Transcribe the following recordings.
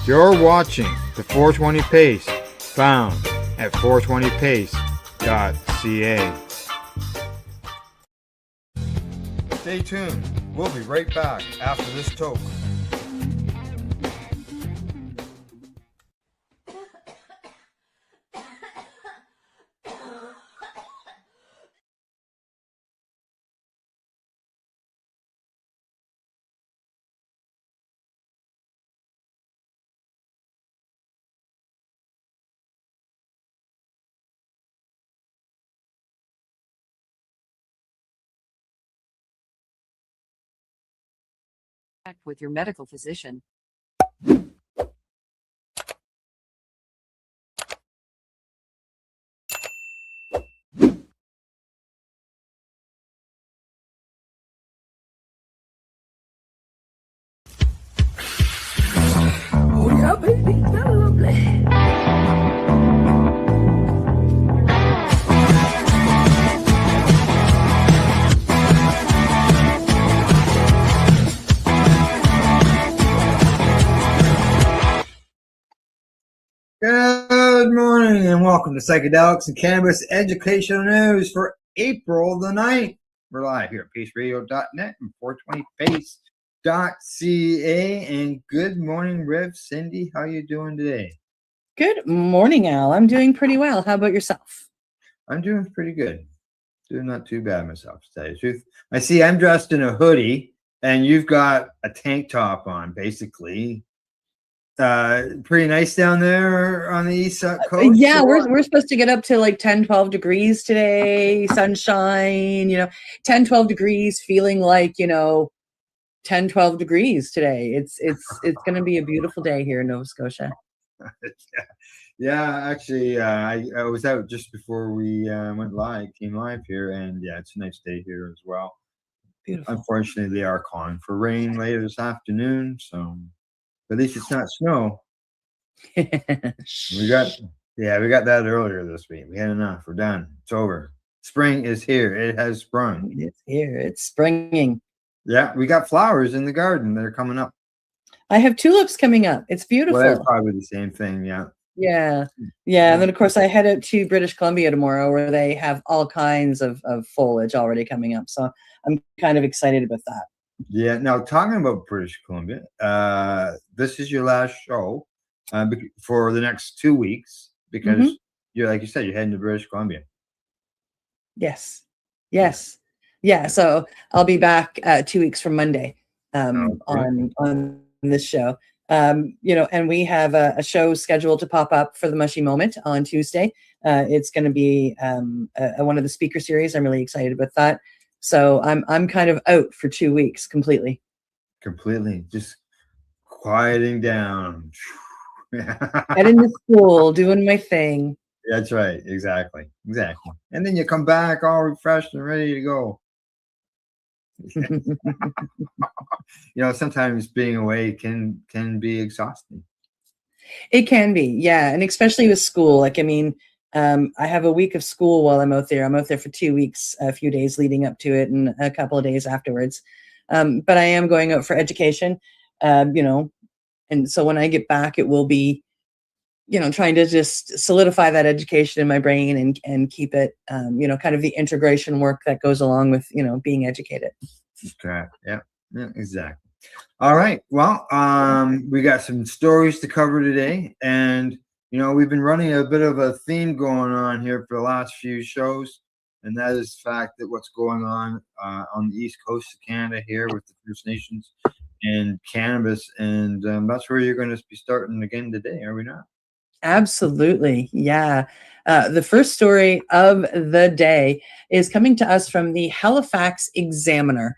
You're watching the 420 Pace, found at 420pace.ca. Stay tuned. We'll be right back after this toke. With your medical physician. Oh yeah, baby, that's lovely. Good morning and welcome to Psychedelics and Cannabis Educational News for April the 9th. We're live here at paceradio.net and 420pace.ca. And good morning, Rev. Cindy. How you doing today? Good morning, Al. I'm doing pretty well. How about yourself? I'm doing pretty good. Doing not too bad myself, to tell you the truth. I see I'm dressed in a hoodie and you've got a tank top on, basically. Pretty nice down there on the east coast. Yeah, we're supposed to get up to like 10, 12 degrees today, sunshine, 10, 12 degrees, feeling like, 10, 12 degrees today. It's going to be a beautiful day here in Nova Scotia. Yeah, actually, I was out just before we came live here, and yeah, it's a nice day here as well. Beautiful. Unfortunately, they are calling for rain later this afternoon, so at least it's not snow. we got that earlier this week. We had enough. We're done. It's over. Spring is here. It has sprung. It's here. It's springing. Yeah, we got flowers in the garden that are coming up. I have tulips coming up. It's beautiful. Well, that's probably the same thing. Yeah. Yeah. And then, of course, I head out to British Columbia tomorrow where they have all kinds of foliage already coming up. So I'm kind of excited about that. Yeah. Now, talking about British Columbia, this is your last show for the next 2 weeks because you're, like you said, you're heading to British Columbia. Yes. Yeah. So I'll be back 2 weeks from Monday on this show. And we have a show scheduled to pop up for the Mushy Moment on Tuesday. It's going to be one of the speaker series. I'm really excited about that. So I'm kind of out for 2 weeks completely. Just quieting down. Heading to school, doing my thing. That's right. Exactly. And then you come back all refreshed and ready to go. Sometimes being away can be exhausting. It can be, yeah, and especially with school. I have a week of school while I'm out there. I'm out there for 2 weeks, a few days leading up to it, and a couple of days afterwards. But I am going out for education, and so when I get back, it will be, trying to just solidify that education in my brain and keep it, kind of the integration work that goes along with, being educated. Correct. Yeah, exactly. All right. Well, we got some stories to cover today, and we've been running a bit of a theme going on here for the last few shows, and that is the fact that what's going on the east coast of Canada here with the First Nations and cannabis, and that's where you're going to be starting again today, are we not? Absolutely. Yeah. The first story of the day is coming to us from the Halifax Examiner.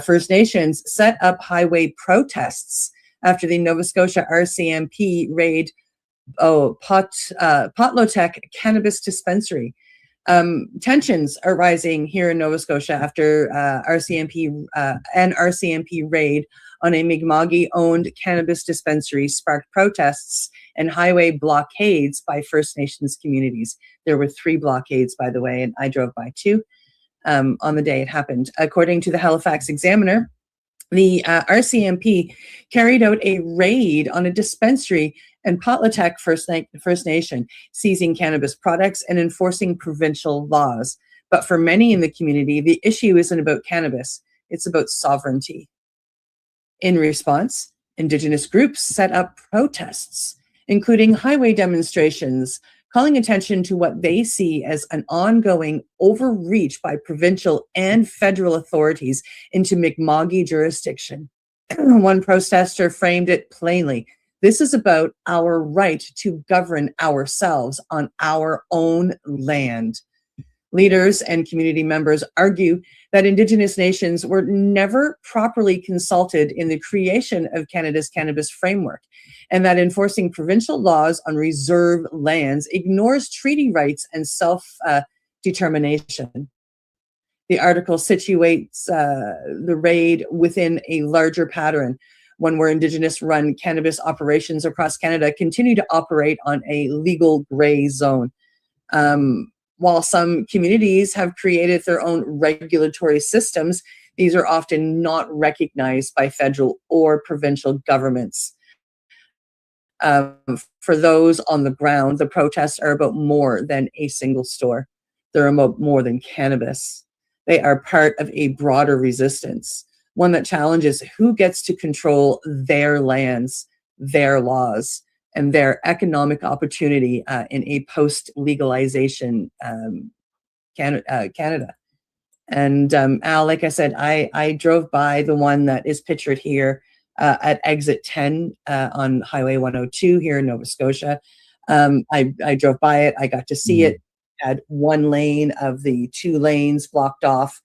First Nations set up highway protests after the Nova Scotia RCMP raid Potlotech cannabis dispensary. Tensions are rising here in Nova Scotia after an RCMP raid on a Mi'kmaq-owned cannabis dispensary sparked protests and highway blockades by First Nations communities. There were 3 blockades, by the way, and I drove by 2 on the day it happened. According to the Halifax Examiner, The RCMP carried out a raid on a dispensary in Potlatech First Nation, seizing cannabis products and enforcing provincial laws. But for many in the community, the issue isn't about cannabis, it's about sovereignty. In response, Indigenous groups set up protests, including highway demonstrations, calling attention to what they see as an ongoing overreach by provincial and federal authorities into Mi'kma'ki jurisdiction. One protester framed it plainly. This is about our right to govern ourselves on our own land. Leaders and community members argue that Indigenous nations were never properly consulted in the creation of Canada's cannabis framework, and that enforcing provincial laws on reserve lands ignores treaty rights and self-determination. The article situates the raid within a larger pattern, one where Indigenous-run cannabis operations across Canada continue to operate on a legal gray zone. While some communities have created their own regulatory systems, these are often not recognized by federal or provincial governments. For those on the ground, the protests are about more than a single store. They're about more than cannabis. They are part of a broader resistance, one that challenges who gets to control their lands, their laws, and their economic opportunity in a post-legalization Canada. And Al, like I said, I drove by the one that is pictured here at exit 10 on Highway 102 here in Nova Scotia. I drove by it. I got to see it. Had one lane of the 2 lanes blocked off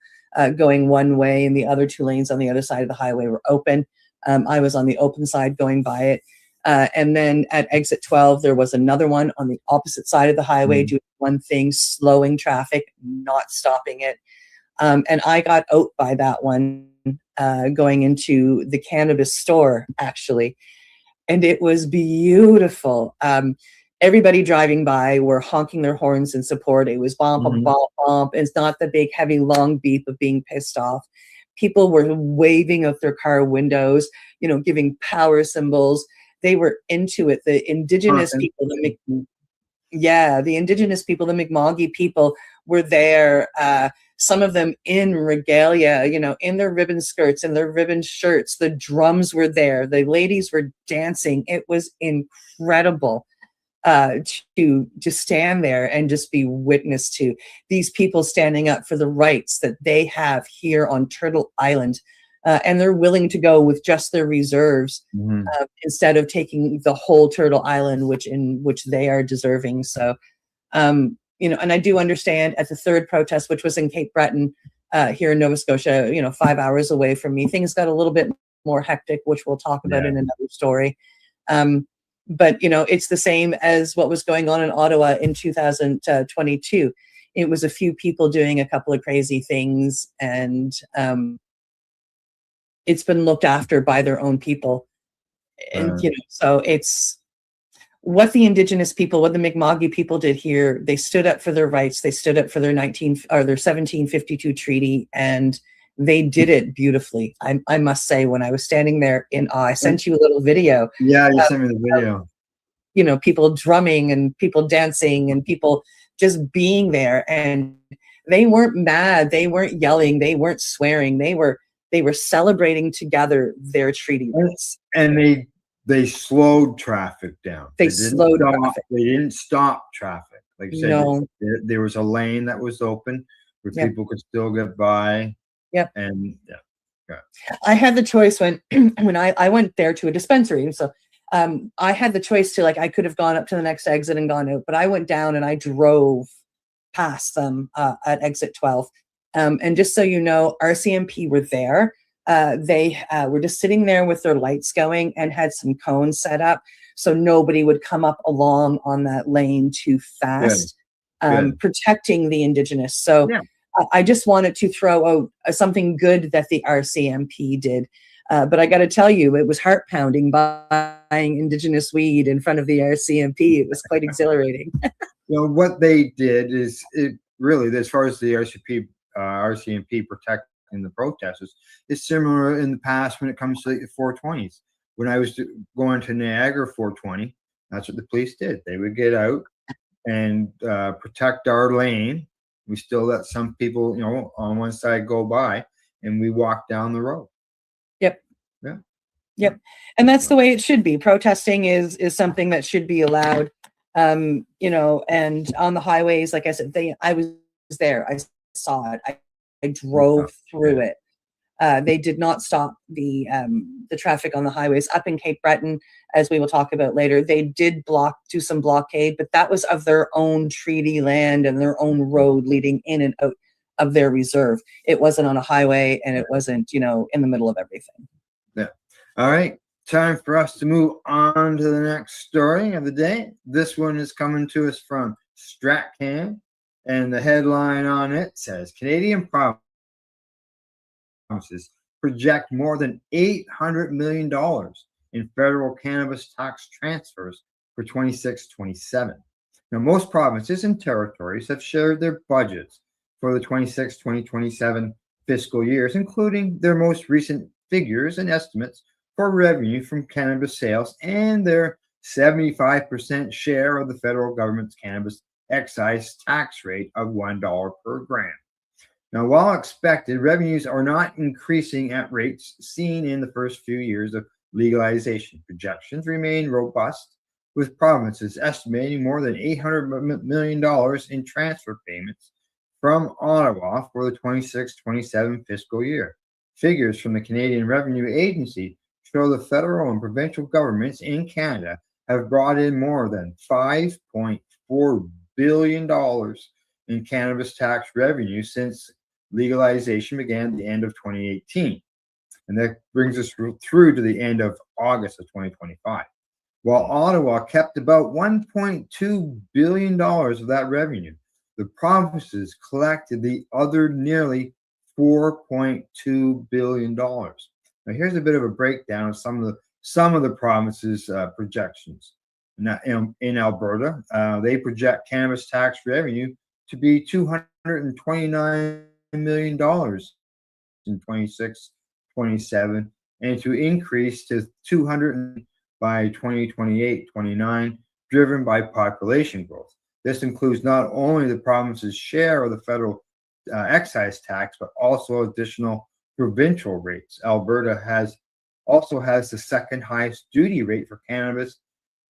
going one way, and the other 2 lanes on the other side of the highway were open. I was on the open side going by it. And then at exit 12, there was another one on the opposite side of the highway doing one thing, slowing traffic, not stopping it. And I got out by that one going into the cannabis store, actually. And it was beautiful. Everybody driving by were honking their horns in support. It was bump, bump, bump, bump. It's not the big, heavy, long beep of being pissed off. People were waving out their car windows, giving power symbols. They were into it. The Indigenous people, the Indigenous people, the Mi'kma'ki people were there. Some of them in regalia, in their ribbon skirts and their ribbon shirts. The drums were there. The ladies were dancing. It was incredible to stand there and just be witness to these people standing up for the rights that they have here on Turtle Island. And they're willing to go with just their reserves instead of taking the whole Turtle Island, which they are deserving. So, and I do understand at the third protest, which was in Cape Breton here in Nova Scotia, 5 hours away from me, things got a little bit more hectic, which we'll talk about in another story. But, it's the same as what was going on in Ottawa in 2022. It was a few people doing a couple of crazy things, and it's been looked after by their own people. And, so it's what the Indigenous people, what the Mi'kma'ki people did here. They stood up for their rights. They stood up for their 1752 treaty, and they did it beautifully. I must say, when I was standing there in awe, I sent you a little video. Yeah, you sent me the video. People drumming and people dancing and people just being there. And they weren't mad. They weren't yelling. They weren't swearing. They were celebrating together their treaty rights. And they slowed traffic down. They slowed traffic. They didn't stop traffic. Like you said, there was a lane that was open where people could still get by. Yep. And I had the choice when I went there to a dispensary. And so I had the choice to, I could have gone up to the next exit and gone out, but I went down and I drove past them at exit 12. And just so you know, RCMP were there. They were just sitting there with their lights going and had some cones set up so nobody would come up along on that lane too fast, protecting the Indigenous. So I just wanted to throw out something good that the RCMP did. But I got to tell you, it was heart pounding buying Indigenous weed in front of the RCMP. It was quite exhilarating. What they did is, it really, as far as the RCMP protecting and the protesters. It's similar in the past when it comes to the 420s. When I was going to Niagara 420, that's what the police did. They would get out and protect our lane. We still let some people, on one side go by, and we walk down the road. Yep. Yeah. Yep. And that's the way it should be. Protesting is something that should be allowed. And on the highways, like I said, I was there. I saw it. I drove through it. They did not stop the traffic on the highways up in Cape Breton, as we will talk about later. They did do some blockade, but that was of their own treaty land and their own road leading in and out of their reserve. It wasn't on a highway, and it wasn't, in the middle of everything. Yeah. All right. Time for us to move on to the next story of the day. This one is coming to us from StratCan, and the headline on it says Canadian provinces project more than $800 million in federal cannabis tax transfers for 26-27. Now, most provinces and territories have shared their budgets for the 26-2027 fiscal years, including their most recent figures and estimates for revenue from cannabis sales and their 75% share of the federal government's cannabis excise tax rate of $1 per gram. Now, while expected, revenues are not increasing at rates seen in the first few years of legalization. Projections remain robust, with provinces estimating more than $800 million in transfer payments from Ottawa for the 26-27 fiscal year. Figures from the Canadian Revenue Agency show the federal and provincial governments in Canada have brought in more than $5.4 billion in cannabis tax revenue since legalization began at the end of 2018. And that brings us through to the end of August of 2025. While Ottawa kept about $1.2 billion of that revenue, the provinces collected the other nearly $4.2 billion. Now, here's a bit of a breakdown of some of the provinces' projections. In Alberta, they project cannabis tax revenue to be $229 million in 26-27, and to increase to 200 by 2028-29, driven by population growth. This includes not only the province's share of the federal excise tax, but also additional provincial rates. Alberta also has the second highest duty rate for cannabis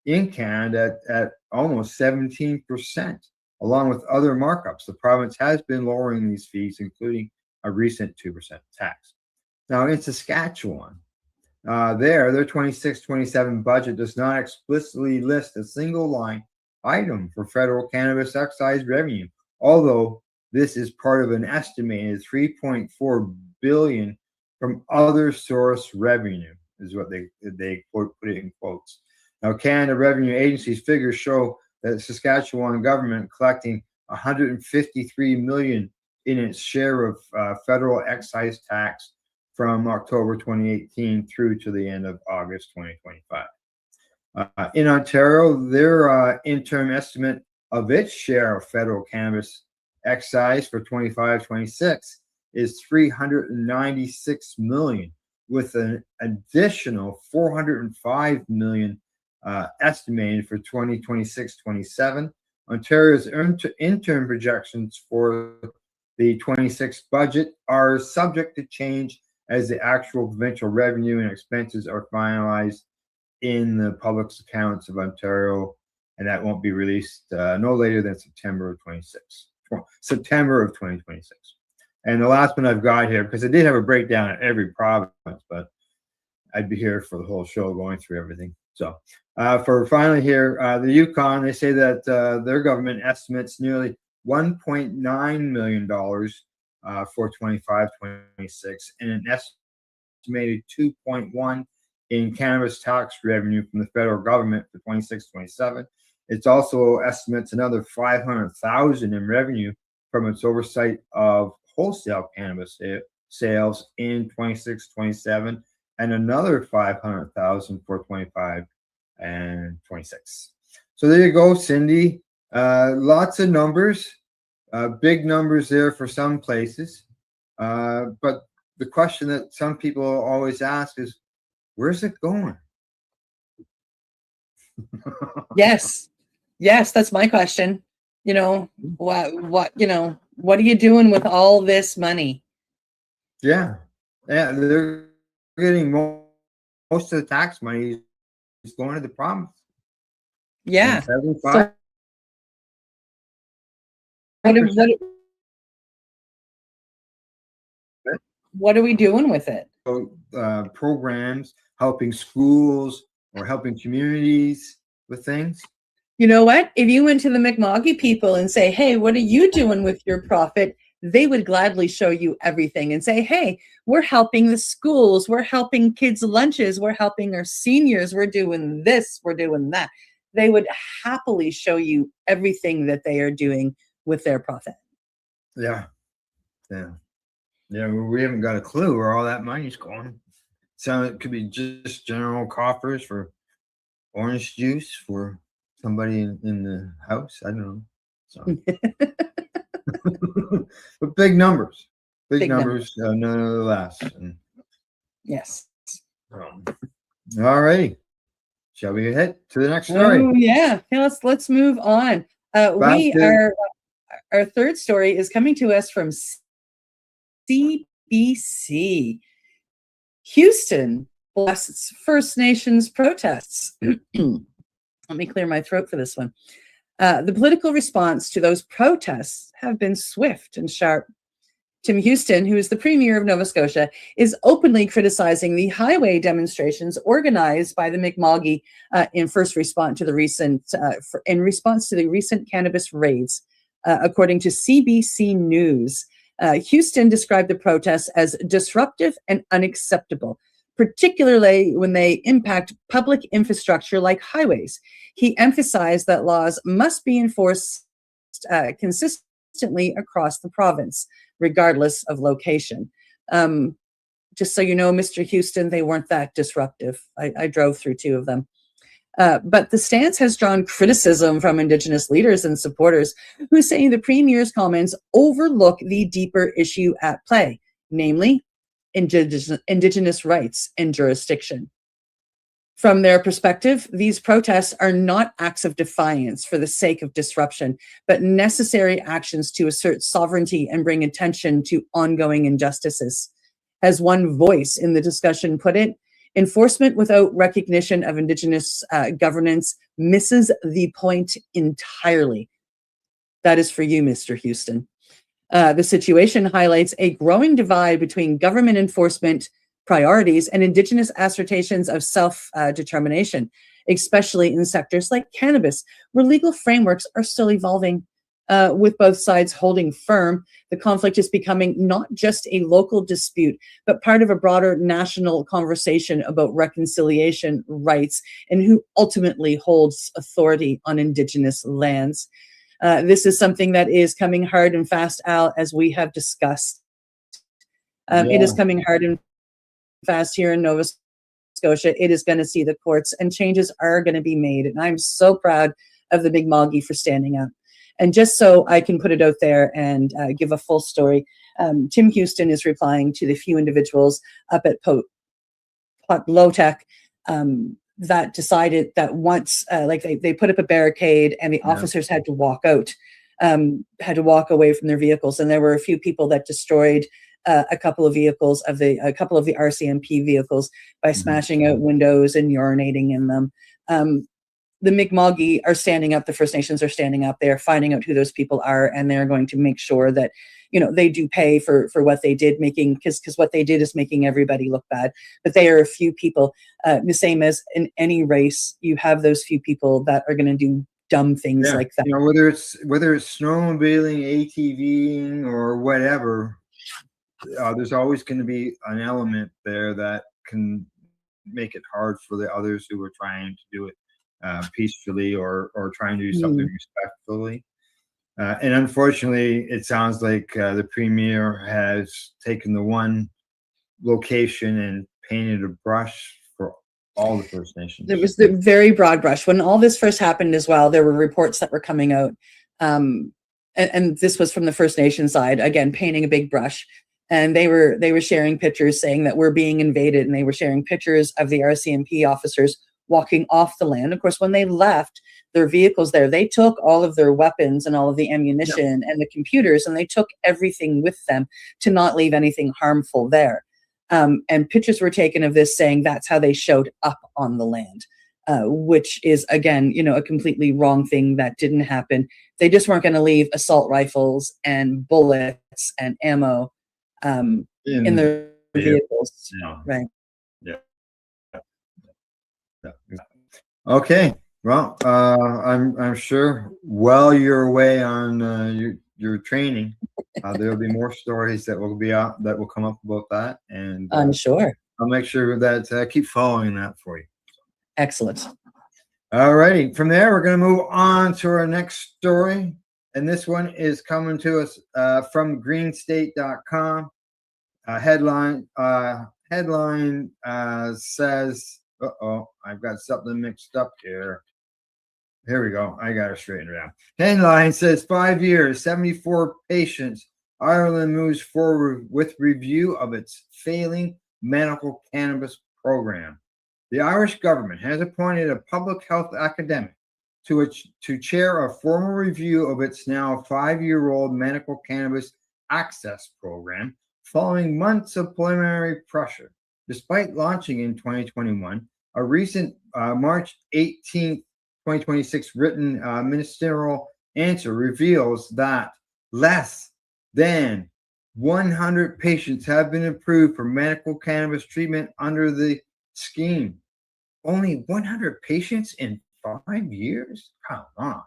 in Canada at almost 17%. Along with other markups, the province has been lowering these fees, including a recent 2% tax. Now, in Saskatchewan, their 26-27 budget does not explicitly list a single line item for federal cannabis excise revenue, although this is part of an estimated $3.4 billion from other source revenue, is what they put it in quotes. Now, Canada Revenue Agency's figures show that the Saskatchewan government collecting $153 million in its share of federal excise tax from October 2018 through to the end of August 2025. In Ontario, their interim estimate of its share of federal cannabis excise for 25-26 is $396 million, with an additional $405 million estimated for 2026-27. Ontario's interim projections for the 26 budget are subject to change as the actual provincial revenue and expenses are finalized in the public accounts of Ontario, and that won't be released no later than September of 2026. And the last one I've got here, because I did have a breakdown of every province, but I'd be here for the whole show going through everything. So for finally here, the Yukon, they say that their government estimates nearly $1.9 million for 25-26, and an estimated 2.1 in cannabis tax revenue from the federal government for 26-27. It also estimates another $500,000 in revenue from its oversight of wholesale cannabis sales in 26-27, and another $500,000 for 25 and 26. So there you go, Cindy. Lots of numbers, big numbers there for some places, but the question that some people always ask is, where's it going? Yes. Yes, that's my question. You know, what are you doing with all this money? Yeah. Yeah. They're getting most of the tax money is going to the province. Yeah. 75. So what, what are we doing with it? Programs helping schools or helping communities with things. You know what? If you went to the McMoggy people and say, hey, what are you doing with your profit? They would gladly show you everything and say, hey, we're helping the schools. We're helping kids' lunches. We're helping our seniors. We're doing this. We're doing that. They would happily show you everything that they are doing with their profit. Yeah. Yeah. Yeah. We haven't got a clue where all that money's going. So it could be just general coffers for orange juice for somebody in the house. I don't know. So, but big numbers, Big numbers. nonetheless. And, Yes. all right. Shall we head to the next story? Oh yeah. Yeah, let's move on. Our third story is coming to us from CBC. Houston blasts First Nations protests. Let me clear my throat for this one. The political response to those protests have been swift and sharp. Tim Houston, who is the Premier of Nova Scotia, is openly criticizing the highway demonstrations organized by the Mi'kmaq in response to the recent cannabis raids, according to CBC News. Houston described the protests as disruptive and unacceptable, particularly when they impact public infrastructure like highways. He emphasized that laws must be enforced consistently across the province, regardless of location. Just so you know, Mr. Houston, they weren't that disruptive. I drove through two of them. But the stance has drawn criticism from Indigenous leaders and supporters who say the Premier's comments overlook the deeper issue at play, namely Indigenous rights and jurisdiction. From their perspective, these protests are not acts of defiance for the sake of disruption, but necessary actions to assert sovereignty and bring attention to ongoing injustices. As one voice in the discussion put it, enforcement without recognition of Indigenous governance misses the point entirely. That is for you, Mr. Houston. The situation highlights a growing divide between government enforcement priorities and Indigenous assertions of self-determination, especially in sectors like cannabis, where legal frameworks are still evolving. With both sides holding firm, the conflict is becoming not just a local dispute, but part of a broader national conversation about reconciliation rights and who ultimately holds authority on Indigenous lands. This is something that is coming hard and fast, Al, as we have discussed. It is coming hard and fast here in Nova Scotia. It is going to see the courts, and changes are going to be made. And I'm so proud of the Mi'kmaq for standing up. And just so I can put it out there and give a full story, Tim Houston is replying to the few individuals up at Low-Tech that decided that once, they put up a barricade and the officers had to walk out, had to walk away from their vehicles. And there were a few people that destroyed a couple of the RCMP vehicles by smashing out windows and urinating in them. The Mi'kmaq are standing up. The First Nations are standing up. They are finding out who those people are, and they're going to make sure that, they do pay for what they did, because what they did is making everybody look bad. But they are a few people, the same as in any race. You have those few people that are going to do dumb things like that. Whether it's snowmobiling, ATVing, or whatever, there's always going to be an element there that can make it hard for the others who are trying to do it peacefully or trying to do something respectfully. And unfortunately, it sounds like the Premier has taken the one location and painted a brush for all the First Nations. It was the very broad brush. When all this first happened as well, there were reports that were coming out. And this was from the First Nation side, again, painting a big brush. and they were sharing pictures saying that we're being invaded, and they were sharing pictures of the RCMP officers walking off the land. Of course, when they left their vehicles there, they took all of their weapons and all of the ammunition and the computers, and they took everything with them to not leave anything harmful there. And pictures were taken of this saying that's how they showed up on the land, which is, again, a completely wrong thing. That didn't happen. They just weren't going to leave assault rifles and bullets and ammo in their vehicles. No. Right. Yeah. Okay. Well, I'm sure while you're away on your training, there'll be more stories that will be out that will come up about that, and I'm sure. I'll make sure that I keep following that for you. Excellent. All righty. From there, we're going to move on to our next story, and this one is coming to us from greenstate.com. Headline says, I've got something mixed up here. Here we go. I got it straightened out. Headline says 5 years, 74 patients. Ireland moves forward with review of its failing medical cannabis program. The Irish government has appointed a public health academic to chair a formal review of its now 5-year-old medical cannabis access program, following months of preliminary pressure. Despite launching in 2021, a recent March 18th, 2026 written ministerial answer reveals that less than 100 patients have been approved for medical cannabis treatment under the scheme. Only 100 patients in 5 years? Come on.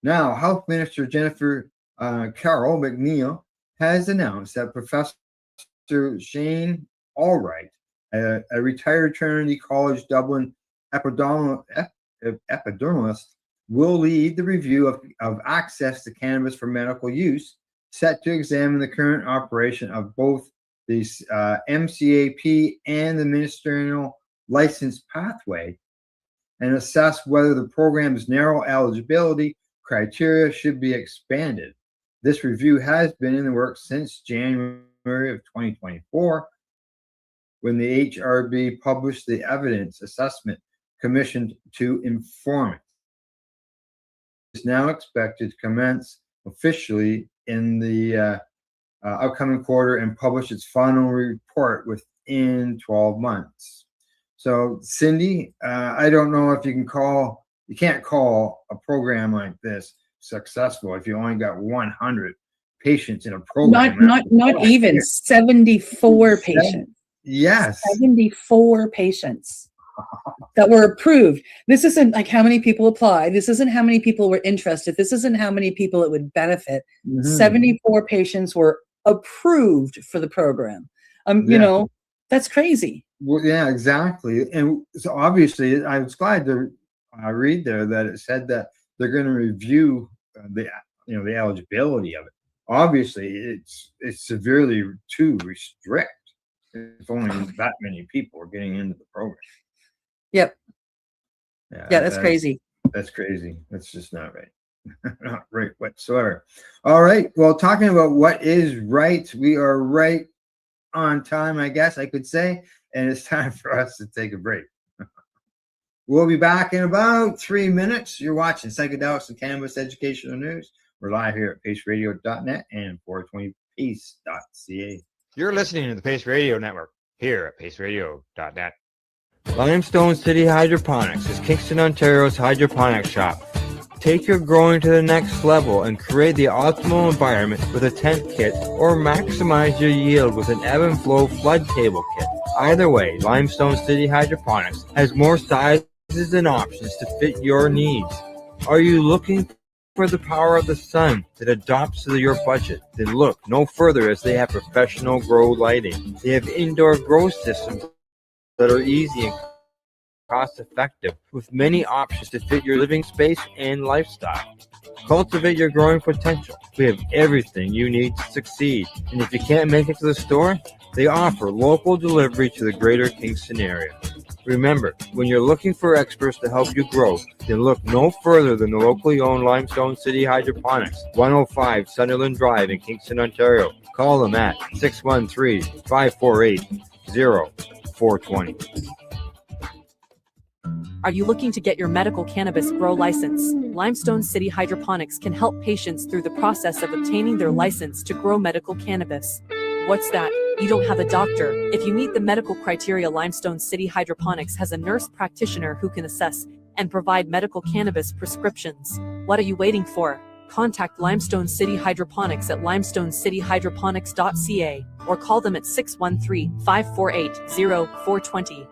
Now, Health Minister Jennifer Carroll McNeil has announced that Professor Shane Allwright, a retired Trinity College Dublin epidermalist, will lead the review of access to cannabis for medical use, set to examine the current operation of both the MCAP and the ministerial license pathway, and assess whether the program's narrow eligibility criteria should be expanded. This review has been in the works since January of 2024, when the HRB published the evidence assessment commissioned to inform it. It's now expected to commence officially in the upcoming quarter and publish its final report within 12 months. So, Cindy, I don't know if you can't call a program like this successful if you only got 100 patients in a program. Not even 74 patients. Yes. 74 patients that were approved. This isn't like how many people applied. This isn't how many people were interested. This isn't how many people it would benefit. 74 patients were approved for the program. That's crazy. Well, yeah, exactly. And so obviously, I was glad to read there that it said that they're going to review the eligibility of it. Obviously, it's severely too restrict if only that many people are getting into the program. Yep. Yeah, that's crazy. That's crazy. That's just not right. Not right whatsoever. All right. Well, talking about what is right, we are right on time, I guess I could say, and it's time for us to take a break. We'll be back in about 3 minutes. You're watching Psychedelics and Cannabis Educational News. We're live here at paceradio.net and 420pace.ca. You're listening to the Pace Radio Network here at paceradio.net. Limestone City Hydroponics is Kingston, Ontario's hydroponics shop. Take your growing to the next level and create the optimal environment with a tent kit, or maximize your yield with an ebb and flow flood table kit. Either way, Limestone City Hydroponics has more sizes and options to fit your needs. Are you looking for the power of the sun that adapts to your budget? Then look no further, as they have professional grow lighting. They have indoor grow systems that are easy and cost effective, with many options to fit your living space and lifestyle. Cultivate your growing potential. We have everything you need to succeed. And if you can't make it to the store, they offer local delivery to the greater Kingston area. Remember, when you're looking for experts to help you grow, then look no further than the locally owned Limestone City Hydroponics, 105 Sunderland Drive in Kingston, Ontario. Call them at 613-548-0420. Are you looking to get your medical cannabis grow license? Limestone City Hydroponics can help patients through the process of obtaining their license to grow medical cannabis. What's that? You don't have a doctor. If you meet the medical criteria, Limestone City Hydroponics has a nurse practitioner who can assess and provide medical cannabis prescriptions. What are you waiting for? Contact Limestone City Hydroponics at limestonecityhydroponics.ca or call them at 613-548-0420.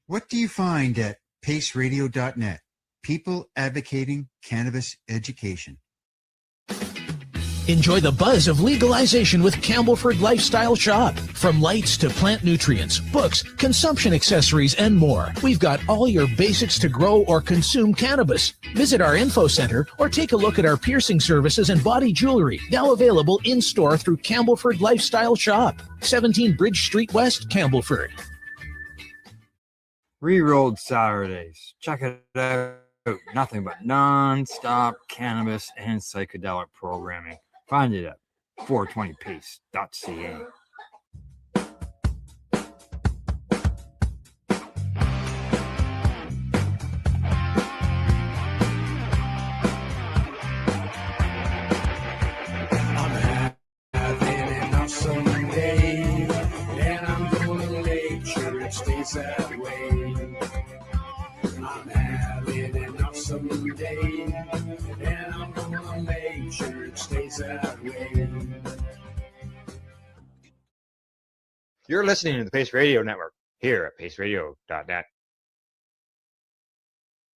What do you find at paceradio.net? People advocating cannabis education. Enjoy the buzz of legalization with Campbellford Lifestyle Shop. From lights to plant nutrients, books, consumption accessories, and more, we've got all your basics to grow or consume cannabis. Visit our info center or take a look at our piercing services and body jewelry, now available in-store through Campbellford Lifestyle Shop, 17 Bridge Street West, Campbellford. Rerolled Saturdays. Check it out. Nothing but non-stop cannabis and psychedelic programming. Find it at 420pace.ca. I'm having an awesome day, and I'm gonna make sure it stays that way. I'm having an awesome day, and I'm gonna make sure it stays that way. You're listening to the Pace Radio Network here at paceradio.net.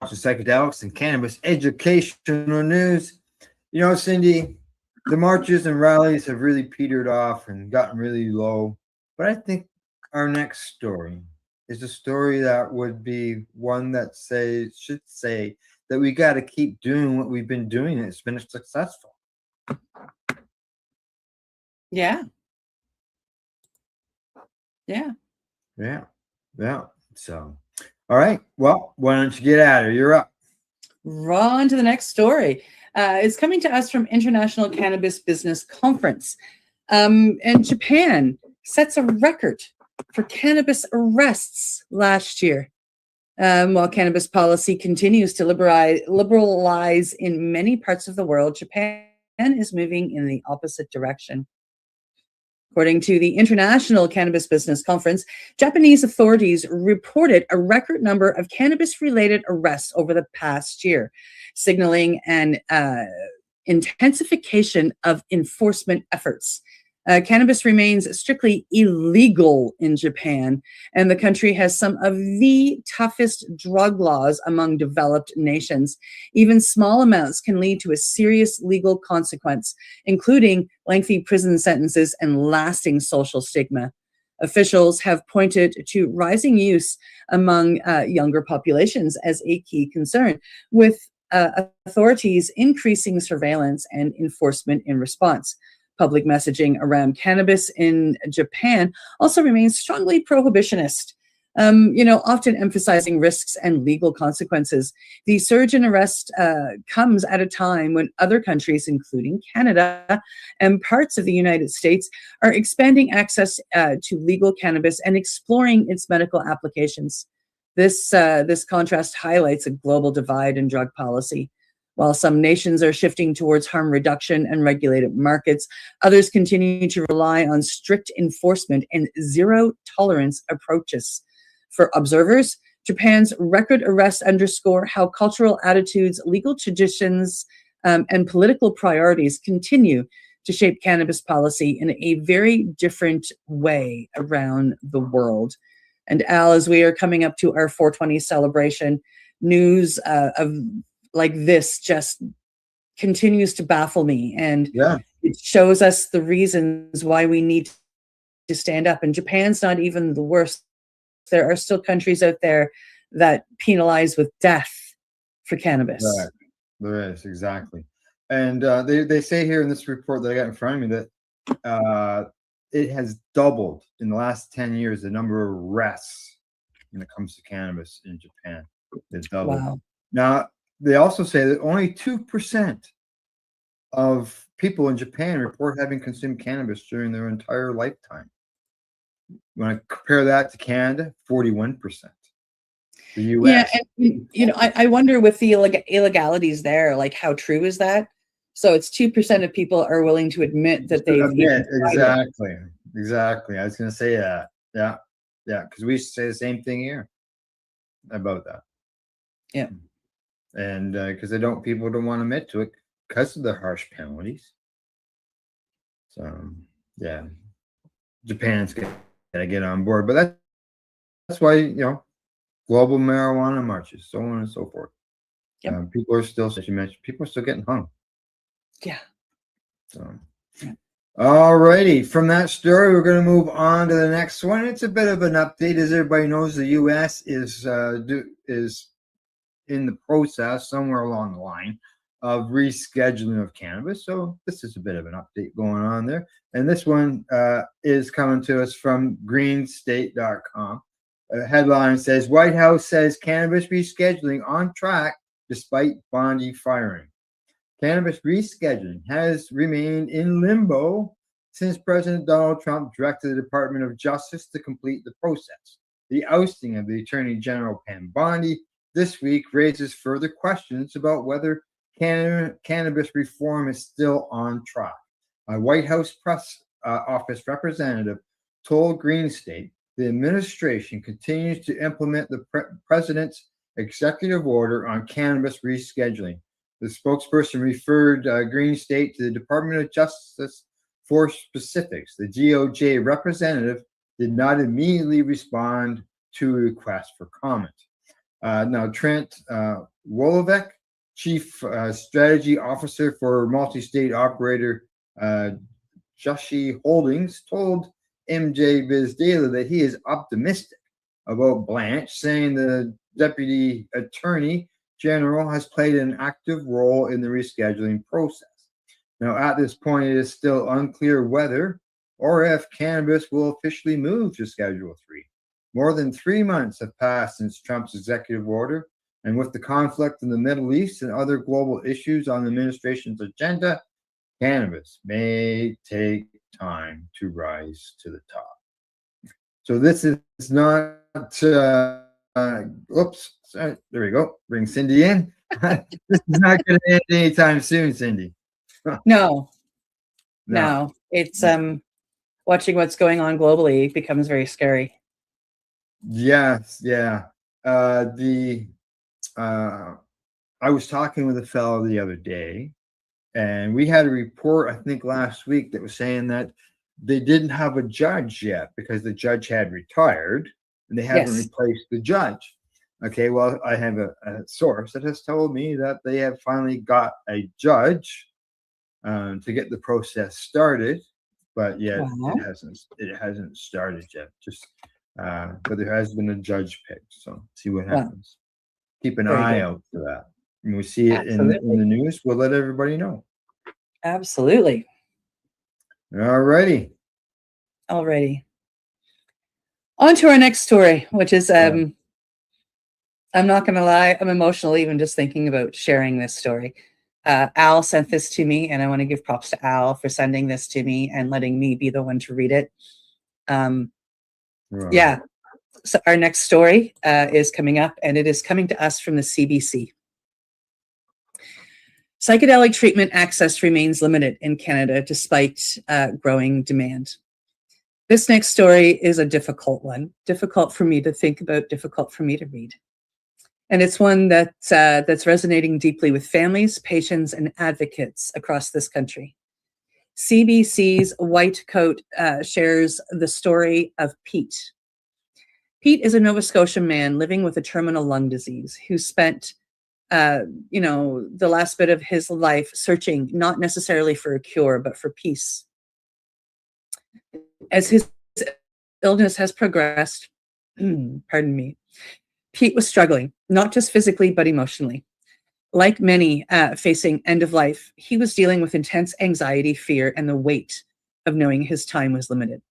To psychedelics and cannabis educational news. You know, Cindy, the marches and rallies have really petered off and gotten really low. But I think our next story is a story that would be one that should say that we got to keep doing what we've been doing. It's been successful. Yeah. Yeah. Yeah. Yeah. So, all right. Well, why don't you get at her? You're up. On to the next story. It's coming to us from International Cannabis Business Conference. And Japan sets a record for cannabis arrests last year. While cannabis policy continues to liberalize in many parts of the world, Japan is moving in the opposite direction. According to the International Cannabis Business Conference, Japanese authorities reported a record number of cannabis-related arrests over the past year, signaling an intensification of enforcement efforts. Cannabis remains strictly illegal in Japan, and the country has some of the toughest drug laws among developed nations. Even small amounts can lead to a serious legal consequence, including lengthy prison sentences and lasting social stigma. Officials have pointed to rising use among younger populations as a key concern, with authorities increasing surveillance and enforcement in response. Public messaging around cannabis in Japan also remains strongly prohibitionist, often emphasizing risks and legal consequences. The surge in arrest comes at a time when other countries, including Canada and parts of the United States, are expanding access to legal cannabis and exploring its medical applications. This contrast highlights a global divide in drug policy. While some nations are shifting towards harm reduction and regulated markets, others continue to rely on strict enforcement and zero-tolerance approaches. For observers, Japan's record arrests underscore how cultural attitudes, legal traditions, and political priorities continue to shape cannabis policy in a very different way around the world. And Al, as we are coming up to our 420 celebration, news of like this just continues to baffle me, and it shows us the reasons why we need to stand up. And Japan's not even the worst. There are still countries out there that penalize with death for cannabis. Right. There is, exactly. And they say here in this report that I got in front of me that it has doubled in the last 10 years the number of arrests when it comes to cannabis in Japan. It's doubled. Wow. Now, they also say that only 2% of people in Japan report having consumed cannabis during their entire lifetime. When I compare that to Canada, 41%. The Yeah, US. and I wonder with the illegalities there, like how true is that? So it's 2% of people are willing to admit that they've even tried it. Exactly. I was going to say that. Yeah, because we say the same thing here about that. Yeah. And because people don't want to admit to it because of the harsh penalties. So yeah, Japan's got to get on board, but that's why global marijuana marches, so on and so forth. Yep. People are still, as you mentioned, people are still getting hung. Yeah. So, all righty. From that story, we're going to move on to the next one. It's a bit of an update. As everybody knows, the U.S. is in the process somewhere along the line of rescheduling of cannabis. So this is a bit of an update going on there. And this one is coming to us from greenstate.com. A headline says, White House says cannabis rescheduling on track despite Bondi firing. Cannabis rescheduling has remained in limbo since President Donald Trump directed the Department of Justice to complete the process. The ousting of the Attorney General Pam Bondi this week raises further questions about whether cannabis reform is still on track. A White House press office representative told Green State the administration continues to implement the president's executive order on cannabis rescheduling. The spokesperson referred Green State to the Department of Justice for specifics. The DOJ representative did not immediately respond to a request for comment. Now, Trent Wolovic, Chief Strategy Officer for multi-state operator Jushi Holdings, told MJ Biz Daily that he is optimistic about Blanche, saying the Deputy Attorney General has played an active role in the rescheduling process. Now, at this point, it is still unclear whether or if cannabis will officially move to Schedule 3. More than 3 months have passed since Trump's executive order, and with the conflict in the Middle East and other global issues on the administration's agenda, cannabis may take time to rise to the top. So this is not, oops, sorry, there we go, bring Cindy in. This is not going to end anytime soon, Cindy. No. It's watching what's going on globally becomes very scary. Yes, yeah. I was talking with a fellow the other day, and we had a report, I think last week, that was saying that they didn't have a judge yet because the judge had retired and they haven't replaced the judge. Okay, well, I have a source that has told me that they have finally got a judge to get the process started, but yet it hasn't started yet. Just but there has been a judge picked, so see what happens. Keep an eye out for that. When we see it in the news, we'll let everybody know. Absolutely. Alrighty. On to our next story, which is I'm not going to lie, I'm emotional even just thinking about sharing this story. Al sent this to me, and I want to give props to Al for sending this to me and letting me be the one to read it. Yeah. So our next story is coming up, and it is coming to us from the CBC. Psychedelic treatment access remains limited in Canada despite growing demand. This next story is a difficult one, difficult for me to think about, difficult for me to read. And it's one that's resonating deeply with families, patients, and advocates across this country. CBC's White Coat shares the story of Pete. Pete is a Nova Scotian man living with a terminal lung disease who spent the last bit of his life searching not necessarily for a cure, but for peace. As his illness has progressed, pardon me, Pete was struggling, not just physically, but emotionally. Like many facing end of life, he was dealing with intense anxiety, fear, and the weight of knowing his time was limited.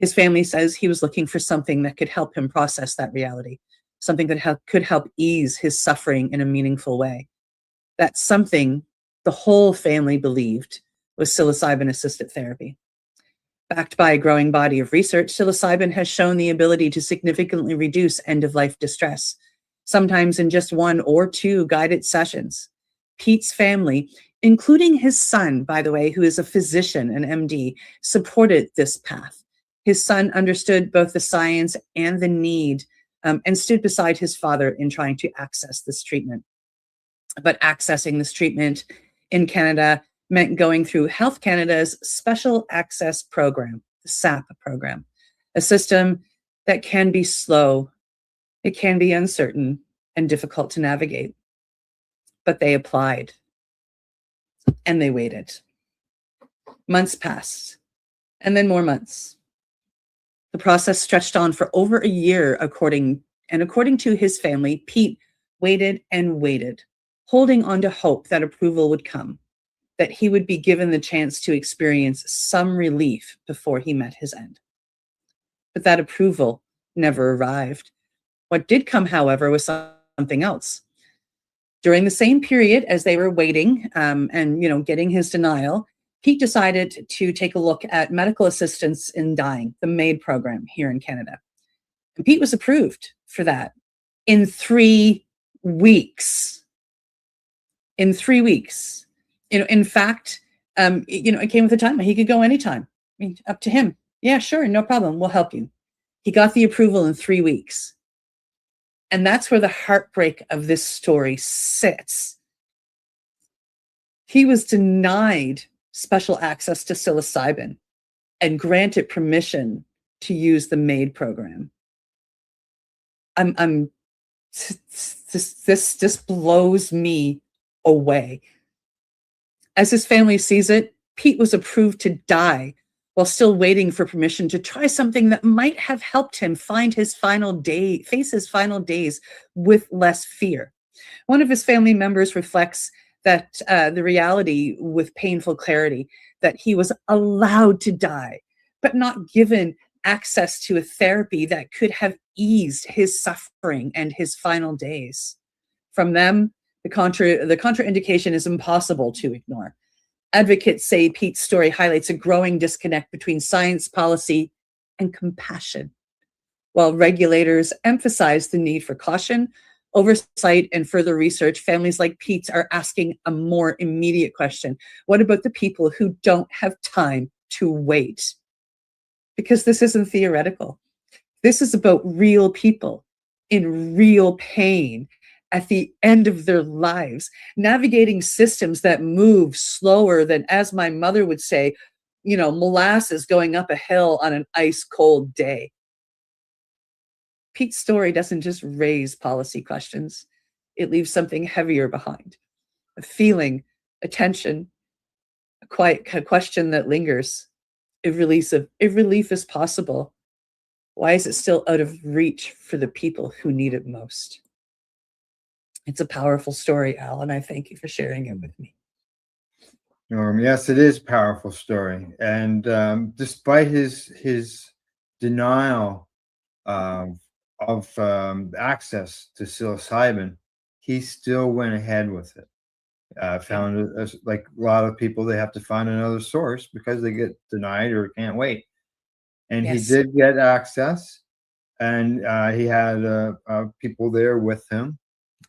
His family says he was looking for something that could help him process that reality, something that could help ease his suffering in a meaningful way. That something the whole family believed was psilocybin-assisted therapy. Backed by a growing body of research, psilocybin has shown the ability to significantly reduce end-of-life distress, sometimes in just 1 or 2 guided sessions. Pete's family, including his son, by the way, who is a physician, an MD, supported this path. His son understood both the science and the need, and stood beside his father in trying to access this treatment. But accessing this treatment in Canada meant going through Health Canada's Special Access Program, the SAP program, a system that can be slow, it can be uncertain, and difficult to navigate. But they applied, and they waited. Months passed, and then more months. The process stretched on for over a year, according to his family. Pete waited and waited, holding on to hope that approval would come, that he would be given the chance to experience some relief before he met his end. But that approval never arrived. What did come, however, was something else. During the same period as they were waiting and getting his denial, Pete decided to take a look at medical assistance in dying, the MAID program here in Canada. And Pete was approved for that in 3 weeks. In 3 weeks. In fact, it came with a time. He could go anytime. I mean, up to him. Yeah, sure, no problem. We'll help you. He got the approval in 3 weeks. And that's where the heartbreak of this story sits. He was denied special access to psilocybin and granted permission to use the MAID program. This blows me away. As his family sees it, Pete was approved to die while still waiting for permission to try something that might have helped him face his final days with less fear. One of his family members reflects that the reality with painful clarity, that he was allowed to die, but not given access to a therapy that could have eased his suffering and his final days. From them, the contraindication is impossible to ignore. Advocates say Pete's story highlights a growing disconnect between science, policy, and compassion. While regulators emphasize the need for caution, oversight, and further research, families like Pete's are asking a more immediate question. What about the people who don't have time to wait? Because this isn't theoretical. This is about real people in real pain at the end of their lives, navigating systems that move slower than, as my mother would say, molasses going up a hill on an ice cold day. Pete's story doesn't just raise policy questions. It leaves something heavier behind. A feeling, a tension, a quiet question that lingers. If relief is possible, why is it still out of reach for the people who need it most? It's a powerful story, Al, and I thank you for sharing it with me. Norm, yes, it is a powerful story. And despite his denial of access to psilocybin, he still went ahead with it. Found it, like a lot of people, they have to find another source because they get denied or can't wait. And Yes. he did get access, and he had people there with him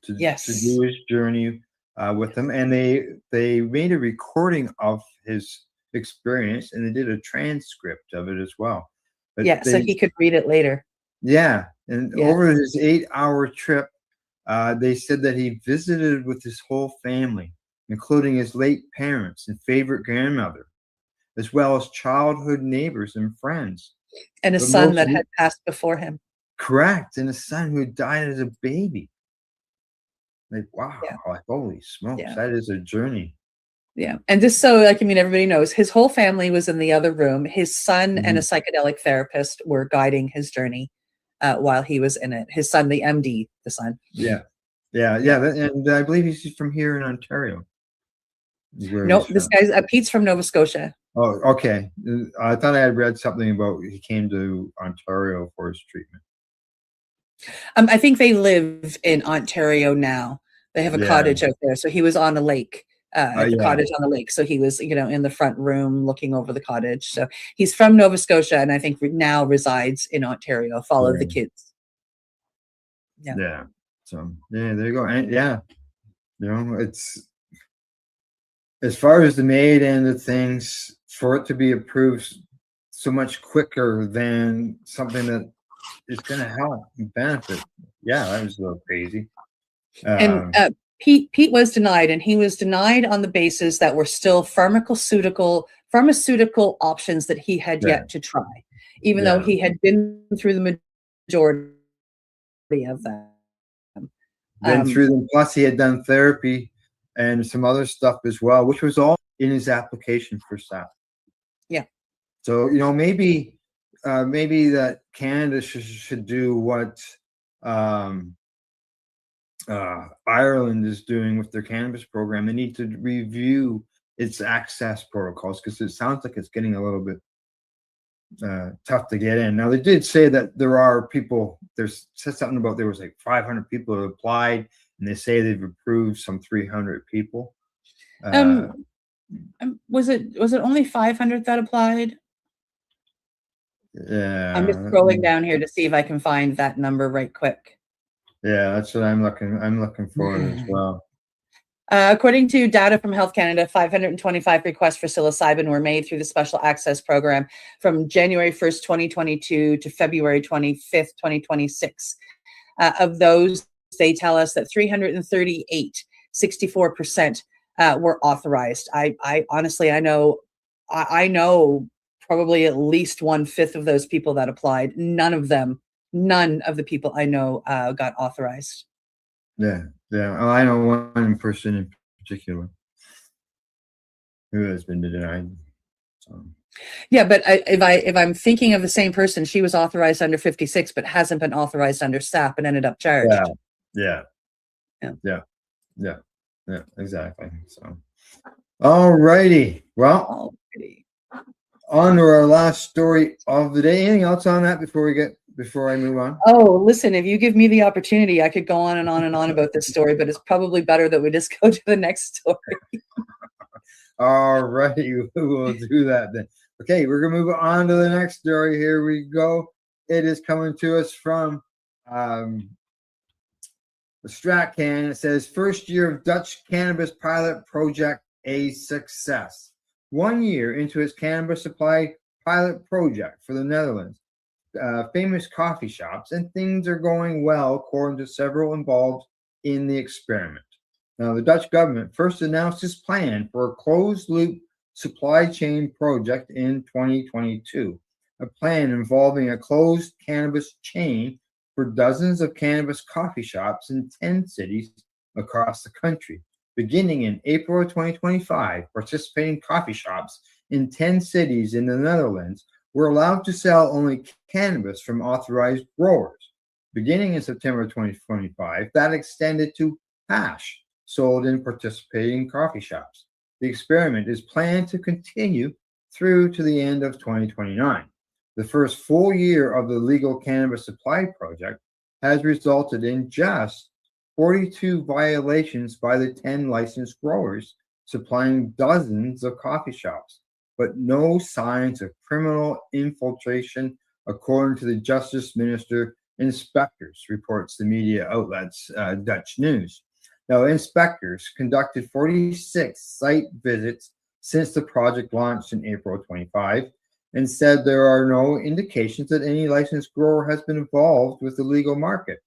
to do his journey with him. And they made a recording of his experience, and they did a transcript of it as well. But so he could read it later. Yeah. And over his 8-hour trip, they said that he visited with his whole family, including his late parents and favorite grandmother, as well as childhood neighbors and friends. And a son that had passed before him. Correct. And a son who died as a baby. Like, wow, like, holy smokes, that is a journey. Yeah. And just so, everybody knows, his whole family was in the other room. His son and a psychedelic therapist were guiding his journey while he was in it. His son, the MD, the son. Yeah. And I believe he's from here in Ontario. No, this guy's Pete's from Nova Scotia. Oh, okay. I thought I had read something about he came to Ontario for his treatment. I think they live in Ontario now. They have a Yeah. cottage out there. So he was on a lake, at the Yeah. cottage on the lake. So he was, in the front room looking over the cottage. So he's from Nova Scotia and I think now resides in Ontario, followed the Yeah. kids. Yeah. Yeah. So yeah, there you go. And yeah, it's as far as the maid end of things, for it to be approved so much quicker than something that is going to help and benefit. Yeah, that was a little crazy. And Pete was denied, and he was denied on the basis that were still pharmaceutical options that he had Yeah. yet to try, even though Yeah. he had been through the majority of them. Been through them. Plus, he had done therapy and some other stuff as well, which was all in his application for SAP. Yeah. So maybe that Canada should do what Ireland is doing with their cannabis program. They need to review its access protocols because it sounds like it's getting a little bit tough to get in. Now, they did say that there are people. There's said something about there was like 500 people that applied, and they say they've approved some 300 people. Was it only 500 that applied? Yeah, I'm just scrolling down here to see if I can find that number right quick. Yeah, that's what I'm looking for as well. According to data from Health Canada, 525 requests for psilocybin were made through the Special Access Program from January 1st, 2022 to February 25th, 2026. Of those, they tell us that 338, 64%, were authorized. I honestly, I know probably at least 1/5 of those people that applied. None of the people I know got authorized. Yeah. Oh, I know one person in particular who has been denied. So. Yeah, but if I'm thinking of the same person, she was authorized under 56, but hasn't been authorized under SAP and ended up charged. Yeah, exactly. So, all righty. Well, on to our last story of the day. Anything else on that before I move on? Oh, listen, if you give me the opportunity, I could go on and on and on about this story, but it's probably better that we just go to the next story. All righty, we will do that then. Okay, we're gonna move on to the next story. Here we go. It is coming to us from the Stratcan. It says first year of Dutch cannabis pilot project a success. 1 year into its cannabis supply pilot project for the Netherlands, famous coffee shops, and things are going well according to several involved in the experiment. Now, the Dutch government first announced its plan for a closed-loop supply chain project in 2022, a plan involving a closed cannabis chain for dozens of cannabis coffee shops in 10 cities across the country. Beginning in April 2025, participating coffee shops in 10 cities in the Netherlands were allowed to sell only cannabis from authorized growers. Beginning in September 2025, that extended to hash sold in participating coffee shops. The experiment is planned to continue through to the end of 2029. The first full year of the legal cannabis supply project has resulted in just 42 violations by the 10 licensed growers supplying dozens of coffee shops, but no signs of criminal infiltration, according to the Justice Minister inspectors, reports the media outlets Dutch News. Now, inspectors conducted 46 site visits since the project launched in April 25 and said there are no indications that any licensed grower has been involved with the legal market.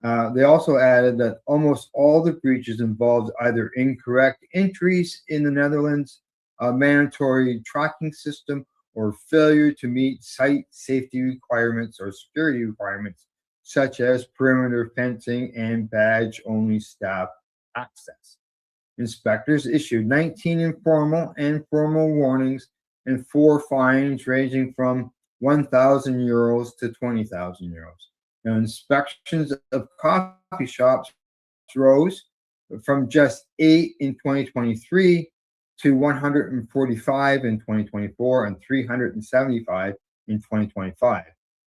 They also added that almost all the breaches involved either incorrect entries in the Netherlands, a mandatory tracking system, or failure to meet site safety requirements or security requirements, such as perimeter fencing and badge-only staff access. Inspectors issued 19 informal and formal warnings and 4 fines ranging from 1,000 euros to 20,000 euros. Now, inspections of coffee shops rose from just 8 in 2023 to 145 in 2024 and 375 in 2025.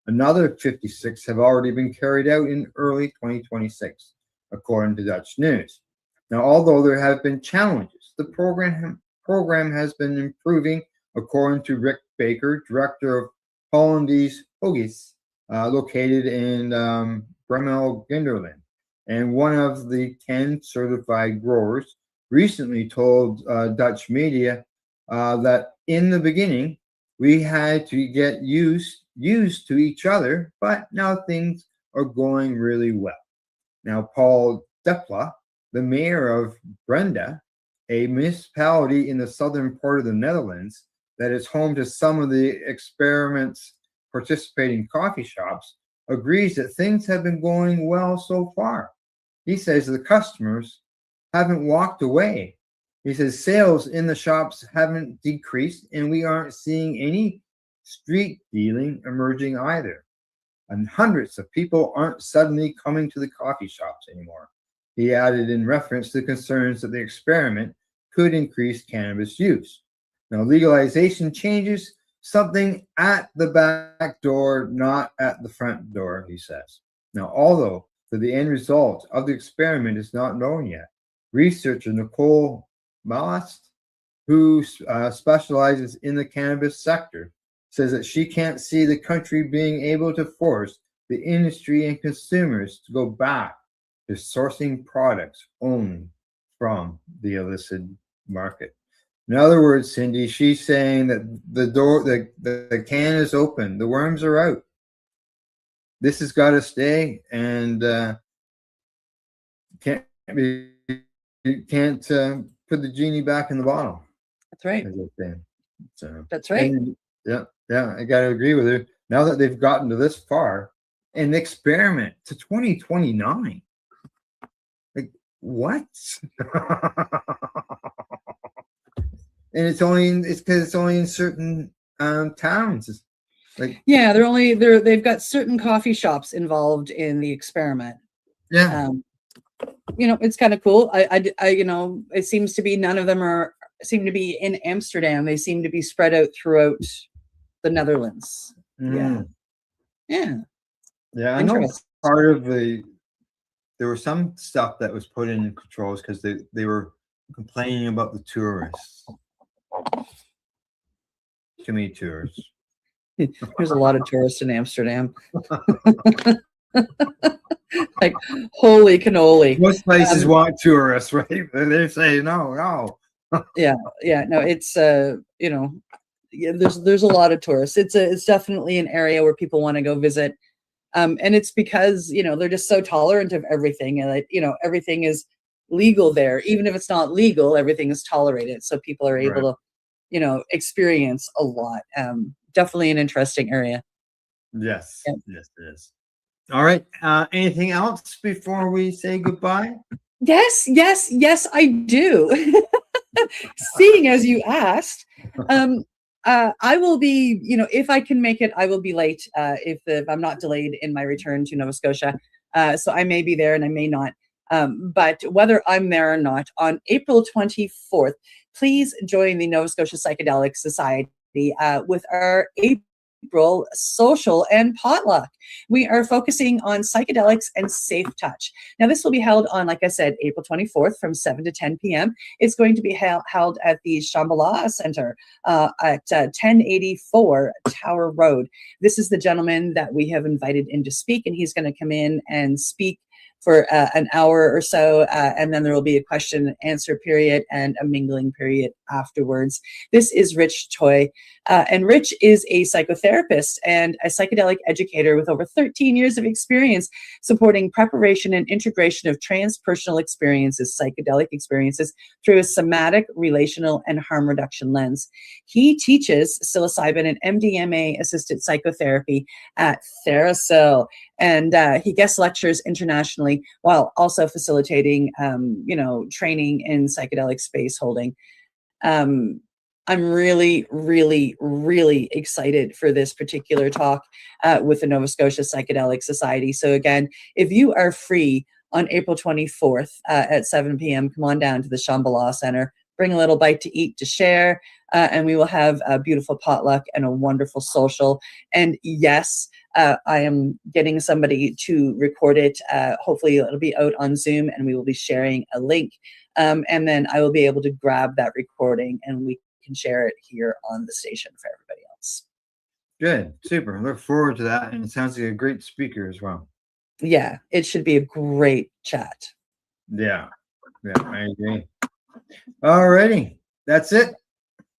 Another 56 have already been carried out in early 2026, according to Dutch news. Now, although there have been challenges, the program has been improving, according to Rick Baker, director of Hollandaise Hoogjes, located in Bremel Ginderland. And one of the 10 certified growers recently told Dutch media that in the beginning, we had to get used to each other, but now things are going really well. Now, Paul Depla, the mayor of Breda, a municipality in the southern part of the Netherlands that is home to some of the experiment's participating coffee shops, agrees that things have been going well so far. He says the customers haven't walked away. He says sales in the shops haven't decreased, and we aren't seeing any street dealing emerging either. And hundreds of people aren't suddenly coming to the coffee shops anymore. He added in reference to concerns that the experiment could increase cannabis use. Now, legalization changes something at the back door, not at the front door, he says. Now, although the end result of the experiment is not known yet, researcher Nicole Malast, who specializes in the cannabis sector, says that she can't see the country being able to force the industry and consumers to go back to sourcing products only from the illicit market. In other words, Cindy, she's saying that the can is open, the worms are out. This has got to stay, and you can't put the genie back in the bottle. That's right. As they say. So, That's right. and, yeah, I got to agree with her. Now that they've gotten to this far, and experiment to 2029. Like, what? And it's because it's only in certain towns. It's like, Yeah, they've got certain coffee shops involved in the experiment. yeah, It's kind of cool. I it seems to be none of them seem to be in Amsterdam. They seem to be spread out throughout the Netherlands. mm, Yeah. I know part of there was some stuff that was put in controls because they were complaining about the tourists. Too many tourists. There's a lot of tourists in Amsterdam. Like, holy cannoli. Most places want tourists, right? They say no. Yeah, no, it's there's a lot of tourists. It's definitely an area where people want to go visit. And it's because, they're just so tolerant of everything, and everything is legal there. Even if it's not legal, everything is tolerated. So people are able to, experience a lot. Definitely an interesting area. Yes. Yep. Yes, it is. All right. Anything else before we say goodbye? Yes, I do. Seeing as you asked, I will be, if I can make it, I will be late if I'm not delayed in my return to Nova Scotia. So I may be there and I may not. But whether I'm there or not, on April 24th, please join the Nova Scotia Psychedelic Society with our April social and potluck. We are focusing on psychedelics and safe touch. Now, this will be held on, like I said, April 24th from 7 to 10 p.m. It's going to be held at the Shambhala Center at 1084 Tower Road. This is the gentleman that we have invited in to speak, and he's going to come in and speak for an hour or so, and then there will be a question and answer period and a mingling period afterwards. This is Rich Toy, and Rich is a psychotherapist and a psychedelic educator with over 13 years of experience supporting preparation and integration of transpersonal experiences, psychedelic experiences, through a somatic, relational, and harm reduction lens. He teaches psilocybin and MDMA-assisted psychotherapy at TheraPsil, and he guest lectures internationally while also facilitating, training in psychedelic space holding. I'm really, really, really excited for this particular talk with the Nova Scotia Psychedelic Society. So again, if you are free on April 24th at 7 p.m., come on down to the Shambhala Center. bring a little bite to eat, to share, and we will have a beautiful potluck and a wonderful social. And yes, I am getting somebody to record it. Hopefully it'll be out on Zoom, and we will be sharing a link. And then I will be able to grab that recording and we can share it here on the station for everybody else. Good. Super. I look forward to that. And it sounds like a great speaker as well. Yeah, it should be a great chat. Yeah. Yeah, I agree. All righty. That's it.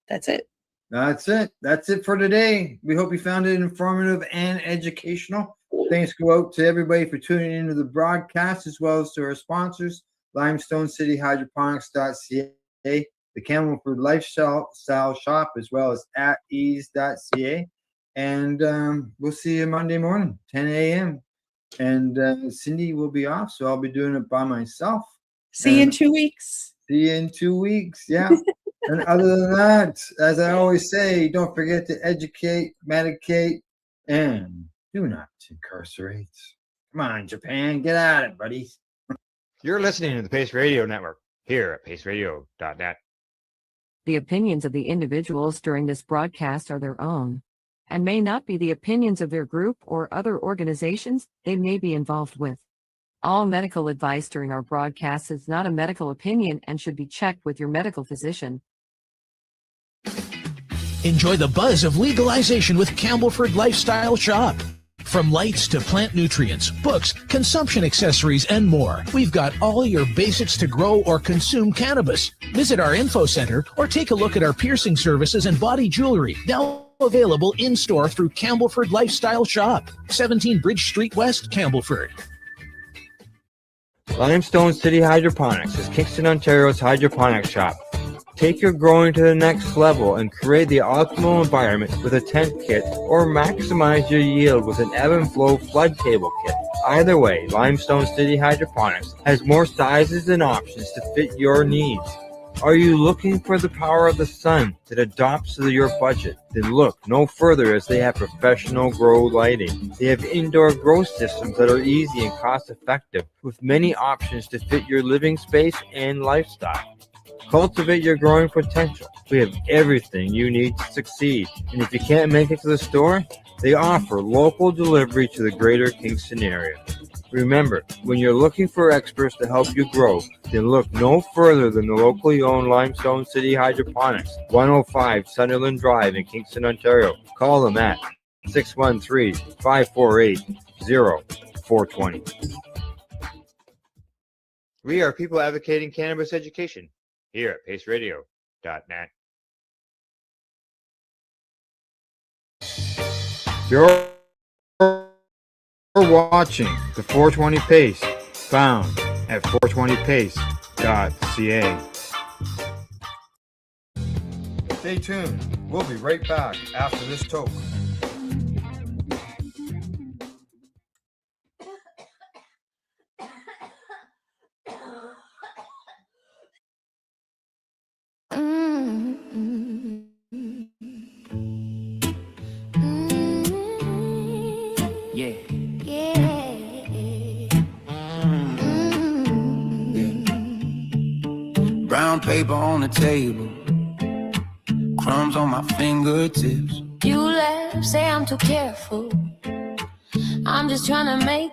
That's it. That's it. That's it for today. We hope you found it informative and educational. Thanks go out to everybody for tuning into the broadcast, as well as to our sponsors, Limestone City Hydroponics.ca, the Campbellford Lifestyle Shop, as well as at ease.ca. And we'll see you Monday morning, 10 a.m. And Cindy will be off, so I'll be doing it by myself. See you in 2 weeks. See you in 2 weeks. Yeah. And other than that, as I always say, don't forget to educate, medicate, and do not incarcerate. Come on, Japan, get at it, buddies. You're listening to the Pace Radio Network here at paceradio.net. The opinions of the individuals during this broadcast are their own and may not be the opinions of their group or other organizations they may be involved with. All medical advice during our broadcast is not a medical opinion and should be checked with your medical physician. Enjoy the buzz of legalization with Campbellford Lifestyle Shop. From lights to plant nutrients, books, consumption accessories, and more, we've got all your basics to grow or consume cannabis. Visit our info center or take a look at our piercing services and body jewelry, now available in-store through Campbellford Lifestyle Shop, 17 Bridge Street West, Campbellford. Limestone City Hydroponics is Kingston, Ontario's hydroponics shop. Take your growing to the next level and create the optimal environment with a tent kit, or maximize your yield with an ebb and flow flood table kit. Either way, Limestone City Hydroponics has more sizes and options to fit your needs. Are you looking for the power of the sun that adapts to your budget? Then look no further, as they have professional grow lighting. They have indoor grow systems that are easy and cost effective, with many options to fit your living space and lifestyle. Cultivate your growing potential. We have everything you need to succeed. And if you can't make it to the store, they offer local delivery to the greater Kingston area. Remember, when you're looking for experts to help you grow, then look no further than the locally owned Limestone City Hydroponics, 105 Sunderland Drive in Kingston, Ontario. Call them at 613-548-0420. We are people advocating cannabis education here at paceradio.net. You're watching the 420 Pace, found at 420pace.ca. Stay tuned. We'll be right back after this toke. Yeah. Brown paper on the table, crumbs on my fingertips. You laugh, say I'm too careful. I'm just trying to make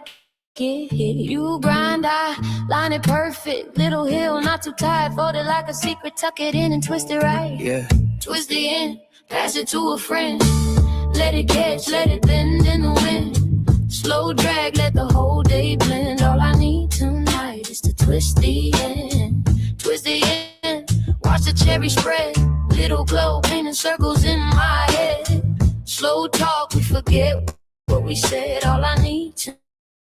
it. You grind, I line it perfect. Little hill, not too tight, fold it like a secret, tuck it in and twist it right. Yeah. Twist it in, pass it to a friend. Let it catch, let it bend in the wind. Slow drag, let the whole day blend. All I need tonight is to twist the end. Twist the end, watch the cherry spread. Little glow, painting circles in my head. Slow talk, we forget what we said. All I need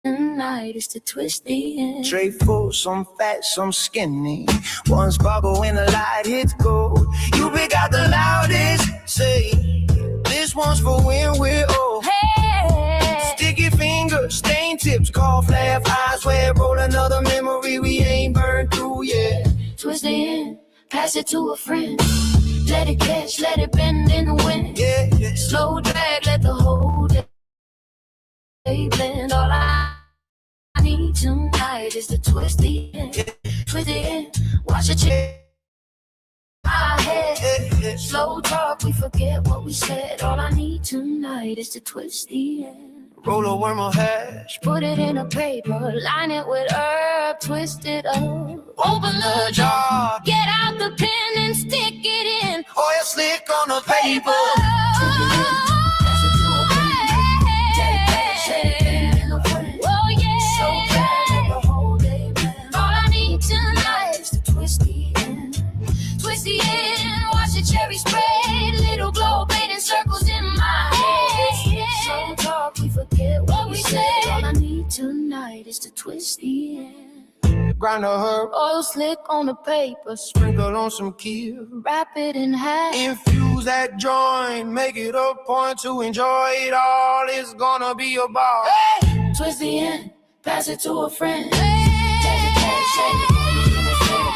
tonight is to twist the end. Tray full, some fat, some skinny. One sparkle when the light hits gold. You pick out the loudest, say, this one's for when we're old. Hey. Sticky fingers, stain tips, cough, laugh, eyes wet. Roll another memory we ain't burned through yet. Twist it in, pass it to a friend. Let it catch, let it bend in the wind. Yeah, yeah. Slow drag, let the whole day blend. All I need tonight is to twist the end. Twist the end, watch it change. my head. Slow talk, we forget what we said. All I need tonight is to twist the end. Roll a worm or hash. Put it in a paper, line it with herb, twist it up. Open the jar, get out the pen and stick it in. Oil slick on the paper. Oh yeah. So bad the whole day, man. All I need tonight is to twist the end. Twist the end, watch the cherry spread. Little glow painting circles in my head. So talk, we forget what we said. All I need tonight is to twist the end. Grind a herb, Oil slick on the paper, sprinkle on some kill. wrap it in half. Infuse that joint, make it a point to enjoy it all. It's gonna be a ball. Hey! Twist the end, pass it to a friend. Take the cash, shake it, put it in a friend.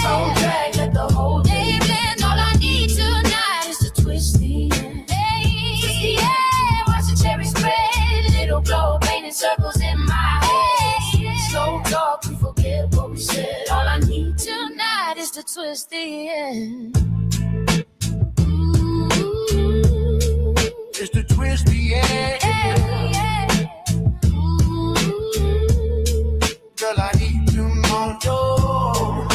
So drag, let the whole day blend. All I need tonight is to twist the end. Twist the end, watch the cherry spread. Little glow painting circles in my head. Slow talk, we forget what we said. All I need tonight is to twist the end. Ooh. It's to twist the end. Girl, I need you more. Girl,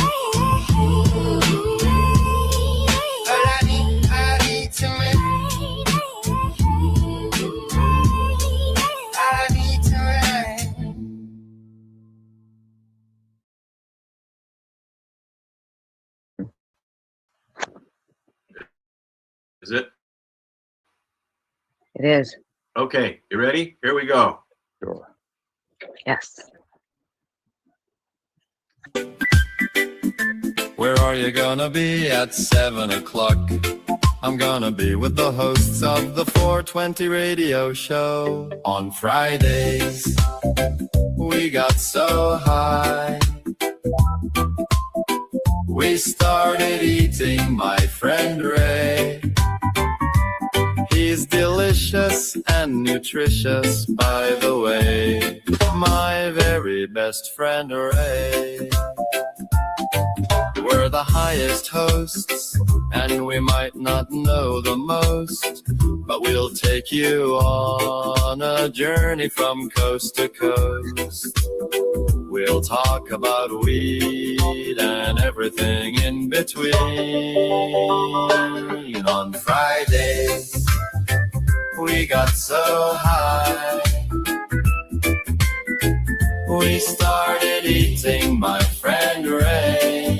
I need to make. I need to make. Is it? It is. Okay, you ready? Here we go. Sure. Yes. Where are you gonna be at 7 o'clock? I'm gonna be with the hosts of the 420 radio show. On Fridays, we got so high, we started eating my friend Ray. He's delicious and nutritious, by the way. My very best friend Ray. We're the highest hosts, and we might not know the most, but we'll take you on a journey from coast to coast. We'll talk about weed and everything in between. On Fridays, we got so high, we started eating my friend Ray.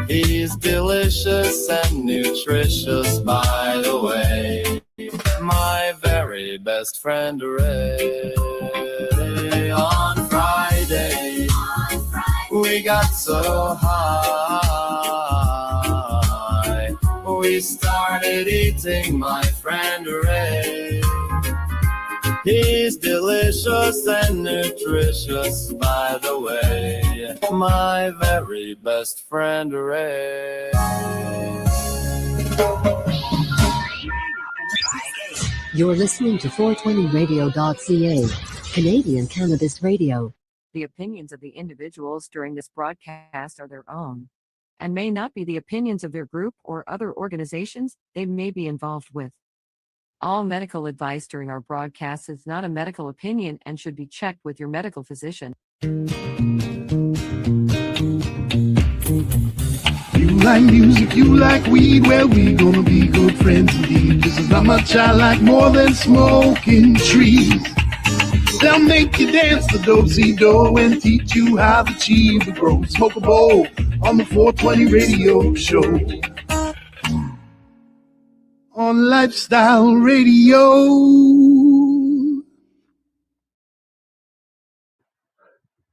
He's delicious and nutritious, by the way. My very best friend Ray. On Friday, we got so high, we started eating my friend Ray. He's delicious and nutritious, by the way. My very best friend Ray. You're listening to 420radio.ca, Canadian Cannabis Radio. The opinions of the individuals during this broadcast are their own, and may not be the opinions of their group or other organizations they may be involved with. All medical advice during our broadcast is not a medical opinion and should be checked with your medical physician. You like music, you like weed, well, we gonna be good friends indeed. This is how much I like more than smoking trees. They'll make you dance the do-si-do and teach you how the chiva grows. Smoke a bowl on the 420 radio show. On Lifestyle Radio.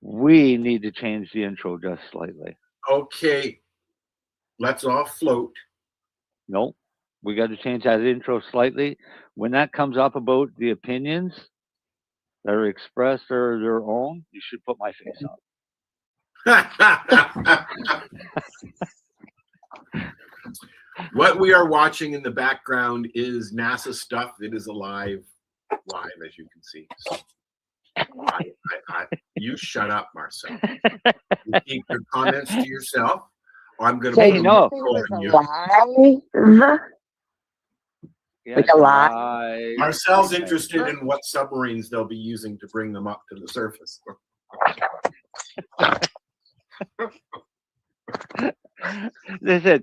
We need to change the intro just slightly. Okay, let's all float. Nope. We got to change that intro slightly. When that comes up about the opinions that are expressed or their own, you should put my face on. What we are watching in the background is NASA stuff. It is live, as you can see. So, you shut up, Marcel. You keep your comments to yourself, I'm going to So put a you no. think on it you. was alive? Yeah, Like it's alive? alive. Marcel's interested in what submarines they'll be using to bring them up to the surface. Listen,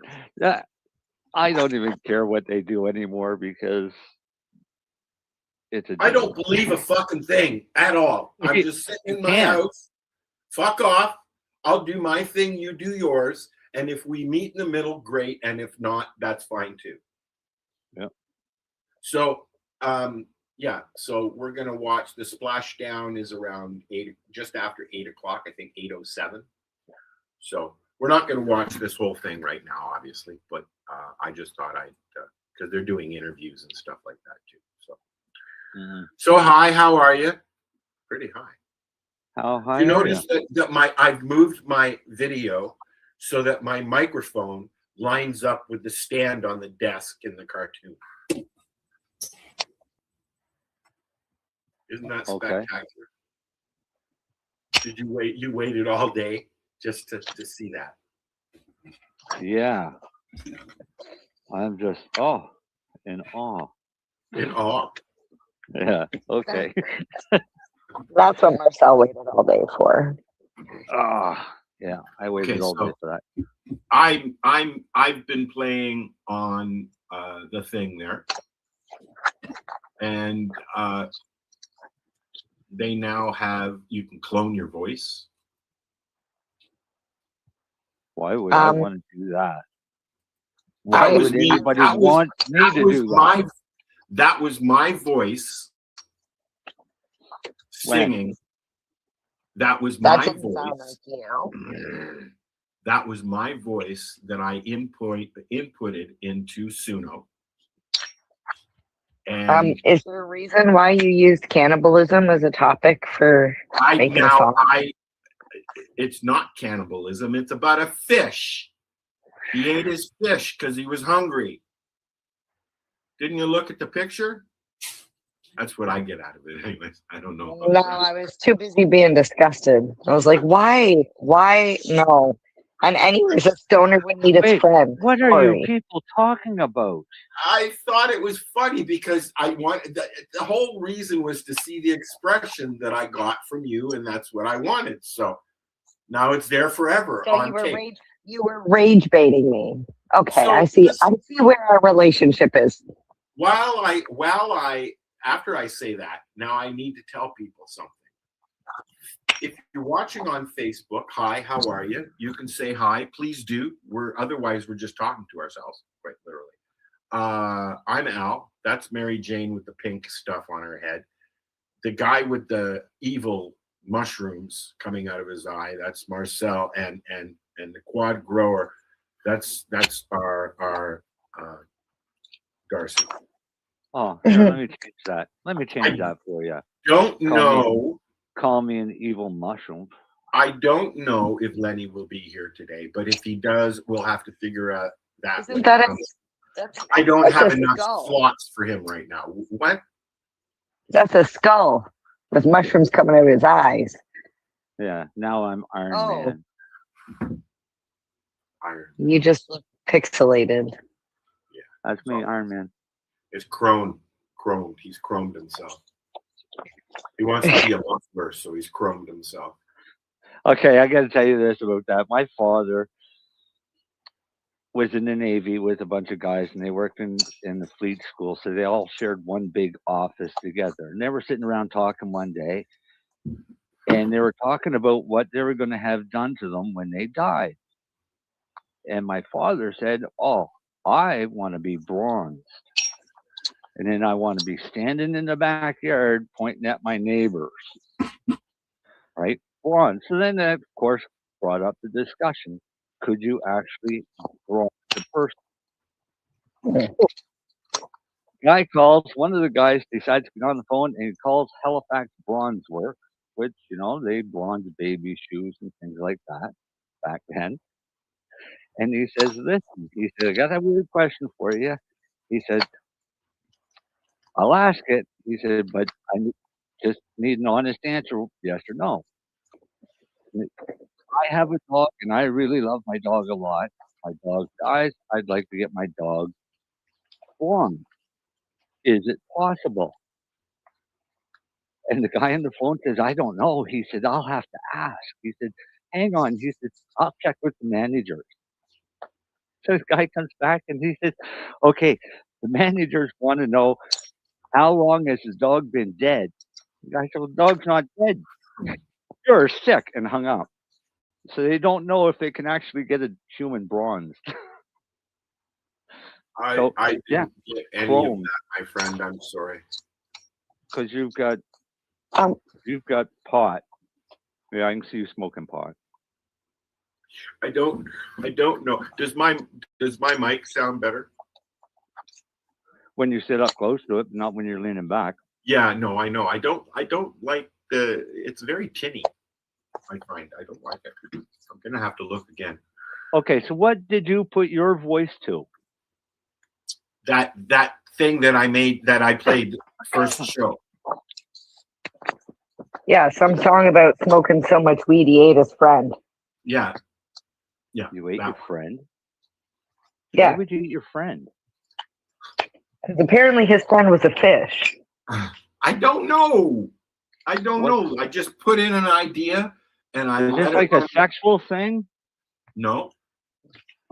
I don't even care what they do anymore because it's a I don't joke. believe a fucking thing at all. I'm just sitting in my can't. house. Fuck off. I'll do my thing. You do yours. And if we meet in the middle, great. And if not, that's fine too. Yep. So, yeah. So we're gonna watch the splashdown is around just after 8 o'clock. I think 8:07. So we're not gonna watch this whole thing right now, obviously. But I just thought I'd because they're doing interviews and stuff like that too. So. So hi, how are you? Pretty high. How high? You are notice that I've moved my video so that my microphone lines up with the stand on the desk in the cartoon. Isn't that spectacular? Did you wait? You waited all day just to see that? Yeah. I'm just in awe. In awe. Yeah. Okay. That's what Marcel waited all day for. Yeah. I waited all day for that. I've been playing on the thing there, and they now have you can clone your voice. Why would I want to do that? Why would anybody want me to do that? That was my voice singing. That was my voice. That was my voice that I inputted into Suno. And is there a reason why you used cannibalism as a topic for making a song? It's not cannibalism. It's about a fish. He ate his fish because he was hungry. Didn't you look at the picture? That's what I get out of it. Anyways, I don't know. No, I was too busy being disgusted. I was like, why? Why? No. And anyways, a stoner would need its friend. What are you people talking about? I thought it was funny because I wanted the whole reason was to see the expression that I got from you, and that's what I wanted. So now it's there forever So on tape. You were rage baiting me. Okay, So I see where our relationship is. After I say that, now I need to tell people something. If you're watching on Facebook, hi, how are you? You can say hi, please do. Otherwise we're just talking to ourselves, quite literally. I'm Al. That's Mary Jane with the pink stuff on her head. The guy with the evil mushrooms coming out of his eye, that's Marcel, and the quad grower, that's our Darcy. Oh, here, let me change that. Let me change that for you. Call me an evil mushroom. I don't know if Lenny will be here today, but if he does, we'll have to figure out that. Isn't that I don't have enough slots for him right now. What? That's a skull with mushrooms coming out of his eyes. Yeah, now I'm Iron Man. You just look pixelated. Yeah, that's me, Iron Man. It's chromed. He's chromed himself. He wants to be a monster, so he's chromed himself. Okay, I got to tell you this about that. My father was in the Navy with a bunch of guys, and they worked in the fleet school, so they all shared one big office together. And they were sitting around talking one day, and they were talking about what they were going to have done to them when they died. And my father said, I want to be bronzed. And then I want to be standing in the backyard pointing at my neighbors. Right? Bronze. So then that, of course, brought up the discussion. Could you actually bronze the person? Guy calls, one of the guys decides to get on the phone, and he calls Halifax Bronze Work, which, they bronze baby shoes and things like that back then. And he says, listen, he said, I got a weird question for you. He said, I'll ask it. He said, but I just need an honest answer, yes or no. I have a dog, and I really love my dog a lot. my dog dies, I'd like to get my dog blonde. Is it possible? And the guy on the phone says, I don't know. He said, I'll have to ask. He said, hang on. He said, I'll check with the managers. So this guy comes back and he says, okay, the managers want to know how long has his dog been dead? The guy said, well, the dog's not dead. You're sick, and hung up. So they don't know if they can actually get a human bronze. I didn't get any Chrome. of that, my friend. I'm sorry. Because you've got pot. Yeah, I can see you smoking pot. I don't know. Does my mic sound better? When you sit up close to it, not when you're leaning back. Yeah, no, I know. I don't like it's very tinny. I find I don't like it. I'm gonna have to look again. Okay, so what did you put your voice to? That thing that I made, that I played first show. Yeah, some song about smoking so much weed he ate his friend. Yeah. You ate your friend? Yeah. Why would you eat your friend? Because apparently his friend was a fish. I don't know. I just put in an idea, and I. Is this like a sexual thing? No.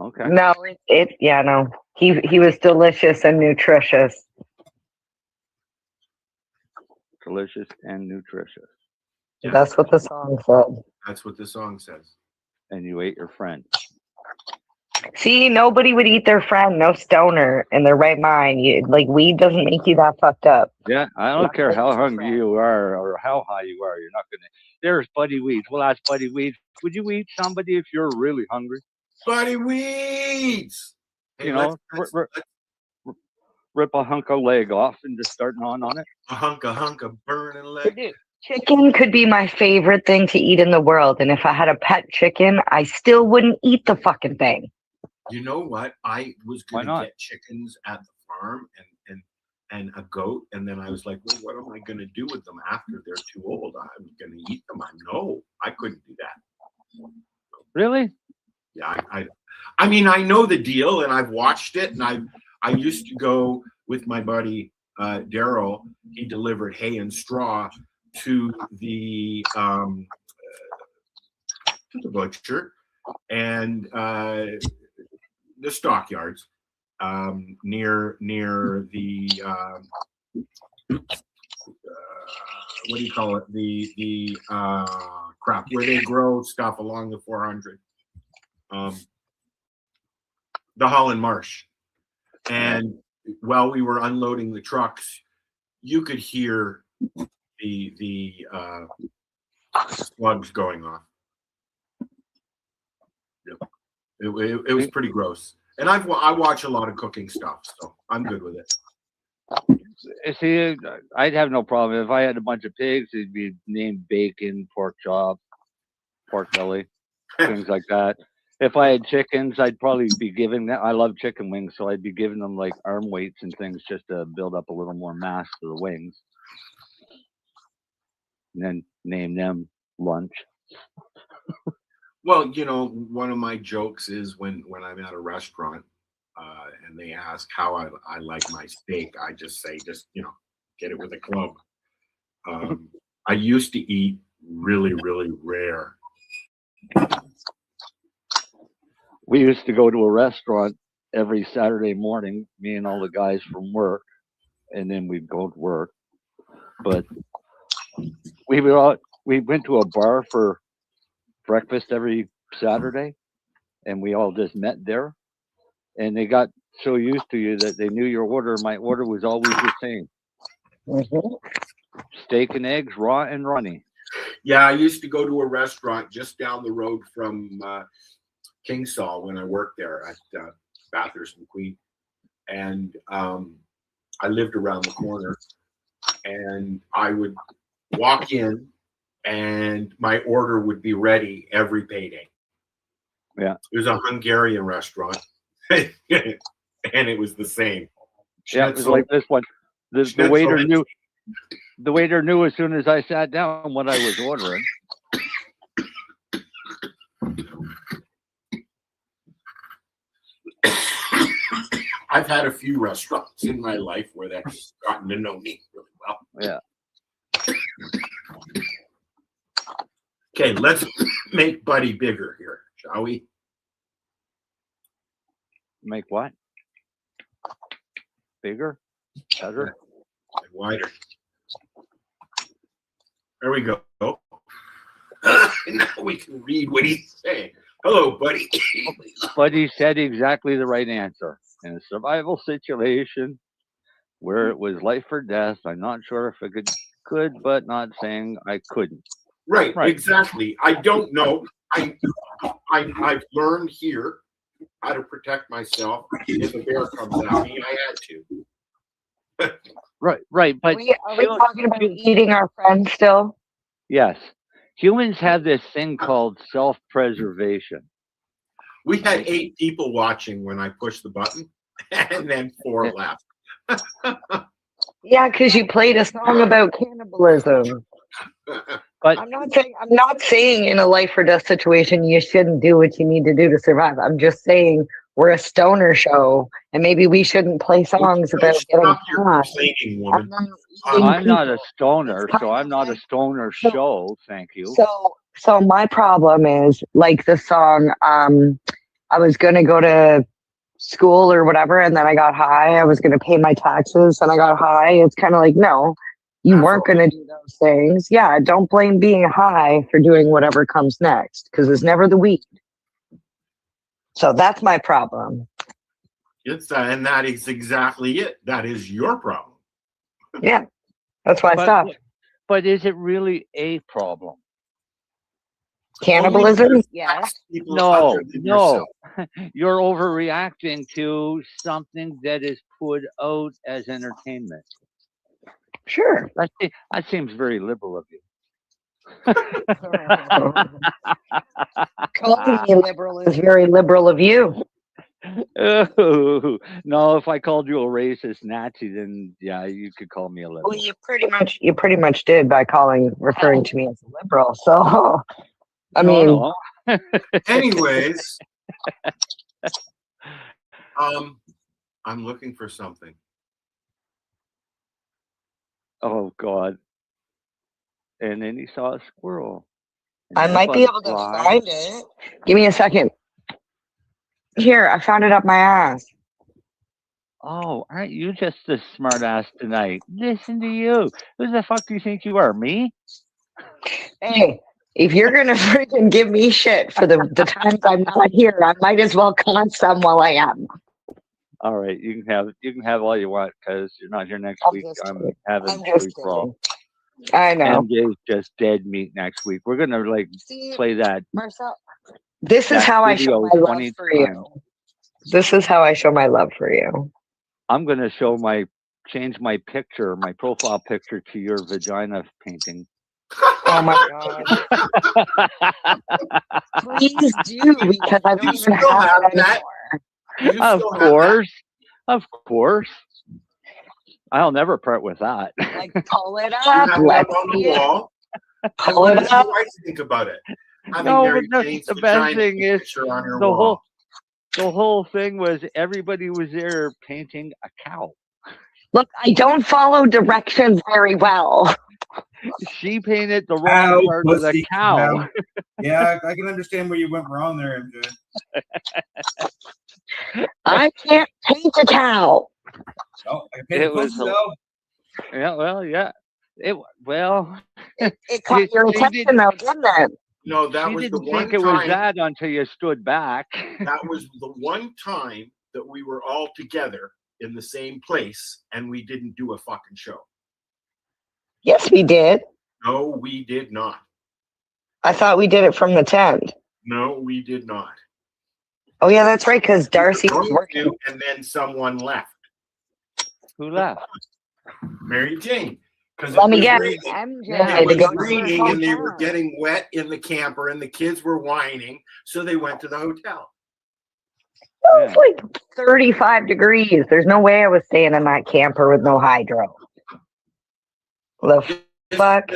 Okay. No, no. He was delicious and nutritious. Delicious and nutritious. Yeah. That's what the song said. That's what the song says. And you ate your friend. See, nobody would eat their friend, no stoner in their right mind. Weed doesn't make you that fucked up. Yeah, I don't care how hungry you are or how high you are. You're not going to. There's Buddy Weeds. We'll ask Buddy Weeds. Would you eat somebody if you're really hungry? Buddy Weeds! You know, rip a hunk of leg off and just start gnawing on it. A hunk of burning leg. Chicken could be my favorite thing to eat in the world. And if I had a pet chicken, I still wouldn't eat the fucking thing. You know what? I was going to get chickens at the farm and a goat. And then I was like, well, what am I going to do with them after they're too old? I'm going to eat them. I couldn't do that. Really? Yeah. I mean, I know the deal, and I've watched it, and I used to go with my buddy Daryl. He delivered hay and straw to the butcher and the stockyards near the what do you call it, the crap where they grow stuff along the 400, the Holland Marsh. And while we were unloading the trucks, you could hear the slugs going off. Yep. It was pretty gross. And I watch a lot of cooking stuff, so I'm good with it. See, I'd have no problem. If I had a bunch of pigs, it'd be named bacon, pork chop, pork belly, things like that. If I had chickens, I'd probably be giving them, I love chicken wings, so I'd be giving them like arm weights and things just to build up a little more mass for the wings. And then name them lunch. Well, you know, one of my jokes is when I'm at a restaurant and they ask how I like my steak, I just say, get it with a club. I used to eat really, really rare. We used to go to a restaurant every Saturday morning, me and all the guys from work, and then we'd go to work. But we went to a bar for breakfast every Saturday, and we all just met there. And they got so used to you that they knew your order. My order was always the same. Steak and eggs, raw and runny. Yeah, I used to go to a restaurant just down the road from Kingsall when I worked there at Bathurst and Queen. And I lived around the corner. And I would walk in and my order would be ready every payday. Yeah. It was a Hungarian restaurant. And it was the same. Yeah, it was like this one. The waiter knew. The waiter knew as soon as I sat down what I was ordering. I've had a few restaurants in my life where they've gotten to know me really well. Yeah. Okay, let's make Buddy bigger here, shall we? Make what? Bigger? Better? And wider. There we go. Now we can read what he's saying. Hello, Buddy. Buddy said exactly the right answer. In a survival situation where it was life or death, I'm not sure if I could, but not saying I couldn't. Right, exactly. I don't know. I've learned here how to protect myself. If a bear comes at me, I had to. Right. But Are we talking about eating our friends still? yes, humans have this thing called self-preservation. We had 8 people watching when I pushed the button, and then 4 left. Yeah, because you played a song about cannibalism. But I'm not saying in a life or death situation you shouldn't do what you need to do to survive. I'm just saying we're a stoner show, and maybe we shouldn't play songs about getting Stop your high. complaining, woman. I'm not a stoner, so I'm not a stoner show. Thank you. So my problem is like the song. I was gonna go to school or whatever, and then I got high. I was gonna pay my taxes, and I got high. It's kind of like, no, you weren't gonna do those things. Yeah, don't blame being high for doing whatever comes next, because it's never the weed. So that's my problem. And that is exactly it. That is your problem. Yeah, that's why I stopped. But is it really a problem? Cannibalism? Yes. No. You're overreacting to something that is put out as entertainment. Sure. That seems very liberal of you. Calling me liberal is very liberal of you. Oh, no, if I called you a racist Nazi, then yeah, you could call me a liberal. Well, you pretty much did by referring to me as a liberal. So, I mean, anyways, I'm looking for something. Oh God! And then he saw a squirrel. I might be able to find it. Give me a second. Here, I found it up my ass. Oh, aren't you just a smart ass tonight? Listen to you. Who the fuck do you think you are? Me? Hey, if you're gonna freaking give me shit for the times I'm not here, I might as well con some while I am. All right, you can have all you want because you're not here next week. I'm having free crawl. I know. MJ's just dead meat next week. We're gonna play that. Marcel, this is how I show my love for you. This is how I show my love for you. I'm gonna change my picture, my profile picture to your vagina painting. Oh my god! Please do, because I don't even have that anymore. Of course. I'll never part with that. Like, pull it up. Let's see it. Pull it up. I think about it. No, but the best thing is the whole thing was everybody was there painting a cow. Look, I don't follow directions very well. She painted the wrong part of the cow. Yeah, I can understand where you went wrong there, MJ. I can't paint a cow. Oh, I can paint a pussy, though. Yeah, well, yeah. It caught your attention, though, didn't it? No, that was the one time. You didn't think it was that until you stood back. That was the one time that we were all together in the same place and we didn't do a fucking show. Yes, we did. No, we did not. I thought we did it from the tent. No, we did not. Oh, yeah, that's right, because Darcy was working. And then someone left. Who left? Mary Jane. Let me guess. MJ. It was raining and they were getting wet in the camper and the kids were whining, so they went to the hotel. It was like 35 degrees. There's no way I was staying in that camper with no hydro. The fuck?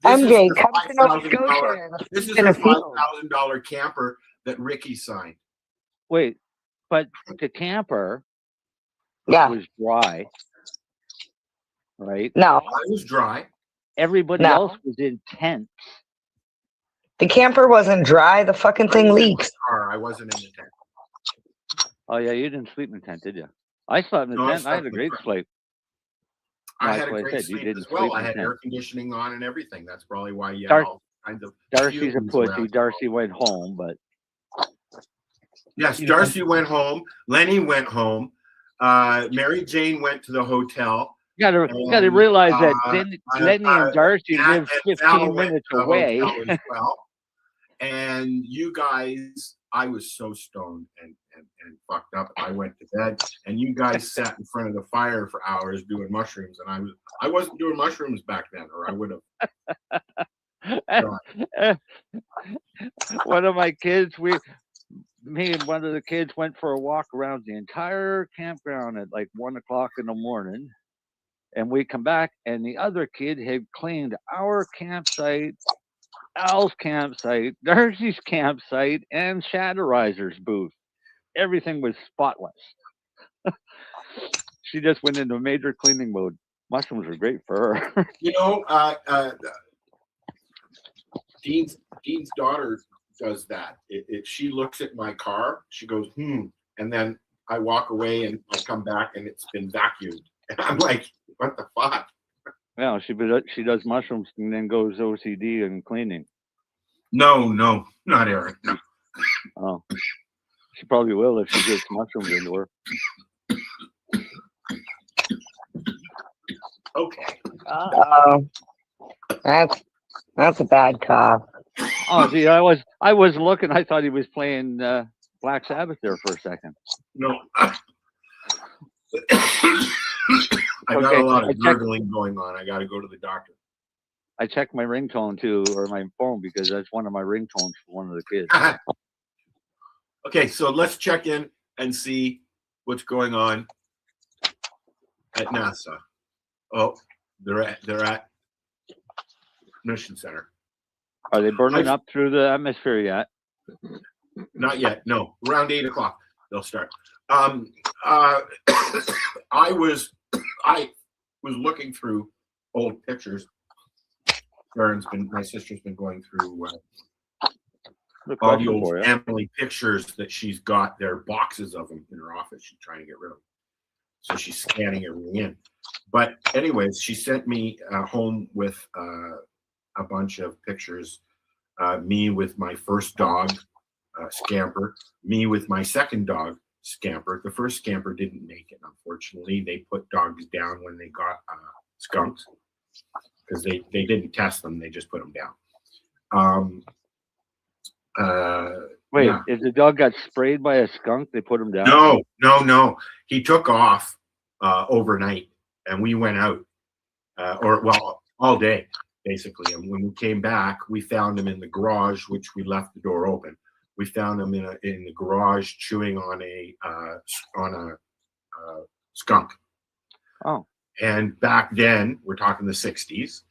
MJ, come to Nova Scotia. This is a $5,000 camper that Ricky signed. Wait, but the camper Yeah. was dry, right? No. I was dry. Everybody No. else was in tents. The camper wasn't dry. The fucking thing leaks. I wasn't in the tent. Oh yeah, you didn't sleep in the tent, did you? I slept in the No, I tent. I had slept a in the great front. sleep. I That's had a what I great said. You sleep didn't as well. sleep I in the had tent. air conditioning on and everything. That's probably why you had Dar- all kinds of Darcy's a fumes pussy. around. Darcy went home, but Yes, Darcy went home. Lenny went home. Mary Jane went to the hotel. you gotta And, realize that Lenny and Darcy Matt live and Val 15 went minutes to the away. hotel as well. And you guys, I was so stoned and fucked up. I went to bed, and you guys sat in front of the fire for hours doing mushrooms, and I wasn't doing mushrooms back then, or I would have. One of my kids, me and one of the kids went for a walk around the entire campground at like 1 o'clock in the morning. And we come back, and the other kid had cleaned our campsite, Al's campsite, Darcy's campsite, and Shatterizer's booth. Everything was spotless. She just went into major cleaning mode. Mushrooms were great for her. You know, Dean's daughter does that. She looks at my car, she goes, and then I walk away and I come back and it's been vacuumed. And I'm like, what the fuck? Yeah, she does mushrooms and then goes OCD and cleaning. No, not Eric. No. Oh, she probably will if she gets mushrooms into her. Okay. Oh, that's a bad cough. Oh, gee, I was looking. I thought he was playing Black Sabbath there for a second. No. I got a lot of gurgling going on. I got to go to the doctor. I checked my ringtone too, or my phone, because that's one of my ringtones for one of the kids. Okay, so let's check in and see what's going on at NASA. Oh, they're at Mission Center. Are they burning up through the atmosphere yet? Not yet. No, around 8 o'clock they'll start. I was looking through old pictures. My sister's been going through all the old family pictures that she's got. There are boxes of them in her office. She's trying to get rid of them. So she's scanning everything in. But anyways, she sent me home with a bunch of pictures. Me with my first dog, Scamper. Me with my second dog, Scamper. The first Scamper didn't make it, unfortunately. They put dogs down when they got skunks because they didn't test them. They just put them down. Wait, yeah. if the dog got sprayed by a skunk, they put him down? No. He took off overnight, and we went out, all day, basically. And when we came back, we found him in the garage, which we left the door open. We found him in the garage chewing on a skunk. Oh. And back then, we're talking the 60s,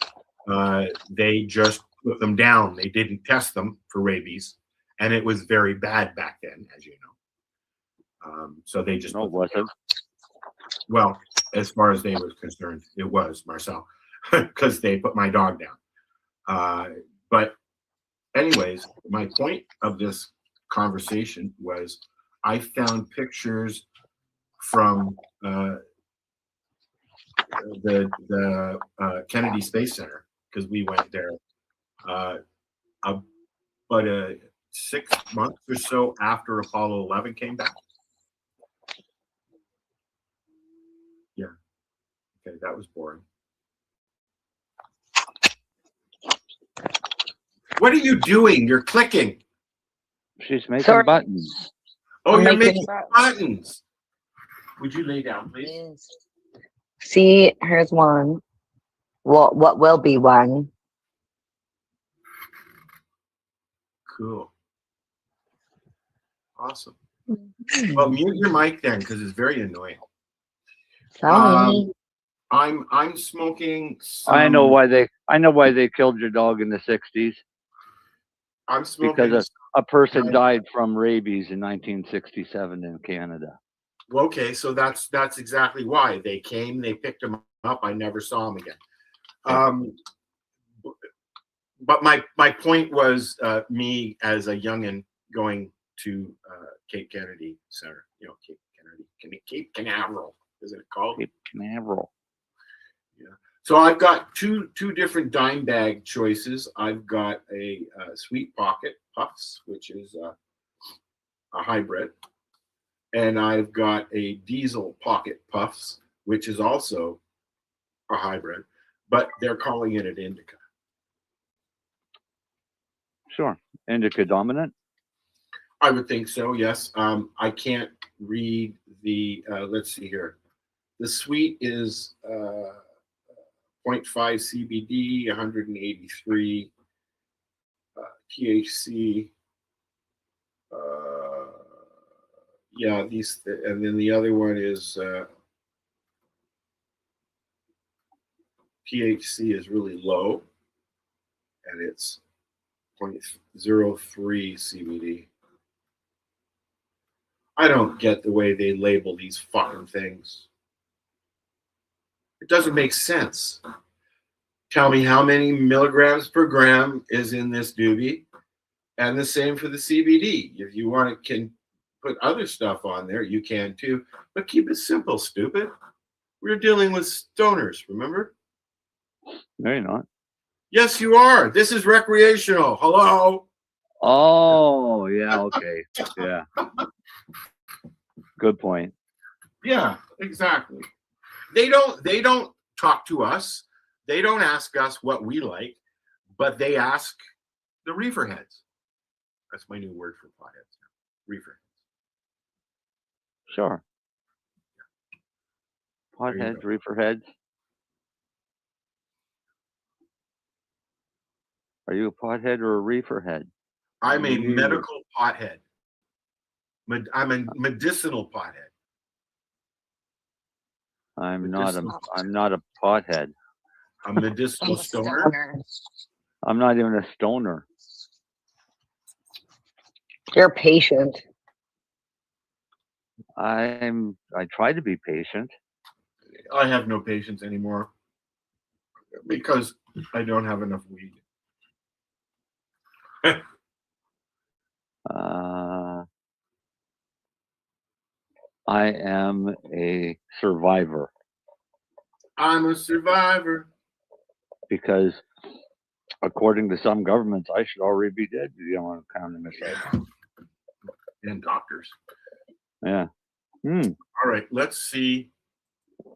they just put them down. They didn't test them for rabies. And it was very bad back then, as you know. So they just well, as far as they were concerned, it was, Marcel, because they put my dog down. But anyways, my point of this conversation was I found pictures from the Kennedy Space Center, because we went there about 6 months or so after Apollo 11 came back. Yeah. Okay, that was boring. What are you doing? You're clicking. She's making buttons. Oh, you're making buttons. Would you lay down, please? See, here's one. What will be one? Cool. Awesome. Well, mute your mic then, because it's very annoying. Sorry. I'm smoking. I know why they killed your dog in the 60s. I'm smoking because a person died from rabies in 1967 in Canada. Well, okay, so that's exactly why they came. They picked him up. I never saw him again. But my point was me as a youngin going to Cape Kennedy Center. You know, Cape Canaveral, isn't it called? Cape Canaveral. Yeah. So I've got two different dime bag choices. I've got a Sweet Pocket Puffs, which is a hybrid, and I've got a Diesel Pocket Puffs, which is also a hybrid, but they're calling it an indica. Sure. Indica dominant? I would think so, yes. I can't read the, let's see here. The sweet is 0.5 CBD, 183 THC. Yeah, these, and then the other one is THC is really low, and it's 0.03 CBD. I don't get the way they label these fucking things. It doesn't make sense. Tell me how many milligrams per gram is in this doobie, and the same for the CBD. If you want to can put other stuff on there, you can too, but keep it simple, stupid. We're dealing with stoners, remember? No, you're not. Yes, you are. This is recreational. Hello. Oh, yeah, okay. Yeah. Good point. Yeah, exactly. They don't talk to us. They don't ask us what we like, but they ask the reefer heads. That's my new word for potheads. Reefer heads. Sure. Potheads, reefer heads. Are you a pothead or a reefer head? I'm a medical pothead. I'm a medicinal pothead. I'm not a pothead. A medicinal stoner. I'm not even a stoner. You're patient. I try to be patient. I have no patience anymore because I don't have enough weed. I am a survivor. I'm a survivor. Because according to some governments, I should already be dead. You don't want to count them aside. And doctors. Yeah. All right, let's see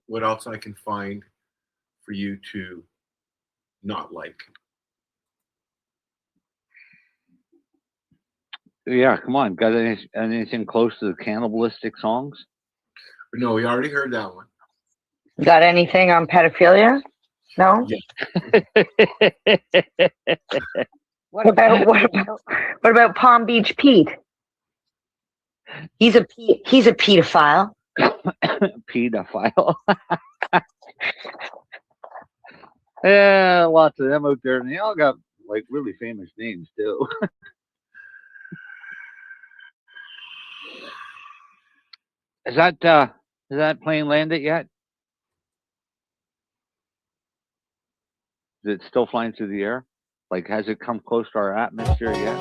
what else I can find for you to not like. Yeah, come on. Got anything close to the cannibalistic songs? No, we already heard that one. Got anything on pedophilia? No. Yeah. What about Palm Beach Pete? He's a pedophile. Pedophile. Yeah, lots of them out there, and they all got like really famous names too. Is that plane landed yet? Is it still flying through the air? Like, has it come close to our atmosphere yet?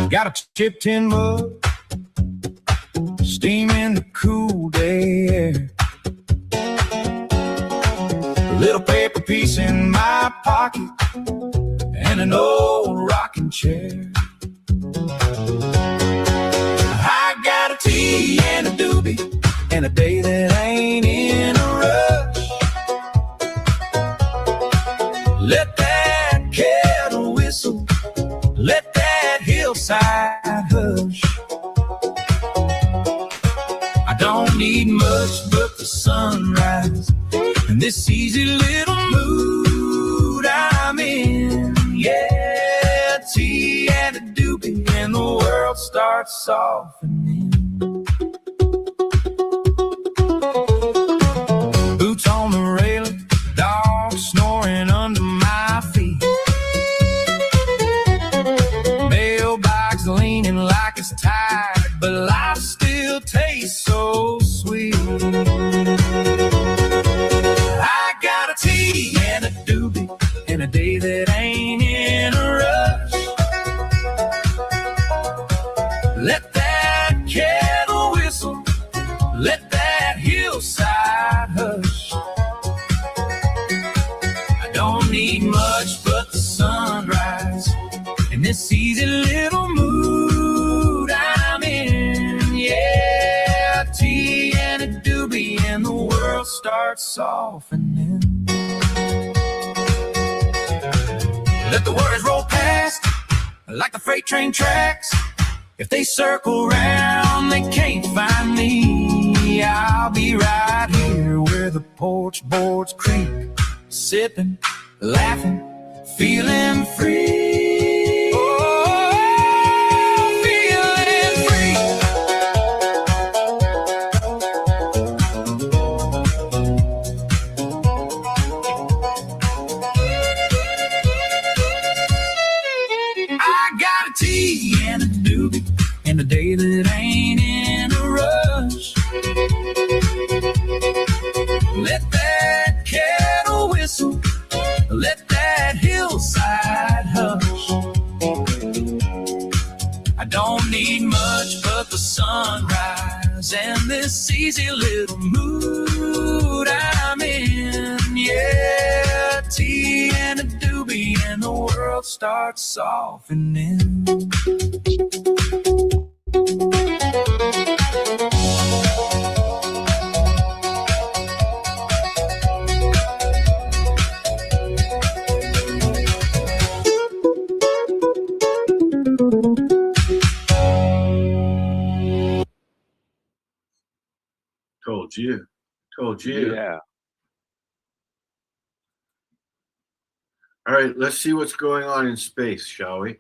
Got a chip tin mug, steam in the cool day air. A little paper piece in my pocket, and an old rocking chair. I got a tea and a doobie, and a day that ain't in a rush. Let that kettle whistle, let that hillside hush. I don't need much but the sunrise and this easy little mood I'm in. Yeah, tea and a doobie, and the world starts softening. Boots on the railing, dog snoring be, and the world starts softening. Let the worries roll past like the freight train tracks. If they circle round, they can't find me. I'll be right here where the porch boards creak, sipping, laughing, feeling free. Oh, feeling free. I got a tea and a doobie and a day that ain't in a rush. Let that kettle whistle, let that hillside hush. I don't need much but the sunrise and this easy little mood I'm in. Yeah, tea and a doobie and the world starts softening. Told you. Yeah. All right, let's see what's going on in space, shall we?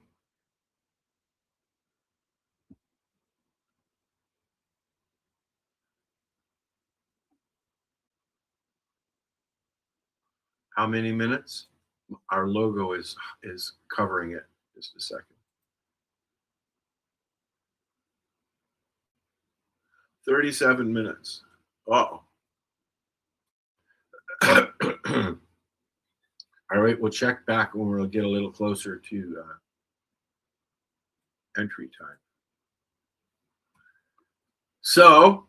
How many minutes? Our logo is covering it. Just a second. 37 minutes. Uh-oh. All right, we'll check back when we'll get a little closer to entry time. So,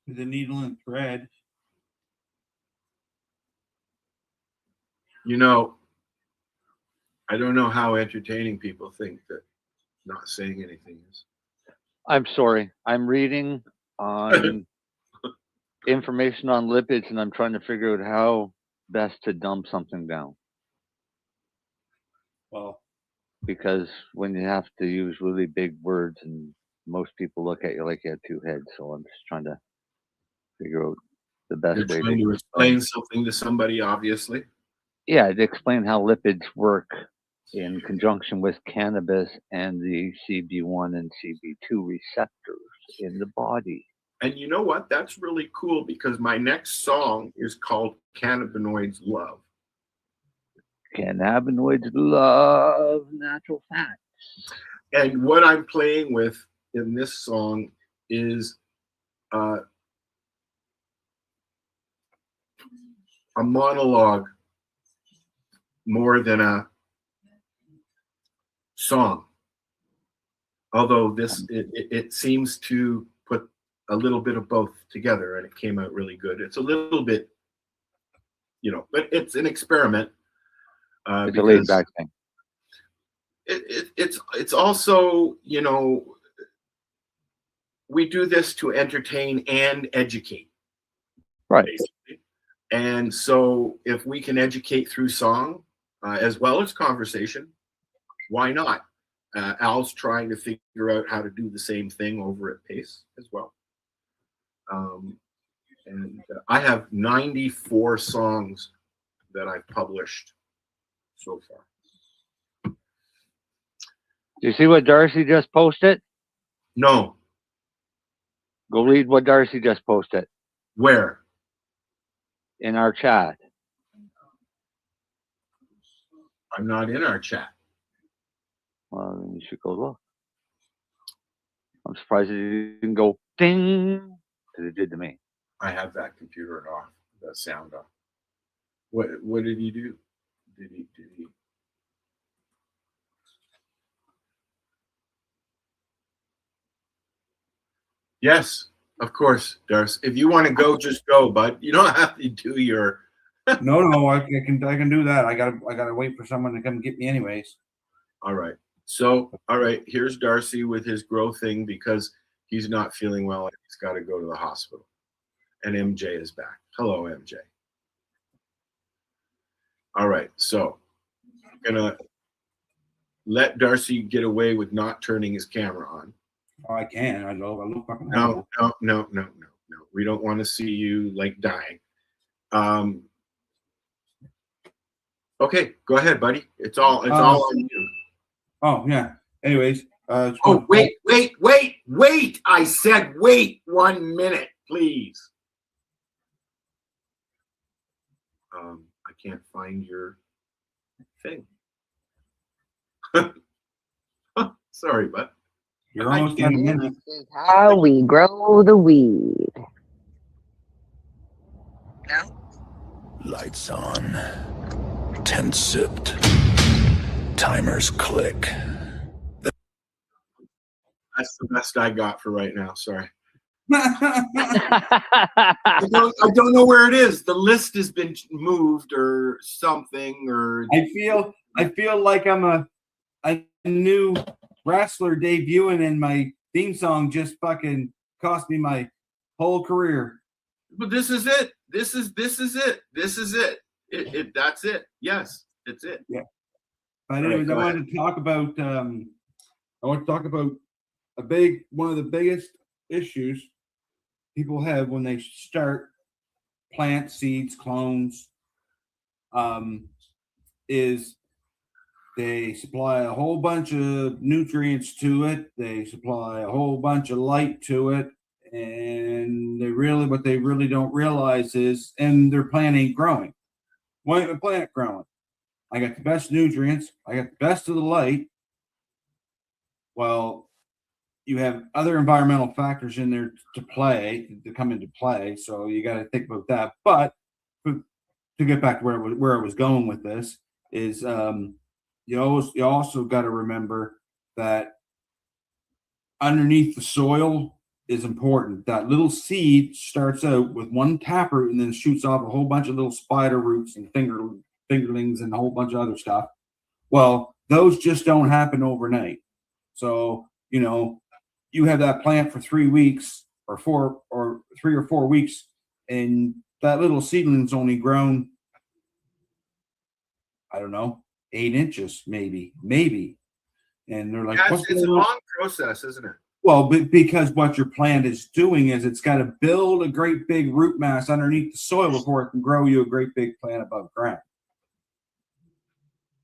the needle and thread. you know, I don't know how entertaining people think that not saying anything is. I'm sorry. I'm reading on information on lipids, and I'm trying to figure out how best to dumb something down. Well, because when you have to use really big words, and most people look at you like you have two heads, so I'm just trying to figure out the best You're way trying to explain something to somebody, obviously. Yeah, to explain how lipids work in conjunction with cannabis and the CB1 and CB2 receptors in the body. And you know what? That's really cool because my next song is called Cannabinoids Love. Cannabinoids love natural fats. And what I'm playing with in this song is a monologue more than a song. Although it seems to put a little bit of both together, and it came out really good. It's a little bit, but it's an experiment. It's a laid back thing. It's also, we do this to entertain and educate. Right. Basically. And so if we can educate through song as well as conversation, why not? Al's trying to figure out how to do the same thing over at Pace as well. And I have 94 songs that I've published so far. Do you see what Darcy just posted? No. Go read what Darcy just posted. Where? In our chat. I'm not in our chat. Well, then you should go look. I'm surprised it didn't go ding, because it did to me. I have that computer off, the sound off. What did he do? Did he? Yes, of course, Darcy. If you want to go, just go, bud. You don't have to do your. No, I can do that. I gotta wait for someone to come get me anyways. All right. So, all right, here's Darcy with his grow thing because he's not feeling well. He's got to go to the hospital. And MJ is back. Hello, MJ. All right, so I'm gonna let Darcy get away with not turning his camera on. Oh, I can. I don't fucking No. We don't want to see you like dying. Okay, go ahead, buddy. It's all on you. Oh yeah. Anyways, oh wait! I said wait 1 minute, please. I can't find your thing. Sorry, bud. You're almost done in a minute. How we grow the weed. Lights on. Tent sipped. Timers click. That's the best I got for right now. Sorry. I don't know where it is. The list has been moved or something. Or I feel like I'm a new wrestler debuting, and my theme song just fucking cost me my whole career. But this is it. This is it. That's it. Yes, it's it. Yeah. But anyways, I want to talk about one of the biggest issues people have when they start plant seeds, clones, is they supply a whole bunch of nutrients to it. They supply a whole bunch of light to it. And what they really don't realize is, and their plant ain't growing. Why ain't the plant growing? I got the best nutrients. I got the best of the light. Well, you have other environmental factors in there to come into play. So you got to think about that. But to get back to where I was going with this is, you also got to remember that underneath the soil is important. That little seed starts out with one taproot and then shoots off a whole bunch of little spider roots and fingerlings and a whole bunch of other stuff. Well, those just don't happen overnight. So, you have that plant for 3 weeks or 3 or 4 weeks, and that little seedling's only grown, I don't know, 8 inches, maybe. And they're like, it's a long process, isn't it? Well, because what your plant is doing is it's got to build a great big root mass underneath the soil before it can grow you a great big plant above ground.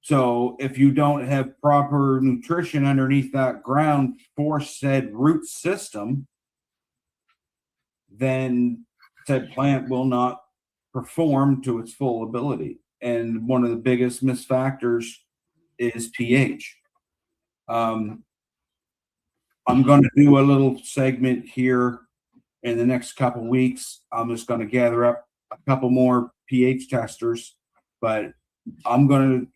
So if you don't have proper nutrition underneath that ground for said root system, then said plant will not perform to its full ability. And one of the biggest misfactors is pH. I'm going to do a little segment here in the next couple of weeks. I'm just going to gather up a couple more pH testers, but I'm going to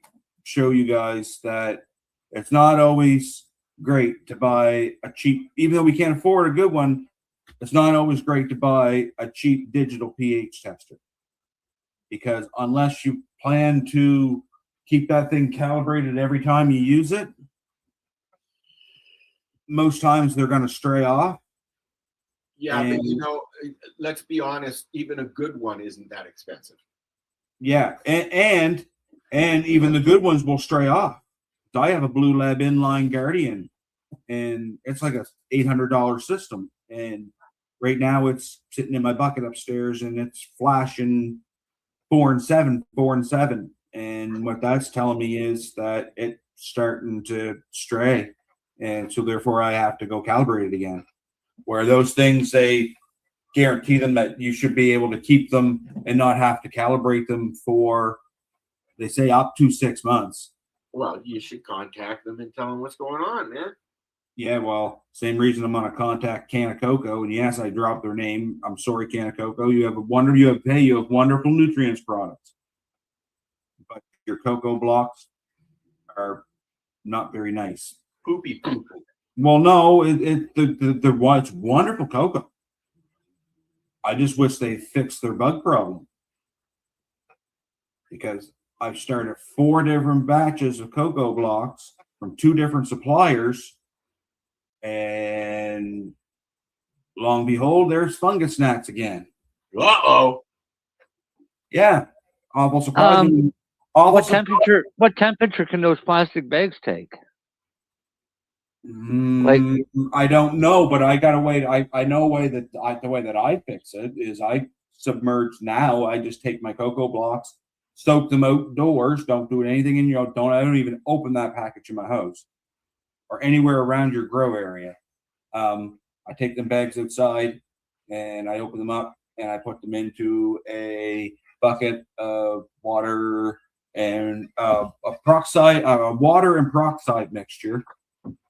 show you guys that it's not always great to buy a cheap, even though we can't afford a good one, it's not always great to buy a cheap digital pH tester, because unless you plan to keep that thing calibrated every time you use it, most times they're going to stray off. Yeah, but let's be honest, even a good one isn't that expensive. Yeah, and even the good ones will stray off. I have a Blue Lab inline Guardian, and it's like a $800 system. And right now it's sitting in my bucket upstairs, and it's flashing 4 and 7, 4 and 7. And what that's telling me is that it's starting to stray. And so therefore I have to go calibrate it again. Where those things, they guarantee them that you should be able to keep them and not have to calibrate them for, they say, up to 6 months. Well, you should contact them and tell them what's going on, man. Yeah, well, same reason I'm going to contact Can of Cocoa. And yes, I dropped their name. I'm sorry, Can of Cocoa. You have wonderful nutrients products, but your cocoa blocks are not very nice. Poopy. Well, no, it's wonderful cocoa. I just wish they fixed their bug problem, because I've started 4 different batches of cocoa blocks, from 2 different suppliers, and long behold, there's fungus gnats again. Uh-oh. Yeah, awful surprising. What temperature can those plastic bags take? I don't know, but I got a way. I know a way that the way that I fix it is I submerge now. I just take my cocoa blocks, soak them outdoors. Don't do anything in your I don't even open that package in my house or anywhere around your grow area. I take them bags outside and I open them up and I put them into a bucket of water and a water and peroxide mixture.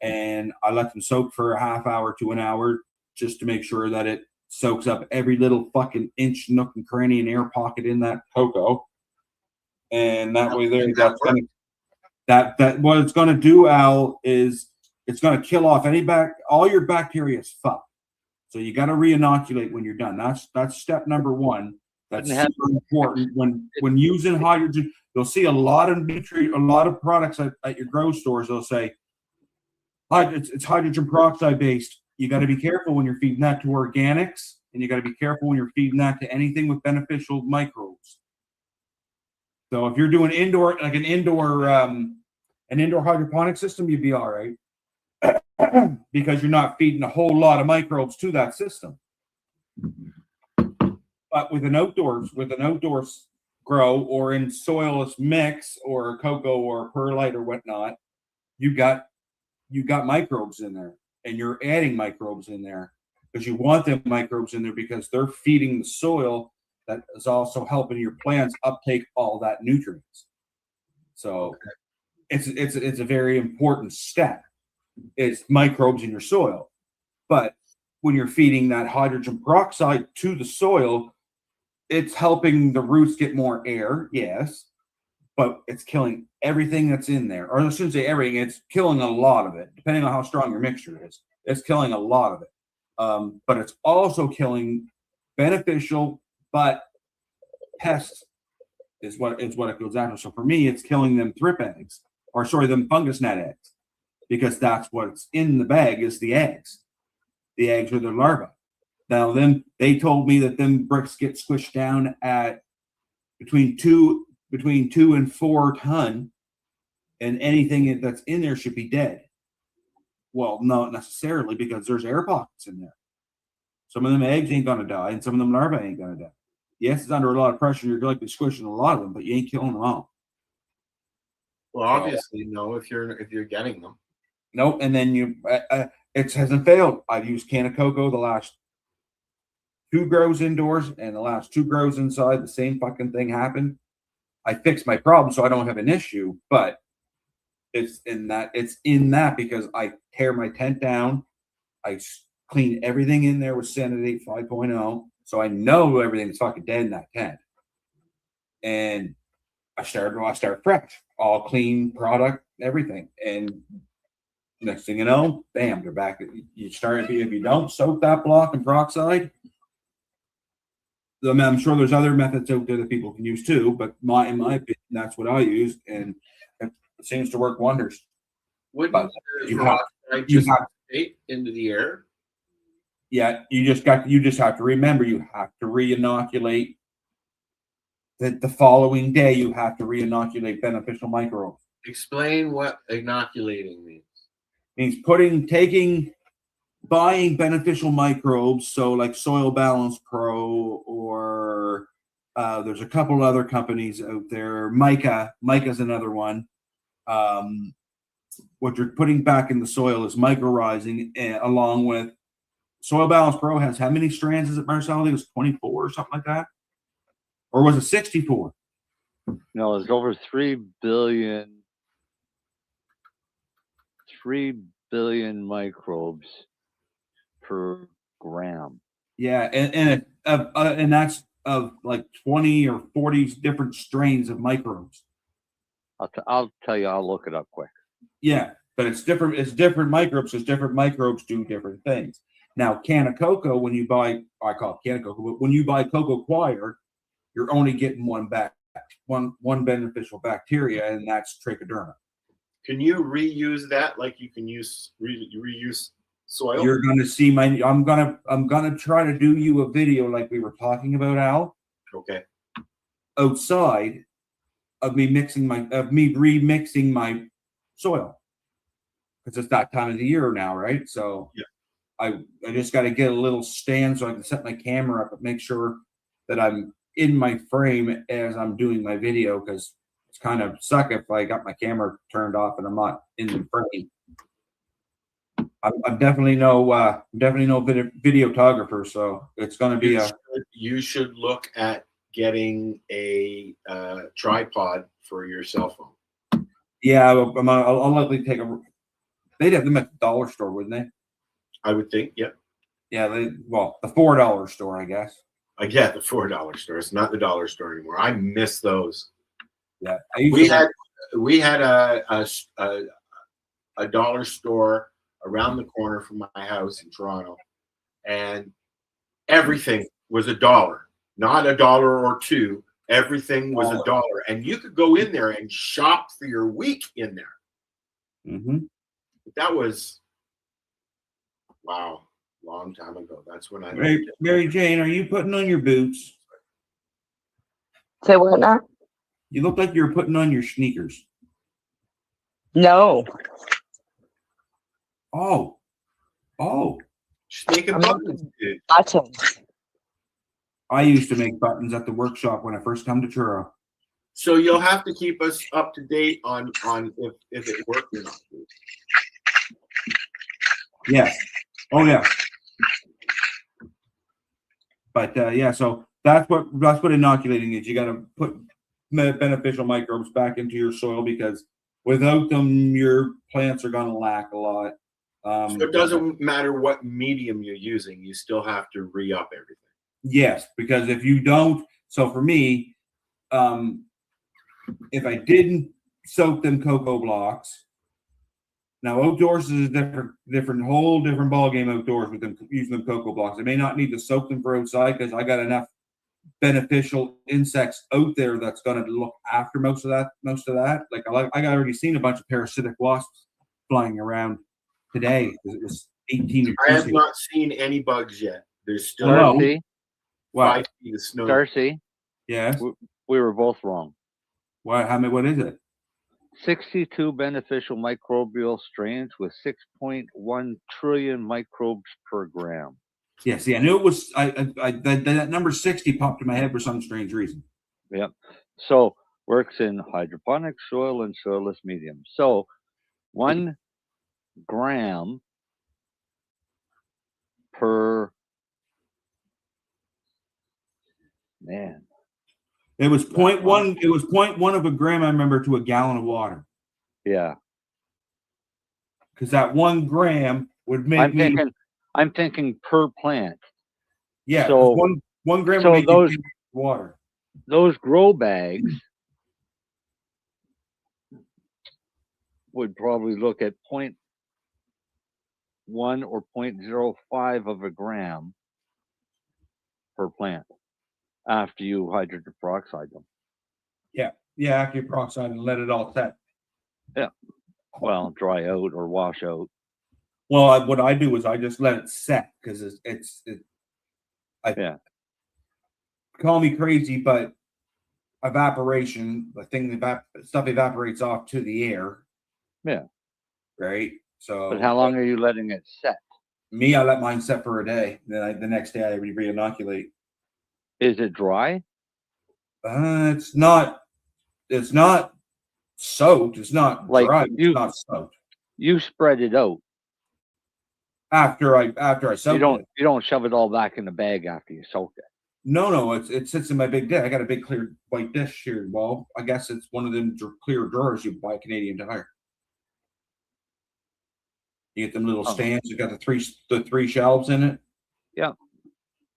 And I let them soak for a half hour to an hour just to make sure that it soaks up every little fucking inch, nook and cranny and air pocket in that cocoa. And that way that what it's going to do, Al, is it's going to kill off all your bacteria is fucked. So you got to re-inoculate when you're done. That's step number 1. That's super important when using hydrogen. You'll see a lot of products at your grow stores. They'll say, it's hydrogen peroxide based. You got to be careful when you're feeding that to organics, and you got to be careful when you're feeding that to anything with beneficial microbes. So if you're doing an indoor hydroponic system, you'd be all right because you're not feeding a whole lot of microbes to that system. But with an outdoors grow or in soilless mix or cocoa or perlite or whatnot, you got microbes in there, and you're adding microbes in there because you want them microbes in there because they're feeding the soil that is also helping your plants uptake all that nutrients. So it's a very important step. It's microbes in your soil. But when you're feeding that hydrogen peroxide to the soil, it's helping the roots get more air, yes, but it's killing everything that's in there. Or I shouldn't say everything, it's killing a lot of it, depending on how strong your mixture is. It's killing a lot of it. But it's also killing beneficial, but pests is what it goes after. So for me, it's killing them them fungus gnat eggs, because that's what's in the bag is the eggs. The eggs are the larvae. Now, then they told me that them bricks get squished down at between 2 and 4 ton, and anything that's in there should be dead. Well, not necessarily, because there's air pockets in there. Some of them eggs ain't gonna die, and some of them larvae ain't gonna die. Yes, it's under a lot of pressure. You're going to be squishing a lot of them, but you ain't killing them all. Well, obviously, no. If you're getting them, nope. And then it hasn't failed. I've used can of cocoa the last 2 grows indoors and the last 2 grows inside. The same fucking thing happened. I fixed my problem, so I don't have an issue. But it's in that because I tear my tent down. I clean everything in there with Sanidate 5.0. So I know everything's fucking dead in that tent. And I start fresh, all clean product, everything. And next thing you know, bam, they're back. If you don't soak that block in peroxide, I'm sure there's other methods out there that people can use too, but in my opinion, that's what I use, and it seems to work wonders. Wouldn't you have into the air? Yeah, you just have to remember you have to re-inoculate the following day. You have to re-inoculate beneficial microbes. Explain what inoculating means. Means buying beneficial microbes, so like Soil Balance Pro, or there's a couple other companies out there. Mica's another one. What you're putting back in the soil is mycorrhizing, along with Soil Balance Pro has how many strands is it, Marcel? I think it was 24 or something like that. Or was it 64? No, it's over 3 billion microbes per gram. Yeah, and that's of like 20 or 40 different strains of microbes. I'll tell you. I'll look it up quick. Yeah, but it's different. It's different microbes because different microbes do different things. Now, can of cocoa, when you buy, I call it can of cocoa, but when you buy Cocoa Choir, you're only getting one beneficial bacteria, and that's trichoderma. Can you reuse that like you can use reuse soil? You're gonna see I'm gonna try to do you a video like we were talking about, Al, Okay. outside of me remixing my soil. Because it's that time of the year now, right? So yeah. I just got to get a little stand so I can set my camera up and make sure that I'm in my frame as I'm doing my video, because it's kind of suck if I got my camera turned off and I'm not in the frame. I'm definitely no videographer, so it's going to be you should look at getting a tripod for your cell phone. Yeah, I'll likely take a. They'd have them at the dollar store, wouldn't they? I would think, yeah. Yeah, the $4 store, I guess. I get the $4 store. It's not the dollar store anymore. I miss those. Yeah, we had a dollar store around the corner from my house in Toronto, and everything was $1, not $1 or $2. Everything was $1, and you could go in there and shop for your week in there. Mm-hmm. That was long time ago. That's when I. Mary Jane, are you putting on your boots? Say what now? You look like you're putting on your sneakers. No. Oh. Sneaking buttons, dude. Buttons. I used to make buttons at the workshop when I first come to Truro. So you'll have to keep us up to date on if it worked or not. Yes. Oh yeah. But yeah, so that's what inoculating is. You got to put beneficial microbes back into your soil, because without them, your plants are going to lack a lot. So it doesn't matter what medium you're using; you still have to re-up everything. Yes, because if you don't, so for me, if I didn't soak them cocoa blocks. Now, outdoors is a whole different ball game outdoors with them using them cocoa blocks. I may not need to soak them for outside because I got enough beneficial insects out there that's going to look after most of that. Like I got already seen a bunch of parasitic wasps flying around today. It was 18. I have not seen any bugs yet. There's still Darcy. 5 feet of snow. Darcy. Yes. We were both wrong. Why? What is it? 62 beneficial microbial strains with 6.1 trillion microbes per gram. Yeah, see, I knew it was. That number 60 popped in my head for some strange reason. Yep. So works in hydroponic soil and soilless medium. So 1 gram per man. It was 0.1. It was 0.1 of a gram, I remember, to a gallon of water. Yeah. Because that 1 gram would make I'm thinking per plant. Yeah. So 1 gram so would make those water. Those grow bags would probably look at 0.1 or 0.05 of a gram per plant after you hydrogen peroxide them. Yeah, after you peroxide and let it all set. Yeah. Well, dry out or wash out. Well, what I do is I just let it set, because call me crazy, but evaporation, stuff evaporates off to the air. Yeah. Right. So. But how long are you letting it set? Me, I let mine set for a day. Then the next day I re-inoculate. Is it dry? It's not soaked. It's not like dry. It's not soaked. You spread it out. After I soak it. You don't shove it all back in the bag after you soak it. No, it sits in my big dish. I got a big clear white dish here. Well, I guess it's one of them clear drawers you buy at Canadian Tire. You get them little stands. You got the three shelves in it. Yeah.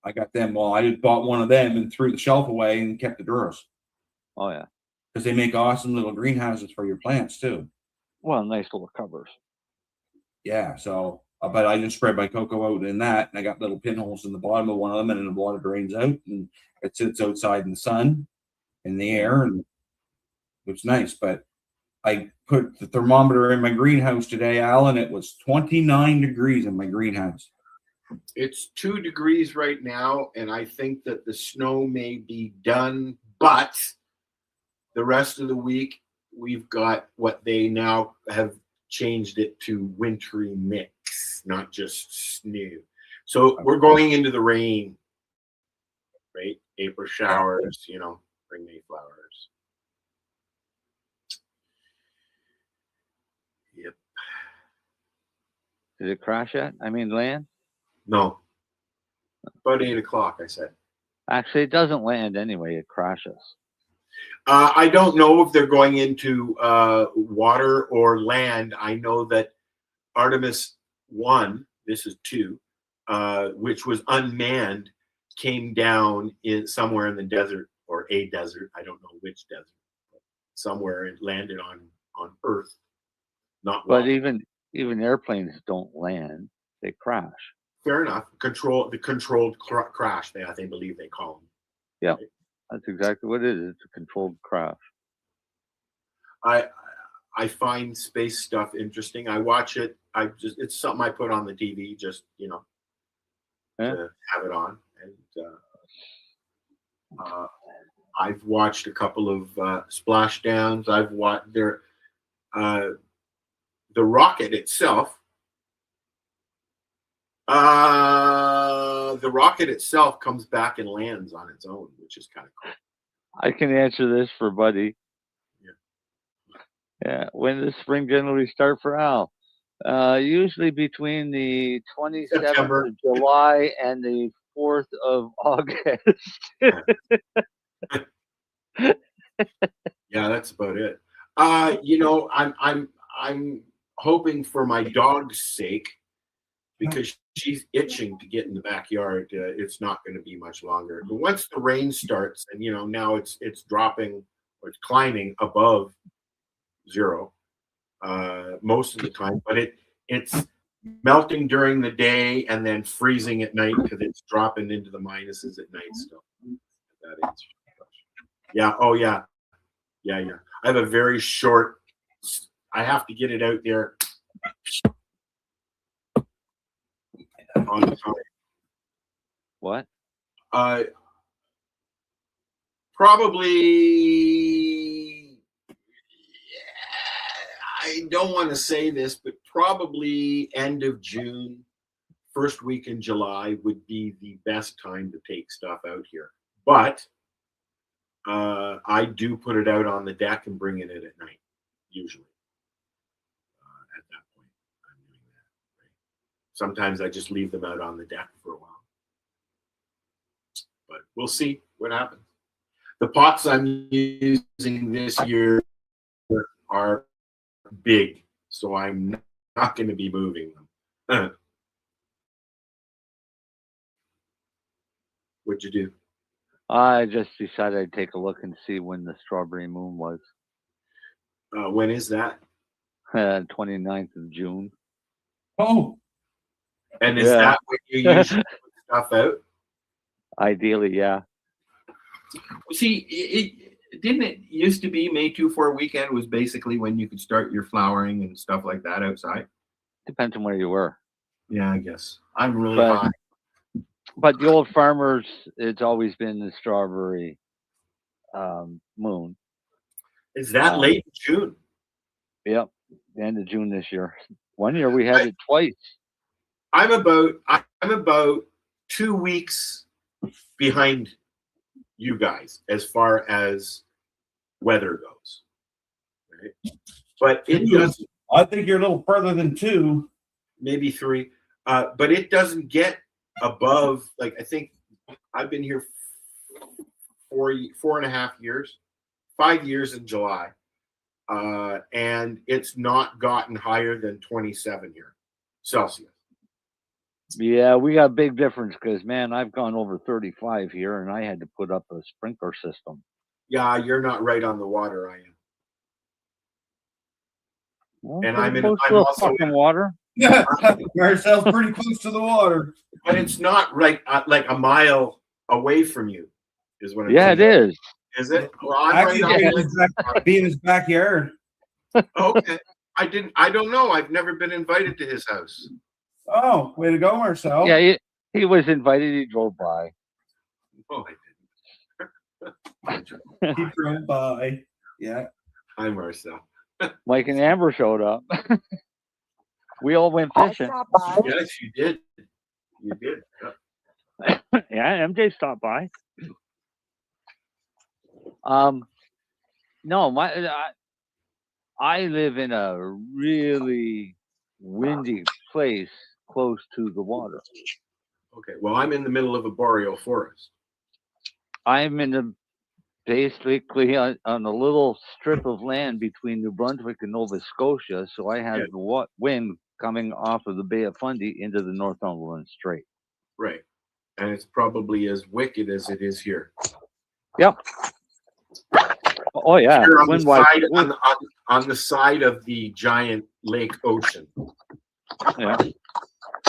I got them. Well, I just bought one of them and threw the shelf away and kept the drawers. Oh yeah. Because they make awesome little greenhouses for your plants too. Well, nice little covers. Yeah. So, but I just spread my cocoa out in that, and I got little pinholes in the bottom of one of them, and then the water drains out, and it sits outside in the sun, in the air, and it's nice. But I put the thermometer in my greenhouse today, Alan. It was 29 degrees in my greenhouse. It's 2 degrees right now, and I think that the snow may be done, but the rest of the week we've got what they now have changed it to wintry mix, not just snow. So we're going into the rain, right? April showers, spring Mayflowers. Yep. Did it crash yet? I mean, land? No. About 8 o'clock, I said. Actually, it doesn't land anyway. It crashes. I don't know if they're going into water or land. I know that Artemis 1, this is 2, which was unmanned, came down in somewhere in the desert or a desert. I don't know which desert. Somewhere it landed on Earth. Not But water. even airplanes don't land; they crash. Fair enough. The controlled crash. They believe they call them. Yeah, right? That's exactly what it is. It's a controlled crash. I find space stuff interesting. I watch it. It's something I put on the TV, just to have it on. And I've watched a couple of splashdowns. I've watched the rocket itself. The rocket itself comes back and lands on its own, which is kind of cool. I can answer this for Buddy. Yeah. When does spring generally start for Al? Usually between the 27th of July and the 4th of August. Yeah, that's about it. I'm hoping for my dog's sake, because she's itching to get in the backyard. It's not going to be much longer. But once the rain starts, and now it's dropping or it's climbing above 0 most of the time, but it's melting during the day and then freezing at night because it's dropping into the minuses at night still. That answers the question. Yeah. Oh yeah. Yeah. I have a very short. I have to get it out there on time. What? Probably. I don't want to say this, but probably end of June, first week in July would be the best time to take stuff out here. But I do put it out on the deck and bring it in at night, usually. At that point, I'm doing that. Right? Sometimes I just leave them out on the deck for a while. But we'll see what happens. The pots I'm using this year are big, so I'm not going to be moving them. What'd you do? I just decided I'd take a look and see when the strawberry moon was. When is that? 29th of June. Oh. And is that when you usually put stuff out? Ideally, yeah. See, didn't it used to be May 2-4 weekend was basically when you could start your flowering and stuff like that outside? Depends on where you were. Yeah, I guess. I'm really high. But the old farmers, it's always been the strawberry moon. Is that late June? Yep, the end of June this year. One year we had it twice. I'm about 2 weeks behind you guys as far as weather goes. Right? But it doesn't. I think you're a little further than 2, maybe 3. But it doesn't get above, like, I think I've been here 4.5 years, 5 years in July, and it's not gotten higher than 27 here Celsius. Yeah, we got a big difference because, man, I've gone over 35 here, and I had to put up a sprinkler system. Yeah, you're not right on the water, I am. Well, and I'm also in water. Yeah, ourselves pretty close to the water, but it's not like a mile away from you, is what I'm saying. It is. Is it? Well, I'm actually right be in his backyard. Okay. I don't know. I've never been invited to his house. Oh, way to go, Marcel. Yeah, he was invited. He drove by. Oh, I didn't. He drove by. Yeah. Hi, Marcel. Mike and Amber showed up. We all went fishing. Yes, you did. You did. Yeah. Yeah, MJ stopped by. No, I live in a really windy place close to the water. Okay. Well, I'm in the middle of a boreal forest. I'm basically on a little strip of land between New Brunswick and Nova Scotia, so I have the wind coming off of the Bay of Fundy into the Northumberland Strait. Right. And it's probably as wicked as it is here. Yep. Oh yeah. Here on the side of the giant lake ocean. Yeah.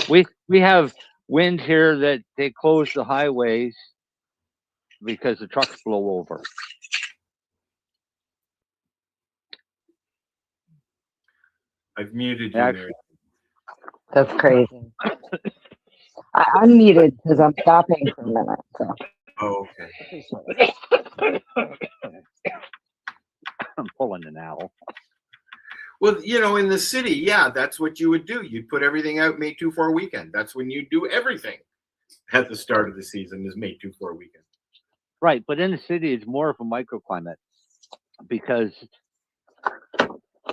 We have wind here that they close the highways because the trucks blow over. I've muted you, Mary. That's crazy. I unmuted because I'm stopping for a minute. So. Oh, okay. I'm pulling an owl. Well, in the city, yeah, that's what you would do. You'd put everything out May 2-4 weekend. That's when you do everything at the start of the season is May 2-4 weekend. Right, but in the city, it's more of a microclimate because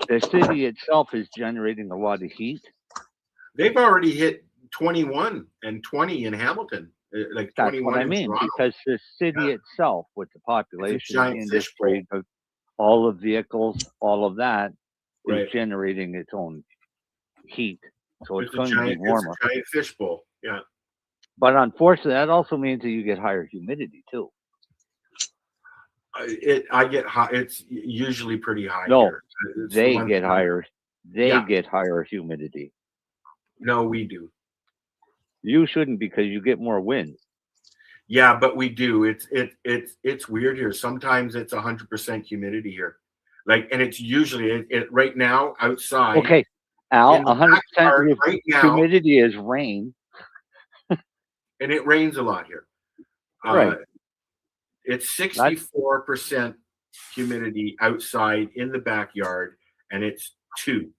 the city itself is generating a lot of heat. They've already hit 21 and 20 in Hamilton. Like that's 21 what I mean, Toronto. because the city itself, with the population, the giant industry, all the vehicles, all of that, right, is generating its own heat. So it's going to be warmer. It's a giant fishbowl, yeah. But unfortunately, that also means that you get higher humidity too. I get high. It's usually pretty high. No, here. they get higher. They get higher humidity. No, we do. You shouldn't because you get more wind. Yeah, but we do. It's weird here. Sometimes it's 100% humidity here, and it's usually right now outside. Okay, Al, 100% right now, humidity is rain, and it rains a lot here. Right. It's 64% humidity outside in the backyard, and it's 2.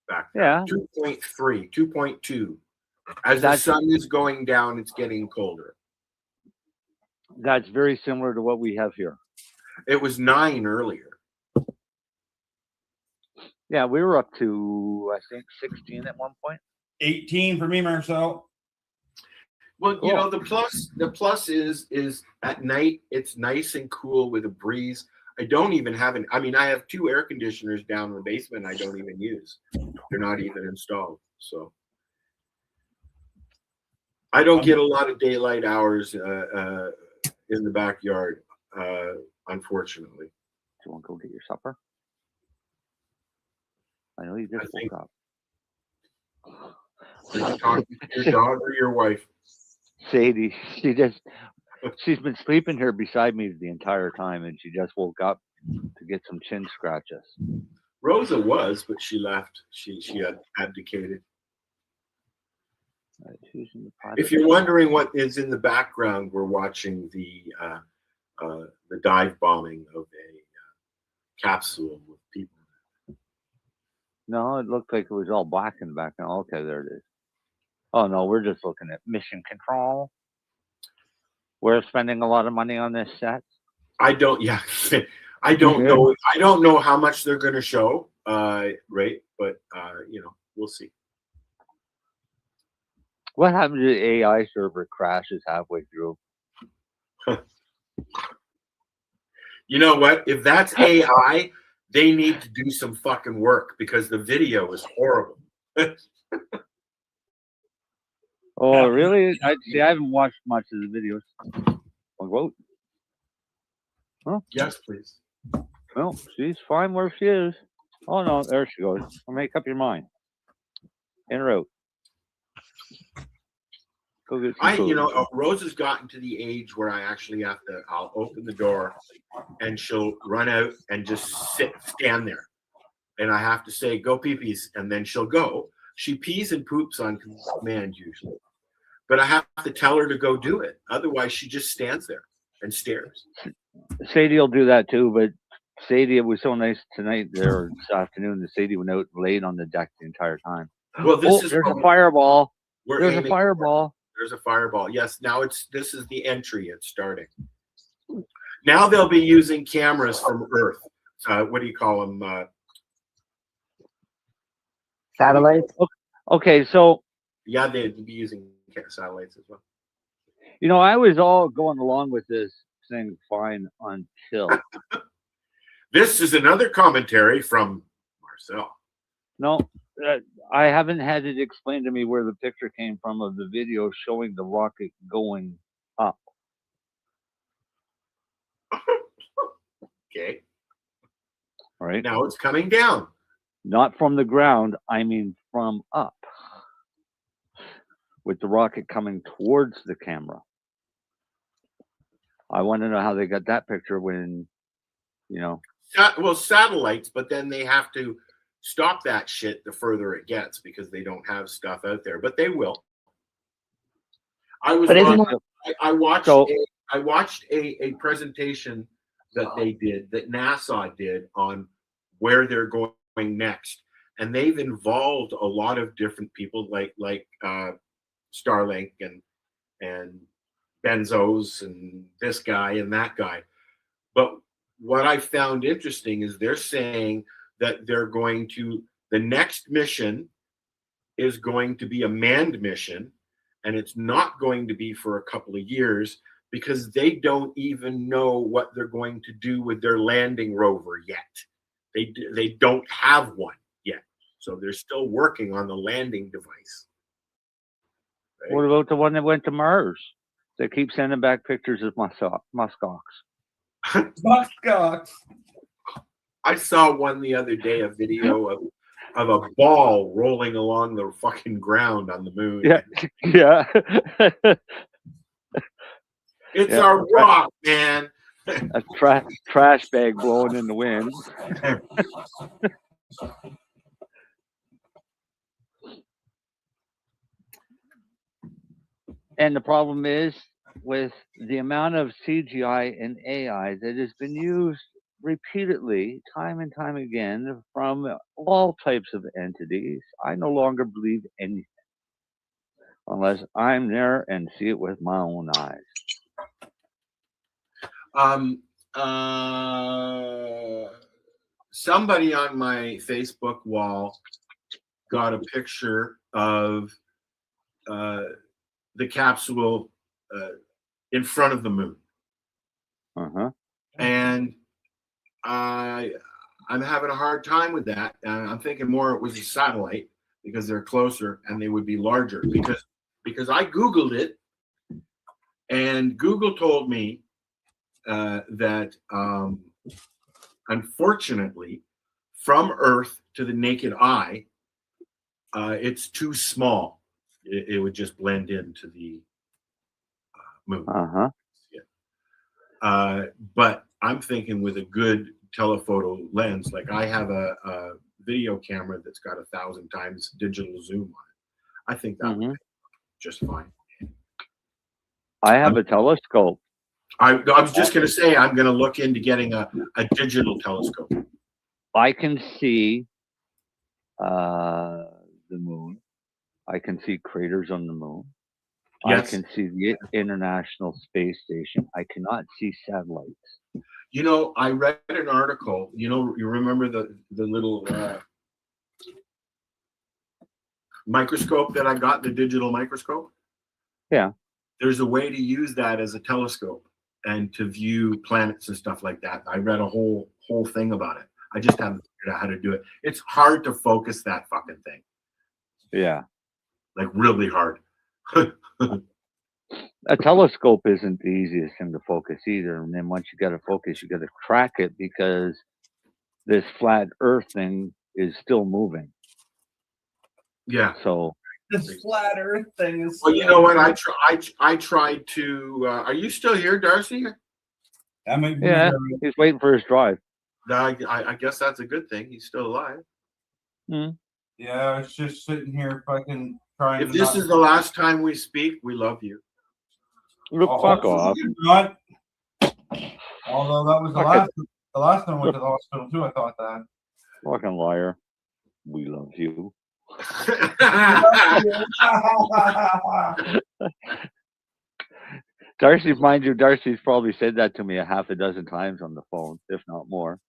Back there. Yeah. 2.3, 2.2. As the sun is going down, it's getting colder. That's very similar to what we have here. It was 9 earlier. Yeah, we were up to, I think, 16 at one point. 18 for me, Marcel. Well, the plus is at night it's nice and cool with a breeze. I don't even have I have 2 air conditioners down in the basement I don't even use. They're not even installed. So I don't get a lot of daylight hours in the backyard, unfortunately. Do you want to go get your supper? I know you just woke up. Are you talking to your dog or your wife? Sadie, she's been sleeping here beside me the entire time, and she just woke up to get some chin scratches. Rosa was, but she left. She had abdicated. If you're wondering what is in the background, we're watching the dive bombing of a capsule with people. No, it looked like it was all black in the background. Okay, there it is. Oh no, we're just looking at mission control. We're spending a lot of money on this set. I don't know. I don't know how much they're going to show, right? But we'll see. What happens to the AI server crashes halfway through? You know what? If that's AI, they need to do some fucking work because the video is horrible. Oh, really? I haven't watched much of the videos. I'll vote. Huh? Yes, please. Well, she's fine where she is. Oh, no, there she goes. I'll make up your mind. In or out. Go get some food. Rose has gotten to the age where I actually I'll open the door and she'll run out and just stand there. And I have to say, go pee-pees, and then she'll go. She pees and poops on command usually. But I have to tell her to go do it. Otherwise, she just stands there and stares. Sadie will do that too, but Sadie, it was so nice tonight there this afternoon. The Sadie went out and laid on the deck the entire time. Well, there's a fireball. There's a aiming- fireball. There's a fireball. Yes, now this is the entry. It's starting. Now they'll be using cameras from Earth. What do you call them? Satellites. Okay, so yeah, they'd be using satellites as well. I was all going along with this thing fine until this is another commentary from Marcel. No, I haven't had it explained to me where the picture came from of the video showing the rocket going up. Okay. All right. Now it's coming down. Not from the ground, I mean from up. With the rocket coming towards the camera. I want to know how they got that picture when, Well, satellites, but then they have to stop that shit the further it gets because they don't have stuff out there, but they will. I watched a presentation that NASA did on where they're going next, and they've involved a lot of different people like Starlink and Benzos and this guy and that guy. But what I found interesting is they're saying that the next mission is going to be a manned mission, and it's not going to be for a couple of years because they don't even know what they're going to do with their landing rover yet. They don't have one yet. So they're still working on the landing device. Right? What about the one that went to Mars? They keep sending back pictures of muskox. Muskox. I saw one the other day, a video of a ball rolling along the fucking ground on the moon. Yeah, yeah. It's a rock, man. A trash bag blowing in the wind. And the problem is with the amount of CGI and AI that has been used repeatedly, time and time again, from all types of entities, I no longer believe anything unless I'm there and see it with my own eyes. Somebody on my Facebook wall got a picture of the capsule in front of the moon. And I'm having a hard time with that. I'm thinking more it was a satellite because they're closer and they would be larger. Because I Googled it, and Google told me that unfortunately, from Earth to the naked eye, it's too small. It would just blend into the moon. But I'm thinking with a good telephoto lens, like I have a video camera that's got 1,000 times digital zoom on it. I think that would be just fine. I have a telescope. I was just going to say I'm going to look into getting a digital telescope. I can see the moon. I can see craters on the moon. Yes. I can see the International Space Station. I cannot see satellites. You know, I read an article. You remember the little microscope that I got, the digital microscope? Yeah. There's a way to use that as a telescope and to view planets and stuff like that. I read a whole thing about it. I just haven't figured out how to do it. It's hard to focus that fucking thing. Yeah. Like really hard. A telescope isn't the easiest thing to focus either. And then once you got to focus, you got to track it because this flat Earth thing is still moving. Yeah. So This flat Earth thing is. Well, you know what? I tried to. Are you still here, Darcy? Yeah, he's waiting for his drive. I guess that's a good thing. He's still alive. Yeah, I was just sitting here fucking trying. If this is the last time we speak, we love you. Fuck off. Not. Although that was the last time I went to the hospital too. I thought that. Fucking liar. We love you. Darcy, mind you, Darcy's probably said that to me a half a dozen times on the phone, if not more.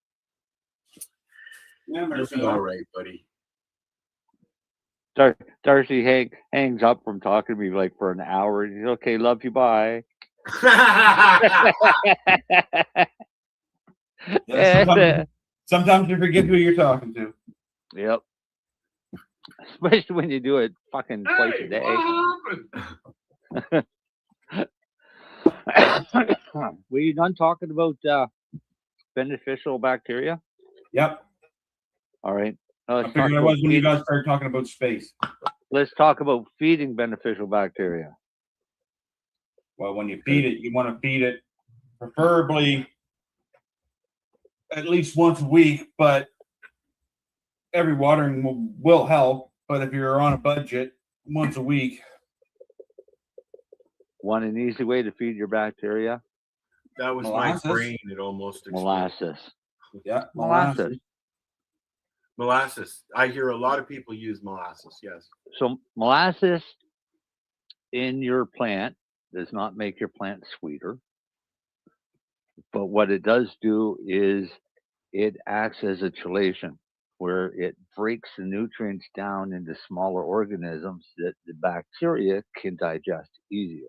You'll be all right, buddy. Darcy hangs up from talking to me like for an hour. He's okay, love you, bye. Sometimes you forget who you're talking to. Yep. Especially when you do it fucking twice a day. Were you done talking about beneficial bacteria? Yep. All right. I figured it was when you guys started talking about space. Let's talk about feeding beneficial bacteria. Well, when you feed it, you want to feed it preferably at least once a week, but every watering will help. But if you're on a budget, once a week. Want an easy way to feed your bacteria? That was Molasses. my brain. It almost exploded. Molasses. Yeah, Molasses. Molasses. I hear a lot of people use molasses. Yes. So molasses in your plant does not make your plant sweeter. But what it does do is it acts as a chelation, where it breaks the nutrients down into smaller organisms that the bacteria can digest easier.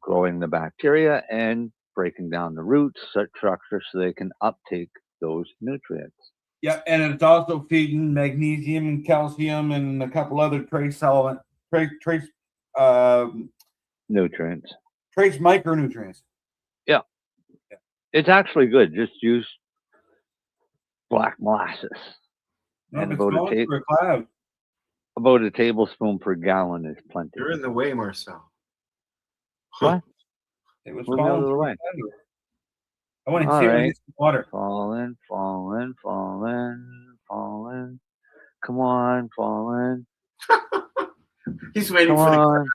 Growing the bacteria and breaking down the roots structure so they can uptake those nutrients. Yeah, and it's also feeding magnesium and calcium and a couple other trace Nutrients. Trace micronutrients. Yeah. It's actually good. Just use black molasses. No, And it's about going through a cloud. about a tablespoon per gallon is plenty. You're in the way, Marcel. What? It was Move out falling of the through way. the cloud. I want to All see it when right. it's in water. Falling, falling, falling, falling. Come on, falling. He's waiting Come for the. on.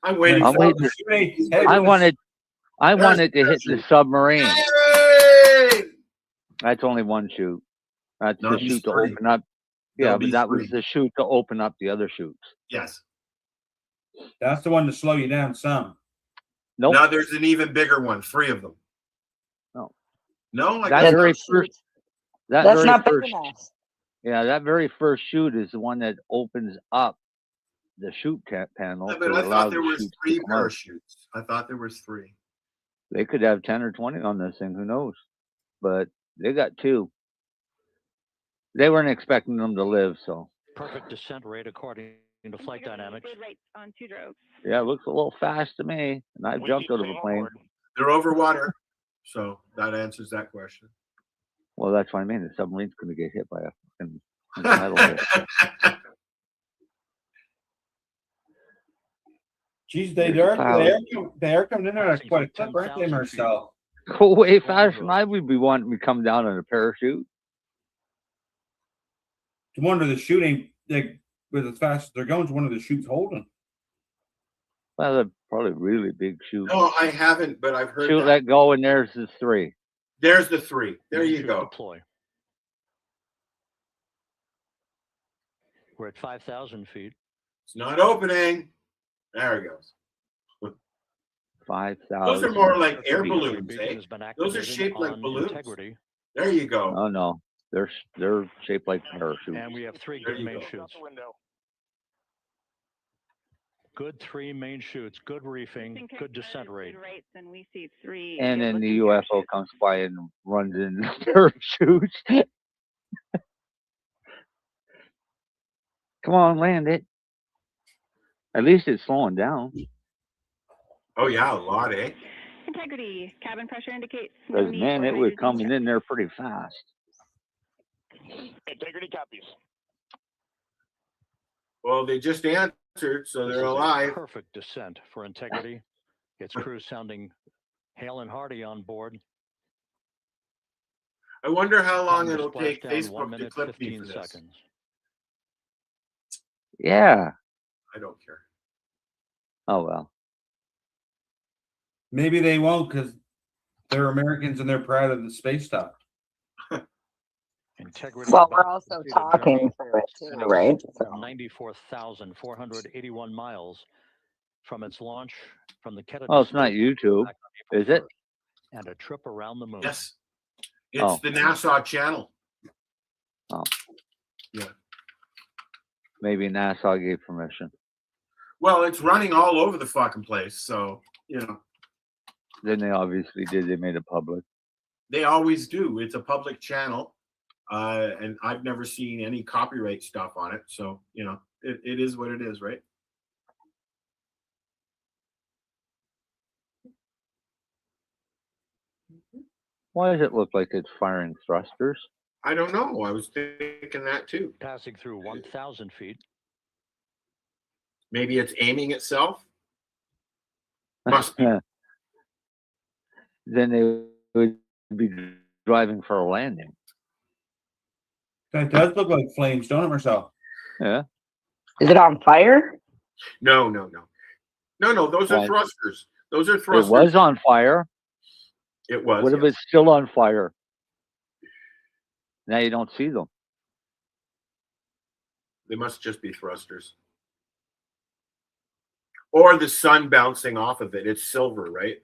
I'm waiting. I'm for waiting. the I wanted to hit the submarine. Hey! That's only one chute. That's No, the these chute to three. open up. Yeah, There'll but be that was three. the chute to open up the other chutes. Yes. That's the one to slow you down some. Nope. Now there's an even bigger one. 3 of them. No. No, I That got very that. first. That That's very not big first. enough. Yeah, that very first chute is the one that opens up the chute panel Yeah, to but I allow thought there the was chutes 3 to come out. parachutes. I thought there was 3. They could have 10 or 20 on this thing. Who knows? But they got 2. They weren't expecting them to live, so Perfect descent rate according to flight dynamics. On 2 drogues. yeah, it looks a little fast to me. And I jumped out of a plane. They're over water, so that answers that question. Well, that's what I mean. The submarine's going to get hit by a fucking tidal wave. Geez, There's a cloud. they are coming in there at quite a clip, aren't they, Marcel? Go way faster than I would be wanting me to come down on a parachute. To wonder the shooting, like with as fast as they're going, to one of the shoots holding. Well, they're probably really big chute. No, I haven't, but I've heard Shoot, that. let go, and there's the 3. There's the 3. There you Shoot go. Deploy. We're at 5,000 feet. It's not opening. There it goes. 5,000. Those are more like air The balloons, beacon eh? has been Those are activated shaped like on balloons. integrity. There you go. Oh no, they're shaped like parachutes. And we have 3 There good you main go. chutes. Good 3 main chutes, good reefing, good descent rate. Rates, and we see 3. And then the good-looking UFO comes by and runs in parachutes. Come on, land it. At least it's slowing down. Oh yeah, a lot, eh? Integrity. Cabin pressure indicates. Because man, it was coming in there pretty fast. Integrity copies. Well, they just answered, so This they're is a alive. perfect descent for integrity. Its crew sounding hale and hearty on board. I wonder how long Time to it'll take splashdown, 1 Facebook to minute, clip me 15 for this. seconds. Yeah. I don't care. Oh well. Maybe they won't because they're Americans and they're proud of the space stuff. Integrity. Well, about we're to also complete a talking journey through it too, at a right? distance of 94,481 miles from its launch from the Kennedy Oh, it's not Space YouTube, back on April is it? 1st, and a trip around the moon. Yes. It's Oh. the NASA channel. Oh. Yeah. Maybe NASA gave permission. Well, it's running all over the fucking place, so you know. Then they obviously did. They made it public. They always do. It's a public channel, and I've never seen any copyright stuff on it. So you know, it is what it is, right? Why does it look like it's firing thrusters? I don't know. I was thinking that too. Passing through 1,000 feet. Maybe it's aiming itself. Must be. Then they would be driving for a landing. That does look like flames, don't it, Marcel? Yeah. Is it on fire? No. Those are Why? thrusters. Those are It thrusters. was on fire. It was. What if yes. it's still on fire? Now you don't see them. They must just be thrusters. Or the sun bouncing off of it. It's silver, right?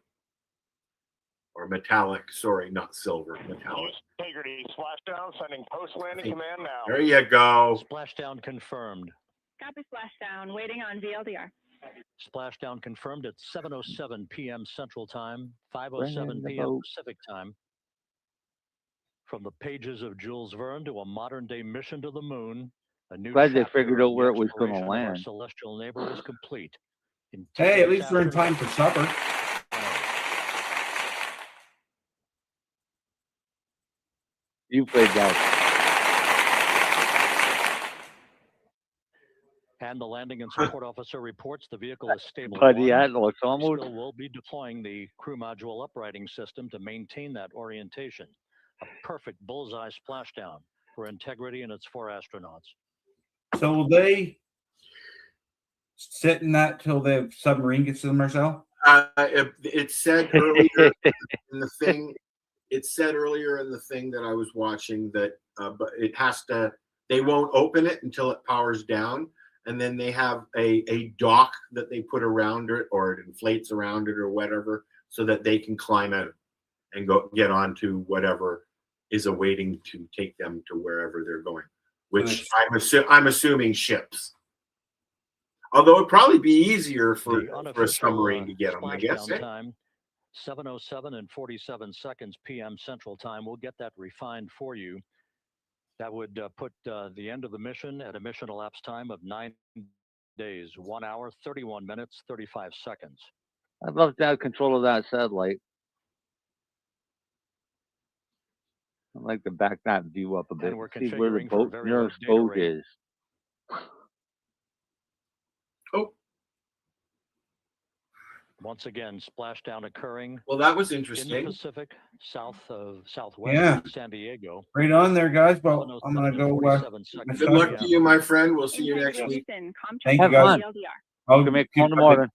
Or metallic. Sorry, not silver. Metallic. Integrity splashdown, sending post landing command now. There you go. Splashdown confirmed. Copy splashdown. Waiting on VLDR. Splashdown confirmed at 7:07 p.m. Central Time, Bring 5:07 in the p.m. boat. Pacific Time. From the pages of Jules Verne to a modern-day mission to the moon, a new Glad they chapter figured of out the where it was going to exploration of our land. celestial neighbor is complete. Hey, at Integrity least we're in time for supper. You played that. And the landing and support officer reports the vehicle is stable. But one. yeah, it looks We almost. still will be deploying the crew module uprighting system to maintain that orientation. A perfect bullseye splashdown for Integrity and its 4 astronauts. So will they sit in that till the submarine gets to them, Marcel? It said earlier in the thing. It said earlier in the thing that I was watching that, but it has to. They won't open it until it powers down, and then they have a dock that they put around it, or it inflates around it, or whatever, so that they can climb out and go get onto whatever is awaiting to take them to wherever they're going. Which I'm assuming ships. Although it'd probably be easier for a submarine to get them, I guess. Splashdown time, 7:07 and 47 seconds p.m. Central Time. We'll get that refined for you. That would put the end of the mission at a mission elapsed time of 9 days, 1 hour, 31 minutes, 35 seconds. I'd love to have control of that satellite. I'd like to back that view up a bit. And we're See where the configuring for boat, very low nearest data boat rate. is. Once again, splashdown occurring. Well, that was in interesting. the Pacific, southwest Yeah. of San Diego. Right on there, guys. Well, I'm gonna go. Good luck to you, my friend. We'll see you next week. Thank you, Have guys. fun. I'll Can make keep fun up tomorrow.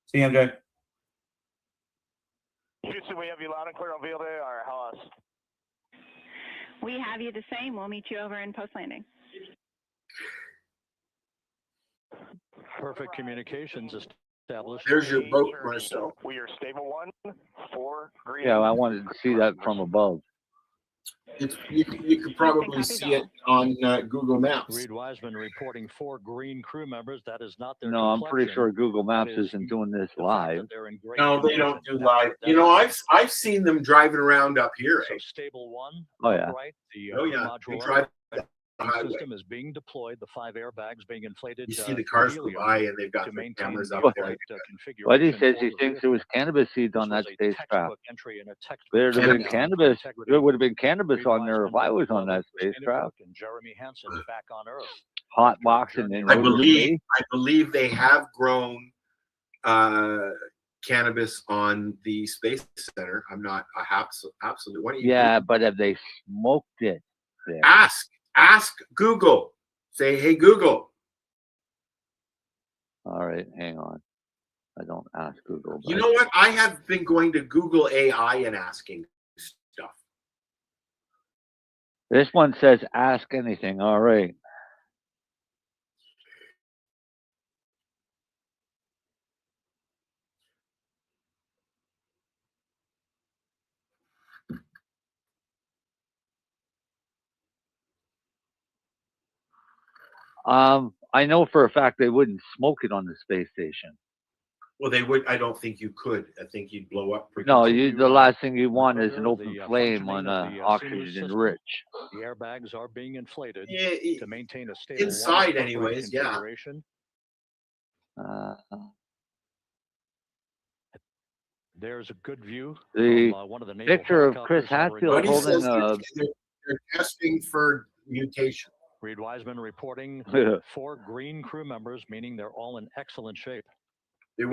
See you, MJ. Houston, we have you loud and clear on VLDR, or how else? We have you the same. We'll meet you over in post landing. Perfect communications established. There's your boat, Marcel. We are stable 1, 4 green. Yeah, I wanted to see that from above. You could probably see it on Google Maps. Reed Wiseman reporting 4 green crew members. That is not their No, I'm pretty complexion. sure Google Maps That is isn't doing this the fact live. that they're in great No, they condition. don't do live. You know, I've seen them driving around up here. So stable 1, Oh, yeah. upright, the Oh, yeah. module They drive upright the highway. system is being deployed. The 5 airbags being inflated. You see the cars go helium by, and they've got to the maintain cameras the up there. upright, configuration But he says for he the thinks there was vehicle. cannabis seeds This on that was a spacecraft. textbook entry in a textbook There'd have been on cannabis. Integrity. There would have been cannabis Reed on there if Wiseman, I was Doug on that Glover, Christina spacecraft. Cook, and Jeremy Hansen back on Earth. hot boxing in I outer believe they have grown cannabis on the Space Center. I'm not absolute. What do you? Yeah, but have they smoked it there? Ask Google. Say, hey Google. All right, hang on. I don't ask Google. You know what? I have been going to Google AI and asking stuff. This one says ask anything. All right. I know for a fact they wouldn't smoke it on the space station. Well, they would. I don't think you could. I think you'd blow up. No, the last thing you want is an open flame on oxygen rich. The airbags are being inflated to maintain a stable inside, water anyways. Yeah. configuration. There's a good view The from one of the naval picture of Chris helicopters Hatfield holding they're testing for mutation. Reed Wiseman reporting 4 green crew members, meaning they're all in excellent shape. They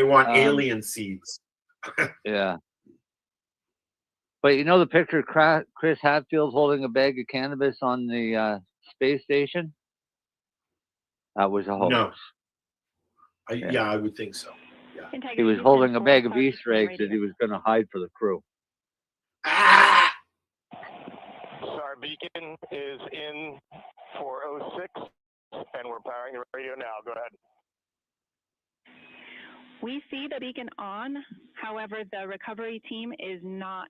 want alien seeds. Yeah. But you know the picture of Chris Hatfield holding a bag of cannabis on the space station? That was a hoax. No. Yeah, I would think so. Yeah. He was holding a bag of Easter eggs that he was going to hide for the crew. Star Beacon is in 406, and we're powering the radio now. Go ahead. We see the beacon on. However, the recovery team is not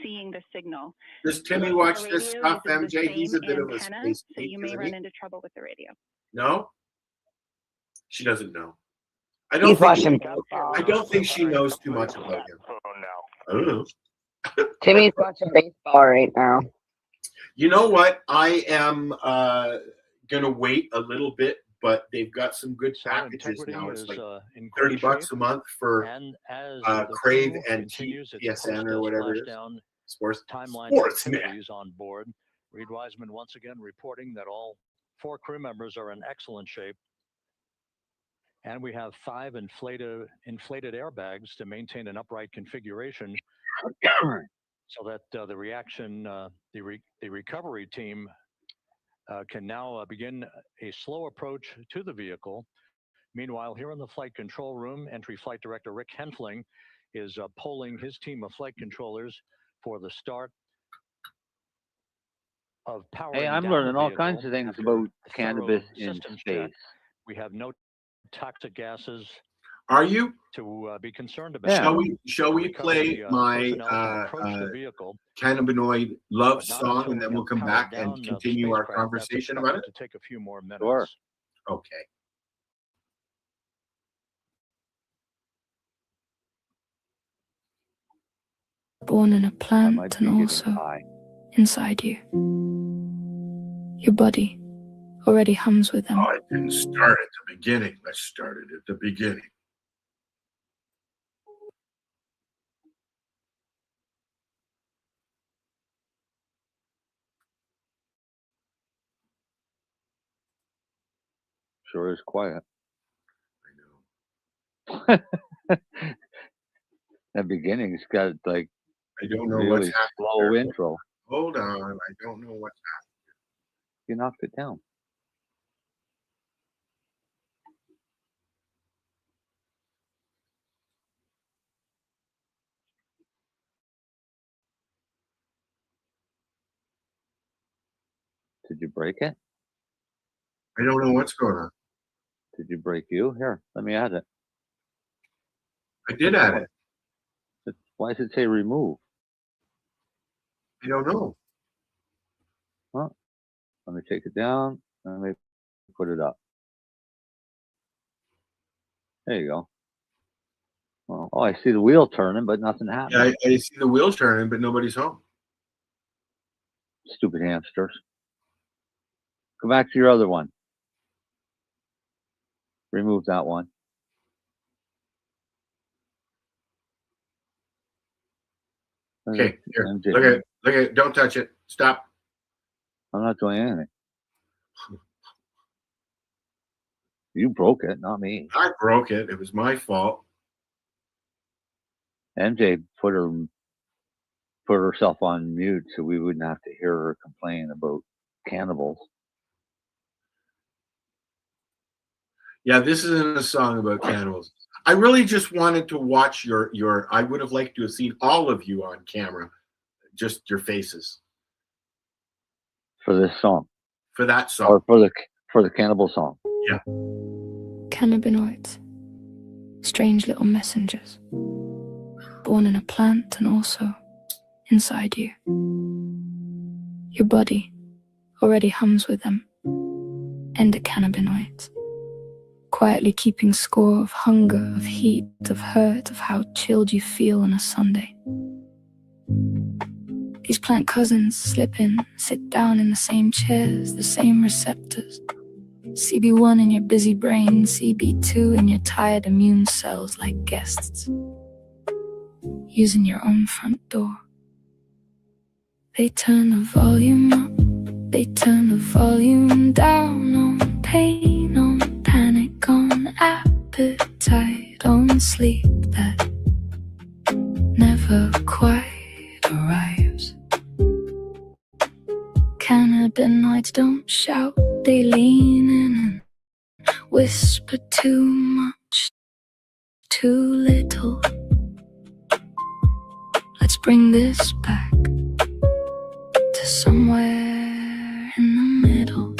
seeing the signal. Does Timmy The watch this radio stuff, uses the MJ? He's a same bit of a antenna, space so geek, you may isn't run he? into trouble with the radio. No? She doesn't know. I He's watching. I don't think she knows too much about him. I don't know. Timmy's watching baseball right now. You know what? I am gonna wait a little bit, but they've got some good packages now. It's like $30 a month for Crave and TSN or whatever it is. Sports activities on board. Reed Wiseman once again reporting that all 4 crew members are in excellent shape. And we have 5 inflated airbags to maintain an upright configuration so that the recovery team can now begin a slow approach to the vehicle. Meanwhile, here in the flight control room, entry flight director Rick Henfling is polling his team of flight controllers for the start of powering Hey, I'm down learning the all vehicle kinds of things after about a cannabis thorough in systems space. check. We have no toxic gases Are you? to be concerned about. Shall we play my cannabinoid love song, and then we'll come back and continue our conversation about it? To take a few more minutes. Sure. Okay. Born in a plant and also inside you. Your body already hums with them. Oh, it didn't start at the beginning. Let's start it at the beginning. Sure is quiet. I know. That beginning's got like I don't know really what's happening. slow There. intro. Hold on. I don't know what's happening. You knocked it down. Did you break it? I don't know what's going on. Did you break you? Here, let me add it. I did add it. Why does it say remove? I don't know. Well, let me take it down and let me put it up. There you go. Well, oh, I see the wheel turning, but nothing happening. Yeah, I see the wheels turning, but nobody's home. Stupid hamsters. Go back to your other one. Remove that one. Okay, here. Look at it. Don't touch it. Stop. I'm not doing anything. You broke it, not me. I broke it. It was my fault. MJ put herself on mute so we wouldn't have to hear her complain about cannibals. Yeah, this isn't a song about cannibals. I really just wanted to watch your. I would have liked to have seen all of you on camera, just your faces For this song. for that song. Or for the cannibal song. Yeah. Cannabinoids. Strange little messengers. Born in a plant and also inside you. Your body already hums with them. Endocannabinoids. Quietly keeping score of hunger, of heat, of hurt, of how chilled you feel on a Sunday. These plant cousins slip in, sit down in the same chairs, the same receptors. CB1 in your busy brain, CB2 in your tired immune cells like guests. Using your own front door. They turn the volume up, they turn the volume down on pain, on panic, on appetite, on sleep that never quite arrives. Cannabinoids don't shout, they lean in and whisper too much, too little. Let's bring this back to somewhere in the middle.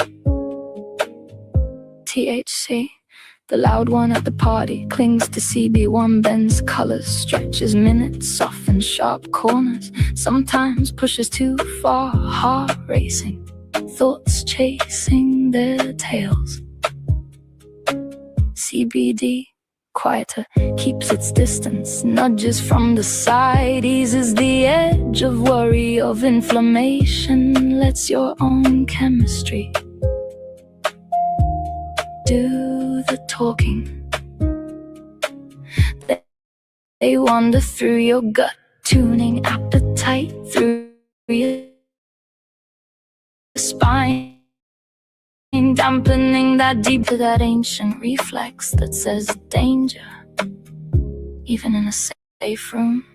THC, the loud one at the party, clings to CB1, bends colors, stretches minutes, softens sharp corners, sometimes pushes too far, heart racing, thoughts chasing their tails. CBD, quieter, keeps its distance, nudges from the side, eases the edge of worry, of inflammation, lets your own chemistry do the talking. They wander through your gut, tuning appetite through your spine, dampening that deep to that ancient reflex that says danger. Even in a safe room,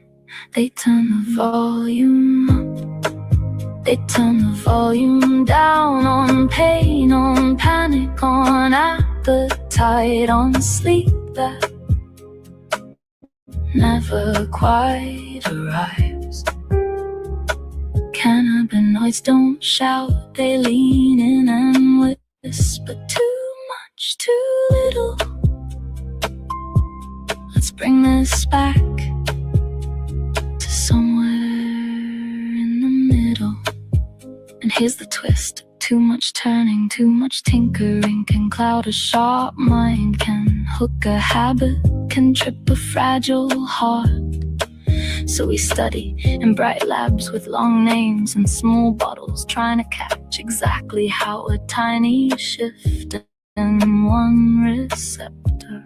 they turn the volume up, they turn the volume down on pain, on panic, on appetite, on sleep that never quite arrives. Cannabinoids don't shout, they lean in and whisper too much, too little. Let's bring this back to somewhere in the middle. And here's the twist. Too much turning, too much tinkering can cloud a sharp mind, can hook a habit, can trip a fragile heart. So we study in bright labs with long names and small bottles, trying to catch exactly how a tiny shift in one receptor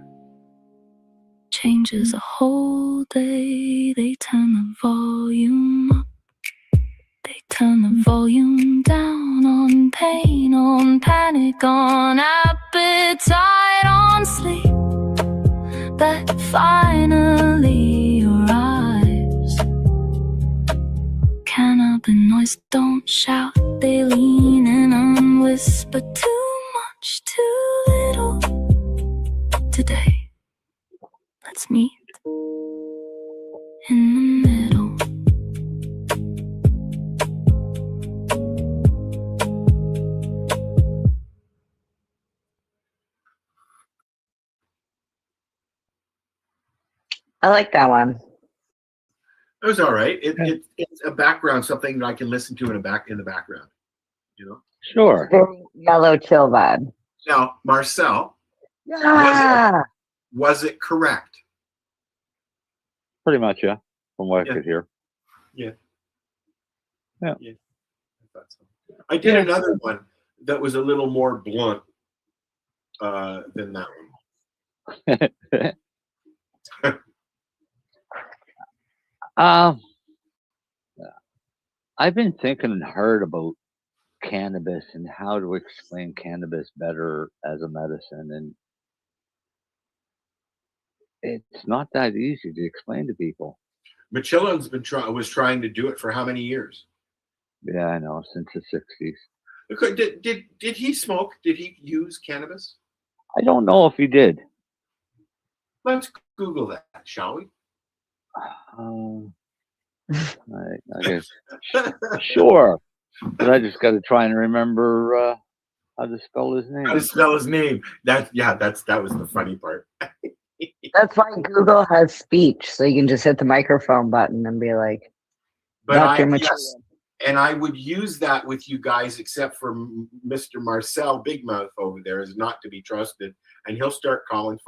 changes a whole day. They turn the volume up, they turn the volume down on pain, on panic, on appetite, on sleep that finally arrives. Cannabinoids don't shout, they lean in and whisper too much, too little. Today, let's meet in the middle. I like that one. It was all right. It's a background, something that I can listen to in the background. You know. Sure. Very yellow chill vibe. Now, Marcel, Yeah. was it correct? Pretty much, yeah. From what I could hear. Yeah. Yeah. Yeah. I thought so. I did another one that was a little more blunt than that one. I've been thinking hard about cannabis and how to explain cannabis better as a medicine. And it's not that easy to explain to people. Machilla's was trying to do it for how many years? Yeah, I know, since the 60s. Okay, did he smoke? Did he use cannabis? I don't know if he did. Let's Google that, shall we? I guess sure, but I just got to try and remember how to spell his name. How to spell his name? That was the funny part. That's why Google has speech, so you can just hit the microphone button and be like, But Dr. yes, and I would use that with you guys, except for Mr. Marcel Big Mouth over there is not to be trusted, and he'll start telling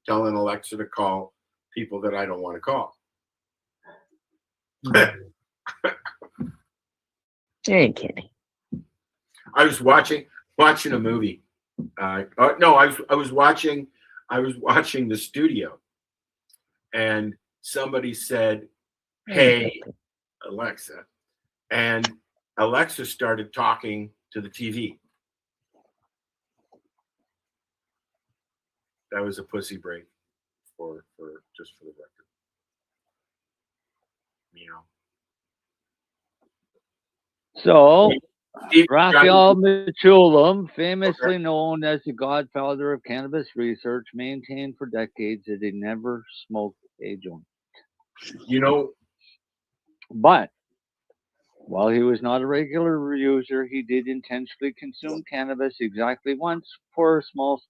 Alexa to call people that I don't want to call. You ain't kidding. I was watching a movie. No, I was watching The Studio, and somebody said, "Hey, Alexa," and Alexa started talking to the TV. That was a pussy break for just for the record. Meow. So, Raphael Mechoulam, famously known as the godfather of cannabis research, maintained for decades that he never smoked a joint. But while he was not a regular user, he did intentionally consume cannabis exactly once for a small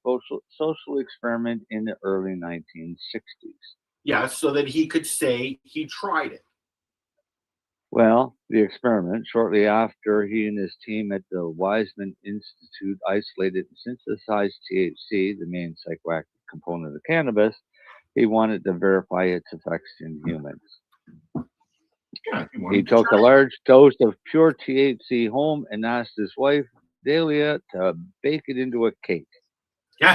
social experiment in the early 1960s. Yeah, so that he could say he tried it. Well, the experiment, shortly after he and his team at the Wiseman Institute isolated and synthesized THC, the main psychoactive component of cannabis, he wanted to verify its effects in humans. Yeah, he took a large dose of pure THC home and asked his wife, Dahlia, to bake it into a cake. He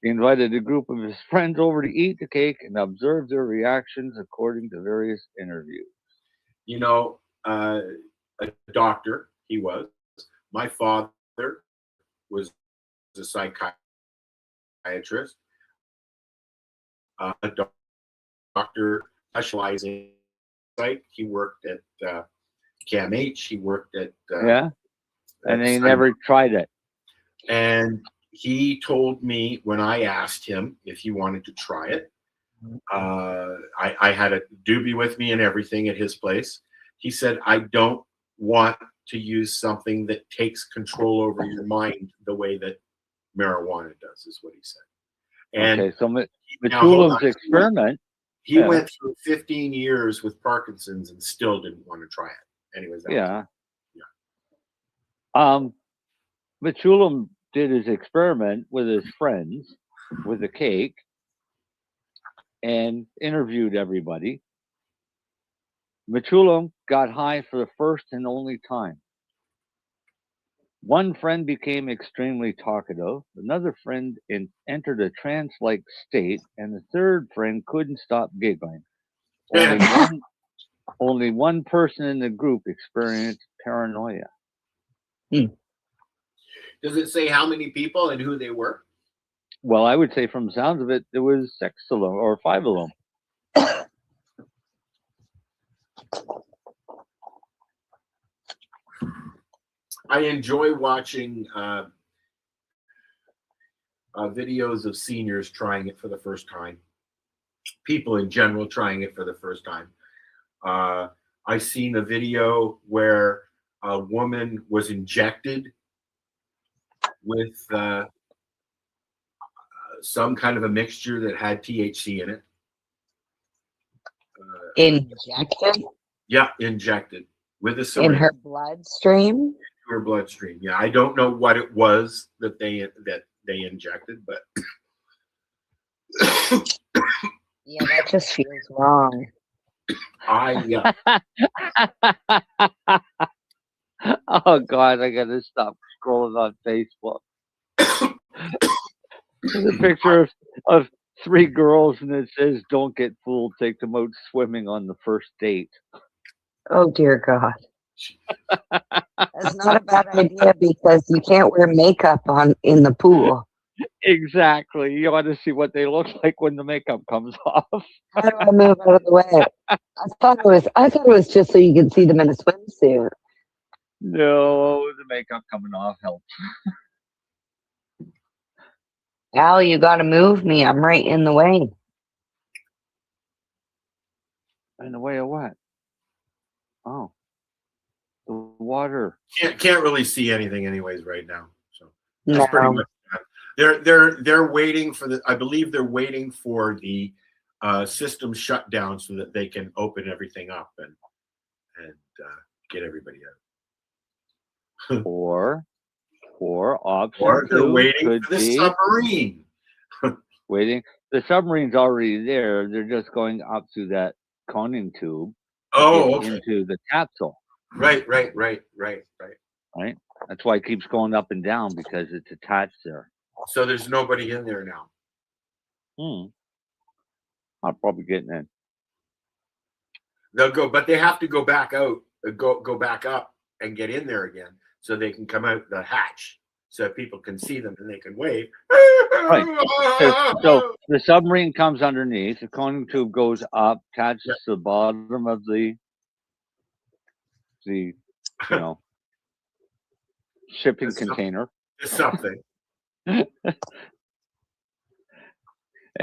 invited a group of his friends over to eat the cake and observe their reactions according to various interviews. A doctor, he was. My father was a psychiatrist, a doctor specializing. He worked at CAMH. He worked at and he never tried it. And he told me when I asked him if he wanted to try it, I had a doobie with me and everything at his place. He said, I don't want to use something that takes control over your mind the way that marijuana does, is what he said. And okay, so Mechoulam's experiment. He went through 15 years with Parkinson's and still didn't want to try it. Anyways, Mechoulam did his experiment with his friends with a cake and interviewed everybody. Mechoulam got high for the first and only time. One friend became extremely talkative, another friend entered a trance-like state, and the third friend couldn't stop giggling. Only one person in the group experienced paranoia. Does it say how many people and who they were? Well, I would say from the sounds of it, there was 6 of them or 5 of them. I enjoy watching videos of seniors trying it for the first time. People in general trying it for the first time. I seen a video where a woman was injected with some kind of a mixture that had THC in it. Injected? Yeah, injected with a syringe. In her bloodstream? Her bloodstream. Yeah, I don't know what it was that they injected, but yeah, that just feels wrong. Oh God, I gotta stop scrolling on Facebook. There's a picture of 3 girls and it says, "Don't get fooled. Take them out swimming on the first date." Oh dear God. That's not a bad idea because you can't wear makeup in the pool. Exactly. You want to see what they look like when the makeup comes off. How do I move out of the way? I thought it was just so you could see them in a swimsuit. No, the makeup coming off helps. Al, you got to move me. I'm right in the way. In the way of what? Oh, the water. Can't really see anything anyways right now. So that's pretty No. much done. They're waiting for the. I believe they're waiting for the system shutdown so that they can open everything up and get everybody out. or option Or they're two waiting could for the be submarine. waiting. The submarine's already there. They're just going up through that conning tube Oh, get okay. into the capsule. Right. Right. That's why it keeps going up and down because it's attached there. So there's nobody in there now. I'm probably getting in. They'll go, but they have to go back out, go back up and get in there again so they can come out the hatch so people can see them and they can wave. Right. So the submarine comes underneath. The conning tube goes up, attaches to the bottom of the shipping container. Something. And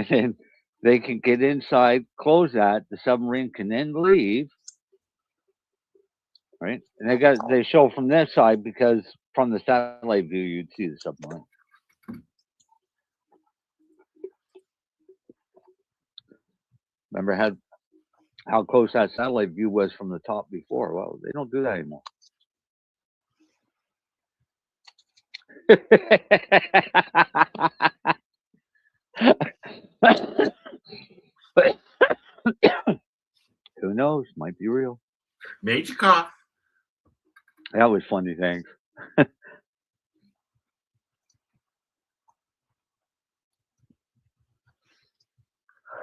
then they can get inside, close that. The submarine can then leave. Right. And they show from this side because from the satellite view you'd see the submarine. Remember how close that satellite view was from the top before? Well, they don't do that anymore. Who knows? Might be real. Made you cough. That was funny, thanks.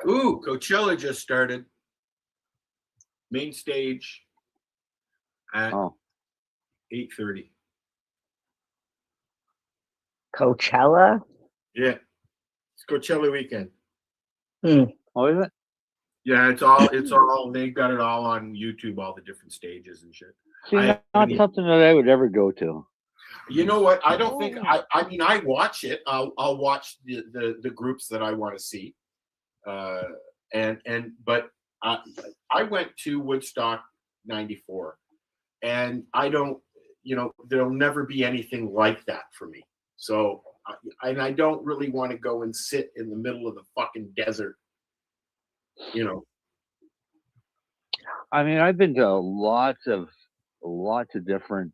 Ooh, Coachella just started. Main stage at 8:30. Coachella? Yeah. It's Coachella weekend. Oh, is it? Yeah, it's all they got it all on YouTube, all the different stages and shit. See, not something that I would ever go to. You know what? I don't think I mean I watch it. I'll watch the groups that I want to see. But I went to Woodstock 94 and I don't, there'll never be anything like that for me. So I don't really want to go and sit in the middle of the fucking desert. I mean, I've been to lots of different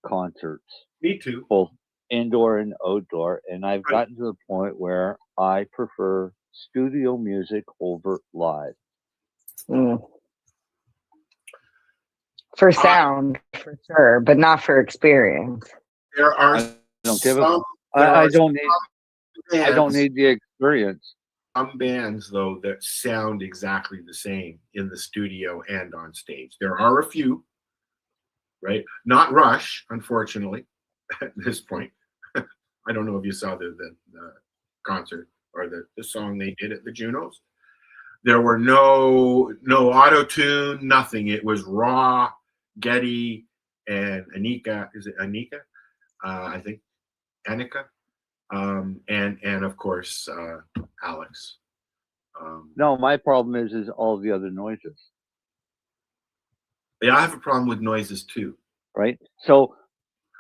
concerts. Me too. Both indoor and outdoor, and I've gotten to the point where I prefer studio music over live. For sound, for sure, but not for experience. There are I don't need the experience. Some bands though that sound exactly the same in the studio and on stage. There are a few, right? Not Rush, unfortunately, at this point. I don't know if you saw the concert or the song they did at the Junos. There were no auto tune, nothing. It was raw. Getty and Anika. Is it Anika? I think Anika. And of course Alex. No, my problem is all the other noises. Yeah, I have a problem with noises too. Right. So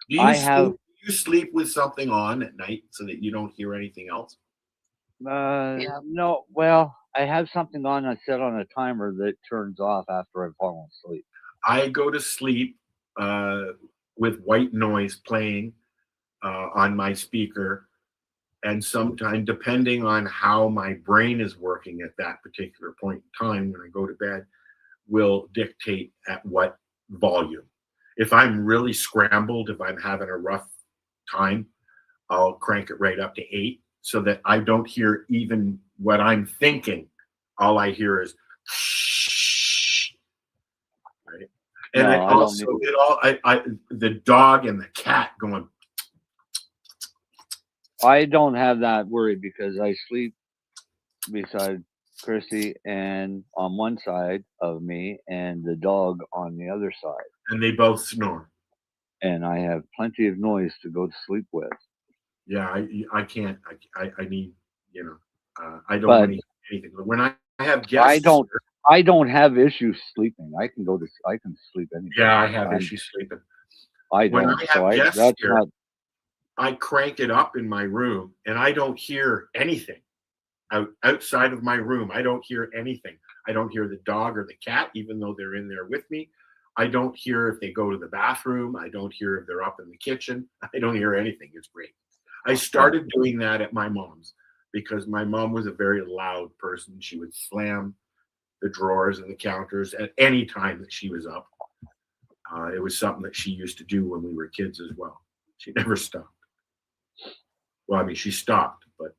do you sleep with something on at night so that you don't hear anything else? No. Well, I have something on. I set on a timer that turns off after I've fallen asleep. I go to sleep with white noise playing on my speaker, and sometimes, depending on how my brain is working at that particular point in time when I go to bed, will dictate at what volume. If I'm really scrambled, if I'm having a rough time, I'll crank it right up to 8 so that I don't hear even what I'm thinking. All I hear is right. And No, then also the dog and the cat going. I don't have that worry because I sleep beside Chrissy and on one side of me and the dog on the other side. And they both snore. And I have plenty of noise to go to sleep with. Yeah, I can't. I need, I don't But want to hear anything. But when I have guests, I don't have issues sleeping. I can sleep anywhere. yeah, I have issues sleeping. I When don't. I So have guests that's here, not. I crank it up in my room, and I don't hear anything outside of my room. I don't hear anything. I don't hear the dog or the cat, even though they're in there with me. I don't hear if they go to the bathroom. I don't hear if they're up in the kitchen. I don't hear anything. It's great. I started doing that at my mom's because my mom was a very loud person. She would slam the drawers and the counters at any time that she was up. It was something that she used to do when we were kids as well. She never stopped. Well, I mean, she stopped, but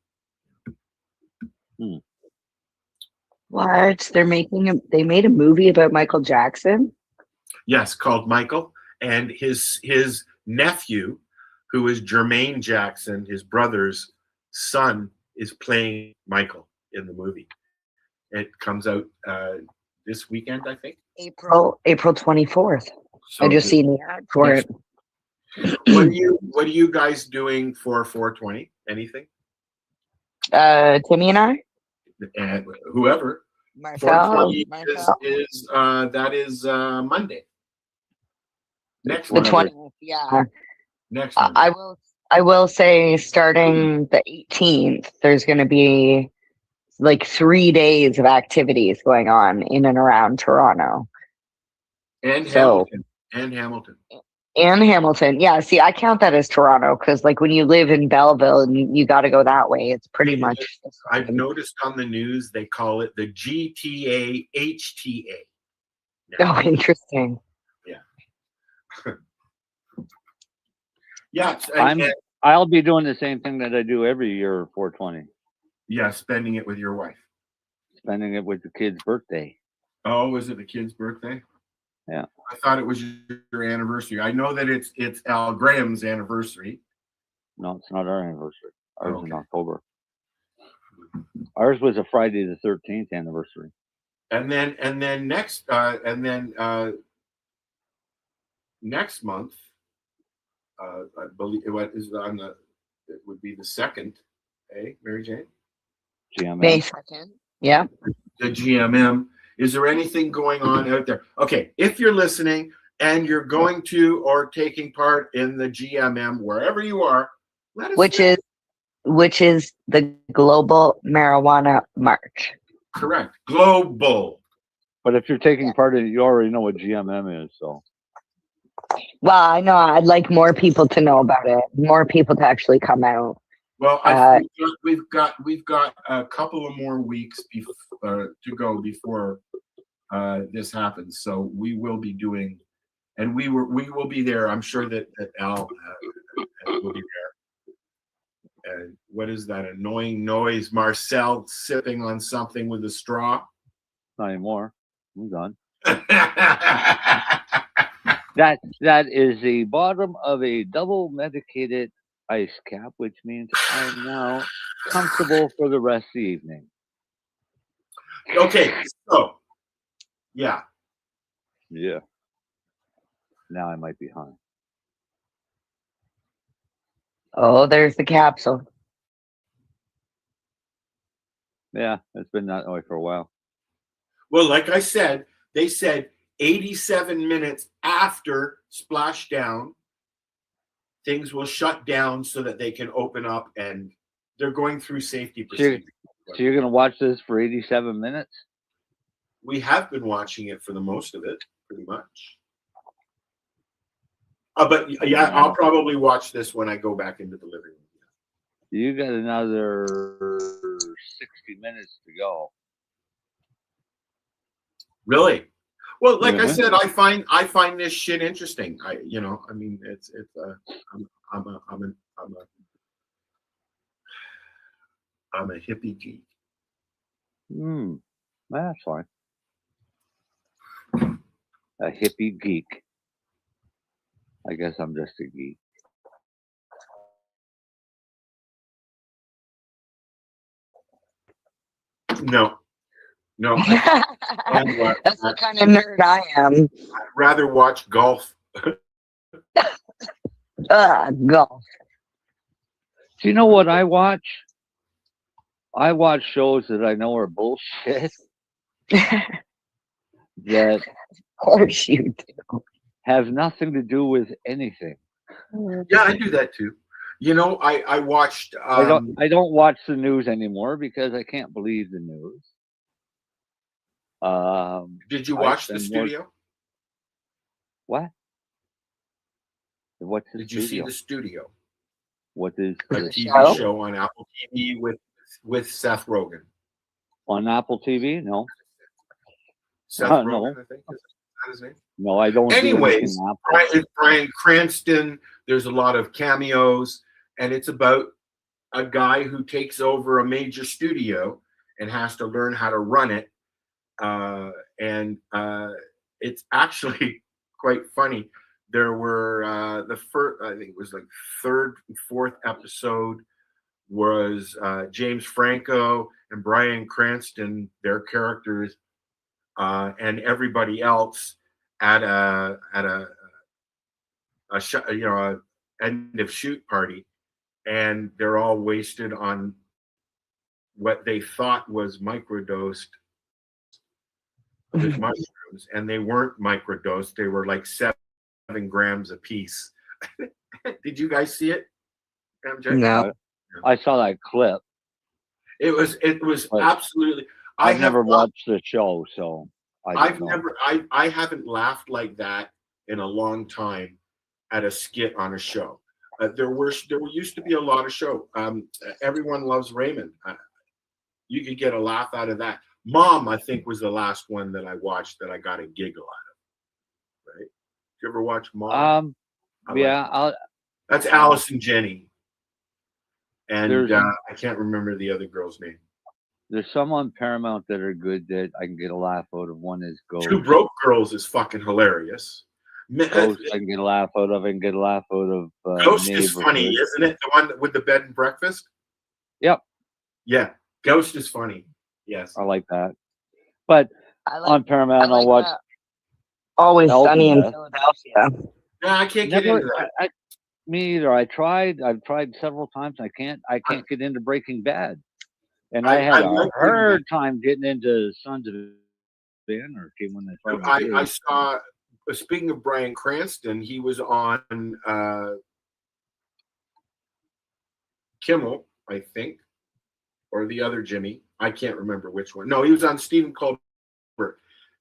What? They made a movie about Michael Jackson? yes, called Michael, and his nephew, who is Jermaine Jackson, his brother's son, is playing Michael in the movie. It comes out this weekend, I think. April 24th. So I just seen the ad for it. What are you guys doing for 420? Anything? Timmy and I? And whoever. Marcel. 420 is Monday. Next The Monday. 20th, yeah. Next Monday. I will say starting the 18th, there's going to be like 3 days of activities going on in and around Toronto. And So- Hamilton. And Hamilton. And Hamilton. Yeah, see, I count that as Toronto because like when you live in Belleville and you got to go that way, it's pretty much. I've noticed on the news they call it the GTA HTA. Oh, interesting. Yeah. Yeah. and- I'll be doing the same thing that I do every year 420. yeah, spending it with your wife. Spending it with the kid's birthday. Oh, is it the kid's birthday? Yeah. I thought it was your anniversary. I know that it's Al Graham's anniversary. No, it's not our anniversary. Ours is in October. Ours was a Friday the 13th anniversary. And then next next month, I believe it would be the 2nd, Mary Jane? GMM. May 2nd. Yeah. The GMM. Is there anything going on out there? Okay, if you're listening and you're going to or taking part in the GMM, wherever you are, let us know. Which is the Global Marijuana March. Correct. Global. But if you're taking part in it, you already know what GMM is. So. Well, I know I'd like more people to know about it. More people to actually come out. Well, we've got a couple of more weeks to go before this happens. So we will be doing, and we will be there. I'm sure that Al will be there. And what is that annoying noise? Marcel sipping on something with a straw? Not anymore. I'm done. That is the bottom of a double medicated ice cap, which means I'm now comfortable for the rest of the evening. Okay, so yeah. Now I might be high. Oh, there's the capsule. Yeah, it's been that way for a while. Well, like I said, they said 87 minutes after splashdown, things will shut down so that they can open up, and they're going through safety procedures. So you're going to watch this for 87 minutes? We have been watching it for the most of it, pretty much. But yeah, I'll probably watch this when I go back into the living room. You got another 60 minutes to go. Really? Well, like I said, I find this shit interesting. I'm a hippie geek. That's fine. A hippie geek. I guess I'm just a geek. No, no. That's the kind of nerd I am. I'd rather watch golf. Golf. Do you know what I watch? I watch shows that I know are bullshit. That of course you do. Have nothing to do with anything. Yeah, I do that too. You know, I watched. I don't watch the news anymore because I can't believe the news. Did you watch The Studio? What? What's the Did you see studio? The Studio? What is A the TV show on Apple TV with Seth Rogen? On Apple TV? No. Seth No. Rogen, I think. Is that his name? No, I don't. Anyways, Bryan Cranston. There's a lot of cameos, and it's about a guy who takes over a major studio and has to learn how to run it. It's actually quite funny. There were the first, I think it was like third and fourth episode was James Franco and Bryan Cranston, their characters, and everybody else at a end of shoot party, and they're all wasted on what they thought was microdosed with mushrooms, and they weren't microdosed. They were like 7 grams a piece. Did you guys see it, MJ? No. I saw that clip. It was absolutely. I've never watched the show, so I haven't laughed like that in a long time at a skit on a show. There used to be a lot of show. Everyone Loves Raymond. You could get a laugh out of that. Mom, I think, was the last one that I watched that I got a giggle out of. Right? Did you ever watch Mom? That's Alice and Jenny. And I can't remember the other girl's name. There's some on Paramount that are good that I can get a laugh out of. One is Ghost. Two Broke Girls is fucking hilarious. Ghost I can get a laugh out of. I can get a laugh out of. Ghost is funny, isn't it? The one with the bed and breakfast? Yep. Yeah. Ghost is funny. Yes. I like that. But on Paramount, I'll watch. Always Sunny in Philadelphia. Yeah, I can't get into that. Me either. I've tried several times. I can't get into Breaking Bad. And I had a hard time getting into Sons of Anarchy when they finally I saw, speaking of Bryan Cranston, he was on Kimmel, I think, or the other Jimmy. I can't remember which one. No, he was on Stephen Colbert.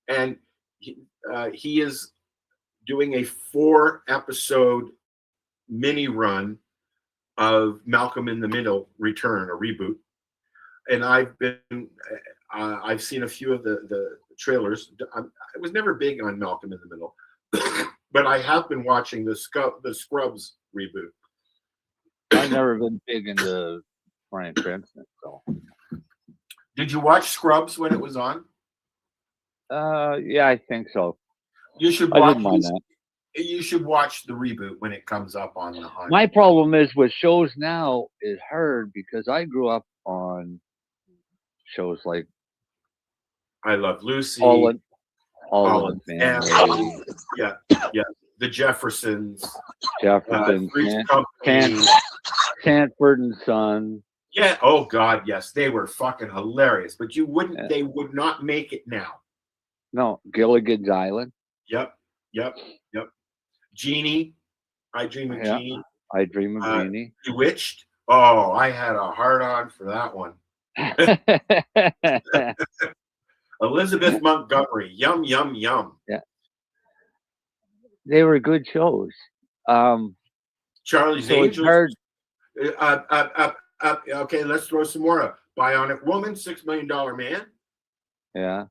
And he is doing a 4-episode mini run of Malcolm in the Middle Return, a reboot. And I've seen a few of the trailers. I was never big on Malcolm in the Middle, but I have been watching the Scrubs reboot. I've never been big into Bryan Cranston. So, did you watch Scrubs when it was on? Yeah, I think so. You should I watch. didn't mind that. You should watch the reboot when it comes up on the. My problem is with shows now is hard because I grew up on shows like I Love Lucy, All in the Family. Yeah, the Jeffersons, Three's Company, Sanford and Son. Yeah. Oh God, yes, they were fucking hilarious. But you wouldn't. They would not make it now. No, Gilligan's Island. Yep. Jeannie, I Dream of Jeannie. I Dream of Jeannie. Bewitched. Oh, I had a hard on for that one. Elizabeth Montgomery. Yum, yum, yum. Yeah. They were good shows. Charlie's Angels. Okay, let's throw some more up. Bionic Woman, $6 Million Man. Yeah.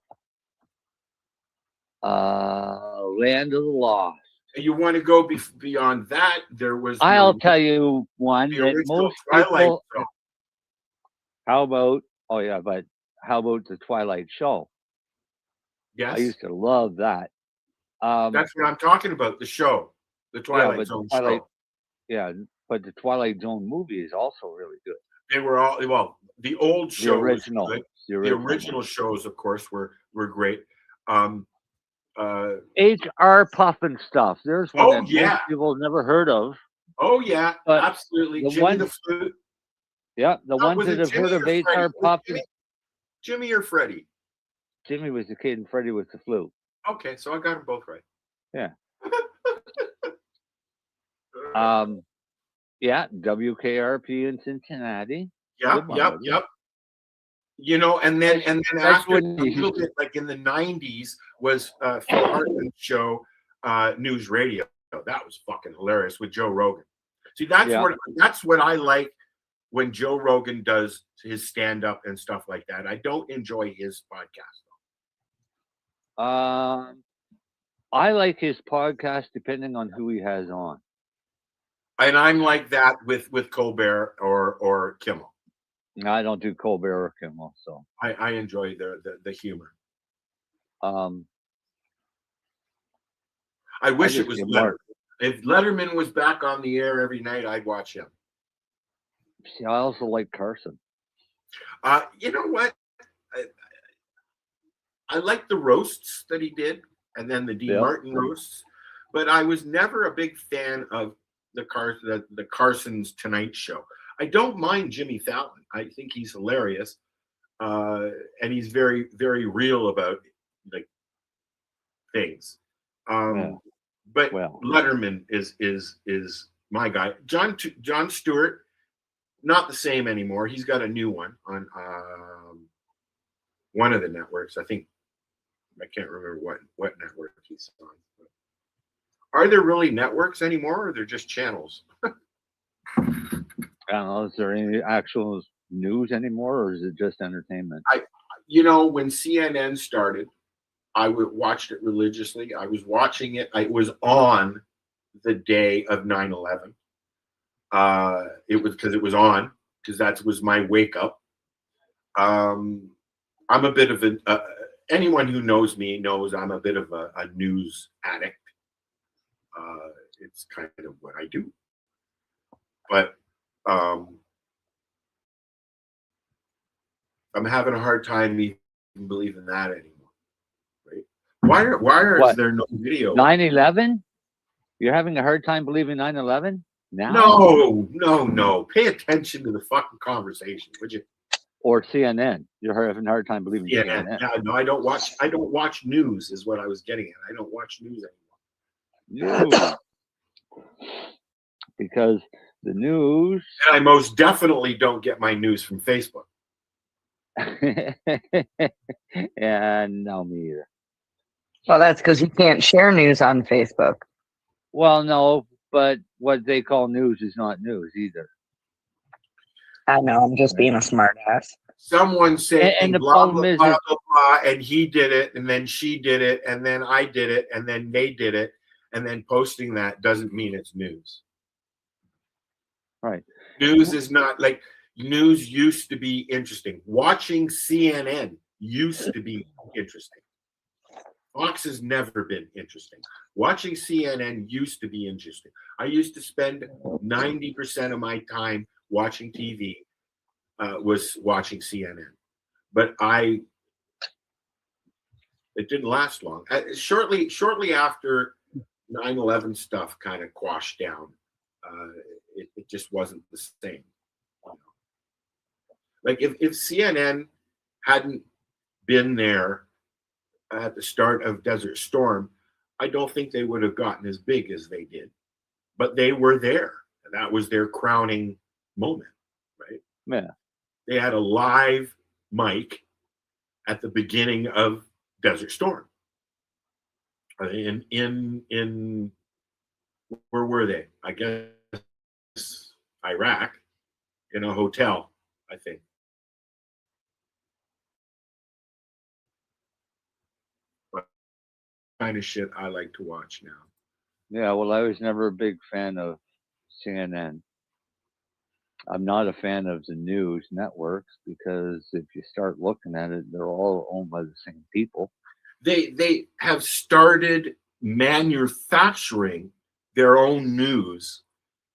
Land of the Lost. You want to go beyond that? There was. I'll tell you one that most people. How about? Oh yeah, but how about the Twilight Show? Yes, I used to love that. That's what I'm talking about. The show, the Twilight Zone show. Yeah, but the Twilight Zone movie is also really good. They were all well. The old show, The original. was good. The The original. original shows, of course, were great. HR Puffin stuff. There's one Oh, that yeah. most people have never heard of. Oh yeah, But absolutely. the Jimmy one- the Flute. Yeah, the Oh, ones was that it have Jimmy heard of or Freddie? HR Was it Puffin. Jimmy or Freddie? Jimmy was the kid and Freddie was the flute. Okay, so I got them both right. Yeah. Yeah, WKRP in Cincinnati. Yep, Good one, yep, wasn't it? yep. You know, and then That's after a when little bit, like in the '90s, was Phil Hartman's show, News Radio. That was fucking hilarious with Joe Rogan. See, that's what I like when Joe Rogan does his stand up and stuff like that. I don't enjoy his podcast. I like his podcast depending on who he has on. And I'm like that with Colbert or Kimmel. I don't do Colbert or Kimmel, so I enjoy the humor. I wish it was Letterman. If Letterman was back on the air every night, I'd watch him. See, I also like Carson. You know what? I like the roasts that he did, and then the D. Martin roasts, but I was never a big fan of the Carson's Tonight Show. I don't mind Jimmy Fallon. I think he's hilarious, and he's very, very real about like things. But Letterman is my guy. Jon Stewart, not the same anymore. He's got a new one on one of the networks. I think I can't remember what network he's on. But are there really networks anymore, or they're just channels? I don't know. Is there any actual news anymore, or is it just entertainment? When CNN started, I watched it religiously. I was watching it. It was on the day of 9/11. It was because that was my wake up. I'm a bit of anyone who knows me knows I'm a bit of a news addict. It's kind of what I do. But I'm having a hard time even believing that anymore. Right? Why is there no video? 9/11? You're having a hard time believing 9/11 now? No. Pay attention to the fucking conversation, would you? Or CNN. You're having a hard time believing CNN. Yeah, no, I don't watch news is what I was getting at. I don't watch news anymore. News. Because the news. And I most definitely don't get my news from Facebook. Yeah, no, me either. Well, that's because you can't share news on Facebook. Well, no, but what they call news is not news either. I know, I'm just being a smart ass. Someone saying and the blah, problem blah, is blah, blah, blah, and he did it, and then she did it, and then I did it, and then they did it, and then posting that doesn't mean it's news. Right. News is not like news used to be interesting. Watching CNN used to be interesting. Fox has never been interesting. Watching CNN used to be interesting. I used to spend 90% of my time watching TV was watching CNN. But it didn't last long. Shortly after 9/11 stuff kind of quashed down, it just wasn't the same. Like if CNN hadn't been there at the start of Desert Storm, I don't think they would have gotten as big as they did. But they were there. And that was their crowning moment, right? Yeah. They had a live mic at the beginning of Desert Storm. In where were they? I guess Iraq, in a hotel, I think. Kind of shit I like to watch now. Yeah, well, I was never a big fan of CNN. I'm not a fan of the news networks because if you start looking at it, they're all owned by the same people. They have started manufacturing their own news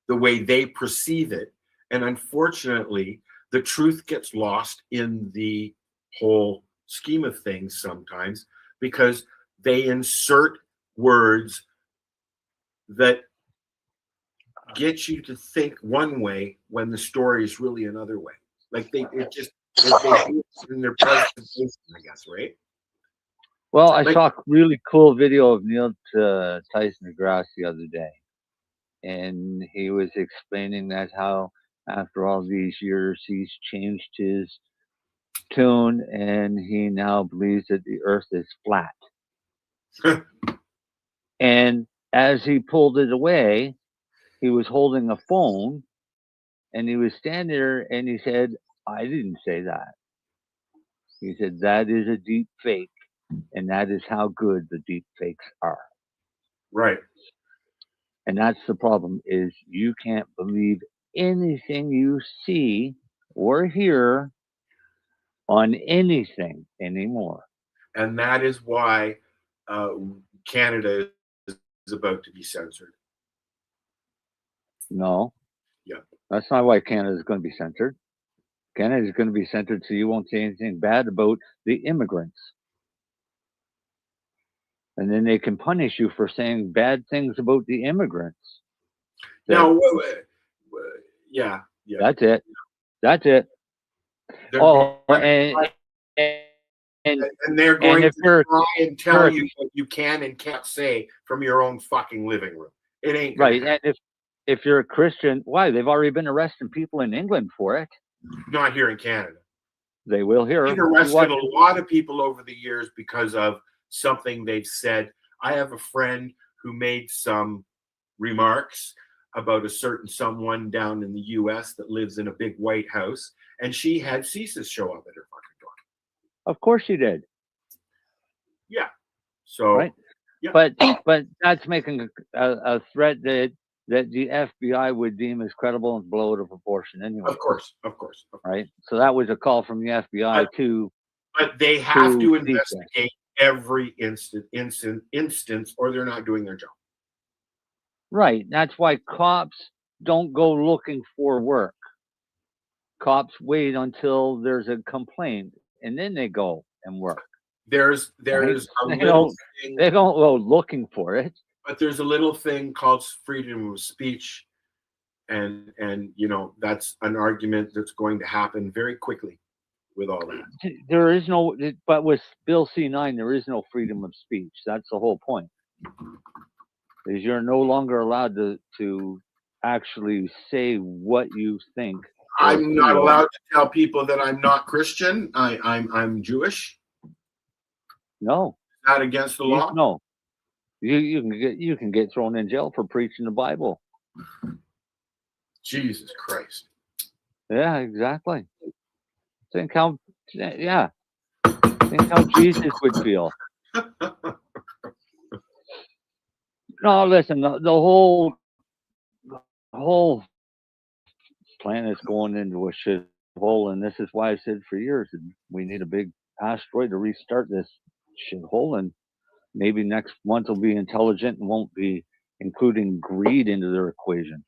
the way they perceive it. And unfortunately, the truth gets lost in the whole scheme of things sometimes, because they insert words that get you to think one way when the story is really another way. Like they do it in their presentation, I guess, right? Well, I Like- saw a really cool video of Neil Tyson deGrasse the other day, and he was explaining that how after all these years he's changed his tune, and he now believes that the Earth is flat. And as he pulled it away, he was holding a phone, and he was standing there, and he said, "I didn't say that." He said, "That is a deep fake, and that is how good the deep fakes are." Right. And that's the problem, is you can't believe anything you see or hear on anything anymore. And that is why Canada is about to be censored. No, Yeah. that's not why Canada is going to be censored. Canada is going to be censored so you won't say anything bad about the immigrants. And then they can punish you for saying bad things about the immigrants. Now, yeah. That's it. That's it. And they're going if to you're- try and tell you're- you what you can and can't say from your own fucking living room. It ain't gonna right. happen. And if you're a Christian, why? They've already been arresting people in England for it. Not here in Canada. They will here. They've arrested a lot of people over the years because of something they've said. I have a friend who made some remarks about a certain someone down in the US that lives in a big white house, and she had CSIS show up at her fucking door. Of course you did. Yeah. So, right. yeah. But that's making a threat that the FBI would deem as credible and blow out of proportion anyway. Of course. Right. So that was a call from the FBI to. But they have to CSIS. investigate every instance, or they're not doing their job. Right. That's why cops don't go looking for work. Cops wait until there's a complaint and then they go and work. There's Right? a They little don't, thing, they don't go looking for it. but there's a little thing called freedom of speech, and that's an argument that's going to happen very quickly with all that. There is no, but with Bill C-9, there is no freedom of speech. That's the whole point. Is you're no longer allowed to actually say what you think. I'm not allowed to tell people that I'm not Christian. I'm Jewish. No. Is that against the law? No. You can get thrown in jail for preaching the Bible. Jesus Christ. Yeah, exactly. Think how Jesus would feel. No, listen, the whole planet's going into a shit hole, and this is why I said for years we need a big asteroid to restart this shit hole, and maybe next month will be intelligent and won't be including greed into their equation.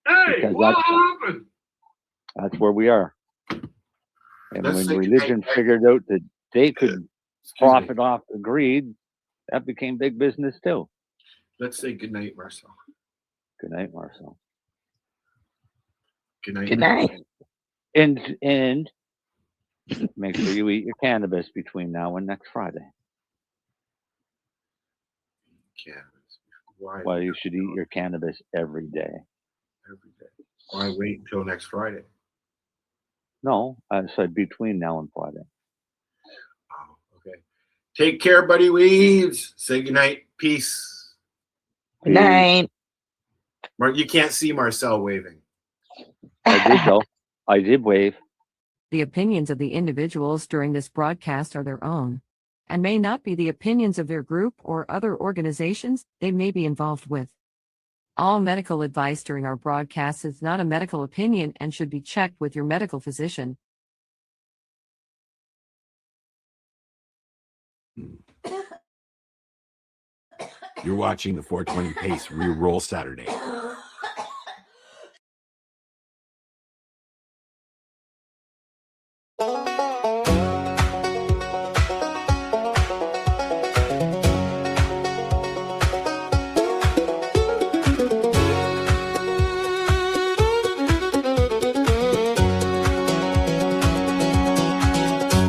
Hey, Because what happened? That's where we are. And Let's when say religion goodnight. figured out that they could profit off the greed, that became big business too. Let's say goodnight, Marcel. Good night, Marcel. Good night. Good night. And make sure you eat your cannabis between now and next Friday. Cannabis. Why? Well, you should eat your cannabis every day. Every day. Why wait until next Friday? No, I said between now and Friday. Oh, okay. Take care, buddy Weaves. Say goodnight. Peace. Good night. You can't see Marcel waving. I did though. I did wave. The opinions of the individuals during this broadcast are their own, and may not be the opinions of their group or other organizations they may be involved with. All medical advice during our broadcast is not a medical opinion and should be checked with your medical physician. You're watching the 420 Pace Reroll Saturday.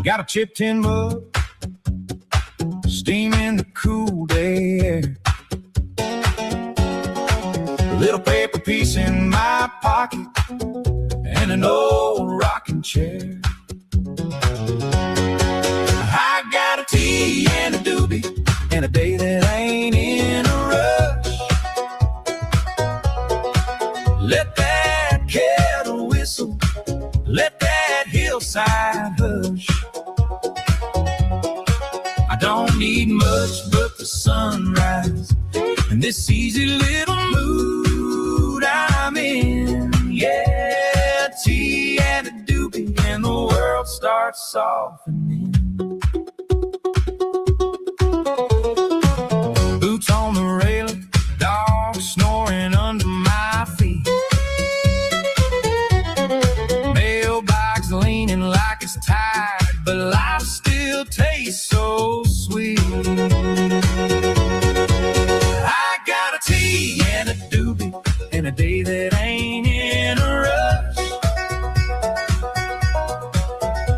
Got a chip tin mug, steam in the cool day air. A little paper piece in my pocket and an old rocking chair. I got a tea and a doobie and a day that ain't in a rush. Let that kettle whistle, let that hillside hush. I don't need much but the sunrise and this easy little mood I'm in. Yeah, tea and a doobie and the world starts softening. Boots on the railing, dog snoring under my feet. Mailbox leaning like it's tired, but life still tastes so sweet. I got a tea and a doobie and a day that ain't in a rush.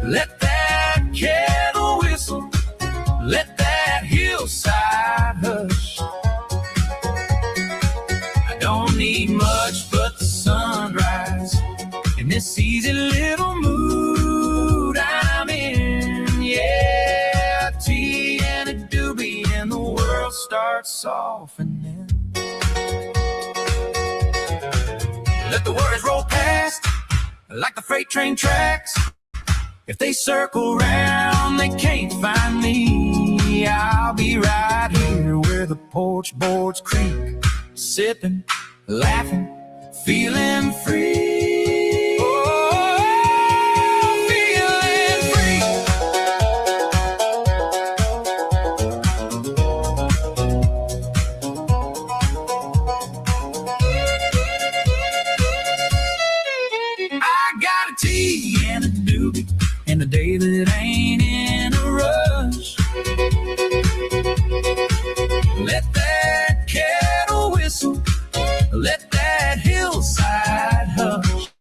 Let that kettle whistle, let that hillside hush. I don't need much but the sunrise and this easy little mood I'm in. Yeah, tea and a doobie and the world starts softening. Let the worries roll past like the freight train tracks. If they circle round, they can't find me. I'll be right here where the porch boards creak, sipping, laughing, feeling free. Oh, feeling free. I got a tea and a doobie and a day that ain't in a rush. Let that kettle whistle, let that hillside hush.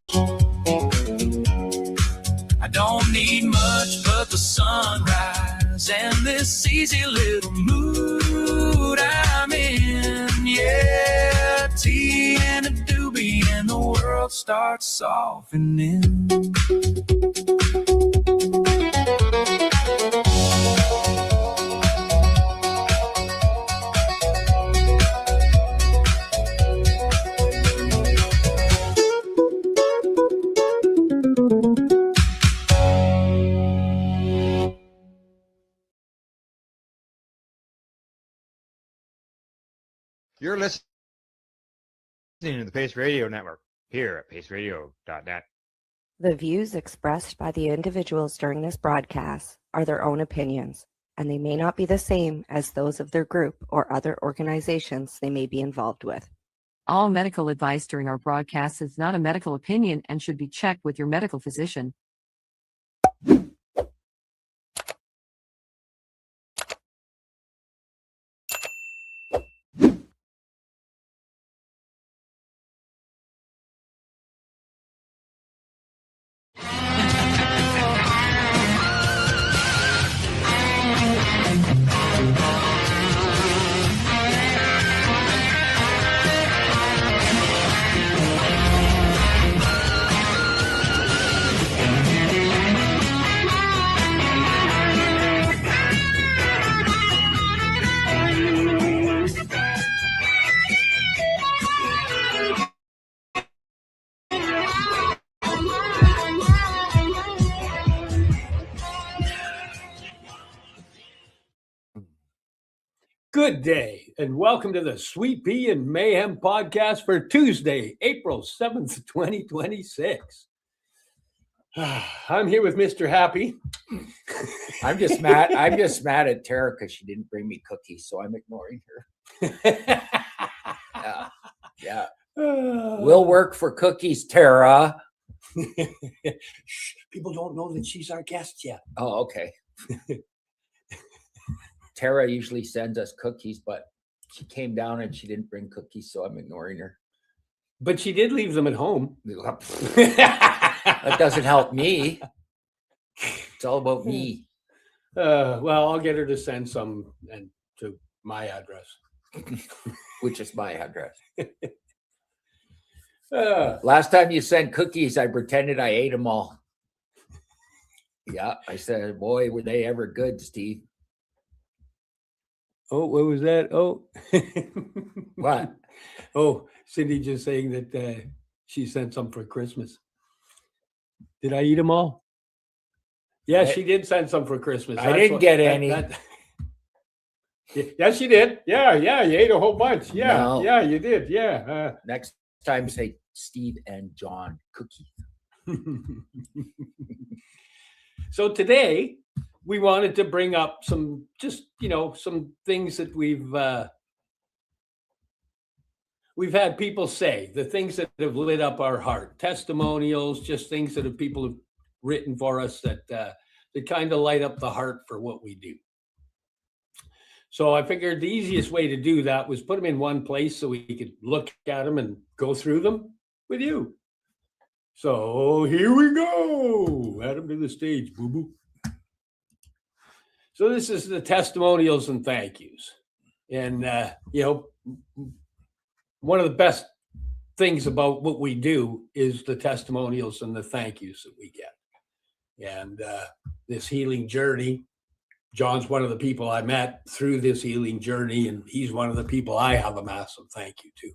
I don't need much but the sunrise and this easy little mood I'm in. Yeah, tea and a doobie and the world starts softening. You're listening to the Pace Radio Network here at paceradio.net. The views expressed by the individuals during this broadcast are their own opinions, and they may not be the same as those of their group or other organizations they may be involved with. All medical advice during our broadcast is not a medical opinion and should be checked with your medical physician. Good day, and welcome to the Sweet Pea and Mayhem podcast for Tuesday, April 7th, 2026. I'm here with Mr. Happy. I'm just mad. I'm just mad at Tara because she didn't bring me cookies, so I'm ignoring her. Yeah. We'll work for cookies, Tara. Shh, people don't know that she's our guest yet. Oh, okay. Tara usually sends us cookies, but she came down and she didn't bring cookies, so I'm ignoring her. But she did leave them at home. That doesn't help me. It's all about me. Well, I'll get her to send some and to my address. Which is my address. Uh, Last time you sent cookies, I pretended I ate them all. Yeah, I said, boy, were they ever good, Steve. Oh, what was that? Oh, What? Oh, Cindy just saying that she sent some for Christmas. Did I eat them all? Yeah, she did send some for Christmas. I didn't get any. Yes, you did. Yeah, you ate a whole bunch. Yeah, No. yeah, you did. Yeah. Next time, say Steve and John cookie. So today we wanted to bring up some some things that we've had people say, the things that have lit up our heart, testimonials, just things that people have written for us that kind of light up the heart for what we do. So I figured the easiest way to do that was put them in one place so we could look at them and go through them with you. So here we go. Add them to the stage, boo-boo. So this is the testimonials and thank yous. And, one of the best things about what we do is the testimonials and the thank yous that we get. And this healing journey, John's one of the people I met through this healing journey, and he's one of the people I have a massive thank you to.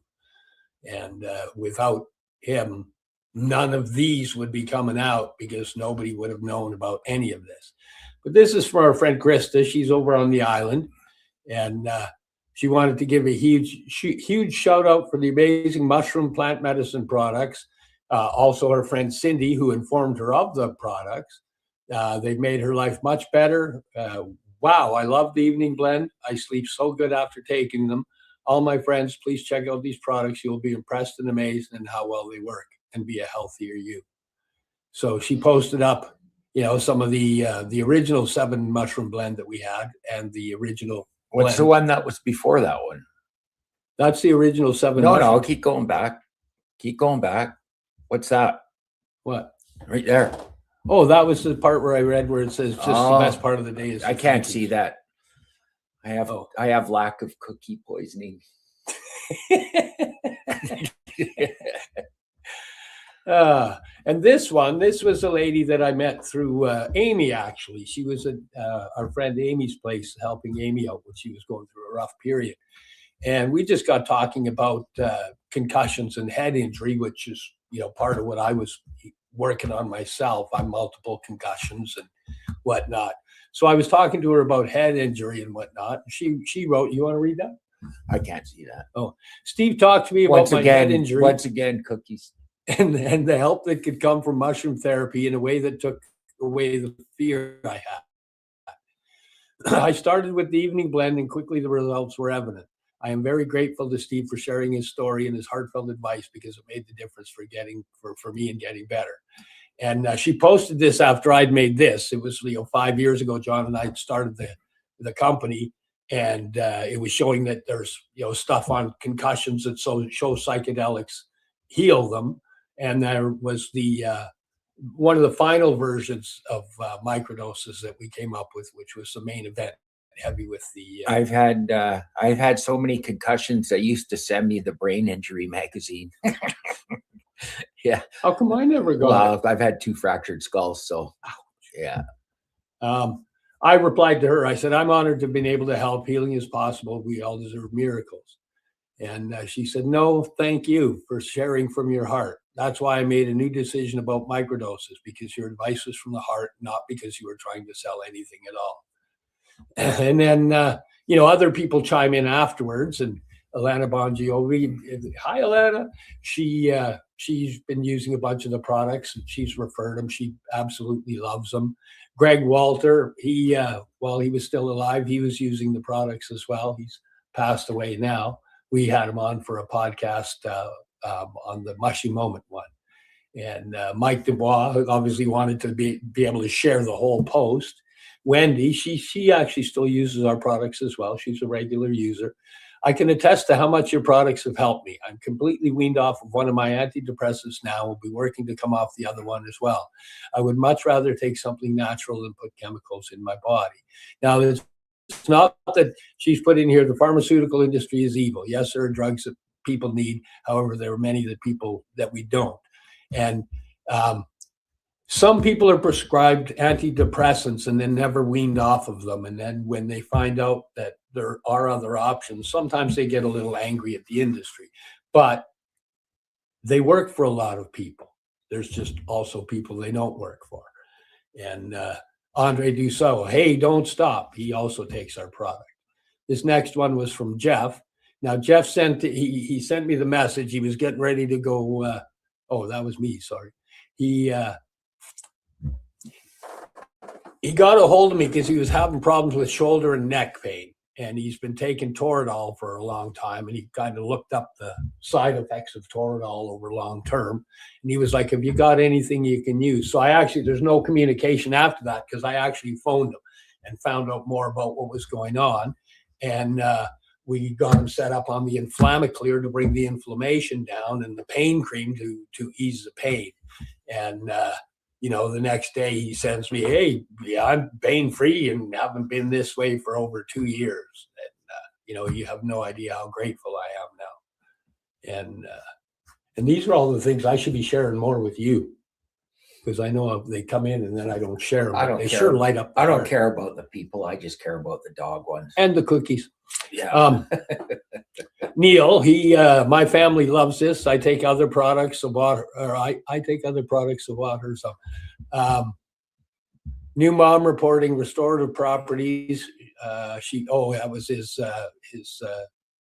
And without him, none of these would be coming out because nobody would have known about any of this. But this is for our friend Krista. She's over on the island, and she wanted to give a huge shout out for the amazing mushroom plant medicine products. Also, her friend Cindy, who informed her of the products. They've made her life much better. Wow, I love the evening blend. I sleep so good after taking them. All my friends, please check out these products. You'll be impressed and amazed in how well they work and be a healthier you. So she posted up, some of the original 7 mushroom blend that we had and the original. What's the one that was before that one? That's the original 7. No, keep going back. Keep going back. What's that? What? Right there. Oh, that was the part where I read where it says just the best part of the day is. I can't see that. I have lack of cookie poisoning. And this was a lady that I met through Amy, actually. She was at our friend Amy's place helping Amy out when she was going through a rough period. And we just got talking about concussions and head injury, which is, part of what I was working on myself. I'm multiple concussions and whatnot. So I was talking to her about head injury and whatnot. She wrote, you want to read that? I can't see that. Oh, Steve talked to me about my head injury. Once again, cookies. And the help that could come from mushroom therapy in a way that took away the fear I had. I started with the evening blend and quickly the results were evident. I am very grateful to Steve for sharing his story and his heartfelt advice because it made the difference for me in getting better. And she posted this after I'd made this. It was 5 years ago, John and I started the company, and it was showing that there's stuff on concussions that show psychedelics heal them. And there was one of the final versions of microdoses that we came up with, which was the main event, heavy with the. I've had so many concussions. They used to send me the brain injury magazine. Yeah. How come I never got it? I've had 2 fractured skulls, so yeah. I replied to her. I said, I'm honored to have been able to help. Healing is possible. We all deserve miracles. And she said, no, thank you for sharing from your heart. That's why I made a new decision about microdoses, because your advice was from the heart, not because you were trying to sell anything at all. And then, other people chime in afterwards. And Alana Bongiovi, hi, Alana. She's been using a bunch of the products and she's referred them. She absolutely loves them. Greg Walter, while he was still alive, he was using the products as well. He's passed away now. We had him on for a podcast on the Mushy Moment one. And Mike Dubois obviously wanted to be able to share the whole post. Wendy, she actually still uses our products as well. She's a regular user. I can attest to how much your products have helped me. I'm completely weaned off of one of my antidepressants now. Will be working to come off the other one as well. I would much rather take something natural than put chemicals in my body. Now, it's not that she's put in here the pharmaceutical industry is evil. Yes, there are drugs that people need. However, there are many that people that we don't. And some people are prescribed antidepressants and then never weaned off of them. And then when they find out that there are other options, sometimes they get a little angry at the industry. But they work for a lot of people. There's just also people they don't work for. And Andre Dussault, hey, don't stop. He also takes our product. This next one was from Jeff. Now, Jeff sent he sent me the message. He was getting ready to go. Oh, that was me. Sorry. He got a hold of me because he was having problems with shoulder and neck pain. And he's been taking Toradol for a long time. And he kind of looked up the side effects of Toradol over long term. And he was like, have you got anything you can use? So there's no communication after that because I actually phoned him and found out more about what was going on. And we got him set up on the Inflamaclear to bring the inflammation down and the pain cream to ease the pain. And, the next day he sends me, hey, yeah, I'm pain free and haven't been this way for over 2 years. And, you have no idea how grateful I am now. And these are all the things I should be sharing more with you because I know they come in and then I don't share them. I don't they care. Sure light up. I don't care about the people. I just care about the dog ones. And the cookies. Yeah. Neil, my family loves this. I take other products of water, or I take other products of water. So, new mom reporting restorative properties. That was his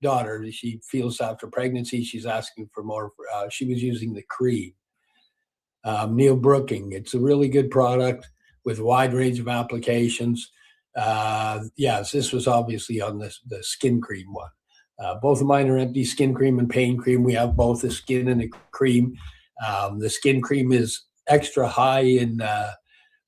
daughter. She feels after pregnancy, she's asking for more. She was using the cream. Neil Brooking, it's a really good product with a wide range of applications. Yes, this was obviously on the skin cream one. Both of mine are empty skin cream and pain cream. We have both a skin and a cream. The skin cream is extra high in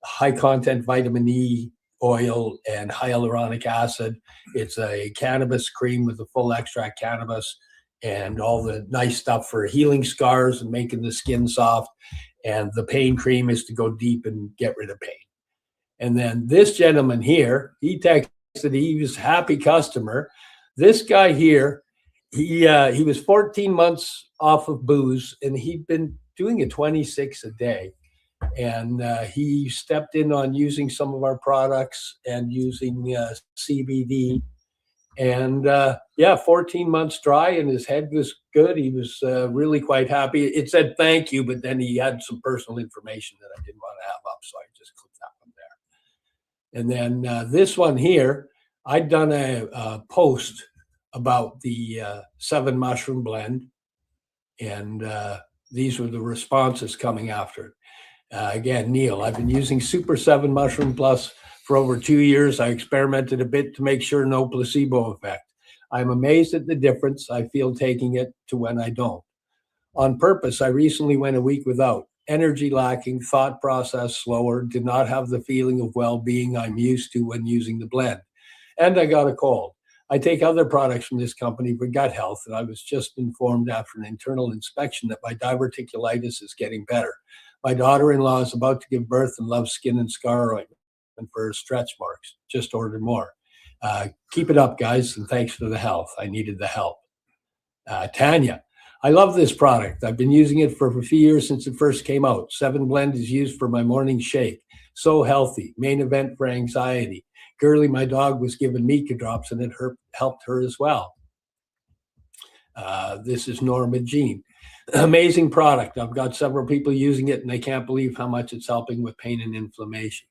high content vitamin E oil and hyaluronic acid. It's a cannabis cream with a full extract cannabis and all the nice stuff for healing scars and making the skin soft. And the pain cream is to go deep and get rid of pain. And then this gentleman here, he texted, he was a happy customer. This guy here, he was 14 months off of booze and he'd been doing a 26 a day. And he stepped in on using some of our products and using CBD. And 14 months dry and his head was good. He was really quite happy. It said thank you, but then he had some personal information that I didn't want to have up. So I just clicked that one there. And then this one here, I'd done a post about the 7 mushroom blend. And these were the responses coming after it. Again, Neil, I've been using Super 7 Mushroom Plus for over 2 years. I experimented a bit to make sure no placebo effect. I'm amazed at the difference I feel taking it to when I don't. On purpose, I recently went a week without. Energy lacking, thought process slower, did not have the feeling of well-being I'm used to when using the blend. And I got a cold. I take other products from this company for gut health, and I was just informed after an internal inspection that my diverticulitis is getting better. My daughter-in-law is about to give birth and loves skin and scar ointment for her stretch marks. Just ordered more. Keep it up, guys, and thanks for the health. I needed the help. Tanya, I love this product. I've been using it for a few years since it first came out. 7 Blend is used for my morning shake. So healthy. Main event for anxiety. Girly, my dog, was given Mika drops, and it helped her as well. This is Norma Jean. Amazing product. I've got several people using it and they can't believe how much it's helping with pain and inflammation.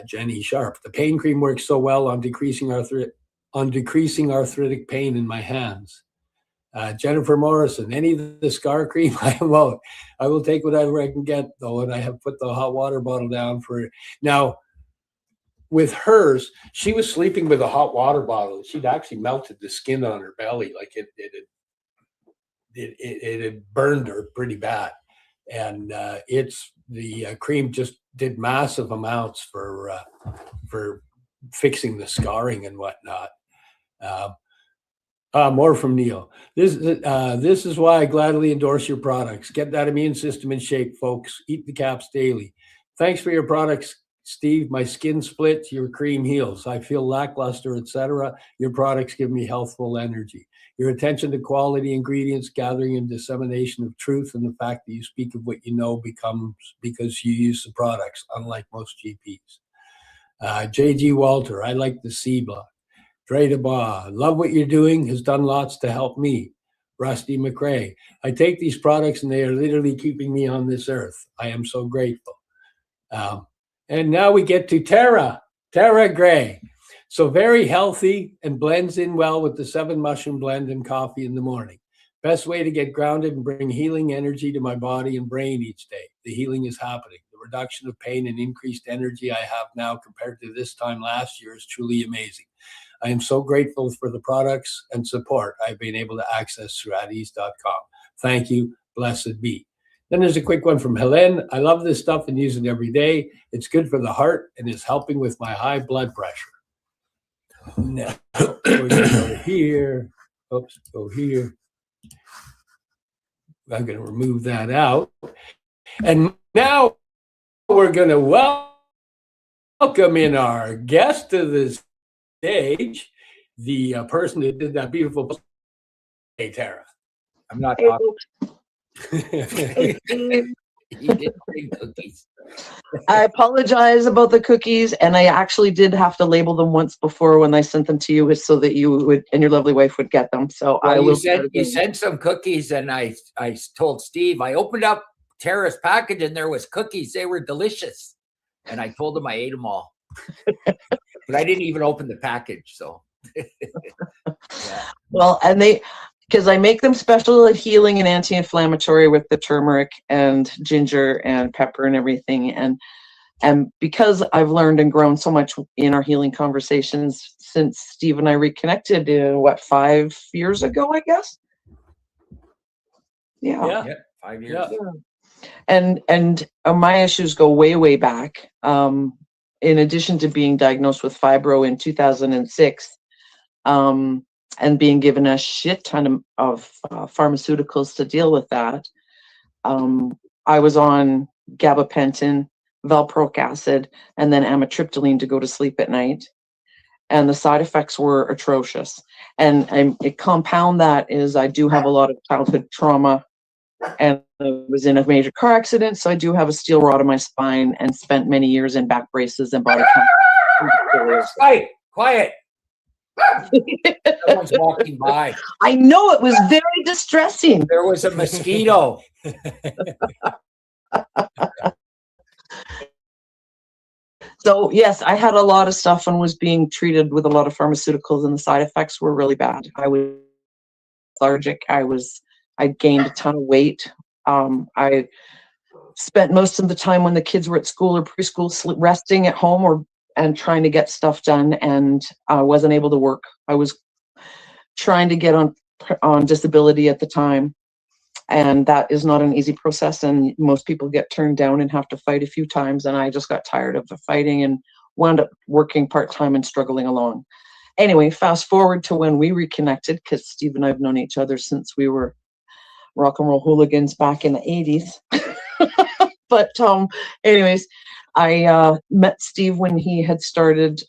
Jenny Sharp. The pain cream works so well on decreasing arthritic pain in my hands. Jennifer Morrison. Any of the scar cream I won't. I will take whatever I can get though, and I have put the hot water bottle down for it. Now, with hers, she was sleeping with a hot water bottle. She'd actually melted the skin on her belly, like it had burned her pretty bad. And the cream just did massive amounts for fixing the scarring and whatnot. More from Neil. This is why I gladly endorse your products. Get that immune system in shape, folks. Eat the caps daily. Thanks for your products, Steve. My skin splits, your cream heals. I feel lackluster, etc. Your products give me healthful energy. Your attention to quality ingredients, gathering and dissemination of truth, and the fact that you speak of what you know becomes because you use the products, unlike most GPs. JG Walter, I like the C block. Dre DeBa, love what you're doing, has done lots to help me. Rusty McRae, I take these products and they are literally keeping me on this earth. I am so grateful. And now we get to Tara Gray. So very healthy and blends in well with the 7 mushroom blend and coffee in the morning. Best way to get grounded and bring healing energy to my body and brain each day. The healing is happening. The reduction of pain and increased energy I have now compared to this time last year is truly amazing. I am so grateful for the products and support I've been able to access through atease.com. Thank you. Blessed be. Then there's a quick one from Helen. I love this stuff and use it every day. It's good for the heart and is helping with my high blood pressure. Now, we're going to go here. Oops, go here. I'm going to remove that out. And now we're going to welcome in our guest to this stage, the person that did that beautiful. Hey, Tara. I'm not talking. You didn't bring cookies. I apologize about the cookies, and I actually did have to label them once before when I sent them to you, so that you would and your lovely wife would get them. So Well, I will. you sent some cookies, and I told Steve, I opened up Tara's package and there was cookies. They were delicious, and I told him I ate them all, but I didn't even open the package. So, yeah. Well, and because I make them special at healing and anti-inflammatory with the turmeric and ginger and pepper and everything. And because I've learned and grown so much in our healing conversations since Steve and I reconnected, 5 years ago, I guess? Yeah. 5 years. Yeah. And my issues go way, way back. In addition to being diagnosed with fibro in 2006, and being given a shit ton of pharmaceuticals to deal with that. I was on gabapentin, valproic acid, and then amitriptyline to go to sleep at night. And the side effects were atrocious. And a compound that is I do have a lot of childhood trauma, and I was in a major car accident, so I do have a steel rod in my spine and spent many years in back braces and body Quiet, quiet. Someone's walking by. I know, it was very distressing. There was a mosquito. So yes, I had a lot of stuff and was being treated with a lot of pharmaceuticals, and the side effects were really bad. I was lethargic. I gained a ton of weight. I spent most of the time when the kids were at school or preschool resting at home and trying to get stuff done, and I wasn't able to work. I was trying to get on disability at the time, and that is not an easy process, and most people get turned down and have to fight a few times, and I just got tired of the fighting and wound up working part-time and struggling along. Anyway, fast forward to when we reconnected, because Steve and I have known each other since we were rock and roll hooligans back in the 80s. But anyways, I met Steve when he had started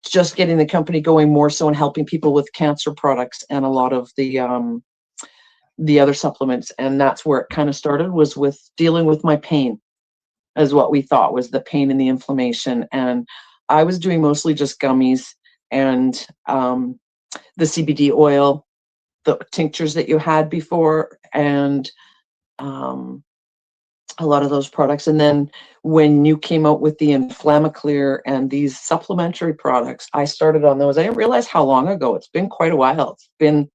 just getting the company going more so and helping people with cancer products and a lot of the other supplements. And that's where it kind of started, was with dealing with my pain, is what we thought was the pain and the inflammation. And I was doing mostly just gummies and the CBD oil, the tinctures that you had before, and a lot of those products. And then when you came out with the Inflammaclear and these supplementary products, I started on those. I didn't realize how long ago. It's been quite a while. It's been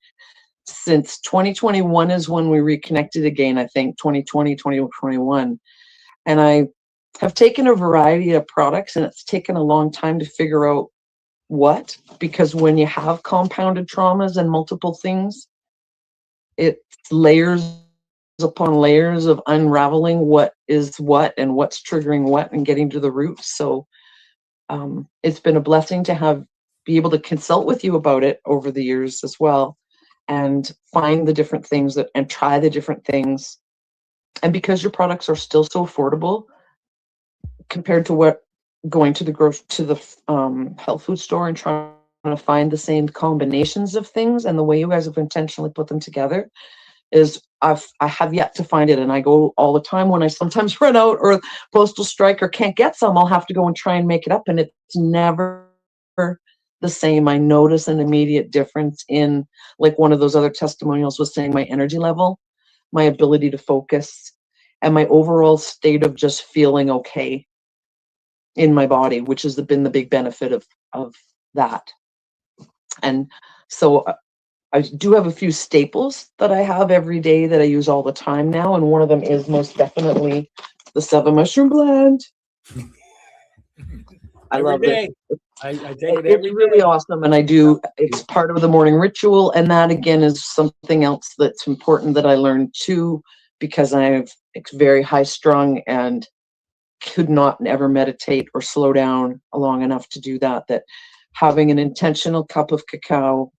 since 2021 is when we reconnected again, I think 2020, 2021. And I have taken a variety of products, and it's taken a long time to figure out what, because when you have compounded traumas and multiple things, it's layers upon layers of unraveling what is what and what's triggering what and getting to the root. So it's been a blessing to have be able to consult with you about it over the years as well, and find the different things that and try the different things. And because your products are still so affordable compared to what going to the health food store and trying to find the same combinations of things, and the way you guys have intentionally put them together is I have yet to find it. And I go all the time when I sometimes run out or postal strike or can't get some, I'll have to go and try and make it up, and it's never the same. I notice an immediate difference in, like one of those other testimonials was saying, my energy level, my ability to focus, and my overall state of just feeling okay in my body, which has been the big benefit of that. And so I do have a few staples that I have every day that I use all the time now, and one of them is most definitely the 7 mushroom blend. I love it. I take it It's every really day. awesome, and it's part of the morning ritual, and that again is something else that's important that I learned too, because it's very high strung and could not ever meditate or slow down long enough to do that having an intentional cup of cacao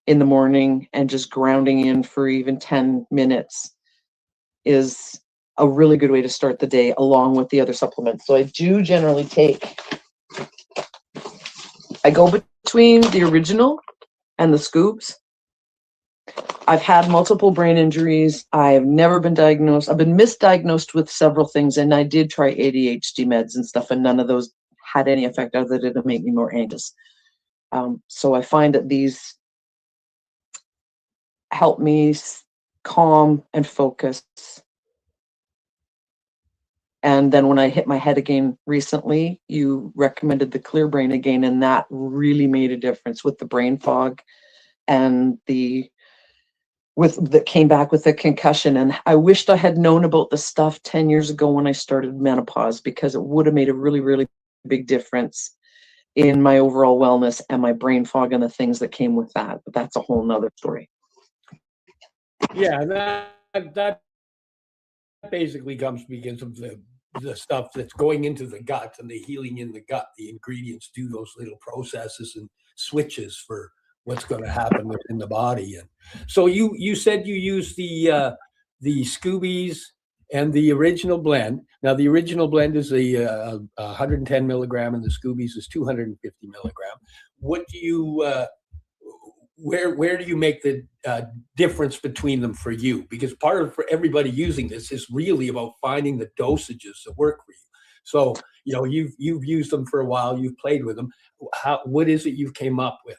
in the morning and just grounding in for even 10 minutes is a really good way to start the day, along with the other supplements. So I do generally I go between the original and the scoops. I've had multiple brain injuries. I've never been diagnosed. I've been misdiagnosed with several things, and I did try ADHD meds and stuff, and none of those had any effect other than to make me more anxious. So I find that these help me calm and focus. And then when I hit my head again recently, you recommended the Clear Brain again, and that really made a difference with the brain fog and that came back with the concussion. And I wished I had known about the stuff 10 years ago when I started menopause, because it would have made a really, really big difference in my overall wellness and my brain fog and the things that came with that. But that's a whole nother story. Yeah, that basically comes because of the stuff that's going into the gut and the healing in the gut. The ingredients do those little processes and switches for what's going to happen within the body. And so you said you use the Scoobies and the original blend. Now the original blend is a 110 milligram, and the Scoobies is 250 milligram. What do you where do you make the difference between them for you? Because for everybody using this is really about finding the dosages that work for you. So you've used them for a while, you've played with them. What is it you came up with?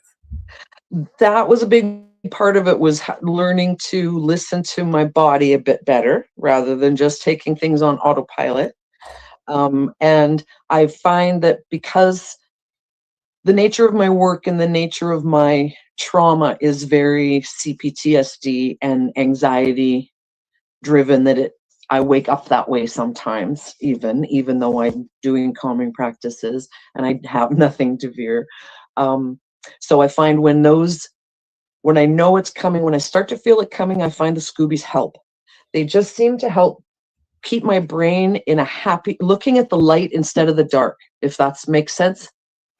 That was a big part of it, was learning to listen to my body a bit better rather than just taking things on autopilot. And I find that because the nature of my work and the nature of my trauma is very CPTSD and anxiety driven, that I wake up that way sometimes, even though I'm doing calming practices and I have nothing to fear. So I find when I know it's coming, when I start to feel it coming, I find the Scoobies help. They just seem to help keep my brain in looking at the light instead of the dark, if that makes sense.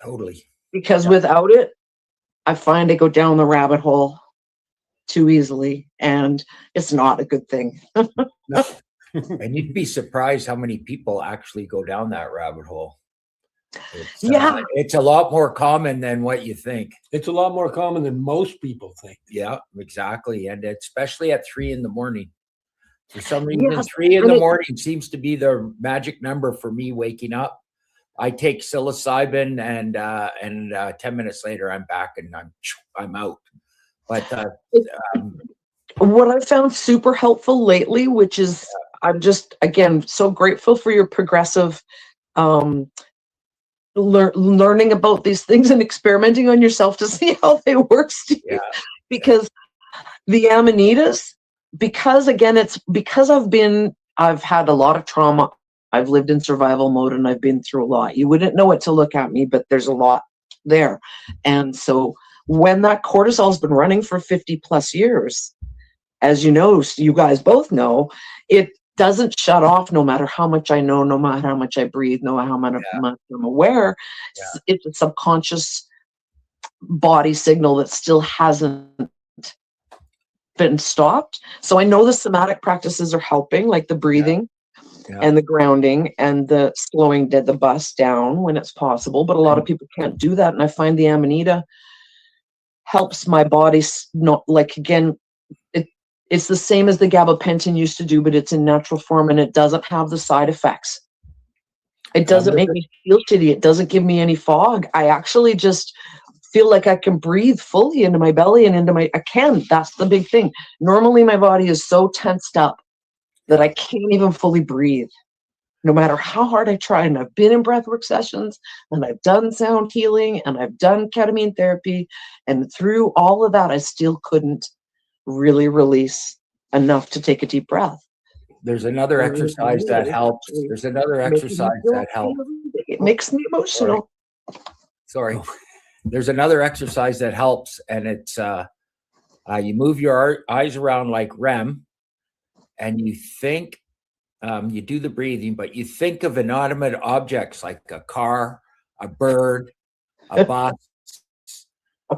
Totally. Because without it, I find I go down the rabbit hole too easily, and it's not a good thing. No. And you'd be surprised how many people actually go down that rabbit hole. It's a lot more common than what you think. It's a lot more common than most people think. Yeah, exactly. And especially at 3 a.m. For some reason, 3 a.m. seems to be the magic number for me waking up. I take psilocybin, and 10 minutes later I'm back and I'm out. But what I've found super helpful lately, which is I'm just again so grateful for your progressive learning about these things and experimenting on yourself to see how they work, Steve. Yeah. Because the amanitas, because I've had a lot of trauma. I've lived in survival mode and I've been through a lot. You wouldn't know it to look at me, but there's a lot there. And so when that cortisol's been running for 50 plus years, as you know, you guys both know, it doesn't shut off no matter how much I know, no matter how much I breathe, no matter how much I'm aware. Yeah. It's a subconscious body signal that still hasn't been stopped. So I know the somatic practices are helping, like the breathing and the grounding and the slowing the bus down when it's possible. But a lot of people can't do that. And I find the Amanita helps my body not, like, again, it's the same as the gabapentin used to do, but it's in natural form and it doesn't have the side effects. It doesn't make me feel shitty. It doesn't give me any fog. I actually just feel like I can breathe fully into my belly and into I can. That's the big thing. Normally my body is so tensed up that I can't even fully breathe, no matter how hard I try. And I've been in breathwork sessions and I've done sound healing and I've done ketamine therapy. And through all of that, I still couldn't really release enough to take a deep breath. There's another exercise that helps. There's another exercise that helps. It makes me emotional. Sorry. There's another exercise that helps, and it's you move your eyes around like REM, and you think, you do the breathing, but you think of inanimate objects like a car, a bird, a bus,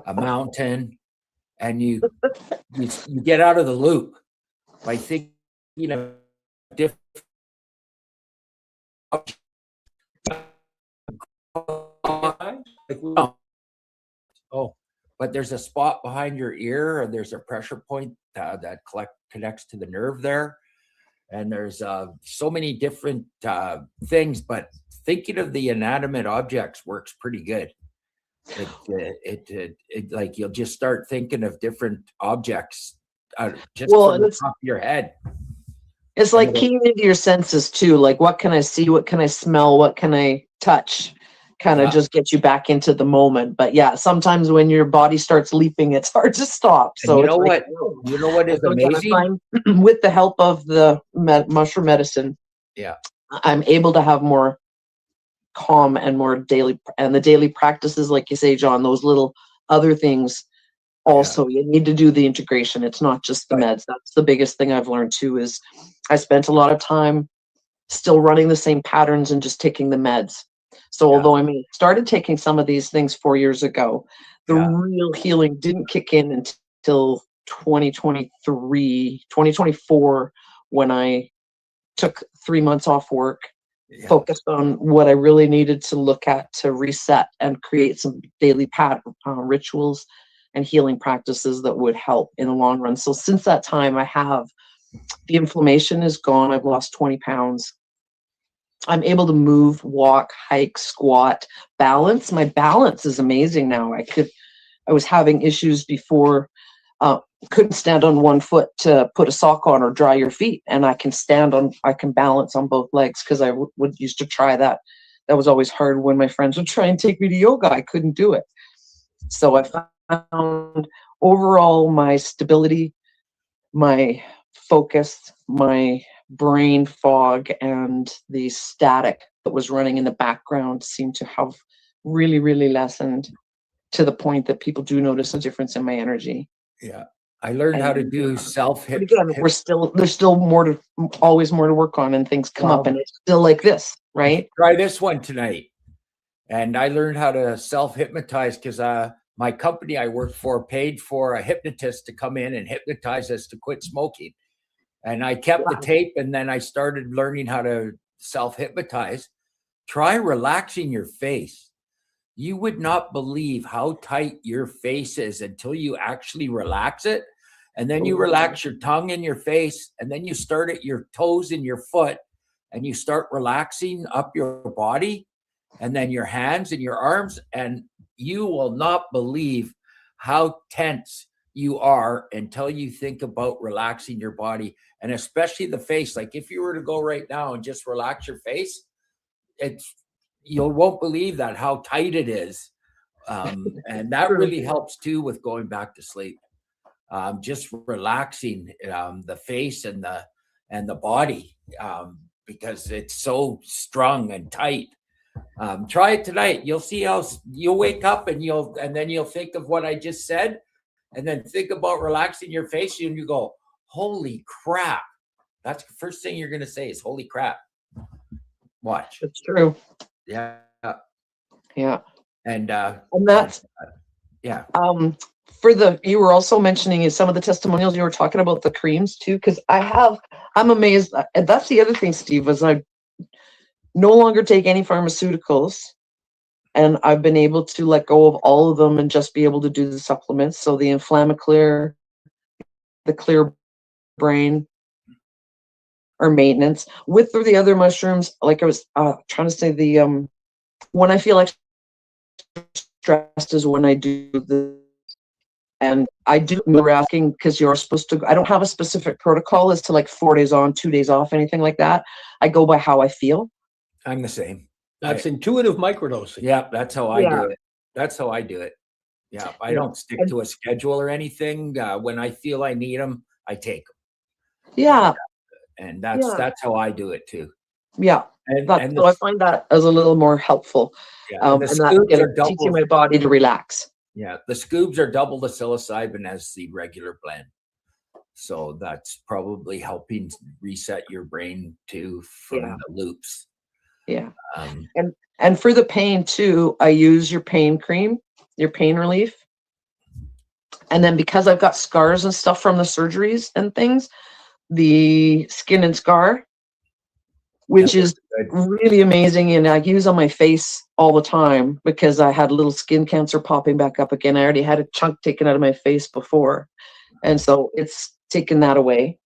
a mountain, and you get out of the loop by thinking of different but there's a spot behind your ear and there's a pressure point that connects to the nerve there, and there's so many different things, but thinking of the inanimate objects works pretty good. It like you'll just start thinking of different objects just from the top of your head. It's like keying into your senses too. Like, what can I see? What can I smell? What can I touch? Kind of just get you back into the moment. But yeah, sometimes when your body starts leaping, it's hard to stop. So you know what? You know what is amazing? With the help of the mushroom medicine, I'm able to have more calm and more daily, and the daily practices, like you say, John, those little other things. Also, you need to do the integration. It's not just the meds. That's the biggest thing I've learned too, is I spent a lot of time still running the same patterns and just taking the meds. So although I started taking some of these things 4 years ago, the real healing didn't kick in until 2024, when I took 3 months off work, focused on what I really needed to look at to reset and create some daily rituals and healing practices that would help in the long run. So since that time, the inflammation is gone. I've lost 20 pounds. I'm able to move, walk, hike, squat, balance. My balance is amazing now. I was having issues before, couldn't stand on one foot to put a sock on or dry your feet. And I can balance on both legs, because I would used to try that. That was always hard when my friends would try and take me to yoga. I couldn't do it. So I found overall my stability, my focus, my brain fog, and the static that was running in the background seemed to have really, really lessened, to the point that people do notice a difference in my energy. Yeah. I learned how to do self-hit. There's still always more to work on, and things come up, and it's still like this, right? Try this one tonight. And I learned how to self-hypnotize because my company I worked for paid for a hypnotist to come in and hypnotize us to quit smoking. And I kept the tape, and then I started learning how to self-hypnotize. Try relaxing your face. You would not believe how tight your face is until you actually relax it. And then you relax your tongue in your face, and then you start at your toes in your foot, and you start relaxing up your body, and then your hands and your arms, and you will not believe how tense you are until you think about relaxing your body, and especially the face. Like if you were to go right now and just relax your face, you won't believe that how tight it is. And that really helps too with going back to sleep. Just relaxing the face and the body, because it's so strong and tight. Try it tonight. You'll see how you'll wake up, and then you'll think of what I just said, and then think about relaxing your face, and you go, holy crap. That's the first thing you're going to say is holy crap. Watch. It's true. Yeah. Yeah. And that's Yeah. For you were also mentioning in some of the testimonials, you were talking about the creams too, because I'm amazed. And that's the other thing, Steve, was I no longer take any pharmaceuticals, and I've been able to let go of all of them and just be able to do the supplements. So the Inflammaclear, the Clear Brain, or maintenance with the other mushrooms. Like I was trying to say, the when I feel like stressed is when I do the. And I do remember asking, because you're supposed to, I don't have a specific protocol as to like 4 days on, 2 days off, anything like that. I go by how I feel. I'm the same. That's intuitive microdosing. Yeah, that's how I Yeah. do it. That's how I do it. Yeah, I don't stick to a schedule or anything. When I feel I need them, I take them. Yeah. And that's how I do it too. Yeah. And so I find that as a little more helpful. Yeah, and the and that scoops again, are double. teaching my body to relax. Yeah, the scoobs are double the psilocybin as the regular blend. So that's probably helping reset your brain too from the loops. Yeah. And for the pain too, I use your pain cream, your pain relief. And then because I've got scars and stuff from the surgeries and things, the Skin and Scar, which is really amazing, and I use on my face all the time because I had a little skin cancer popping back up again. I already had a chunk taken out of my face before, and so it's taken that away.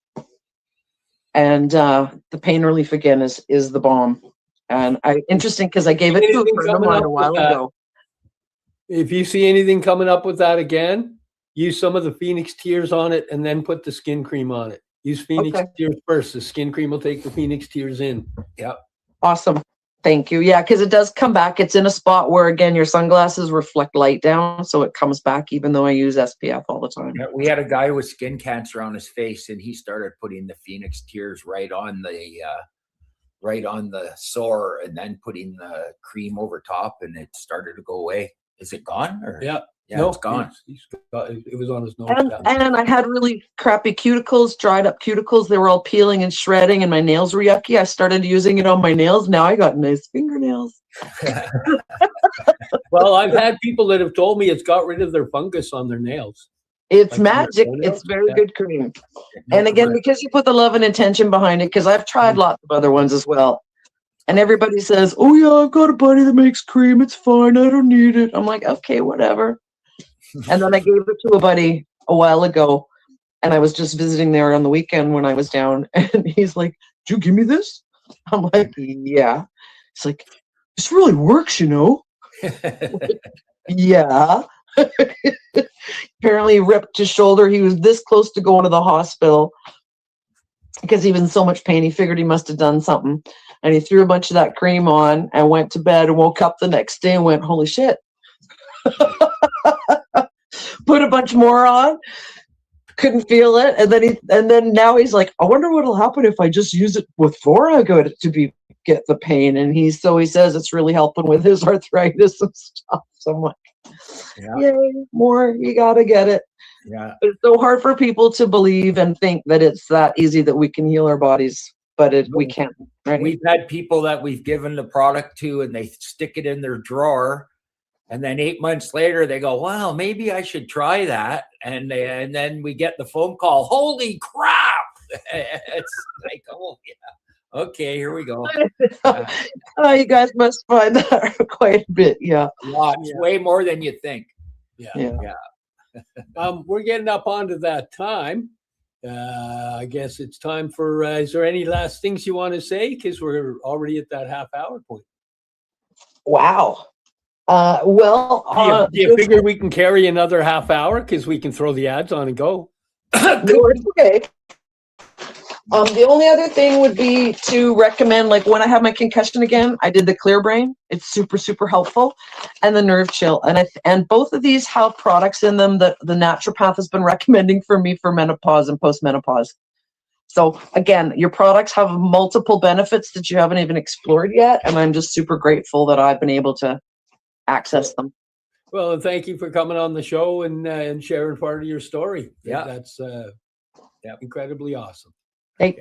And the pain relief again is the bomb. And interesting because I gave it to a friend of mine a while ago. If you see anything coming up with that again, use some of the Phoenix Tears on it and then put the skin cream on it. Use Phoenix Tears first. The skin cream will take the Phoenix Tears in. Yep. Awesome. Thank you. Yeah, because it does come back. It's in a spot where, again, your sunglasses reflect light down, so it comes back even though I use SPF all the time. Yeah, we had a guy with skin cancer on his face, and he started putting the Phoenix Tears right on the sore, and then putting the cream over top, and it started to go away. Is it gone? Or? Yeah. Yeah, No, it's gone. It was on his nose. And I had really crappy cuticles, dried up cuticles. They were all peeling and shredding, and my nails were yucky. I started using it on my nails. Now I got nice fingernails. Well, I've had people that have told me it's got rid of their fungus on their nails. It's magic. It's very good cream. And again, because you put the love and intention behind it, because I've tried lots of other ones as well. And everybody says, oh, yeah, I've got a buddy that makes cream. It's fine. I don't need it. I'm like, okay, whatever. And then I gave it to a buddy a while ago, and I was just visiting there on the weekend when I was down, and he's like, did you give me this? I'm like, yeah. He's like, this really works, you know? Yeah. Apparently he ripped his shoulder. He was this close to going to the hospital because he was in so much pain. He figured he must have done something. And he threw a bunch of that cream on and went to bed and woke up the next day and went, holy shit. Put a bunch more on, couldn't feel it, and then now he's like, I wonder what'll happen if I just use it before I go to get the pain. And he says it's really helping with his arthritis and stuff. So I'm like, yay, more, you gotta get it. Yeah. It's so hard for people to believe and think that it's that easy that we can heal our bodies, but we can't. Right? We've had people that we've given the product to, and they stick it in their drawer. And then 8 months later, they go, well, maybe I should try that. And then we get the phone call, holy crap. It's like, oh, yeah. Okay, here we go. You guys must find that quite a bit. Yeah. Lots, way more than you think. Yeah. We're getting up onto that time. I guess it's time for, is there any last things you want to say? Because we're already at that half hour point. Wow. Do you figure we can carry another half hour because we can throw the ads on and go? No, it's okay. The only other thing would be to recommend, like when I have my concussion again, I did the Clear Brain. It's super, super helpful, and the Nerve Chill. And both of these have products in them that the naturopath has been recommending for me for menopause and postmenopause. So again, your products have multiple benefits that you haven't even explored yet, and I'm just super grateful that I've been able to access them. Well, and thank you for coming on the show and sharing part of your story. Yeah, that's incredibly awesome. Thank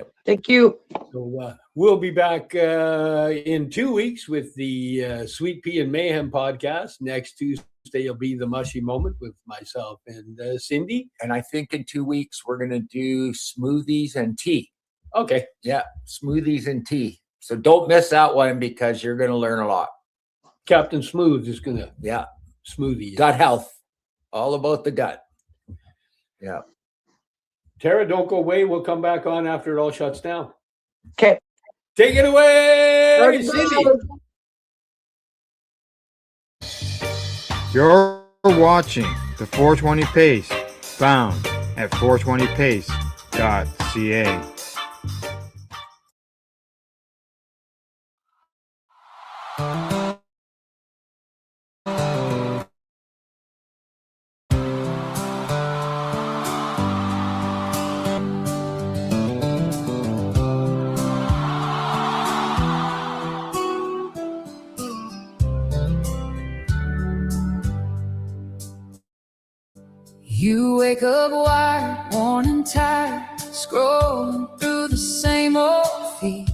you. So we'll be back in 2 weeks with the Sweet Pea and Mayhem podcast next Tuesday will be the mushy moment with myself and Cindy. And I think in 2 weeks, we're going to do smoothies and tea. Okay. Yeah, smoothies and tea. So don't miss that one because you're going to learn a lot. Captain Smooth is going to Yeah. smoothie. Gut health. All about the gut. Yeah. Tara, don't go away. We'll come back on after it all shuts down. Okay. Take it away, Cindy. You're watching the 420 Pace, found at 420pace.ca. You wake up wired, worn and tired, scrolling through the same old feed.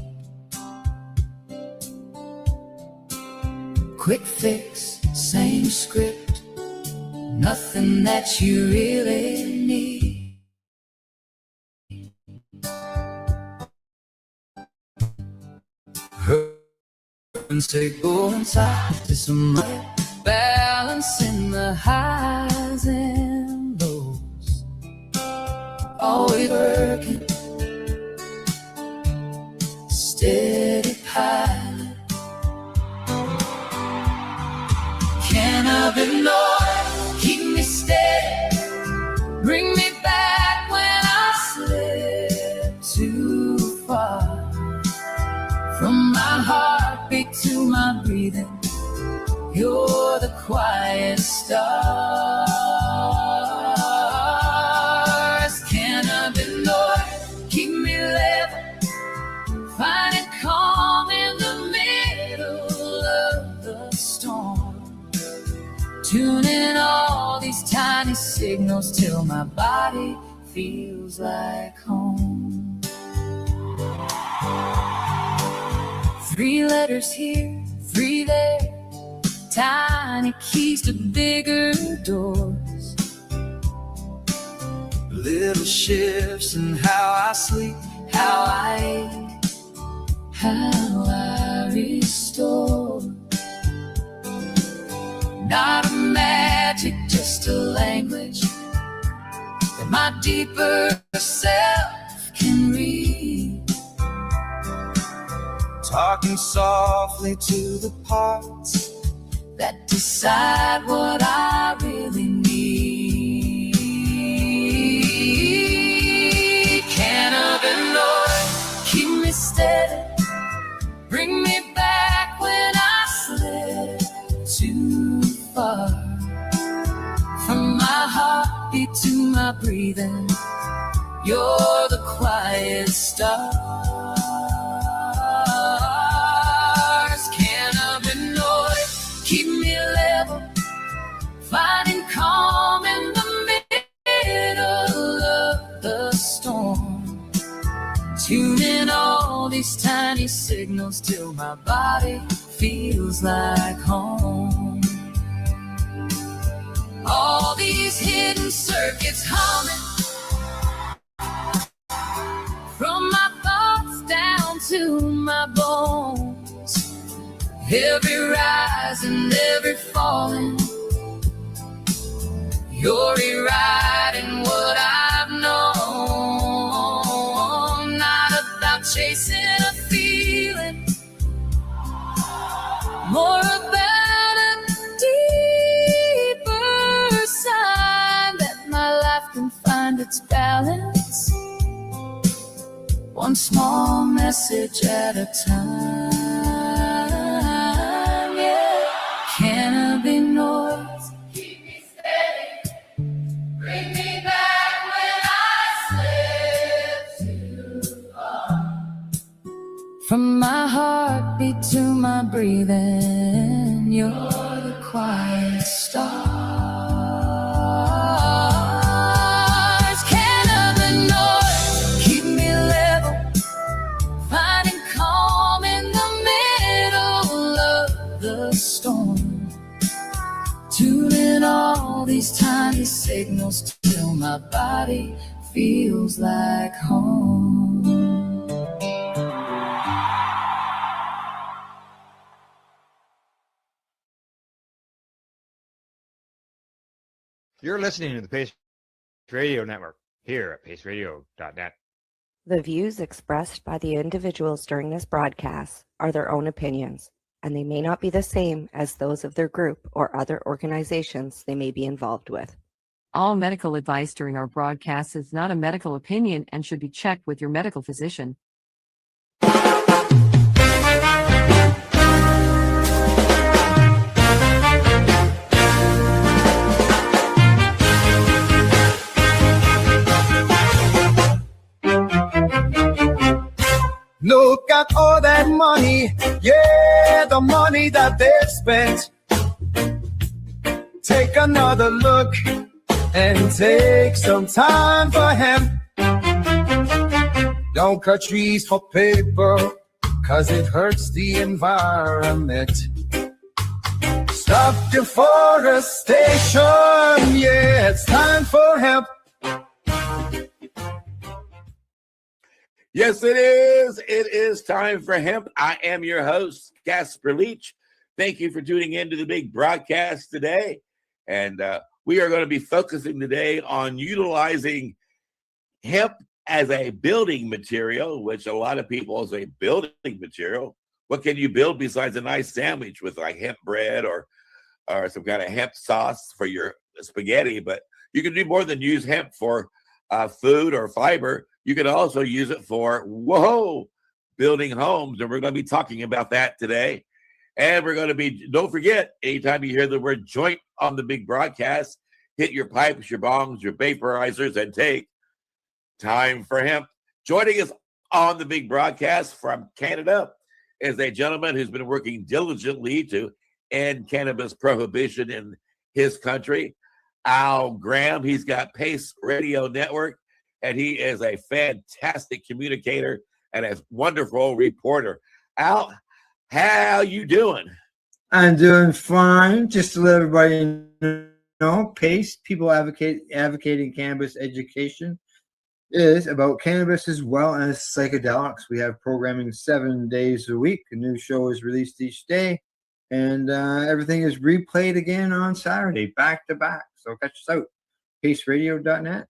Quick fix, same script, nothing that you really need. And say go inside to some balancing the highs and lows, always working, steady pilot. Can't ignore, keep me steady, bring me back when I slip too far. From my heartbeat to my breathing, you're the quiet stars. Can't ignore, keep me level, find it calm in the middle of the storm. Tune in all these tiny signals till my body feels like home. 3 letters here, 3 there, tiny keys to bigger doors. Little shifts in how I sleep, how I eat, how I restore. Not a magic, just a language that my deeper self can read. Talking softly to the parts that decide what I really need. Can't ignore, keep me steady, bring me back when I slip too far. From my heartbeat to my breathing, you're the quiet stars. Can't ignore, keep me level, finding calm in the middle of the storm. Tune in all these tiny signals till my body feels like home. All these hidden circuits humming, from my thoughts down to my bones. Every rise and every falling, you're rewriting what I've known. Not about chasing a feeling, more about a deeper sign that my life can find its balance, one small message at a time. Can't be north, keep me steady, bring me back when I slip too far. From my heartbeat to my breathing, you're the quiet stars. Can't be north, keep me level, finding calm in the middle of the storm. Tune in all these tiny signals till my body feels like home. You're listening to the Pace Radio Network here at paceradio.net. The views expressed by the individuals during this broadcast are their own opinions, and they may not be the same as those of their group or other organizations they may be involved with. All medical advice during our broadcast is not a medical opinion and should be checked with your medical physician. Look at all that money, yeah, the money that they've spent. Take another look and take some time for him. Don't cut trees for paper, cause it hurts the environment. Stop deforestation, yeah, it's time for hemp. Yes, it is. It is time for hemp. I am your host, Casper Leach. Thank you for tuning in to the big broadcast today. And we are going to be focusing today on utilizing hemp as a building material, which a lot of people say building material. What can you build besides a nice sandwich with like hemp bread or some kind of hemp sauce for your spaghetti? But you can do more than use hemp for food or fiber. You can also use it for, building homes. And we're going to be talking about that today. And we're going to be, don't forget, anytime you hear the word joint on the big broadcast, hit your pipes, your bongs, your vaporizers, and take time for hemp. Joining us on the big broadcast from Canada is a gentleman who's been working diligently to end cannabis prohibition in his country, Al Graham. He's got Pace Radio Network, and he is a fantastic communicator and a wonderful reporter. Al, how you doing? I'm doing fine. Just to let everybody know, PACE, People Advocating Cannabis Education, is about cannabis as well as psychedelics. We have programming 7 days a week. A new show is released each day, and everything is replayed again on Saturday, back to back. So catch us out, paceradio.net.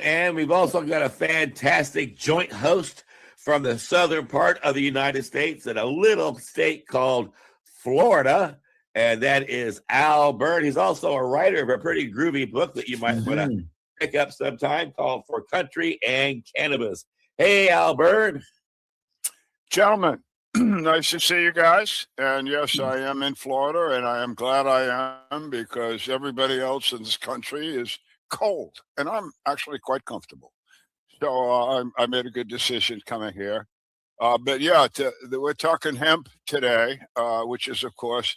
And we've also got a fantastic joint host from the southern part of the United States in a little state called Florida, and that is Al Byrne. He's also a writer of a pretty groovy book that you might want to pick up sometime called For Country and Cannabis. Hey, Al Byrne. Gentlemen, nice to see you guys. And yes, I am in Florida, and I am glad I am because everybody else in this country is cold, and I'm actually quite comfortable. So I made a good decision coming here. But yeah, we're talking hemp today, which is, of course,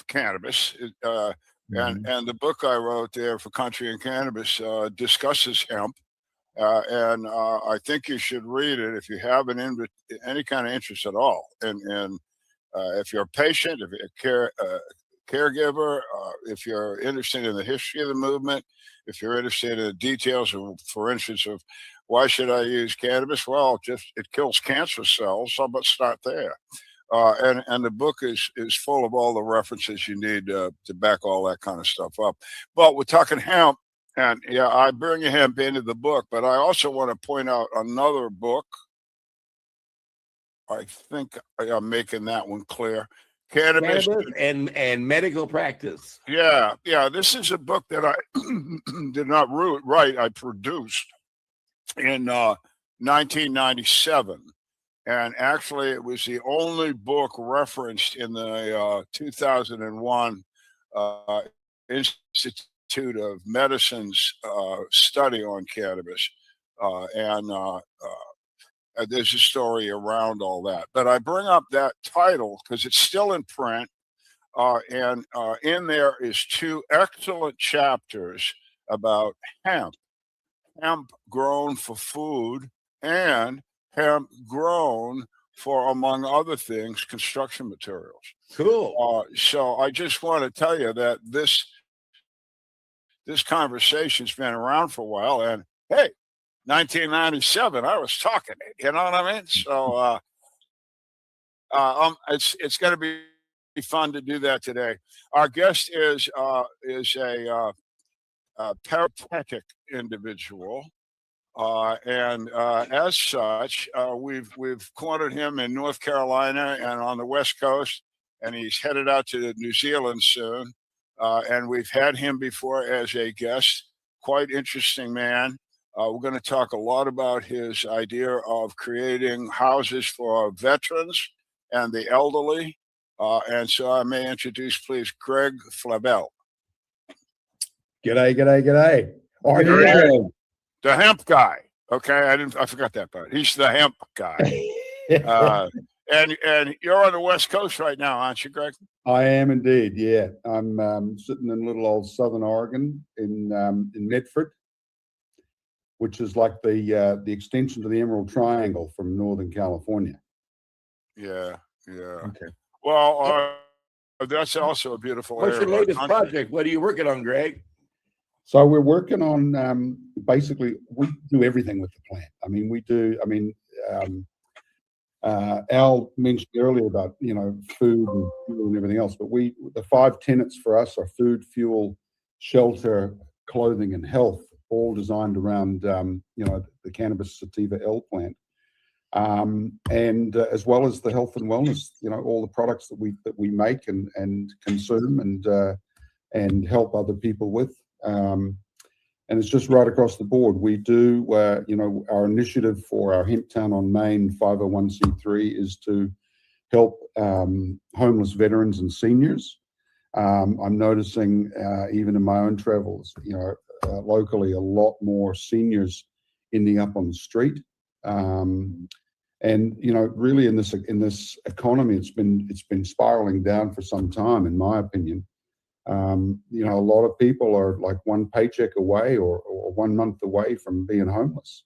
cannabis. And the book I wrote there For Country and Cannabis discusses hemp. And I think you should read it if you have any kind of interest at all. And if you're a patient, if you're a caregiver, if you're interested in the history of the movement, if you're interested in the details of, for instance, of why should I use cannabis? Well, just it kills cancer cells. So let's start there. And the book is full of all the references you need to back all that kind of stuff up. But we're talking hemp, and yeah, I bring hemp into the book, but I also want to point out another book. I think I'm making that one clear. Cannabis and medical practice. Yeah. This is a book that I did not write. I produced in 1997. And actually, it was the only book referenced in the 2001 Institute of Medicine's study on cannabis. There's a story around all that. But I bring up that title because it's still in print. And in there is 2 excellent chapters about hemp grown for food and hemp grown for, among other things, construction materials. Cool. So I just want to tell you that this conversation's been around for a while, and hey, 1997, I was talking it. You know what I mean? So it's going to be fun to do that today. Our guest is a peripatetic individual. And as such, we've cornered him in North Carolina and on the West Coast, and he's headed out to New Zealand soon. And we've had him before as a guest. Quite interesting man. We're going to talk a lot about his idea of creating houses for veterans and the elderly. And so I may introduce, please, Greg Flabel. G'day, g'day, g'day. Are you Greg, Greg? the hemp guy? Okay, I forgot that part. He's the hemp guy. And you're on the West Coast right now, aren't you, Greg? I am indeed. Yeah, I'm sitting in little old Southern Oregon in Medford, which is like the extension to the Emerald Triangle from Northern California. Yeah. Okay. Well, that's also a beautiful What's area your of our latest country. project? What are you working on, Greg? So we're working on basically we do everything with the plant. I mean, we do. I mean, Al mentioned earlier about food and fuel and everything else, but the 5 tenets for us are food, fuel, shelter, clothing, and health, all designed around the cannabis sativa L plant, and as well as the health and wellness. All the products that we make and consume and help other people with. And it's just right across the board. We do, our initiative for our Hemp Town on Main 501c3 is to help homeless veterans and seniors. I'm noticing even in my own travels, locally, a lot more seniors ending up on the street. And really in this economy, it's been spiraling down for some time, in my opinion. A lot of people are like one paycheck away or 1 month away from being homeless.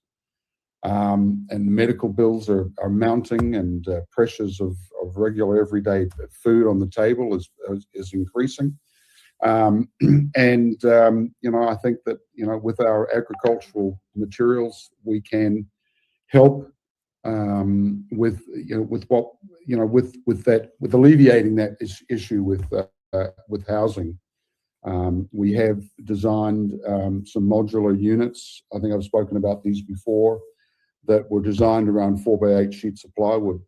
And the medical bills are mounting, and pressures of regular everyday food on the table is increasing. I think that, with our agricultural materials, we can help with alleviating that issue with housing. We have designed some modular units. I think I've spoken about these before, that were designed around 4x8 sheets of plywood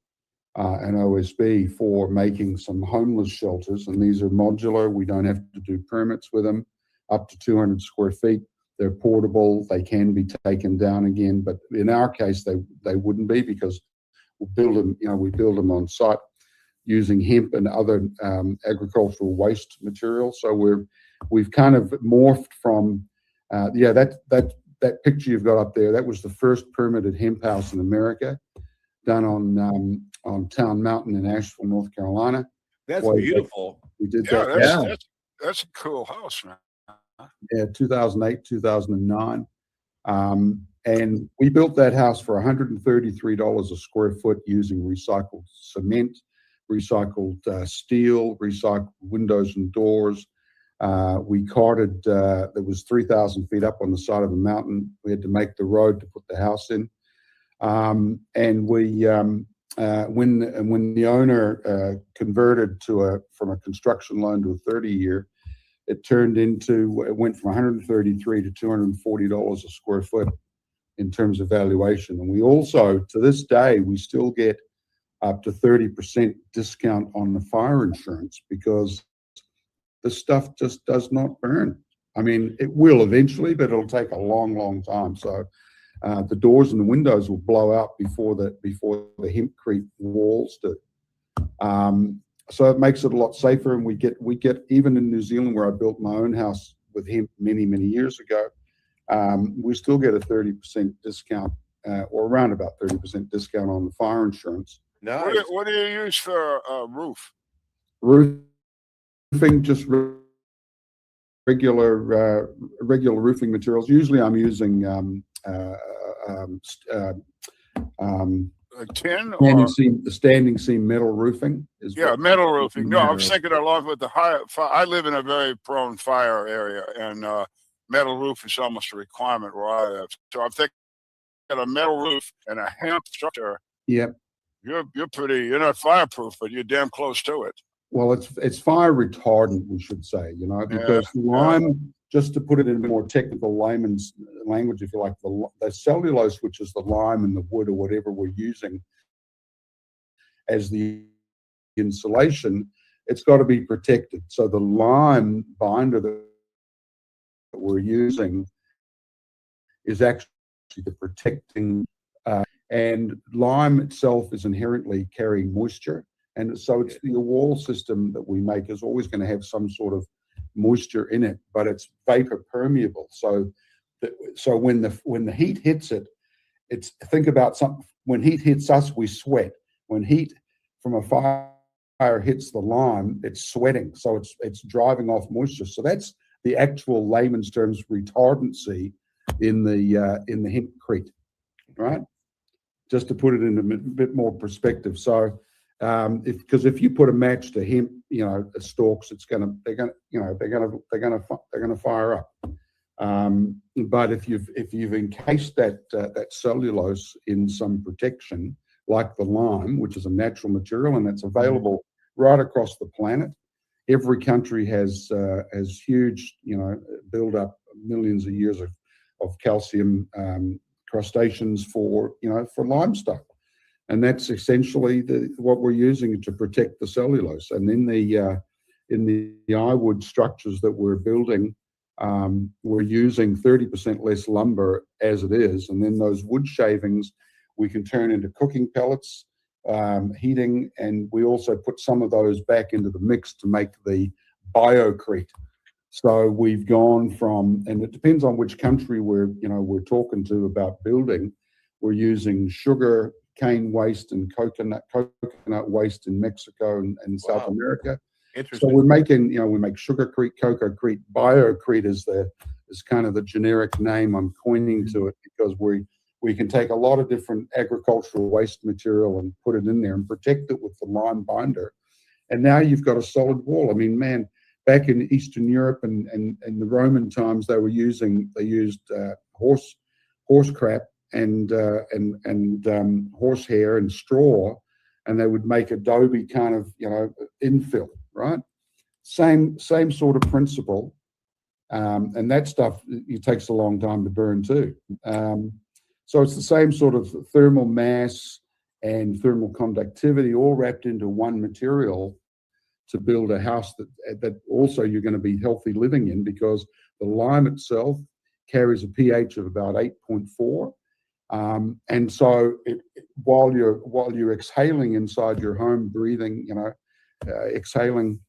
and OSB for making some homeless shelters. And these are modular. We don't have to do permits with them, up to 200 square feet. They're portable. They can be taken down again. But in our case, they wouldn't be, because we build them on site using hemp and other agricultural waste materials. So we've kind of morphed from that picture you've got up there. That was the first permitted hemp house in America, done on Town Mountain in Asheville, North Carolina. That's beautiful. We did Yeah, that. that's a cool house, man. Yeah, 2008, 2009. And we built that house for $133 a square foot using recycled cement, recycled steel, recycled windows and doors. We carted, there was 3,000 feet up on the side of a mountain. We had to make the road to put the house in. And we, when the owner converted from a construction loan to a 30-year, it went from $133 to $240 a square foot in terms of valuation. And we also, to this day, we still get up to 30% discount on the fire insurance, because the stuff just does not burn. I mean, it will eventually, but it'll take a long, long time. So the doors and the windows will blow out before the hempcrete walls do. So it makes it a lot safer. And we get even in New Zealand, where I built my own house with hemp many, many years ago, we still get a 30% discount, or around about 30% discount on the fire insurance. Nice. What do you use for a roof? Roofing, just regular roofing materials. Usually I'm using tin Standing or seam, the standing seam metal roofing is yeah, what- metal roofing. No, I was Metal. thinking along with the I live in a very prone fire area, and metal roof is almost a requirement where I live. So I'm thinking a metal roof and a hemp structure. Yep. You're not fireproof, but you're damn close to it. Well, it's fire retardant, we should say, you know, because lime, just to put it in more technical layman's language, if you like, the cellulose, which is the lime and the wood or whatever we're using as the insulation, it's got to be protected. So the lime binder that we're using is actually the protecting, and lime itself is inherently carrying moisture. And so it's the wall system that we make is always going to have some sort of moisture in it, but it's vapor permeable. So when the heat hits it, think about something. When heat hits us, we sweat. When heat from a fire hits the lime, it's sweating. So it's driving off moisture. So that's the actual layman's terms retardancy in the hempcrete, right? Just to put it in a bit more perspective. So if you put a match to hemp, stalks, they're gonna fire up. But if you've encased that cellulose in some protection, like the lime, which is a natural material and it's available right across the planet, every country has huge, build up millions of years of calcium crustaceans for limestone. And that's essentially what we're using to protect the cellulose. And in the iWood structures that we're building, we're using 30% less lumber as it is. And then those wood shavings we can turn into cooking pellets, heating, and we also put some of those back into the mix to make the biocrete. So we've gone from, and it depends on which country we're talking to about building. We're using sugar cane waste and coconut waste in Mexico and South America. So we're making, we make sugarcrete, cococrete, biocrete is kind of the generic name I'm coining to it, because we can take a lot of different agricultural waste material and put it in there and protect it with the lime binder. And now you've got a solid wall. I mean, man, back in Eastern Europe and the Roman times, they used horse crap and horsehair and straw, and they would make adobe kind of infill, right? Same sort of principle, and that stuff it takes a long time to burn too. So it's the same sort of thermal mass and thermal conductivity all wrapped into one material to build a house that also you're going to be healthy living in, because the lime itself carries a pH of about 8.4. And so while you're exhaling inside your home, breathing, exhaling,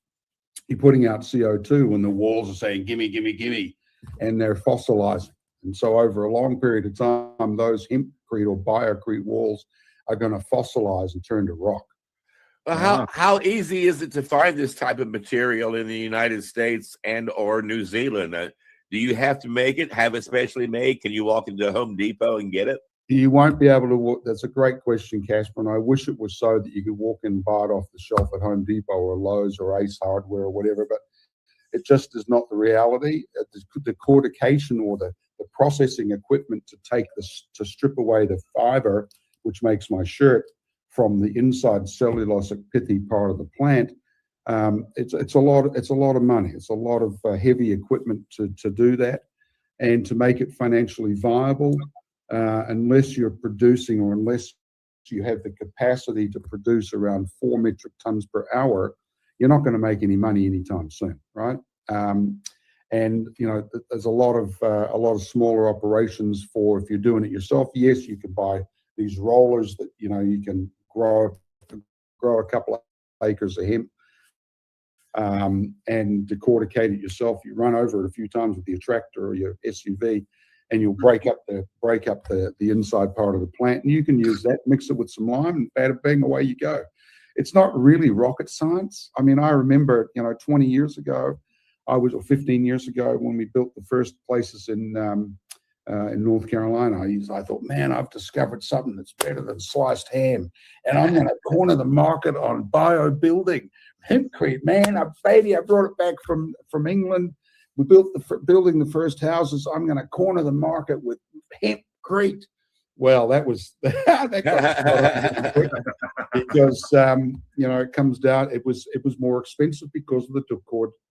you're putting out CO2 when the walls are saying, gimme, gimme, gimme, and they're fossilizing. And so over a long period of time, those hempcrete or biocrete walls are going to fossilize and turn to rock. Well, how easy is it to find this type of material in the United States and or New Zealand? Do you have to make it, have it specially made? Can you walk into Home Depot and get it? You won't be able to walk. That's a great question, Casper, and I wish it was so that you could walk in and buy it off the shelf at Home Depot or Lowe's or Ace Hardware or whatever, but it just is not the reality. The cortication or the processing equipment to strip away the fiber, which makes my shirt, from the inside cellulosic pithy part of the plant, it's a lot of money. It's a lot of heavy equipment to do that, and to make it financially viable, unless you're producing or unless you have the capacity to produce around 4 metric tons per hour, you're not going to make any money anytime soon, right? And there's a lot of smaller operations for if you're doing it yourself. Yes, you can buy these rollers that you can grow a couple of acres of hemp and decorticate it yourself. You run over it a few times with your tractor or your SUV, and you'll break up the inside part of the plant, and you can use that, mix it with some lime, and bada bang, away you go. It's not really rocket science. I mean, I remember 20 years ago, or 15 years ago, when we built the first places in in North Carolina. I thought, man, I've discovered something that's better than sliced ham, and I'm going to corner the market on bio building hempcrete. Man, I brought it back from England. We building the first houses. I'm going to corner the market with hempcrete. Well, that got quick because it comes down. It was more expensive because of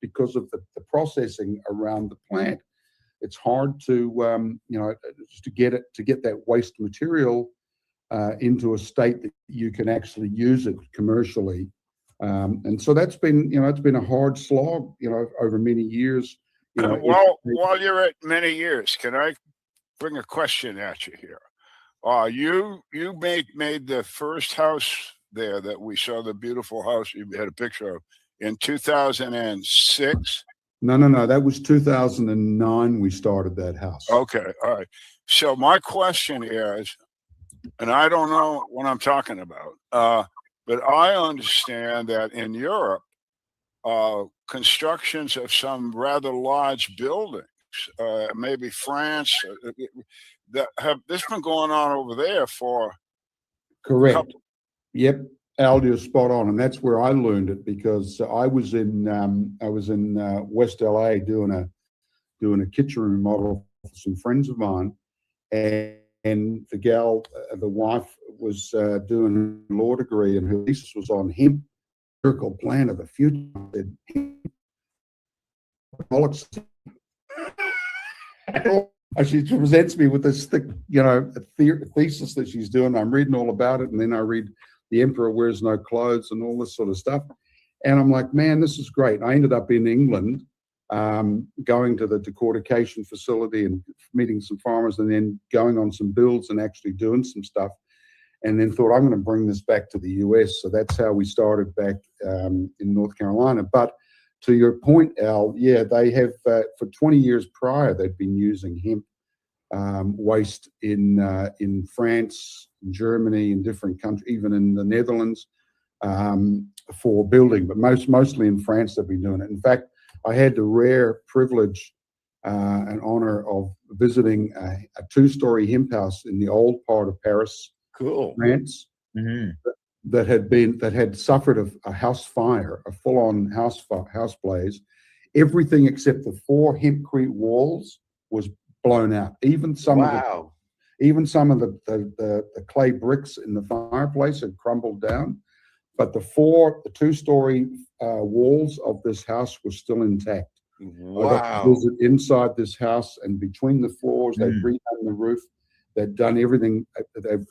because of the processing around the plant. It's hard to just to get that waste material into a state that you can actually use it commercially. And so that's been it's been a hard slog over many years. While you're at many years, can I bring a question at you here? You made the first house there that we saw, the beautiful house you had a picture of, in 2006. No. That was 2009. We started that house. Okay, all right. So my question is, and I don't know what I'm talking about, but I understand that in Europe, constructions of some rather large buildings, maybe France, that have this been going on over there for correct. Yep, Al, you're spot on, and that's where I learned it because I was in West LA doing a kitchen remodel for some friends of mine, and the wife was doing a law degree, and her thesis was on hemp, miracle plant of the future. She presents me with this thick, thesis that she's doing. I'm reading all about it, and then I read The Emperor Wears No Clothes and all this sort of stuff. And I'm like, man, this is great. I ended up in England, going to the decortication facility and meeting some farmers, and then going on some builds and actually doing some stuff. And then thought, I'm going to bring this back to the US. So that's how we started back in North Carolina. But to your point, Al, yeah, they have for 20 years prior, they've been using hemp waste in France, Germany, in different countries, even in the Netherlands, for building. But mostly in France, they've been doing it. In fact, I had the rare privilege and honor of visiting a two-story hemp house in the old part of Paris, France. Mm-hmm. That had suffered a house fire, a full-on house blaze. Everything except the 4 hempcrete walls was blown out. Even some of the clay bricks in the fireplace had crumbled down, but the two-story walls of this house were still intact. Wow! I got to visit inside this house, and between the floors, they've redone the roof. They've done everything, they've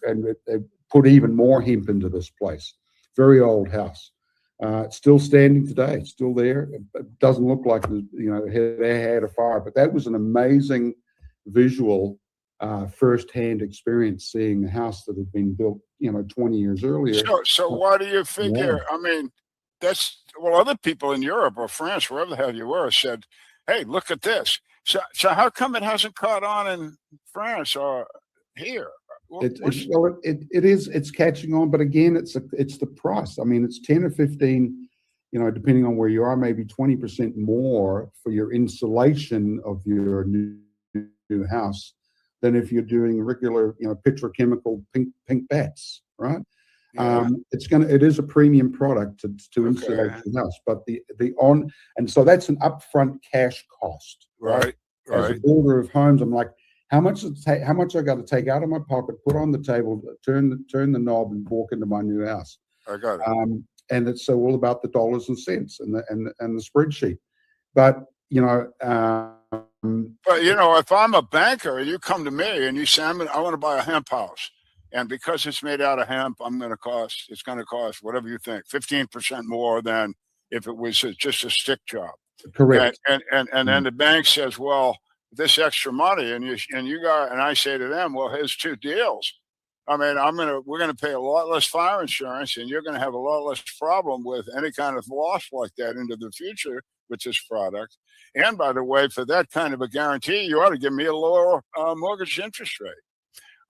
put even more hemp into this place. Very old house. It's still standing today. It's still there. It doesn't look like they had a fire, but that was an amazing visual, first-hand experience, seeing a house that had been built, 20 years earlier. So why do you figure? Yeah. I mean, other people in Europe or France, wherever the hell you were, said, "Hey, look at this." So how come it hasn't caught on in France or here? It's catching on, but again, it's the price. I mean, it's 10 or 15, depending on where you are, maybe 20% more for your insulation of your new house than if you're doing regular, petrochemical pink bats, right? Yeah. It is a premium product to insulate the house, but and so that's an upfront cash cost, right? As a builder of homes, I'm like, how much I got to take out of my pocket, put on the table, turn the knob, and walk into my new house. I got it. And it's all about the dollars and cents and the spreadsheet. But if I'm a banker, you come to me and you say, I want to buy a hemp house, and because it's made out of hemp, it's going to cost whatever you think, 15% more than if it was just a stick job. Correct. And then the bank says, well, this extra money, and I say to them, well, here's 2 deals. I mean, we're gonna pay a lot less fire insurance, and you're gonna have a lot less problem with any kind of loss like that into the future with this product. And by the way, for that kind of a guarantee, you ought to give me a lower mortgage interest rate.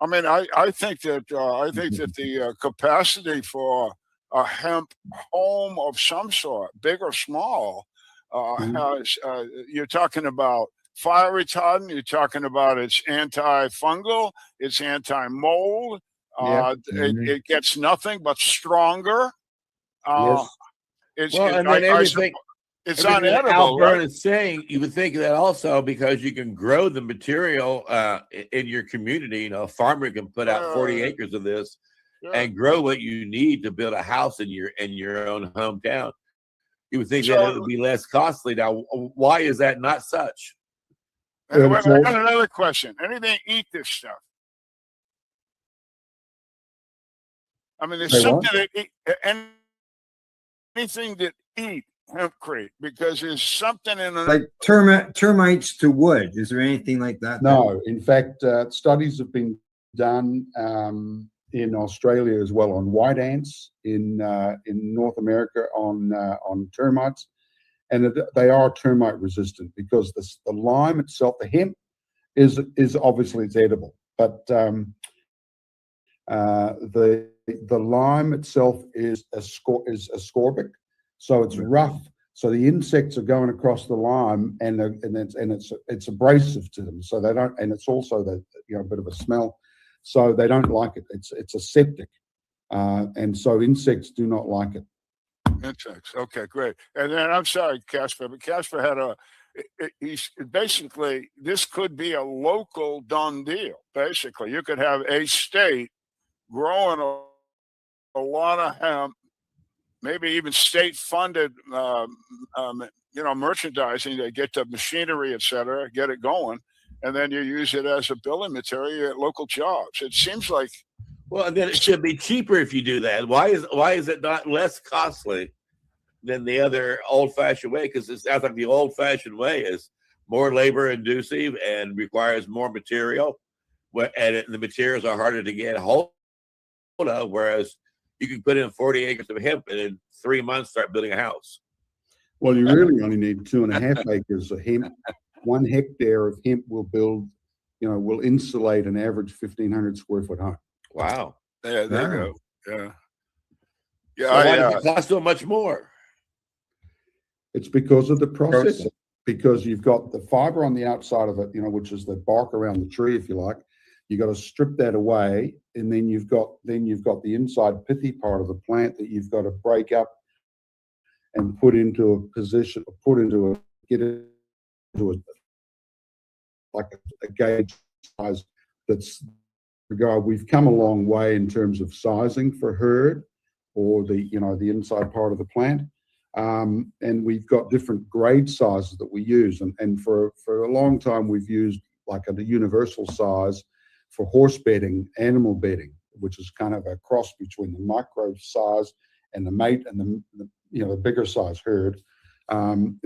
I mean, I think that the capacity for a hemp home of some sort, big or small, you're talking about fire retardant. You're talking about it's antifungal, it's anti-mold. It gets nothing but stronger. Yes. It's Well, and then everything. it's Everything that unedible, Al Byrne right? is saying, you would think of that also because you can grow the material in your community. You know, a farmer can put out 40 acres of this and grow what you need to build a house in your own hometown. You would think that it would be less costly. Now, why is that not such? And I got another question. Anything eat this stuff? I mean, there's Say something what? that anything that eat hempcrete, because there's something in Like termites to wood. Is there anything like that? No, in fact, studies have been done in Australia as well on white ants, in North America on termites, and they are termite resistant because the lime itself, the hemp, is obviously it's edible, but the lime itself is ascorbic, so it's rough. So the insects are going across the lime, and it's abrasive to them. So they don't, and it's also a bit of a smell, so they don't like it. It's aseptic, and so insects do not like it. insects. Okay, great. And then I'm sorry, Casper, but Casper had he's basically, this could be a local done deal. Basically, you could have a state growing a lot of hemp, maybe even state-funded, merchandising to get the machinery, et cetera, get it going, and then you use it as a building material at local jobs. It seems like. Well, then it should be cheaper if you do that. Why is it not less costly than the other old-fashioned way? Because it sounds like the old-fashioned way is more labor-inducing and requires more material, and the materials are harder to get hold of, whereas you can put in 40 acres of hemp and in 3 months start building a house. Well, you really only need 2.5 acres of hemp. 1 hectare of hemp will insulate an average 1,500 square foot home. Wow. Yeah, there you go. Yeah. Yeah. So why does it cost so much more? It's because of the process. Because you've got the fiber on the outside of it, which is the bark around the tree, if you like. You got to strip that away, and then you've got the inside pithy part of the plant that you've got to break up and put into a position, get it into a gauge size that's. We've come a long way in terms of sizing for herd, or the inside part of the plant, and we've got different grade sizes that we use, and for a long time we've used like a universal size for horse bedding, animal bedding, which is kind of a cross between the micro size and the mate and the bigger size herd,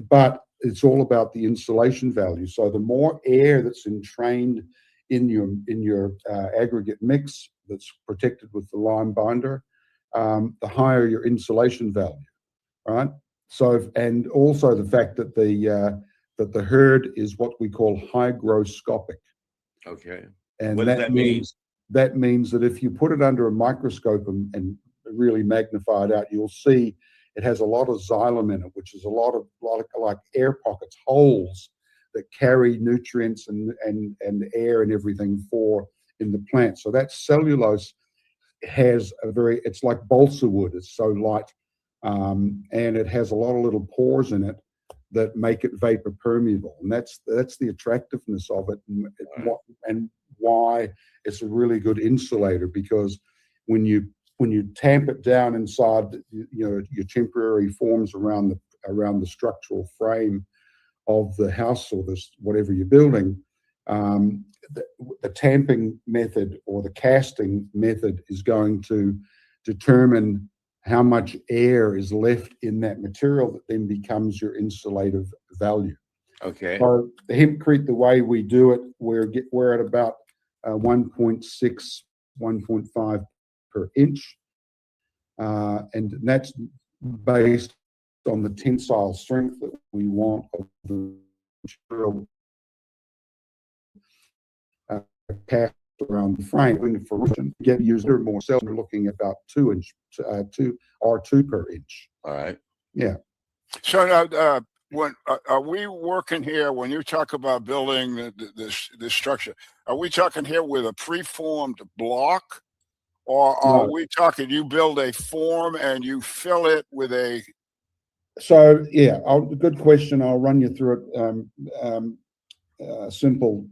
but it's all about the insulation value. So the more air that's entrained in your aggregate mix that's protected with the lime binder, the higher your insulation value, right? So, and also the fact that the herd is what we call hygroscopic. Okay. And what does that mean? That means that if you put it under a microscope and really magnify it out, you'll see it has a lot of xylem in it, which is a lot of like air pockets, holes that carry nutrients and air and everything in the plant. So that cellulose has it's like balsa wood. It's so light, and it has a lot of little pores in it that make it vapor permeable, and that's the attractiveness of it, and why it's a really good insulator. Because when you tamp it down inside, your temporary forms around the structural frame of the house or this whatever you're building, the tamping method or the casting method is going to determine how much air is left in that material that then becomes your insulative value. Okay. So the hempcrete, the way we do it, we're at about 1.6, 1.5 per inch, and that's based on the tensile strength that we want of the material cast around the frame. And for get user more cells, we're looking at about 2 inch, 2 per inch. All right. Yeah. So now, when are we working here? When you talk about building this structure, are we talking here with a preformed block, or are No. we talking you build a form and you fill it with a? So yeah, good question. I'll run you through it. Simple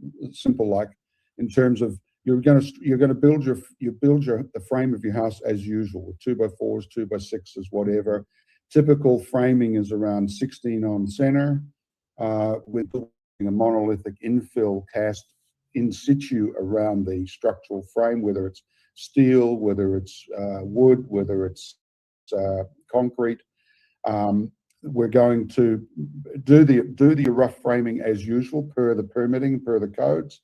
like, in terms of you're going to build the frame of your house as usual with 2x4s, 2x6s, whatever. Typical framing is around 16 on center, with a monolithic infill cast in situ around the structural frame, whether it's steel, whether it's wood, whether it's concrete. We're going to do the rough framing as usual per the permitting, per the codes.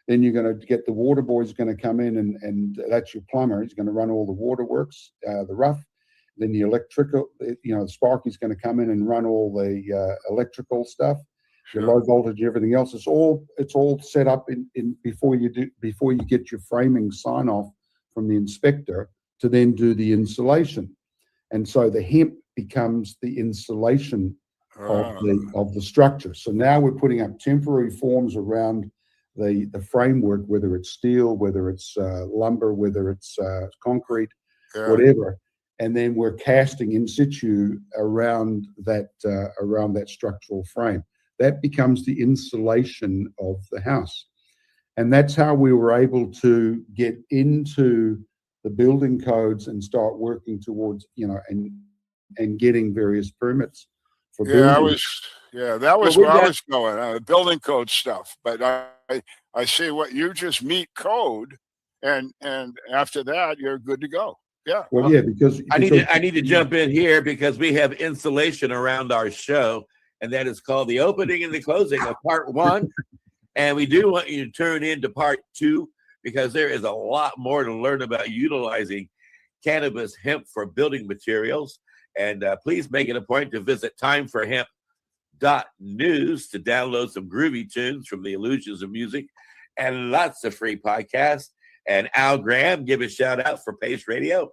Then you're going to get the water boy's going to come in, and that's your plumber. He's going to run all the waterworks, the rough. Then the electrical, the Sparky's going to come in and run all the electrical stuff, your low voltage, everything else. It's all set up in before you get your framing sign off from the inspector to then do the insulation. And so the hemp becomes the insulation of the structure. So now we're putting up temporary forms around the framework, whether it's steel, whether it's lumber, whether it's concrete, whatever. And then we're casting in situ around that structural frame. That becomes the insulation of the house. And that's how we were able to get into the building codes and start working towards, and getting various permits for building. That was where I was going, building code stuff. But I see what you just meet code, and after that you're good to go. Yeah. Well, yeah, because I need to jump in here because we have installation around our show, and that is called the opening and the closing of part 1. And we do want you to turn into part 2 because there is a lot more to learn about utilizing cannabis hemp for building materials. And please make it a point to visit timeforhemp.news to download some groovy tunes from the Illusions of Music and lots of free podcasts. And Al Graham, give a shout out for Pace Radio.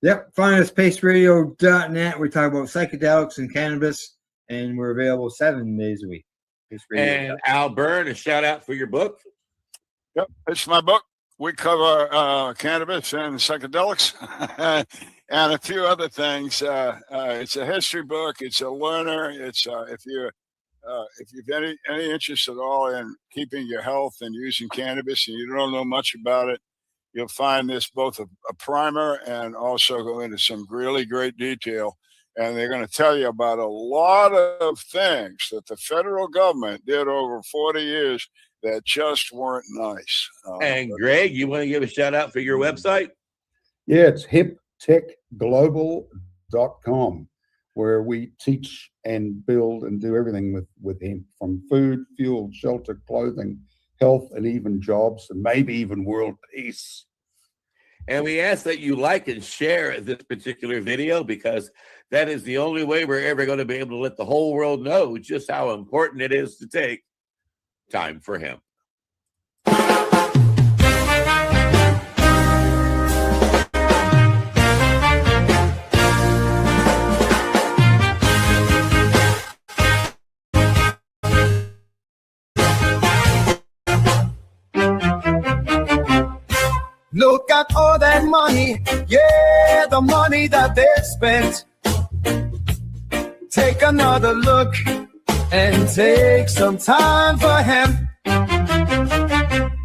Yep, find us paceradio.net. We talk about psychedelics and cannabis, and we're available 7 days a week. And Al Byrne, a shout out for your book. Yep, it's my book. We cover cannabis and psychedelics and a few other things. It's a history book. It's a learner. It's if you've any interest at all in keeping your health and using cannabis and you don't know much about it, you'll find this both a primer and also go into some really great detail. And they're going to tell you about a lot of things that the federal government did over 40 years that just weren't nice. And Greg, you want to give a shout out for your website? Yeah, it's hiptechglobal.com, where we teach and build and do everything with hemp, from food, fuel, shelter, clothing, health, and even jobs, and maybe even world peace. And we ask that you like and share this particular video because that is the only way we're ever going to be able to let the whole world know just how important it is to take time for hemp. Look at all that money, yeah, the money that they spent. Take another look and take some time for him.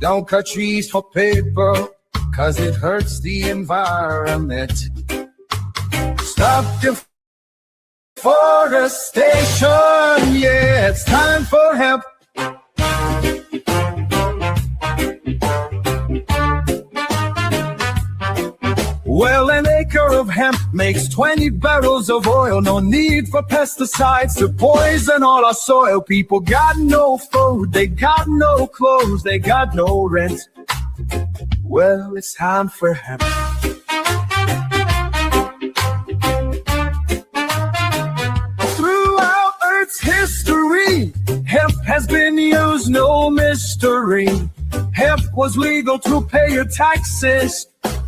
Don't cut trees for paper, cause it hurts the environment. Stop deforestation, yeah, it's time for hemp. Well, an acre of hemp makes 20 barrels of oil. No need for pesticides to poison all our soil. People got no food, they got no clothes, they got no rent. Well, it's time for hemp. Throughout Earth's history, hemp has been used, no mystery. Hemp was legal to pay your taxes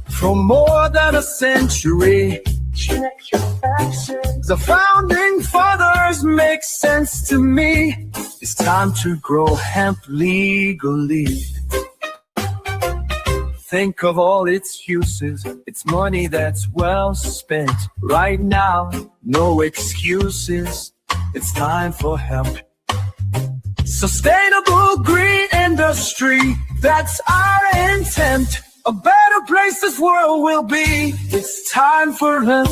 for more than a century. Check your faxes. The founding fathers made makes sense to me. It's time to grow hemp legally. Think of all its uses. It's money that's well spent. Right now, no excuses. It's time for hemp. Sustainable green industry, that's our intent. A better place this world will be. It's time for hemp.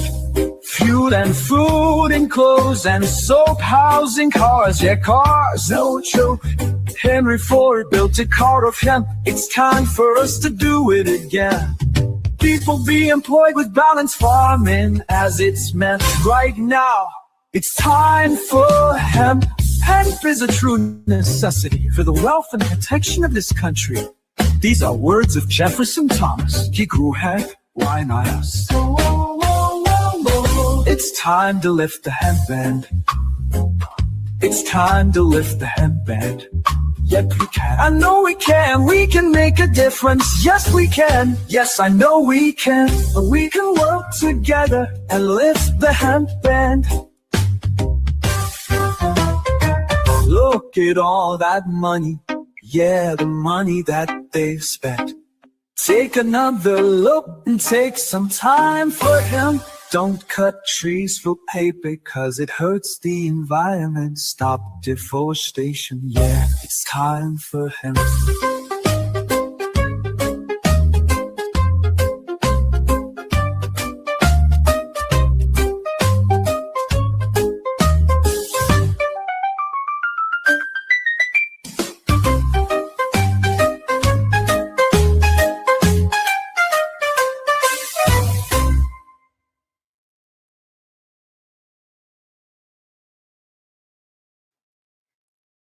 Fuel and food and clothes and soap, housing, cars. Yeah, cars, no joke. Henry Ford built a car of hemp. It's time for us to do it again. People be employed with balanced farming as it's meant right now. It's time for hemp. Hemp is a true necessity for the wealth and protection of this country. These are words of Jefferson Thomas. He grew hemp, why not us? It's time to lift the hemp band. It's time to lift the hemp band. Yep, we can. I know we can make a difference. Yes, we can. Yes, I know we can. But we can work together and lift the hemp band. Look at all that money, yeah, the money that they've spent. Take another look and take some time for him. Don't cut trees for paper, cause it hurts the environment. Stop deforestation, yeah, it's time for him.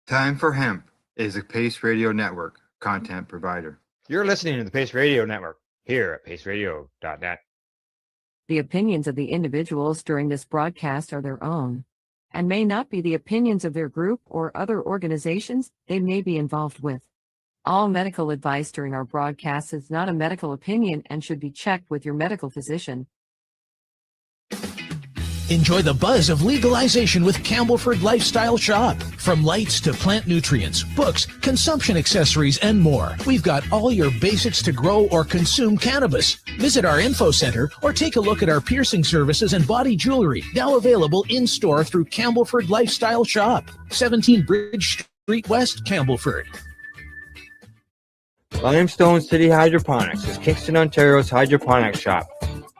Time for Hemp is a Pace Radio Network content provider. You're listening to the Pace Radio Network here at paceradio.net. The opinions of the individuals during this broadcast are their own and may not be the opinions of their group or other organizations they may be involved with. All medical advice during our broadcast is not a medical opinion and should be checked with your medical physician. Enjoy the buzz of legalization with Campbellford Lifestyle Shop. From lights to plant nutrients, books, consumption accessories, and more, we've got all your basics to grow or consume cannabis. Visit our info center or take a look at our piercing services and body jewelry, now available in-store through Campbellford Lifestyle Shop, 17 Bridge Street West, Campbellford. Limestone City Hydroponics is Kingston, Ontario's hydroponics shop.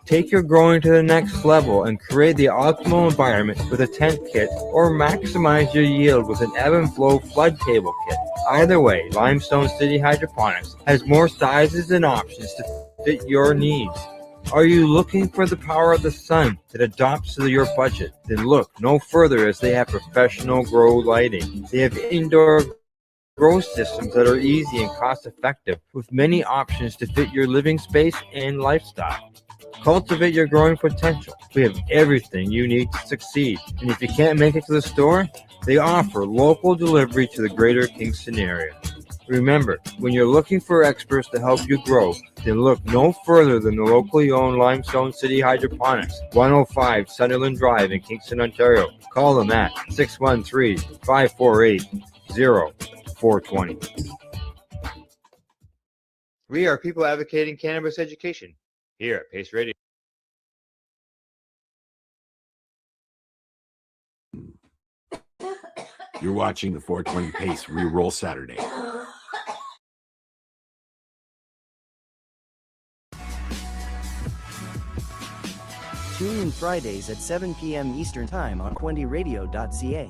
Take your growing to the next level and create the optimal environment with a tent kit, or maximize your yield with an ebb and flow flood table kit. Either way, Limestone City Hydroponics has more sizes and options to fit your needs. Are you looking for the power of the sun that adapts to your budget? Then look no further, as they have professional grow lighting. They have indoor grow systems that are easy and cost effective, with many options to fit your living space and lifestyle. Cultivate your growing potential. We have everything you need to succeed. And if you can't make it to the store, they offer local delivery to the greater Kingston area. Remember, when you're looking for experts to help you grow, then look no further than the locally owned Limestone City Hydroponics, 105 Sunderland Drive in Kingston, Ontario. Call them at 613-548-0420. We are people advocating cannabis education here at Pace Radio. You're watching the 420 Pace Reroll Saturday. Tune in Fridays at 7 p.m. Eastern Time on 20radio.ca.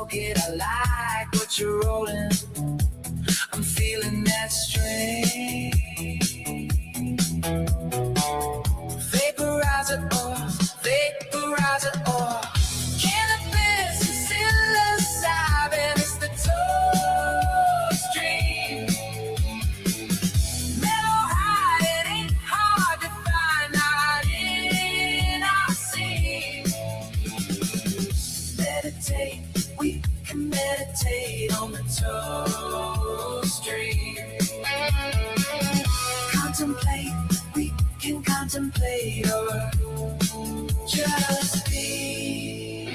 smoke it. I like what you're rolling. I'm feeling that strain. Vaporize it or cannabis and psilocybin. It's the toast dream. Mellow high, it ain't hard to find out in our scene. Meditate, we can meditate on the toast dream. Contemplate, we can contemplate or just be.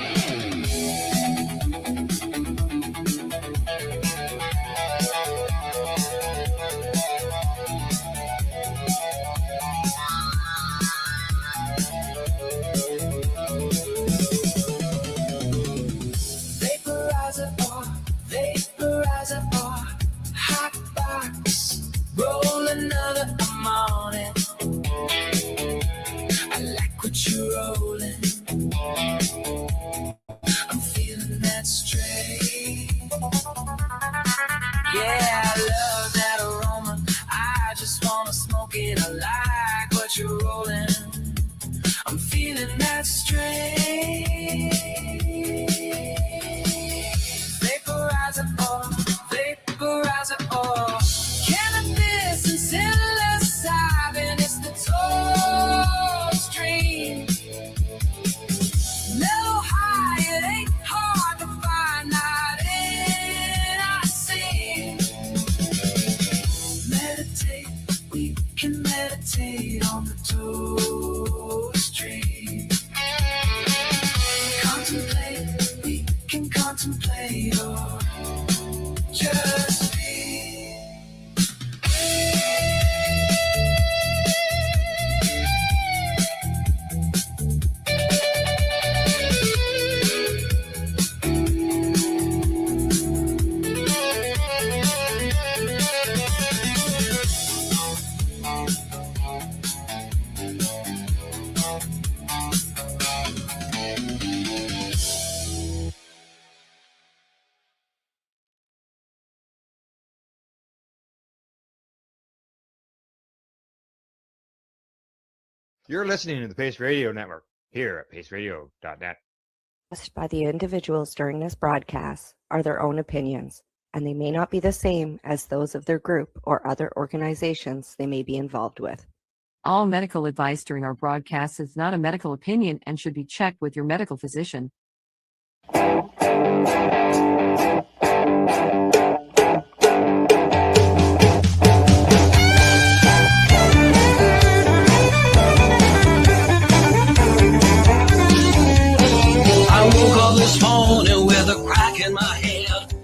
Vaporizer or hot box. Roll another, I'm on it. I like what you're rolling. I'm feeling that strain. Yeah, I love that aroma. I just wanna smoke it. I like what you're rolling. I'm feeling that strain. Vaporizer or cannabis and psilocybin. It's the toast dream. Mellow high, it ain't hard to find out in our scene. Meditate, we can meditate on the toast dream. Contemplate, we can contemplate or just be. You're listening to the Pace Radio Network here at paceradio.net. Expressed by the individuals during this broadcast are their own opinions, and they may not be the same as those of their group or other organizations they may be involved with. All medical advice during our broadcast is not a medical opinion and should be checked with your medical physician. I woke up this morning with a crack in my head.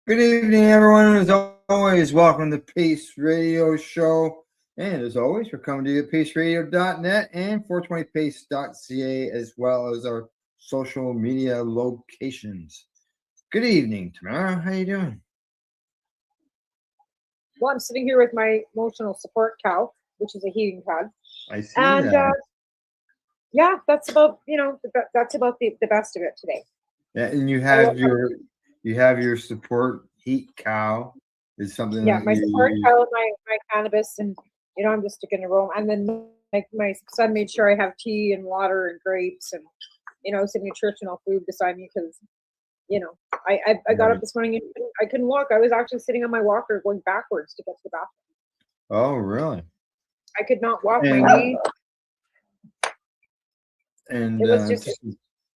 Good evening, everyone. As always, welcome to Pace Radio Show. And as always, we're coming to you at paceradio.net and 420pace.ca, as well as our social media locations. Good evening, Tamara. How you doing? Well, I'm sitting here with my emotional support cow, which is a heating pad. I see And that. yeah, that's about that's about the best of it today. Yeah, and you have your support heat cow is something. Yeah, that my you support use. cow, my cannabis, and I'm just sticking a roam. And then my son made sure I have tea and water and grapes and some nutritional food beside me because I got up this morning and I couldn't walk. I was actually sitting on my walker going backwards to get to the bathroom. Oh, really? I could not walk. And- My knee. And It was just-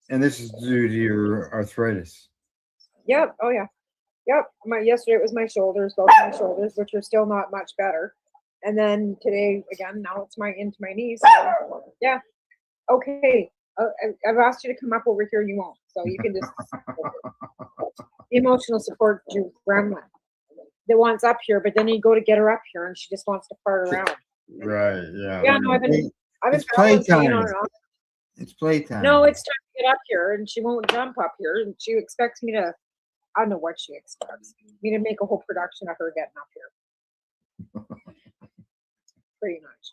this is due to your arthritis. Yep. Oh yeah. Yep. Yesterday it was my shoulders, both my shoulders, which are still not much better. And then today again, now it's into my knees. So, yeah. Okay. I've asked you to come up over here. You won't. So you can just emotional support to grandma that wants up here, but then you go to get her up here and she just wants to fart around. Right. Yeah. Yeah. No, I've been It's balancing playtime. on and off. It's playtime. No, it's time to get up here, and she won't jump up here, and she expects me to. I don't know what she expects me to make a whole production of her getting up here. Pretty much.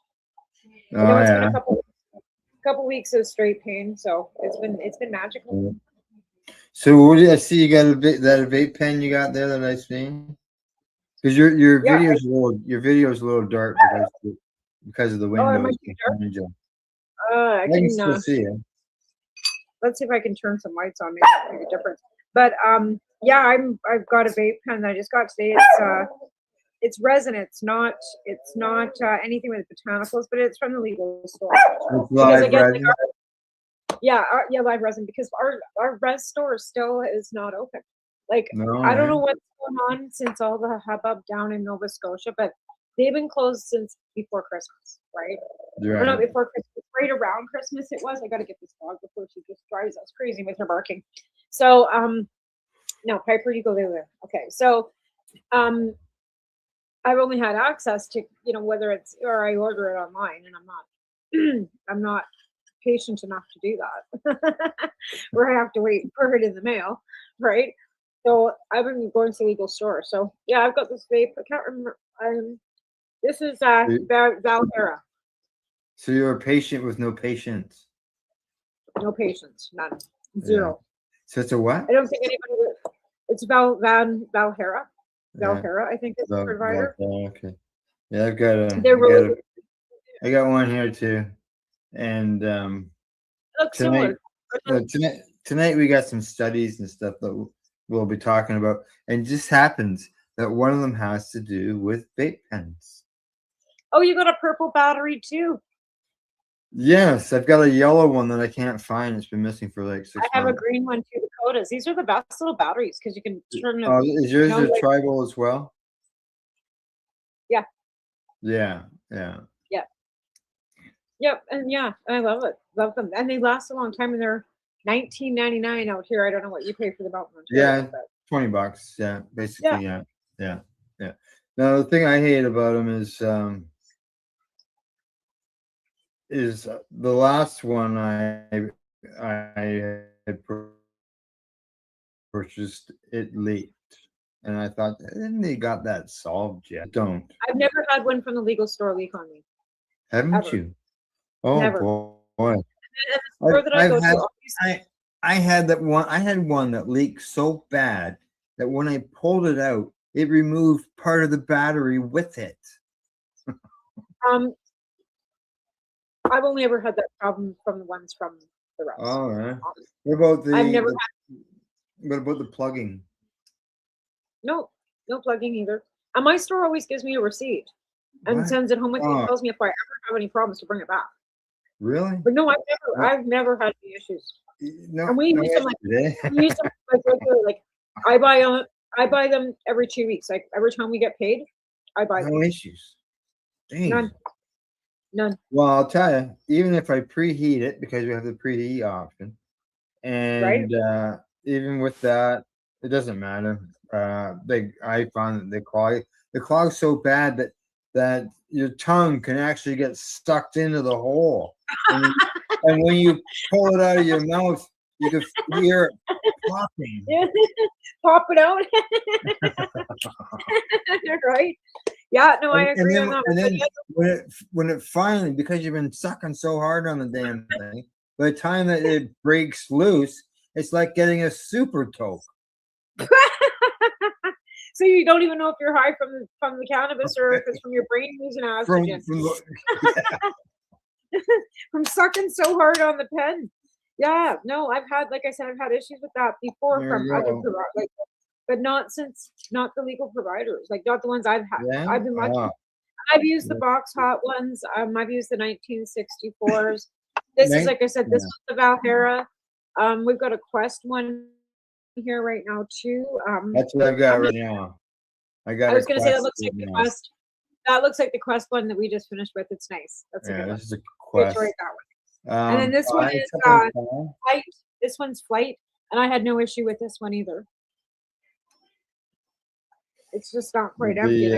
Oh, yeah. couple weeks of straight pain, so it's been magical. So what did I see? You got a vape pen you got there that I see? Because your Yeah, video's a little dark because of the Oh, it windows. might be dark. behind you. I I can can still see it. let's see if I can turn some lights on, maybe it'll make a difference. But yeah, I've got a vape pen that I just got today. It's resin. It's not anything with botanicals, but it's from the legal store. It's Because live again, resin. yeah, live resin, because our res store still is not open. Like, No, I don't eh? know what's going on since all the hubbub down in Nova Scotia, but they've been closed since before Christmas, right? You're Or not right. before Christmas, right around Christmas it was. I got to get this dog before she just drives us crazy with her barking. So, no, Piper, you go there. Okay, so, I've only had access to, whether it's, or I order it online, and I'm not patient enough to do that, where I have to wait for it in the mail, right? So I've been going to the legal store. So yeah, I've got this vape. I can't remember. This is Valhera. So you're a patient with no patience. No patience, none, Yeah. zero. So it's a what? I don't think anybody. It's Valhera. Yeah. Valhera, I think is the provider. Okay. Yeah, I've got They're really. I got one here too. And Looks tonight, similar. tonight we got some studies and stuff that we'll be talking about. And it just happens that one of them has to do with vape pens. Oh, you got a purple battery too. Yes, I've got a yellow one that I can't find. It's been missing for like 6 I have a months. green one too, Dakotas. These are the best little batteries because you can turn them. Oh, is yours a like- tribal as well? Yeah. Yeah. Yeah. Yep, and yeah, I love it. Love them, and they last a long time. And they're $19.99 out here. I don't know what you pay for the Mountain Ontario, Yeah, but $20. Yeah, basically. Yeah. Now the thing I hate about them is the last one I had purchased, it leaked, and I thought, "Didn't they got that solved yet?" Don't. I've never had one from the legal store leak on me. Haven't Ever. you? Oh Never. boy. And the store that I go to, I had that one. I had one that leaked so bad that when I pulled it out, it removed part of the battery with it. I've only ever had that problem from the ones from the rest. Oh, yeah. What about I've never what about the plugging? No plugging either. And my store always gives me a receipt and What? sends it home with me. Oh. And tells me if I ever have any problems to bring it back. Really? But no, I've never had any issues. No. And we no use them yesterday. we use them like regular, like I buy them every 2 weeks. Like every time we get paid, I buy them. No issues. Dang. None. Well, I'll tell you, even if I preheat it, because we have the preheat option, and even with that, it doesn't matter. I found that the clog's so bad that your tongue can actually get sucked into the hole, and when you pull it out of your mouth, you can hear it popping. Pop it out. Right? Yeah, no, I agree on that. And then when it finally, because you've been sucking so hard on the damn thing, by the time that it breaks loose, it's like getting a super toke. So you don't even know if you're high from the cannabis or if it's from your brain losing oxygen. From sucking so hard on the pen. Yeah, no, I've had, like I said, I've had issues with that before from other providers, but not the legal providers, like not the ones I've had. Yeah? I've been lucky. I've used the box hot ones. I've used the 1964s. This is, like I said, this is the Valhera. We've got a Quest one here right now too. That's what I've got right now. I was going to say that looks like the Quest. That looks like the Quest one that we just finished with. It's nice. That's a good one. This is a Quest. Quest. And then this one is Flight. This one's Flight, and I had no issue with this one either. It's just not quite empty.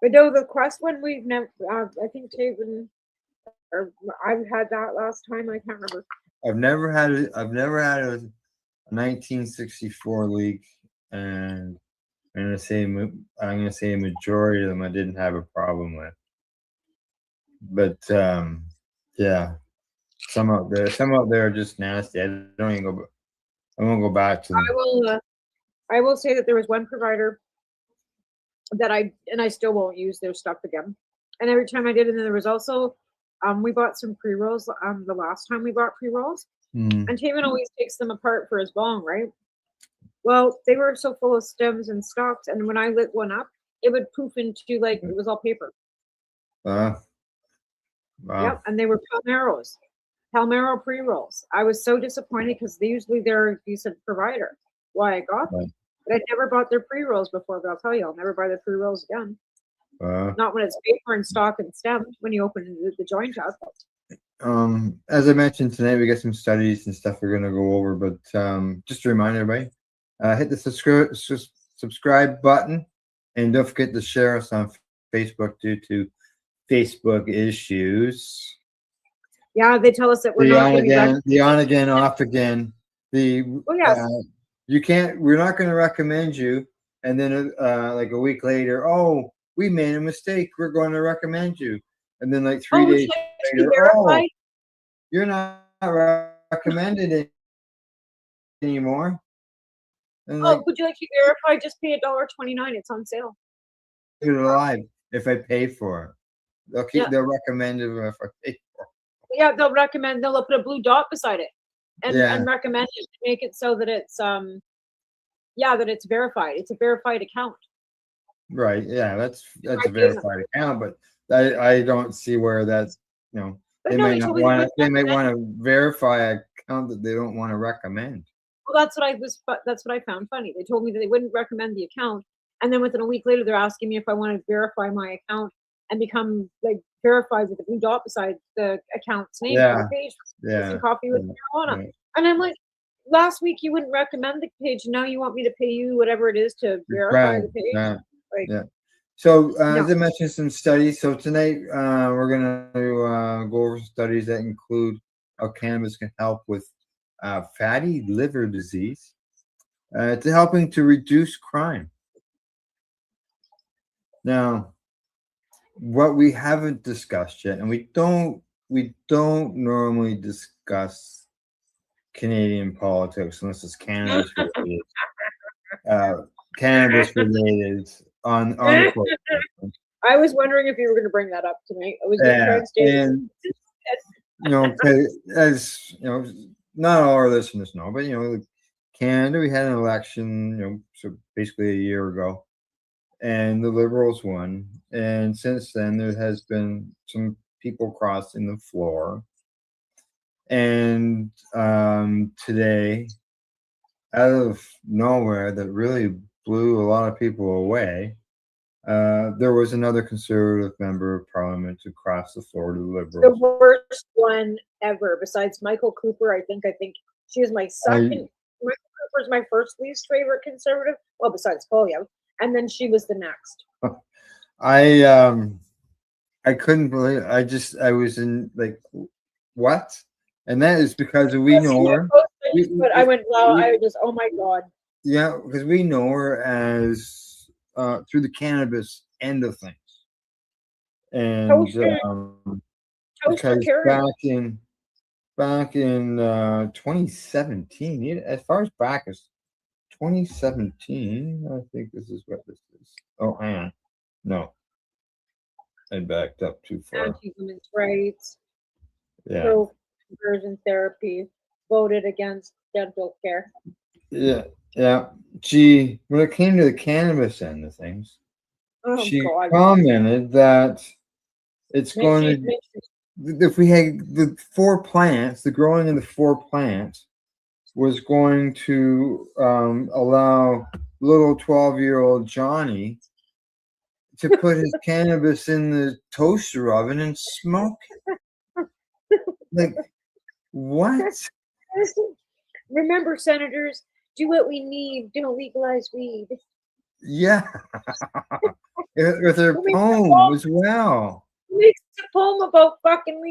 But no, the Quest one we've never. I think Taven, or I've had that last time. I can't remember. I've never had a 1964 leak, and I'm gonna say a majority of them I didn't have a problem with. But Yeah. Some out there are just nasty. I don't even go. I won't go back to them. I will say that there was one provider that I still won't use their stuff again. And every time I did, and then there was also, we bought some pre-rolls the last time we bought pre-rolls, and Taman always takes them apart for his bong, right? Well, they were so full of stems and stalks, and when I lit one up, it would poof into like it was all paper. Wow. Yep, and they were Palmero pre-rolls. I was so disappointed because they're a decent provider. Why I got them. But I never bought their pre-rolls before, but I'll tell you, I'll never buy their pre-rolls again. Not when it's paper and stock and stem, when you open the joint up. As I mentioned tonight, we got some studies and stuff we're gonna go over, but just to remind everybody, hit the subscribe button, and don't forget to share us on Facebook due to Facebook issues. Yeah, they tell us that we're The not on getting again, the on again, off again. You can't. We're not going to recommend you, and then like a week later, oh, we made a mistake. We're going to recommend you, and then like 3 days later, oh, you're not recommended it anymore. And like, would you like to verify? Just pay $1.29. It's on sale. Keep it alive if I pay for it. They'll recommend it if I pay for it. Yeah, they'll recommend. They'll put a blue dot beside it, and recommend it to make it so that it's that it's verified. It's a verified account. Right. Yeah, that's a verified account, but I don't see where that's they might not want to. They might want to verify an account that they don't want to recommend. Well, that's what I found funny. They told me that they wouldn't recommend the account, and then within a week later, they're asking me if I want to verify my account and become like verified with the blue dot beside the account's name on the page. Coffee with marijuana, and I'm like, last week you wouldn't recommend the page, now you want me to pay you whatever it is to verify the page. So as I mentioned, some studies. So tonight we're gonna go over studies that include how cannabis can help with fatty liver disease, to helping to reduce crime. Now, what we haven't discussed yet, and we don't normally discuss Canadian politics unless it's cannabis related. Cannabis related on the program. I was wondering if you were going to bring that up tonight. I was going to try and stay. And as not all our listeners know, but Canada, we had an election, so basically a year ago, and the Liberals won. And since then, there has been some people crossing the floor. And today, out of nowhere, that really blew a lot of people away, there was another Conservative member of Parliament to cross the floor to the Liberals. The worst one ever, besides Michael Cooper. I think she was my second. Michael Cooper's my first least favorite Conservative. Well, besides polio, and then she was the next. I couldn't believe. I was in like, what? And that is because we know her. But I went, wow, I just, oh my God. Yeah, because we know her as through the cannabis end of things. And because back in 2017, as far as back as 2017, I think this is what this is. Oh, hang on. No. I backed up too far. Anti-women's rights. Yeah. Pro-conversion therapy. Voted against dental care. Yeah. When it came to the cannabis end of things, she commented that it's going to, if we had the 4 plants, the growing of the 4 plants was going to allow little 12-year-old Johnny to put his cannabis in the toaster oven and smoke it. Like, what? Remember, senators, do what we need. Don't legalize weed. Yeah. With her poem as well. Makes a poem about fucking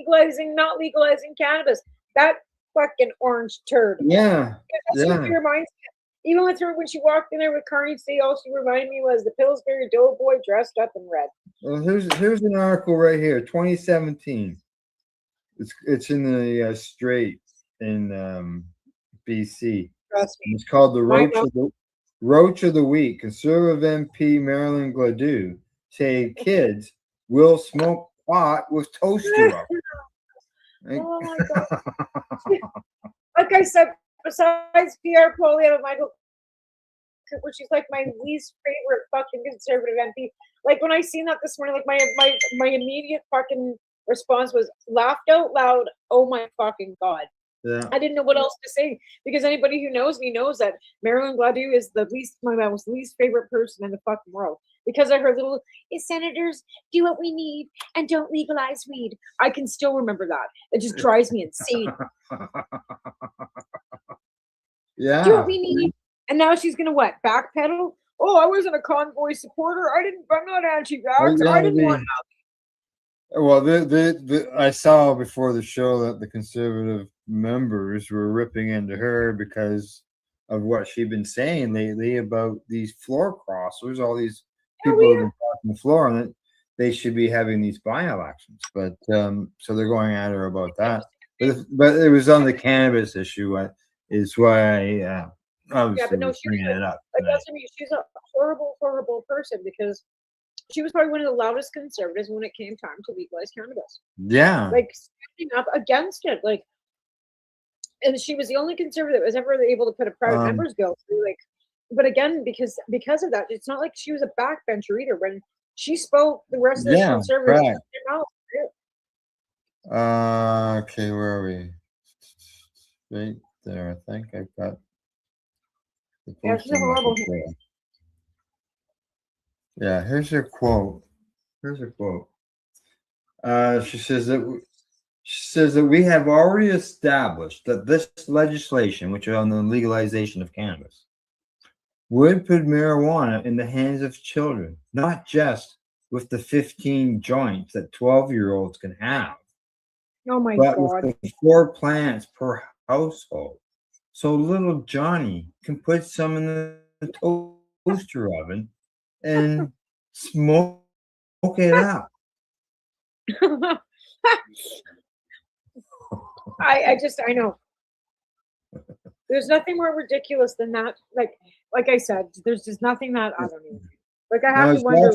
not legalizing cannabis. That fucking orange turd. Yeah. That's what she reminds me. Even with her, when she walked in there with Carney State, all she reminded me was the Pillsbury Doughboy dressed up in red. Well, here's an article right here, 2017. It's in the Straits in BC. Trust me. It's called the My Roach of the Week. Conservative MP Marilyn Gladue say kids will smoke pot with toaster oven. Oh my god! Like I said, besides Pierre Poilievre and Michael, which is like my least favorite fucking conservative MP. Like when I seen that this morning, like my immediate fucking response was laughed out loud. Oh my fucking god! Yeah. I didn't know what else to say because anybody who knows me knows that Marilyn Gladue is my most least favorite person in the fucking world because of her little senators do what we need and don't legalize weed. I can still remember that. It just drives me insane. Yeah. Do what we need. And now she's gonna what? Backpedal? Oh, I wasn't a convoy supporter. I'm not anti-vax. I didn't want Well, I saw before the show that the conservative members were ripping into her because of what she'd been saying lately about these floor crossers, all these people who've been crossing the floor, and that they should be having these by-elections. But so they're going at her about that. But it was on the cannabis issue. Is why I obviously was bringing it up. Like that's what I mean. She's a horrible, horrible person because she was probably one of the loudest conservatives when it came time to legalize cannabis. Yeah. Like standing up against it. Like, and she was the only conservative that was ever able to put a private members bill through. Like, but again, because of that, it's not like she was a backbencher either. When she spoke, the rest of the conservatives right. their mouth. Okay, where are we? Right there, I think I've got. Yeah, she's a horrible. Yeah, here's her quote. She says that we have already established that this legislation, which is on the legalization of cannabis, would put marijuana in the hands of children, not just with the 15 joints that 12-year-olds can have, Oh my but god! with the 4 plants per household. So little Johnny can put some in the toaster oven and smoke it up. I know. There's nothing more ridiculous than that. Like I said, there's just nothing that I don't even. Like I have to wonder.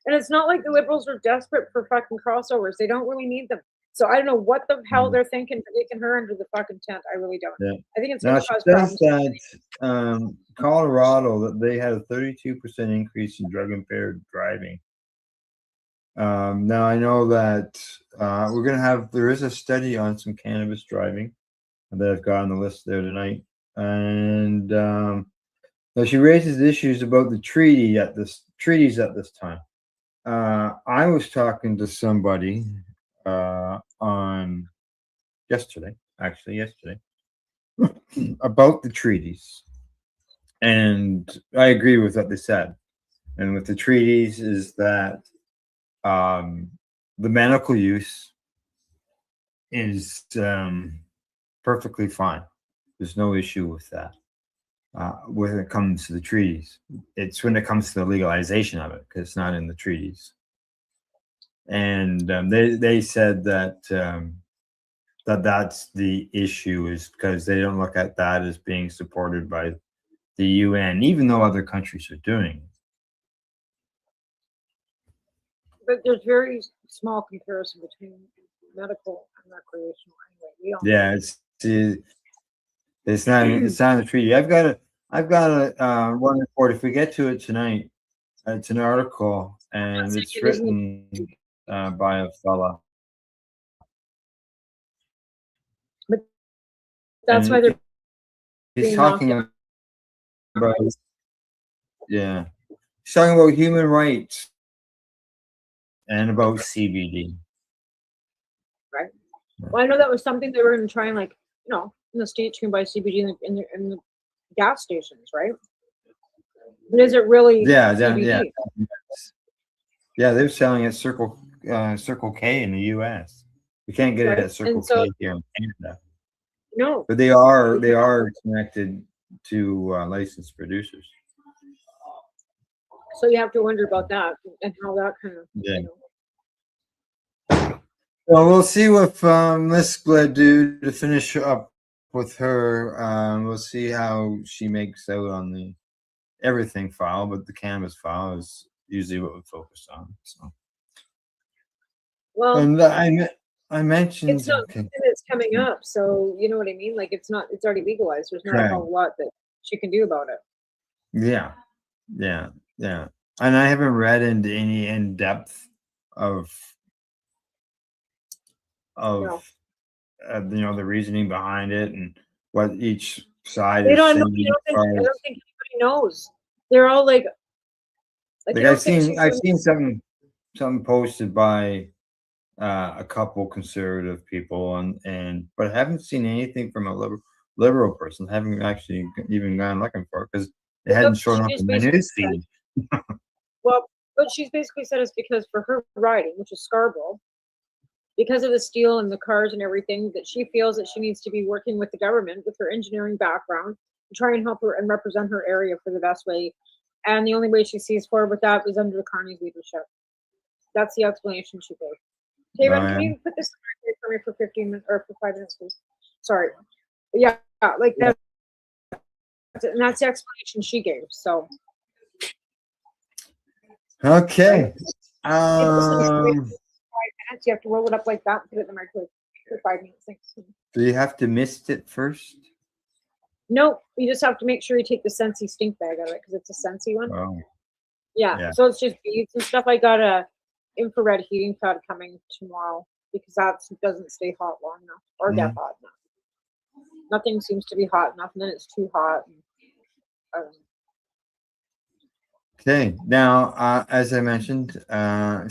And it's not like the liberals are desperate for fucking crossovers. They don't really need them. So I don't know what the hell they're thinking for taking her under the fucking tent. I really don't. Yeah. I think it's Now going she to cause says problems. that Colorado that they had a 32% increase in drug impaired driving. Now I know that we're gonna have there is a study on some cannabis driving that I've got on the list there tonight, and now she raises issues about the treaties at this time. I was talking to somebody on yesterday about the treaties, and I agree with what they said. And with the treaties is that the medical use is perfectly fine. There's no issue with that. When it comes to the treaties, it's when it comes to the legalization of it because it's not in the treaties. And they said that that's the issue is because they don't look at that as being supported by the UN, even though other countries are doing it. But there's very small comparison between medical and recreational anyway. Yeah, it's not in the treaty. I've got a one report. If we get to it tonight, it's an article and it's written by a fella. But that's why they're he's talking about he's talking about human rights and about CBD. Right. Well, I know that was something they were going to try and in the States you can buy CBD in the gas stations, right? But is it really CBD? Yeah, they're selling at Circle K in the US. You can't get it at Circle K here in Canada. No. But they are connected to licensed producers. So you have to wonder about that and how that kind of Well, we'll see what Miss Glad do to finish up with her. We'll see how she makes out on the everything file, but the canvas file is usually what we focus on. So, Well, and I mentioned it's not okay. something that's coming up, so you know what I mean. Like it's already legalized. There's not a Correct. whole lot that she can do about it. Yeah, yeah, yeah. And I haven't read into any in depth of No. you know, the reasoning behind it and what each side They is don't know. saying. I don't think anybody knows. They're all like I Like don't think she's I've doing seen something posted by a couple conservative people and but I haven't seen anything from a liberal person. I haven't actually even gone looking for it because it hadn't shown up She's in my basically news said, feed. well, what she's basically said is because for her riding, which is Scarborough, because of the steel and the cars and everything, that she feels that she needs to be working with the government with her engineering background to try and help her and represent her area for the best way. And the only way she sees forward with that is under the Carney's leadership. That's the explanation she gave. Taven, can you put this for me for 15 minutes or for 5 minutes, please? Sorry. Yeah, like that. And that's the explanation she gave. So Okay. 5 minutes. You have to roll it up like that and put it in the microwave for 5 minutes. Thanks. Do you have to mist it first? No, you just have to make sure you take the Scentsy stink bag out of it because it's a Scentsy one. Oh. Yeah, so it's just beads and stuff. I got a infrared heating pad coming tomorrow because that doesn't stay hot long enough or get hot enough. Nothing seems to be hot enough, and then it's too hot. Okay. Now, as I mentioned,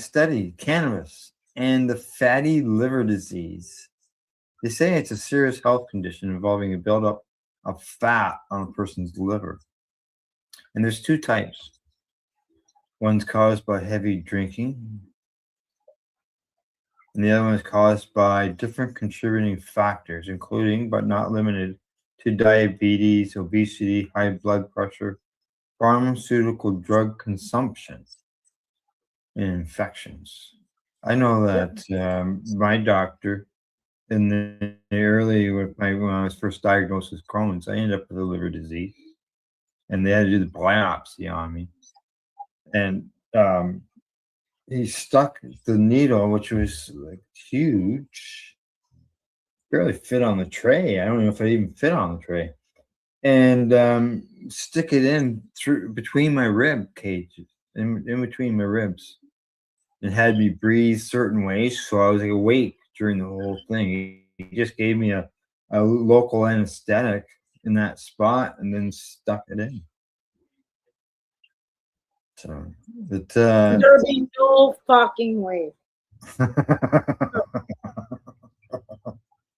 study cannabis and the fatty liver disease. They say it's a serious health condition involving a buildup of fat on a person's liver. And there's two types. One's caused by heavy drinking, and the other one is caused by different contributing factors, including but not limited to diabetes, obesity, high blood pressure, pharmaceutical drug consumption, and infections. I know that my doctor, in the early when I was first diagnosed with Crohn's, I ended up with a liver disease, and they had to do the biopsy on me, and he stuck the needle, which was like huge, barely fit on the tray. I don't know if it even fit on the tray, and stick it in through between my rib cages, in between my ribs, and had me breathe certain ways, so I was like awake during the whole thing. He just gave me a local anesthetic in that spot and then stuck it in. So There'll be no fucking way.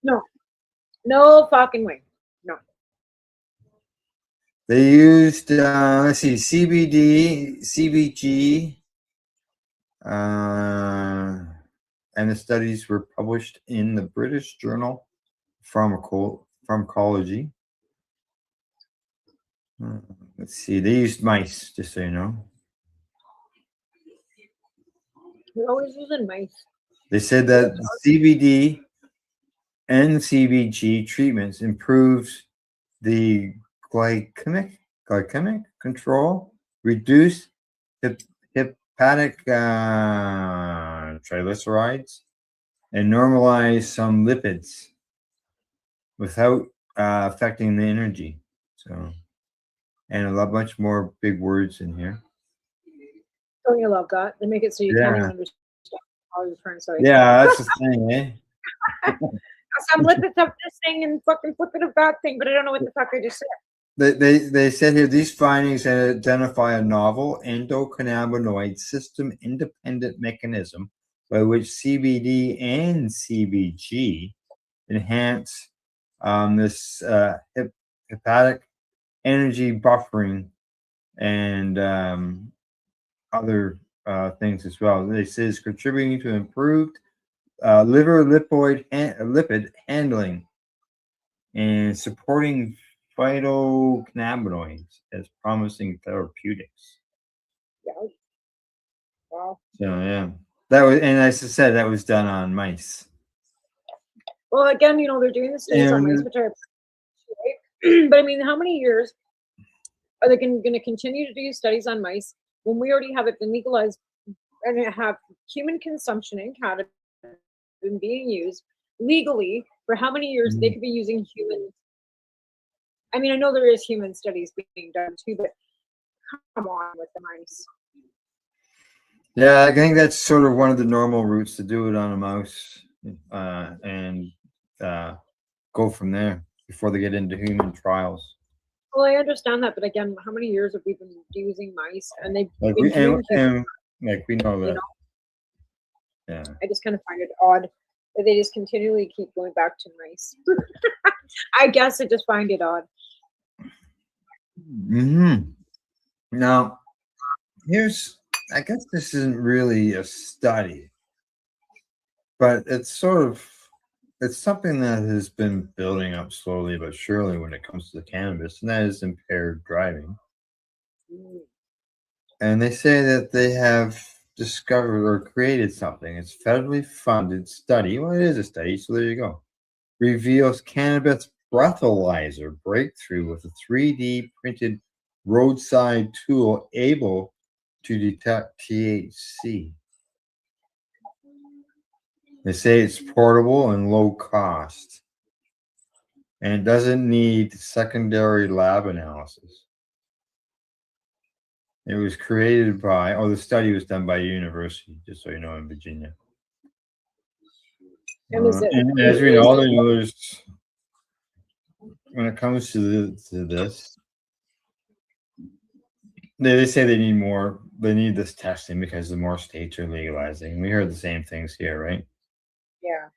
No fucking way. No. They used let's see, CBD, CBG, and the studies were published in the British Journal of Pharmacology. Let's see, they used mice, just so you know. We're always using mice. They said that CBD and CBG treatments improves the glycemic control, reduce hepatic triglycerides, and normalize some lipids without affecting the energy. So, and a lot much more big words in here. Don't you love that? They make it so you can't even Yeah. understand all you're trying to say. Yeah, that's the thing, eh? I'm lipids up this thing and fucking flipping of that thing, but I don't know what the fuck I just said. They said here these findings identify a novel endocannabinoid system independent mechanism by which CBD and CBG enhance this hepatic energy buffering and other things as well. They say it's contributing to improved liver lipid handling and supporting phytocannabinoids as promising therapeutics. Yeah. Wow. So yeah, that was, and as I said, that was done on mice. Well, again, they're doing the studies on mice, And which I appreciate. But I mean, how many years are they going to continue to do studies on mice when we already have it been legalized and have human consumption in Canada been being used legally for how many years they could be using humans? I mean, I know there is human studies being done too, but come on with the mice. yeah, I think that's sort of one of the normal routes to do it on a mouse, and go from there before they get into human trials. Well, I understand that, but again, how many years have we been using mice? And they've Like been we communicating, and like we know you that. know? Yeah. I just kind of find it odd that they just continually keep going back to mice. I guess I just find it odd. Now, I guess this isn't really a study, but it's something that has been building up slowly but surely when it comes to cannabis, and that is impaired driving. And they say that they have discovered or created something. It's federally funded study. Well, it is a study, so there you go. Reveals cannabis breathalyzer breakthrough with a 3D printed roadside tool able to detect THC. They say it's portable and low cost, and it doesn't need secondary lab analysis. It was created by, the study was done by a university, just so you know, in Virginia. And is it? And as we know, there's, when it comes to this, they say they need this testing because the more states are legalizing. We heard the same things here, right? Yeah.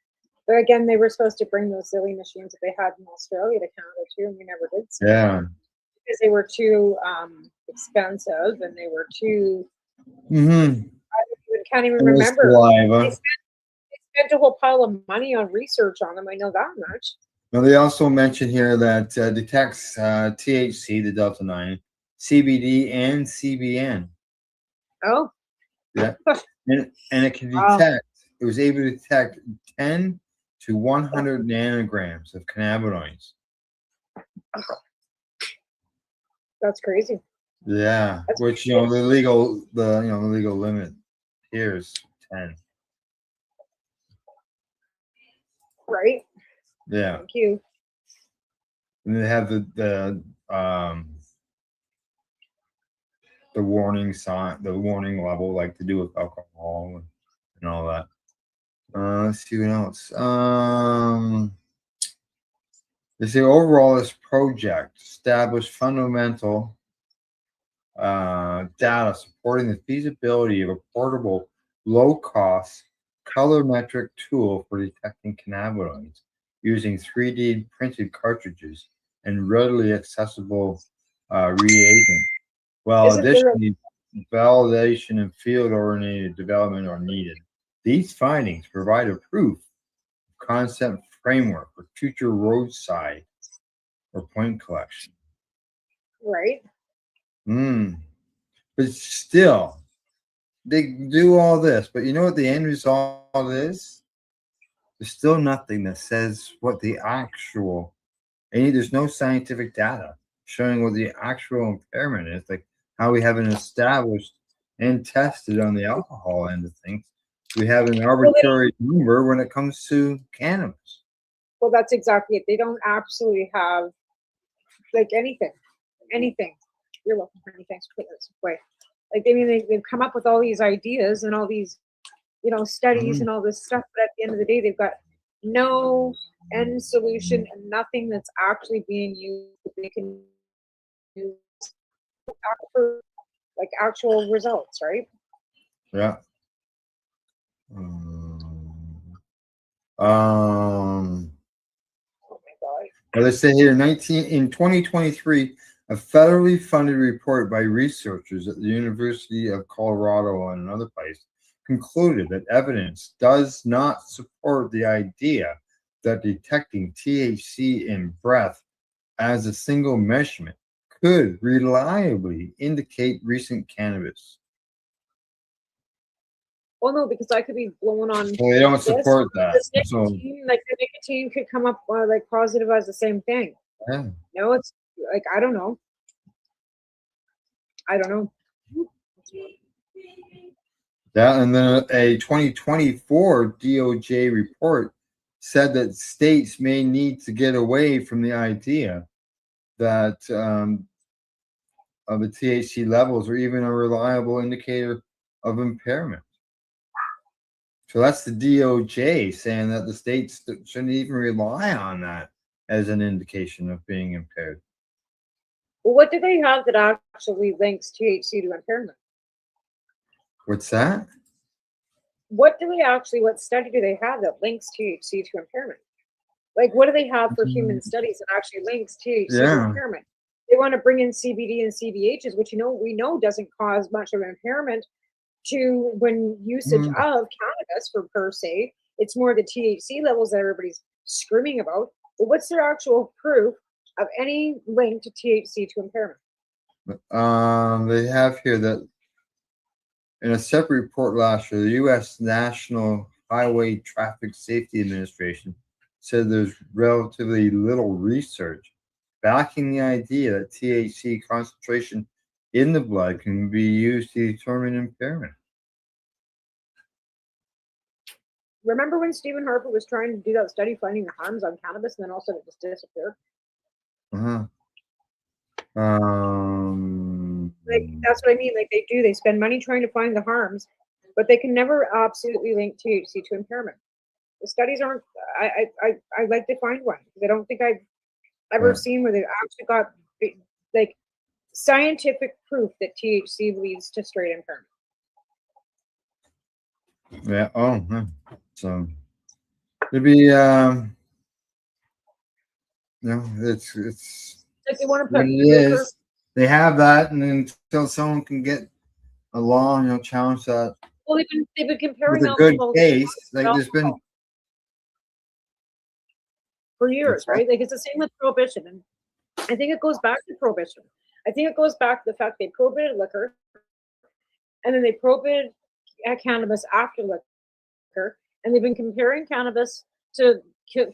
But again, they were supposed to bring those silly machines that they had in Australia to Canada too, and we never did see them. Because they were too expensive and they were too. I can't even remember. They spent a whole pile of money on research on them. I know that much. Now, they also mention here that detects THC, the Delta 9, CBD, and CBN. Oh. Yeah. And it can detect, it was able to detect 10 to 100 nanograms of cannabinoids. That's crazy. Yeah. Which, the legal limit here is 10. Right. Yeah. Thank you. And they have the warning sign, the warning level, like to do with alcohol and all that. Let's see what else. They say overall, this project established fundamental data supporting the feasibility of a portable, low-cost, colorimetric tool for detecting cannabinoids using 3D printed cartridges and readily accessible reagents. Well, additionally, validation and field-oriented development are needed. These findings provide a proof of concept framework for future roadside or point collection. Right. But still, they do all this. But you know what the end result is? There's still nothing that says what the actual, there's no scientific data showing what the actual impairment is, like how we haven't established and tested on the alcohol end of things. We have an arbitrary number when it comes to cannabis. Well, that's exactly it. They don't absolutely have like anything. You're welcome, honey. Thanks for putting this away. Like, I mean, they've come up with all these ideas and all these, studies and all this stuff, but at the end of the day, they've got no end solution and nothing that's actually being used that they can use for like actual results, right? Yeah. Oh my God. Well, let's say here, in 2023, a federally funded report by researchers at the University of Colorado and another place concluded that evidence does not support the idea that detecting THC in breath as a single measurement could reliably indicate recent cannabis. Well, no, because I could be blowing on. Well, they don't this. support that. This So nicotine, like the nicotine could come up like positive as the same thing. yeah. No, it's like I don't know. I don't know. That, and then a 2024 DOJ report said that states may need to get away from the idea that of the THC levels are even a reliable indicator of impairment. So that's the DOJ saying that the states shouldn't even rely on that as an indication of being impaired. Well, what do they have that actually links THC to impairment? What's that? What study do they have that links THC to impairment? Like, what do they have for human studies that actually links THC to Yeah. impairment? They want to bring in CBD and CBHs, which we know doesn't cause much of an impairment to when usage of cannabis per se. It's more the THC levels that everybody's screaming about. But what's their actual proof of any link to THC to impairment? They have here that in a separate report last year, the U.S. National Highway Traffic Safety Administration said there's relatively little research backing the idea that THC concentration in the blood can be used to determine impairment. Remember when Stephen Harper was trying to do that study finding the harms on cannabis and then also it just disappeared? Like, that's what I mean. Like, they spend money trying to find the harms, but they can never absolutely link THC to impairment. The studies aren't. I'd like to find one because I don't think I've ever seen where they've actually got like scientific proof that THC leads to straight impairment. Yeah. Oh, so it'd be it's Like they want to what put it is. They have that, and then until someone can get a law, challenge that. Well, they've been comparing With a good alcohol case, to like there's been for years, right? Like it's the same with prohibition, and I think it goes back to prohibition. I think it goes back to the fact they prohibited liquor, and then they prohibited cannabis after liquor, and they've been comparing cannabis to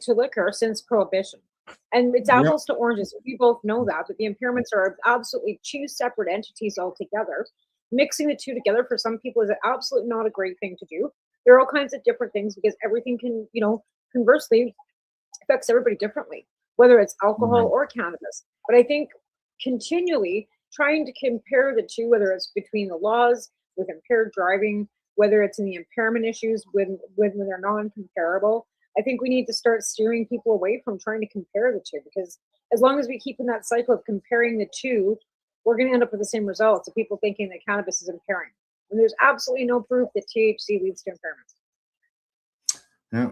liquor since prohibition. And it's apples to oranges. We both know that, but the impairments are absolutely two separate entities altogether. Mixing the two together for some people is absolutely not a great thing to do. There are all kinds of different things because everything can, conversely affects everybody differently, whether it's alcohol or cannabis. But I think continually trying to compare the two, whether it's between the laws with impaired driving, whether it's in the impairment issues when they're non-comparable, I think we need to start steering people away from trying to compare the two, because as long as we keep in that cycle of comparing the two, we're going to end up with the same results of people thinking that cannabis is impairing. And there's absolutely no proof that THC leads to impairments. Yeah.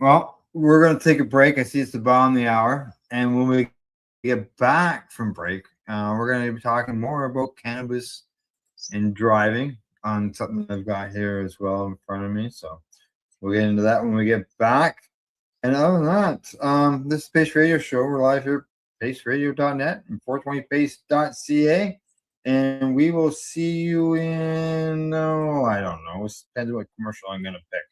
Well, we're going to take a break. I see it's the bottom of the hour. And when we get back from break, we're going to be talking more about cannabis and driving on something I've got here as well in front of me. So we'll get into that when we get back. And other than that, this Space Radio Show, we're live here at paceradio.net and 420pace.ca. And we will see you in, I don't know. It depends what commercial I'm going to pick.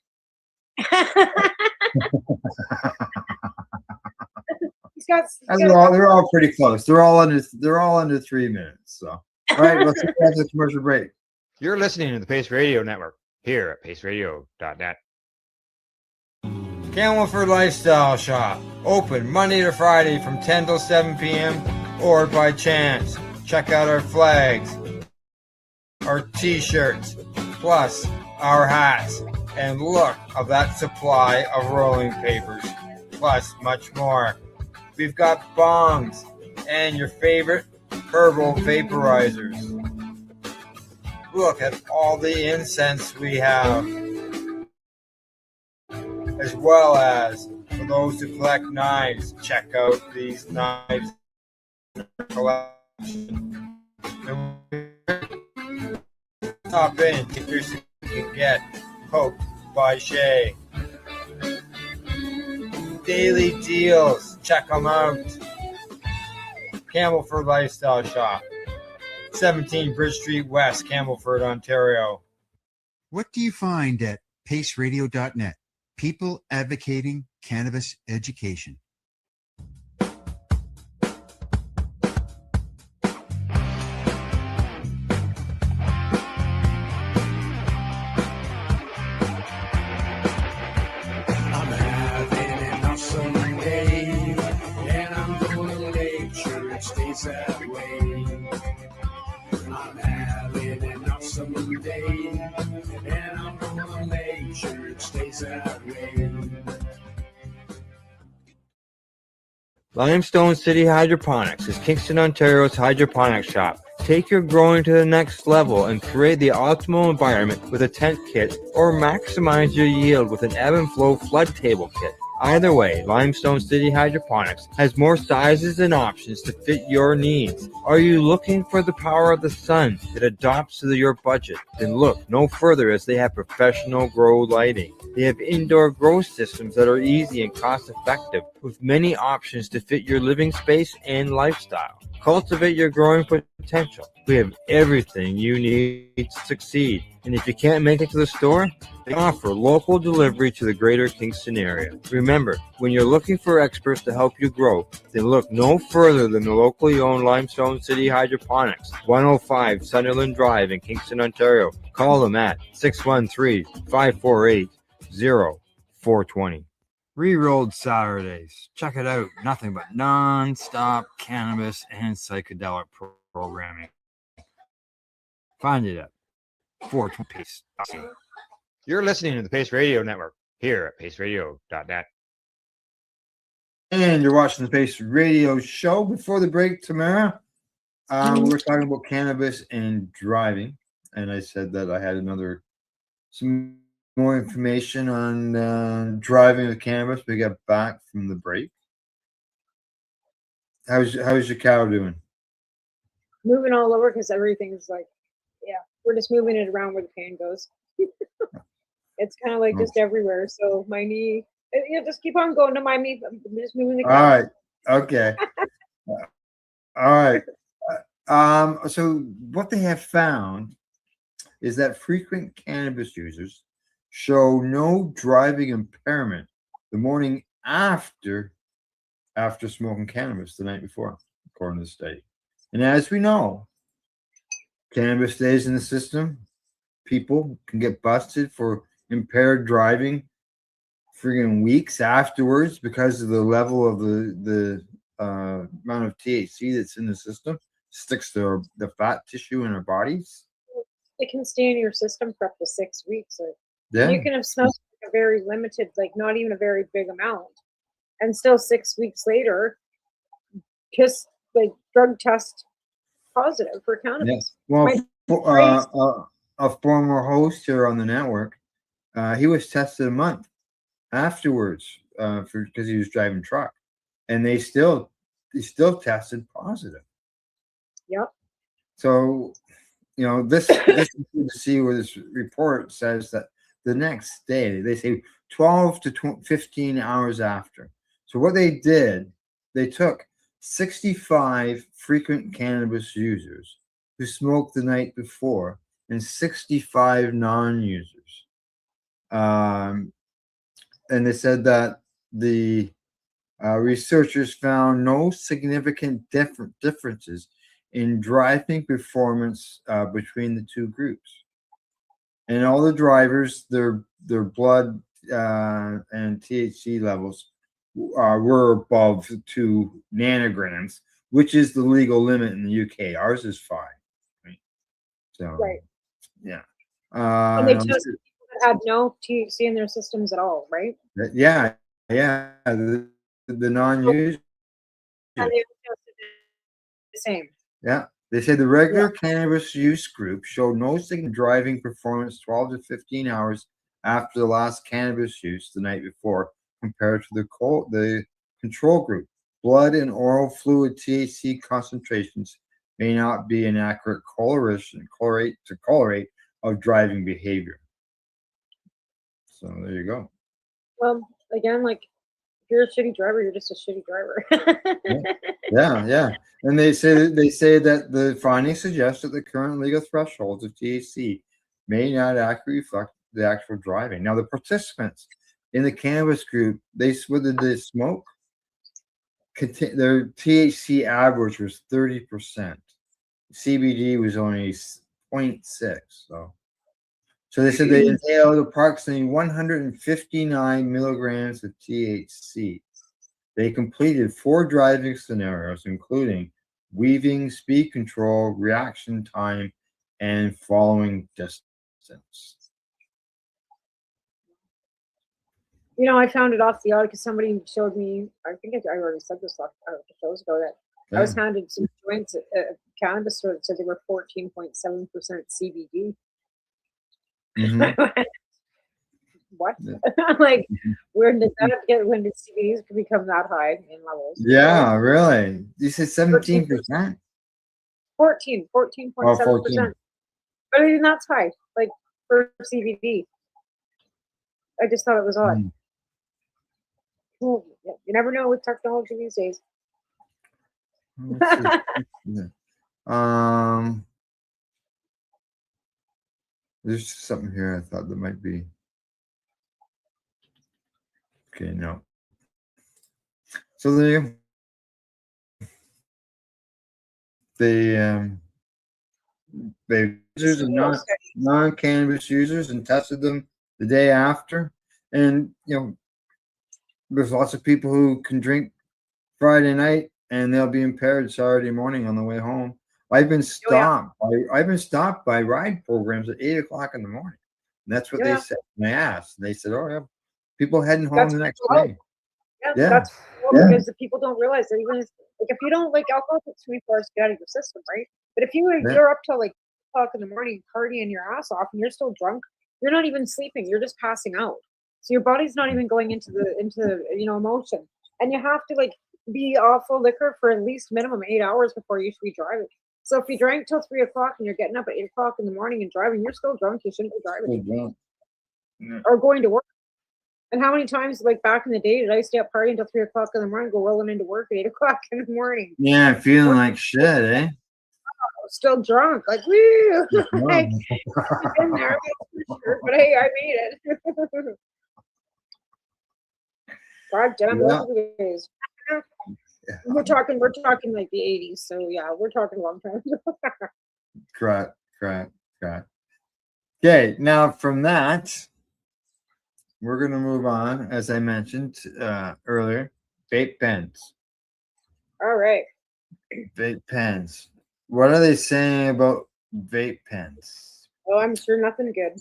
They're all pretty close. They're all under 3 minutes. So, all right, let's get back to the commercial break. You're listening to the Pace Radio Network here at paceradio.net. Camelford Lifestyle Shop, open Monday to Friday from 10 till 7 p.m. or by chance. Check out our flags, our t-shirts, plus our hats, and look of that supply of rolling papers, plus much more. We've got bongs and your favorite herbal vaporizers. Look at all the incense we have, as well as for those who collect knives. Check out these knives collection. Stop in and take your seat. You can get Poke by Shay. Daily deals. Check them out. Camelford Lifestyle Shop. 17 Bridge Street West, Camelford, Ontario. What do you find at paceradio.net? People advocating cannabis education. I'm having an awesome day, and I'm gonna make sure it stays that way. I'm having an awesome day, and I'm gonna make sure it stays that way. Limestone City Hydroponics is Kingston, Ontario's hydroponics shop. Take your growing to the next level and create the optimal environment with a tent kit, or maximize your yield with an ebb and flow flood table kit. Either way, Limestone City Hydroponics has more sizes and options to fit your needs. Are you looking for the power of the sun that adapts to your budget? Then look no further, as they have professional grow lighting. They have indoor grow systems that are easy and cost effective, with many options to fit your living space and lifestyle. Cultivate your growing potential. We have everything you need to succeed. And if you can't make it to the store, they offer local delivery to the greater Kingston area. Remember, when you're looking for experts to help you grow, then look no further than the locally owned Limestone City Hydroponics, 105 Sunderland Drive in Kingston, Ontario. Call them at 613-548-0420. Rerolled Saturdays. Check it out. Nothing but non-stop cannabis and psychedelic programming. Find it at 420 Pace. You're listening to the Pace Radio Network here at paceradio.net. And you're watching the Pace Radio Show. Before the break, Tamara, we were talking about cannabis and driving. And I said that I had some more information on driving with cannabis. We got back from the break. How's your cow doing? Moving all over because everything's like, yeah, we're just moving it around where the pan goes. It's kind of like just everywhere. So my knee, just keep on going. Don't mind me. I'm just moving the cow. All right. Okay. All right. So what they have found is that frequent cannabis users show no driving impairment the morning after smoking cannabis the night before, according to the study. And as we know, cannabis stays in the system. People can get busted for impaired driving friggin' weeks afterwards because of the level of the amount of THC that's in the system. Sticks to the fat tissue in our bodies. It can stay in your system for up to 6 weeks. Yeah. You can have smoked a very limited, like not even a very big amount, and still 6 weeks later, just like drug test positive for cannabis. Yeah. Well, a former host here on the network, he was tested a month afterwards because he was driving truck, and he still tested positive. Yep. So, this is good to see where this report says that the next day, they say 12 to 15 hours after. So what they did, they took 65 frequent cannabis users who smoked the night before and 65 non-users. And they said that the researchers found no significant differences in driving performance between the two groups. And all the drivers, their blood and THC levels were above 2 nanograms, which is the legal limit in the UK. Ours is 5. Right? So, right. Yeah. And they tested people that had no THC in their systems at all, right? Yeah. The non-users. And they tested the same. Yeah. They said the regular cannabis use group showed no significant driving performance 12 to 15 hours after the last cannabis use the night before, compared to the control group. Blood and oral fluid THC concentrations may not be an accurate correlate of driving behavior. So there you go. Well, again, like if you're a shitty driver, you're just a shitty driver. Yeah. And they say that the findings suggest that the current legal thresholds of THC may not accurately reflect the actual driving. Now, the participants in the cannabis group, whether they smoke, their THC average was 30%. CBD was only 0.6. So they said they inhaled approximately 159 milligrams of THC. They completed 4 driving scenarios, including weaving, speed control, reaction time, and following distance. You know, I found it off the audit because somebody showed me. I think I already said this shows ago that I was handed some joints at cannabis store that said they were 14.7% CBD. What? Like, where did that get? When did CBDs become that high in levels? Yeah, really. You said 17%? 14.7%. But even that's high, like for CBD. I just thought it was odd. Cool. You never know with technology these days. There's something here I thought that might be. Okay, no. So they users and non-cannabis users and tested them the day after, and there's lots of people who can drink Friday night and they'll be impaired Saturday morning on the way home. I've been stopped. I've been stopped by ride programs at 8 o'clock in the morning. And that's what they said. And I asked. And they said, "Oh yeah, people heading home the next day." Yeah, that's because the people don't realize that even like if you don't like alcohol, takes 24 hours to get out of your system, right? But if you're up till like 8 o'clock in the morning partying your ass off and you're still drunk, you're not even sleeping. You're just passing out. So your body's not even going into emotion, and you have to like be off of liquor for at least minimum 8 hours before you should be driving. So if you drank till 3 o'clock and you're getting up at 8 o'clock in the morning and driving, you're still drunk. You shouldn't be driving or going to work. And how many times, like back in the day, did I stay up partying until 3 o'clock in the morning, go rolling into work at 8 o'clock in the morning? Yeah, feeling like shit, eh? Still drunk, like woo! Like, I've been there, but hey, I made it. God damn, those are the days. We're talking like the 80s, so yeah, we're talking a long time. Correct. Okay, now from that, we're going to move on, as I mentioned earlier, vape pens. All right. Vape pens. What are they saying about vape pens? Oh, I'm sure nothing good.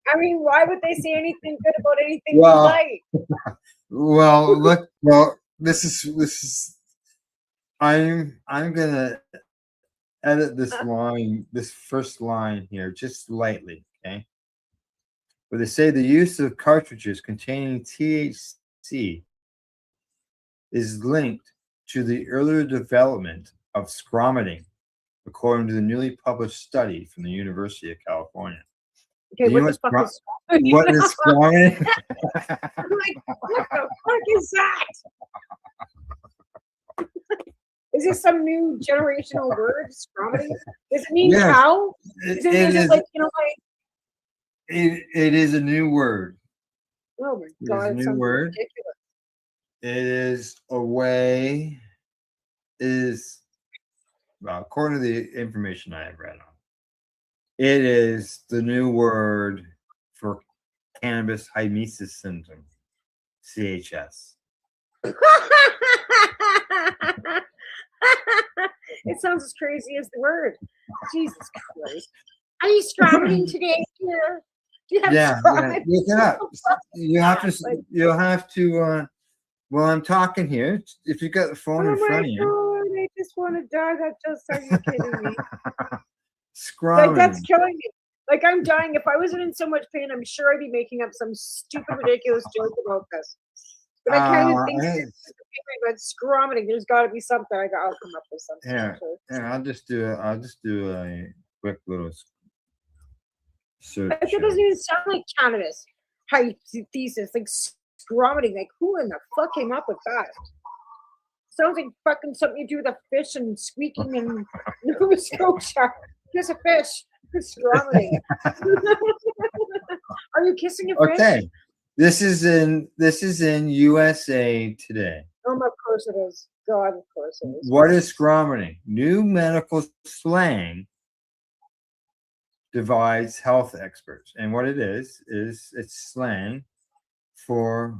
I mean, why would they say anything good about anything you like? Well, look. Well, this is. I'm gonna edit this first line here, just slightly, okay? Where they say the use of cartridges containing THC is linked to the earlier development of scromiting, according to the newly published study from the University of California. Okay, what is scromiting? I'm like, what the fuck is that? Is this some new generational word, scromiting? Does it mean cow? Is it like, It is a new word. Oh my God, it sounds ridiculous. It is a way, according to the information I have read on, it is the new word for cannabis hymesis syndrome, CHS. It sounds as crazy as the word. Jesus Christ. Are you scromiting today here? Do you have scromiting? Look it up. You'll have to well, I'm talking here. If you got the phone in front of you. Oh my God, I just want to die. Are you kidding me? Scromiting. Like, that's killing me. Like, I'm dying. If I wasn't in so much pain, I'm sure I'd be making up some stupid, ridiculous joke about this. But I kind of think but scromiting, there's got to be something. I'll come up with something. Yeah, I'll just do a quick little search. It doesn't even sound like cannabis hypothesis, like scromiting. Like, who in the fuck came up with that? Sounds like fucking something you do with a fish and squeaking in Nova Scotia. Kiss a fish. It's vomiting. Are you kissing a fish? Okay. This is in USA Today. Oh, of course it is. God, of course it is. What is scromining? New medical slang divides health experts, and what it is it's slang for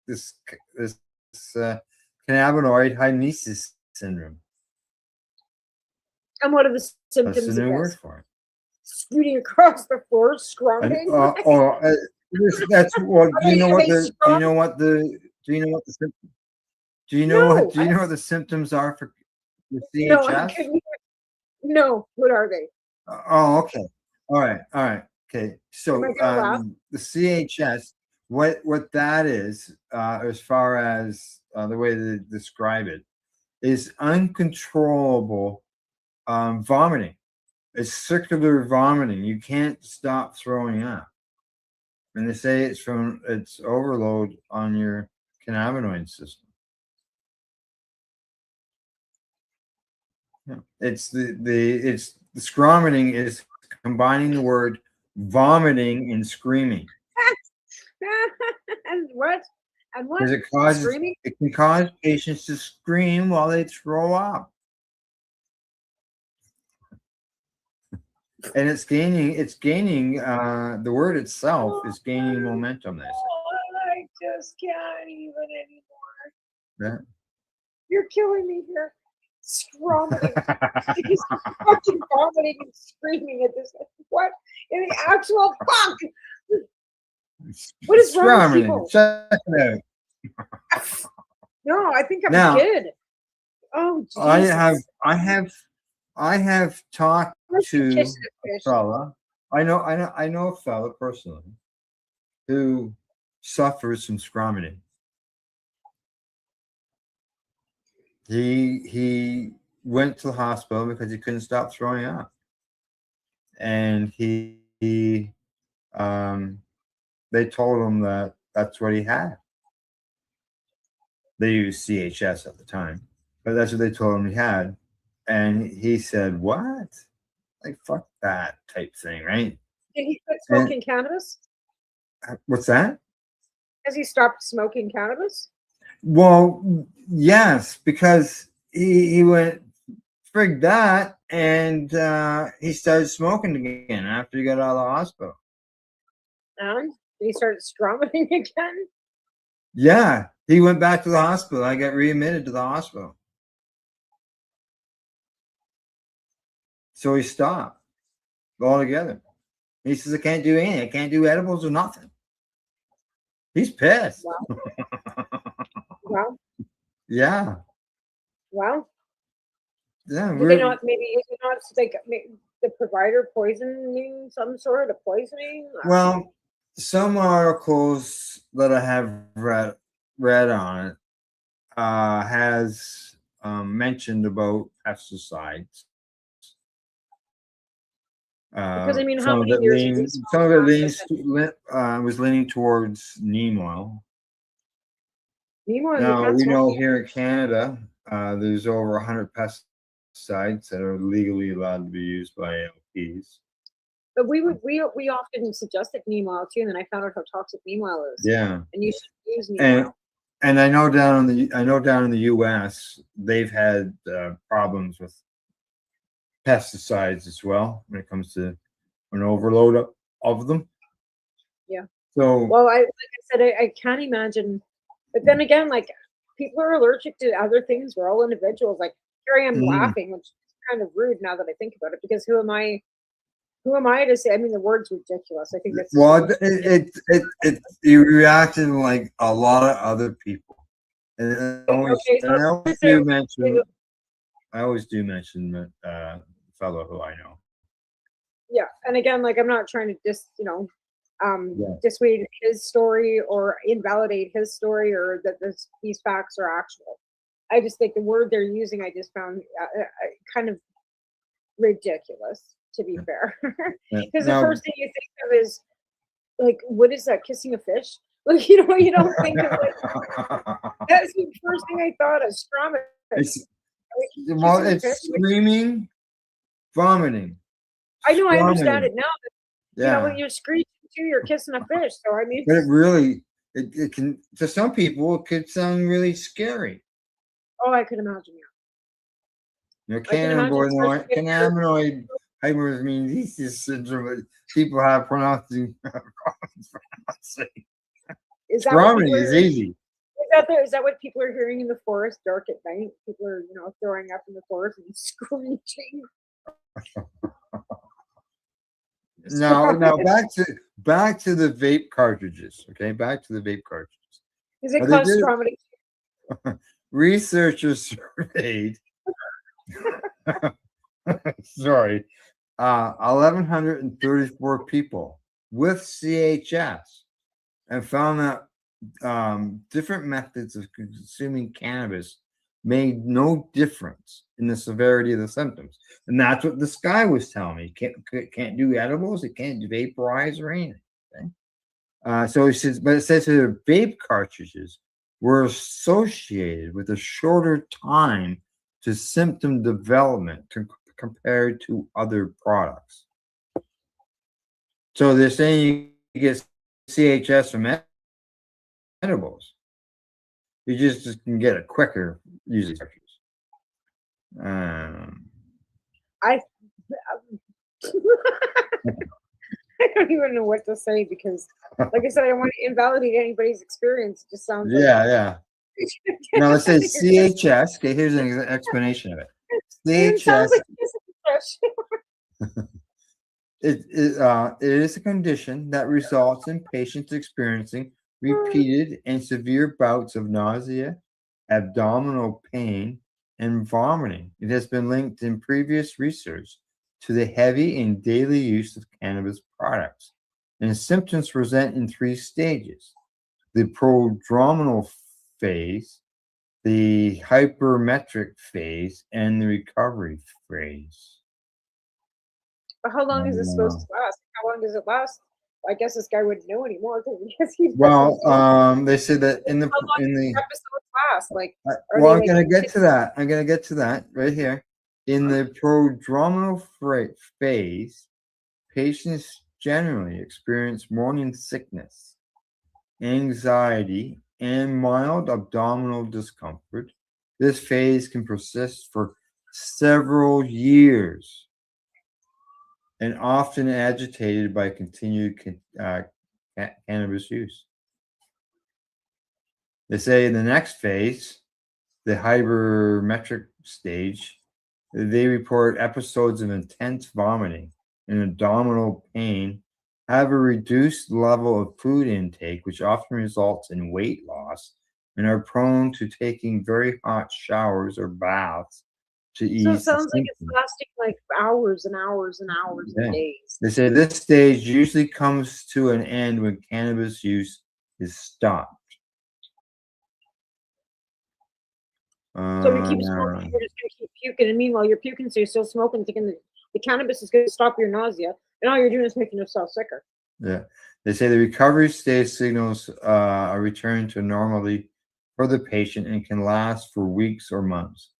this cannabinoid hymesis syndrome. And what are the symptoms That's the of new word this? for it. Scooting across the floor, scrumming. That's what. Do you know what the? Do you know what the? Do you know what the symptoms? Do you know what? Do you know what the symptoms are for the No, I CHS? couldn't. No, what are they? Oh, okay. All right. Okay. So Am I gonna laugh? the CHS, what that is, as far as the way to describe it, is uncontrollable vomiting. It's circular vomiting. You can't stop throwing up. And they say it's overload on your cannabinoid system. Yeah. It's the scromining is combining the word vomiting and screaming. And what? And what? Because Screaming? it can cause patients to scream while they throw up. And it's gaining the word itself is gaining momentum. They say. I just can't even anymore. Yeah. You're killing me here. Scromiting. He's fucking vomiting and screaming at this. What in the actual fuck? What is wrong with people? Check it out. No, I think I'm Now, good. Oh, Jesus. I have talked to kiss the a fish. fella. I know a fella personally who suffers from scromining. He went to the hospital because he couldn't stop throwing up, and they told him that that's what he had. They used CHS at the time, but that's what they told him he had. And he said, what? Like, fuck that type thing, right? Did he quit smoking cannabis? What's that? Has he stopped smoking cannabis? Well, yes, because he went, frig that, and he started smoking again after he got out of the hospital. And he started scromiting again? Yeah, he went back to the hospital. I got readmitted to the hospital. So he stopped altogether. He says, I can't do anything. I can't do edibles or nothing. He's pissed. Wow. Wow. Yeah. Wow. Yeah. Did they not, maybe, is it not like the provider poisoning some sort of poisoning? Well, some articles that I have read on it has mentioned about pesticides. Because I mean, how some many of it years leans, some of it was leaning towards neem oil. Neem oil, you Now can't we smoke know it. here in Canada, there's over 100 pesticides that are legally allowed to be used by LPs. But we often suggested neem oil too, and then I found out how toxic neem oil is. Yeah, And you should use neem oil. and I know down in the U.S. they've had problems with pesticides as well when it comes to an overload of them. Yeah. So Well, like I said, I can't imagine. But then again, like people are allergic to other things. We're all individuals. Like here I am laughing, which is kind of rude now that I think about it. Because who am I? Who am I to say? I mean, the word's ridiculous. I think that's well, you reacted like a lot of other people, and I always do mention that fellow who I know. Yeah, and again, like I'm not trying to dissuade his story or invalidate his story or that these facts are actual. I just think the word they're using, I just found kind of ridiculous, to be fair. Because the first thing you think of is like, what is that? Kissing a fish? Like you don't think of like That's the first thing I thought of. Strawberry. It's screaming, vomiting. I know, I understand vomiting. it now. But, Yeah. when you're screeching too, you're kissing a fish. So I mean, But it really, it can, to some people, it could sound really scary. oh, I could imagine. You know, I can imagine, especially if cannabinoid hyperemesis syndrome. People have pronouncing problems pronouncing. Is that what Vomiting people is are- easy. Is that what people are hearing in the forest, dark at night? People are, throwing up in the forest and screeching. Now back to the vape cartridges. Okay, back to the vape cartridges. Is it Now, they cause did- strawberry? Researchers surveyed, sorry, 1,134 people with CHS and found that different methods of consuming cannabis made no difference in the severity of the symptoms. And that's what this guy was telling me. Can't do edibles, it can't vaporize or anything. Okay? So he says, but it says that the vape cartridges were associated with a shorter time to symptom development compared to other products. So they're saying you get CHS from edibles. You just can get it quicker using cartridges. I don't even know what to say because, like I said, I don't want to invalidate anybody's experience. It just sounds like yeah. Now it says CHS. Okay, here's an explanation of it. It CHS. sounds like this It is a condition that results in patients experiencing repeated and severe bouts of nausea, abdominal pain, and vomiting. It has been linked in previous research to the heavy and daily use of cannabis products. And symptoms present in 3 stages: the prodromal phase, the hypermetric phase, and the recovery phase. But how long is this supposed to last? How long does it last? I guess this guy wouldn't know anymore because he's Well, they said that in the episodes last. Like, well, I'm gonna get to that. I'm gonna get to that right here. In the prodromal phase, patients generally experience morning sickness, anxiety, and mild abdominal discomfort. This phase can persist for several years and often agitated by continued cannabis use. They say in the next phase, the hypermetric stage, they report episodes of intense vomiting and abdominal pain, have a reduced level of food intake, which often results in weight loss, and are prone to taking very hot showers or baths to ease. So it sounds like it's lasting like hours and hours and hours and days. They say this stage usually comes to an end when cannabis use is stopped. So you keep smoking, you're just gonna keep puking, and meanwhile you're puking, so you're still smoking, thinking the cannabis is going to stop your nausea, and all you're doing is making yourself sicker. Yeah, they say the recovery stage signals a return to normality for the patient and can last for weeks or months.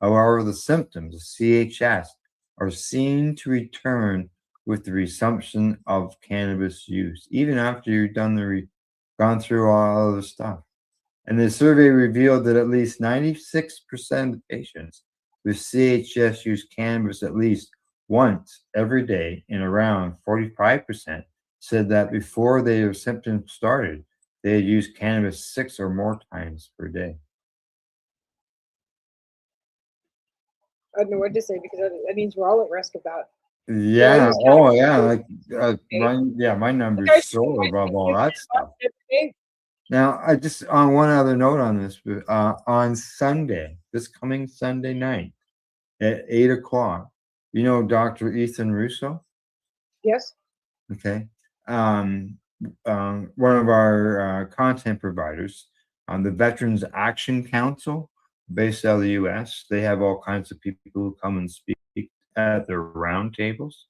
However, the symptoms of CHS are seen to return with the resumption of cannabis use, even after you've done gone through all of the stuff. And the survey revealed that at least 96% of patients with CHS use cannabis at least once every day, and around 45% said that before their symptoms started, they had used cannabis 6 or more times per day. I don't know what to say because that means we're all at risk of that. Yeah. Oh, yeah. Like, my number's so above all that stuff. Now, I just on one other note on this, on Sunday, this coming Sunday night at 8:00, you know Dr. Ethan Russo? Yes. Okay. One of our content providers on the Veterans Action Council, based out of the U.S. They have all kinds of people who come and speak at their roundtables.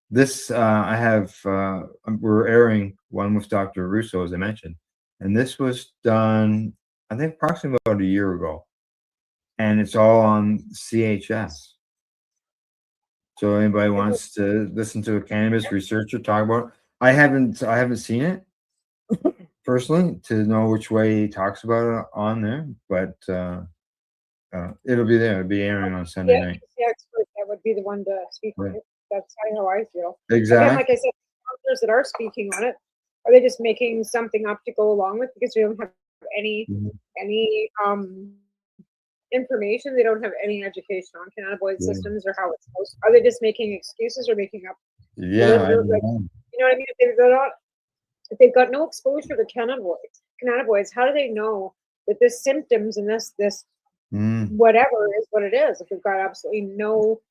This we're airing one with Dr. Russo, as I mentioned, and this was done, I I think approximately about a year ago, and it's all on CHS. So anybody wants to listen to a cannabis researcher talk about it, I haven't seen it personally to know which way he talks about it on there, but it'll be there. It'll be airing on Sunday Yeah, night. the expert that would be the one to speak on Right. it. That's how I feel. Again, Exactly. like I said, doctors that are speaking on it, are they just making something up to go along with because we don't have any Mhm. any information? They don't have any education on cannabinoid Yeah. systems or how it's supposed. Are they just making excuses or making up? Yeah, I don't Like, know. you know what I mean? If they've got no exposure to cannabinoids, how do they know that this symptoms and this Mm. whatever is what it is if we've got absolutely no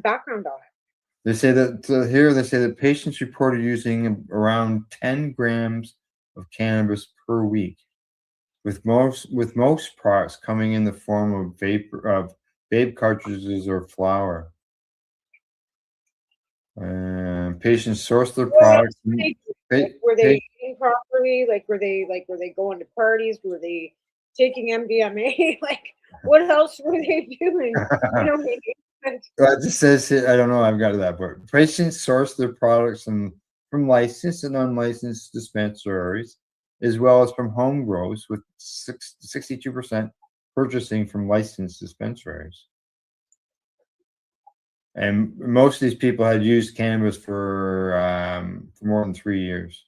background on it? They say that here they say that patients reported using around 10 grams of cannabis per week, with most products coming in the form of vape cartridges or flour. Patients source their products. Were they eating properly? Were they going to parties? Were they taking MDMA? Like what else were they doing? You know, It just says here, I don't know, I've got that, but patients source their products from licensed and unlicensed dispensaries, as well as from home grows, with 62% purchasing from licensed dispensaries. And most of these people had used cannabis for more than 3 years.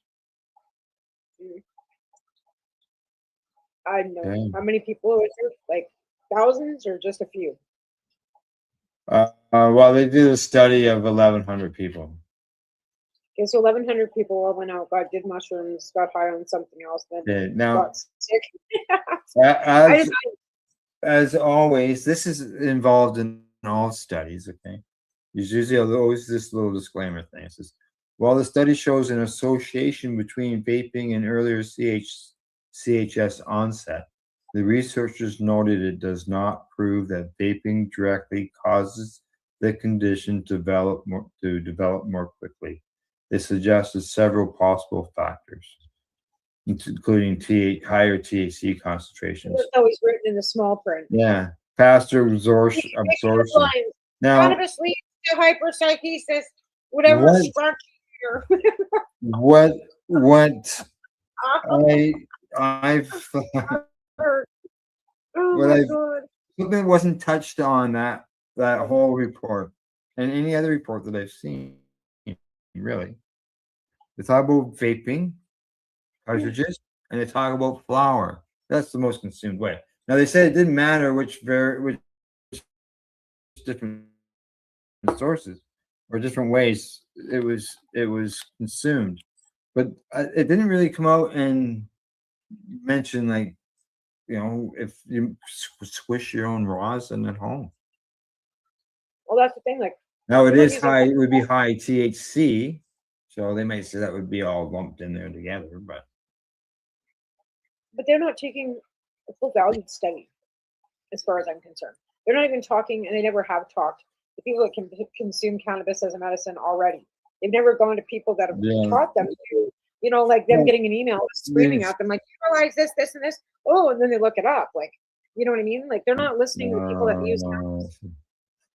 I know. Yeah. How many people was there? Like thousands or just a few? Well, they did a study of 1,100 people. Okay, so 1,100 people all went out, did mushrooms, got high on something else, then Yeah, now, got sick. as always, this is involved in all studies, okay? There's usually always this little disclaimer thing. It says, while the study shows an association between vaping and earlier CHS onset, the researchers noted it does not prove that vaping directly causes the condition to develop more quickly. They suggested several possible factors, including higher THC concentrations. It's always written in the small print. Yeah, faster absorption. Now, Cannabis leads to hyperpsychosis, whatever What? structure. what I've Oh what my I've god. something wasn't touched on that whole report and any other report that I've seen, really. They talk about vaping cartridges and they talk about flour. That's the most consumed way. Now they said it didn't matter which different sources or different ways it was consumed, but it didn't really come out and mention, like, if you squish your own rosin at home. Well, that's the thing. Like, Now it you don't is use high. It would be high THC, so they might say that would be all lumped in there together. But they're not taking a full valued study, as far as I'm concerned. They're not even talking, and they never have talked to people that can consume cannabis as a medicine already. They've never gone to people that have yeah, taught them to, like them Well, getting an email screaming yes. at them, like, you realize this, this, and this. Oh, and then they look it up. Like, you know what I mean? Like, they're not listening to people that use cannabis.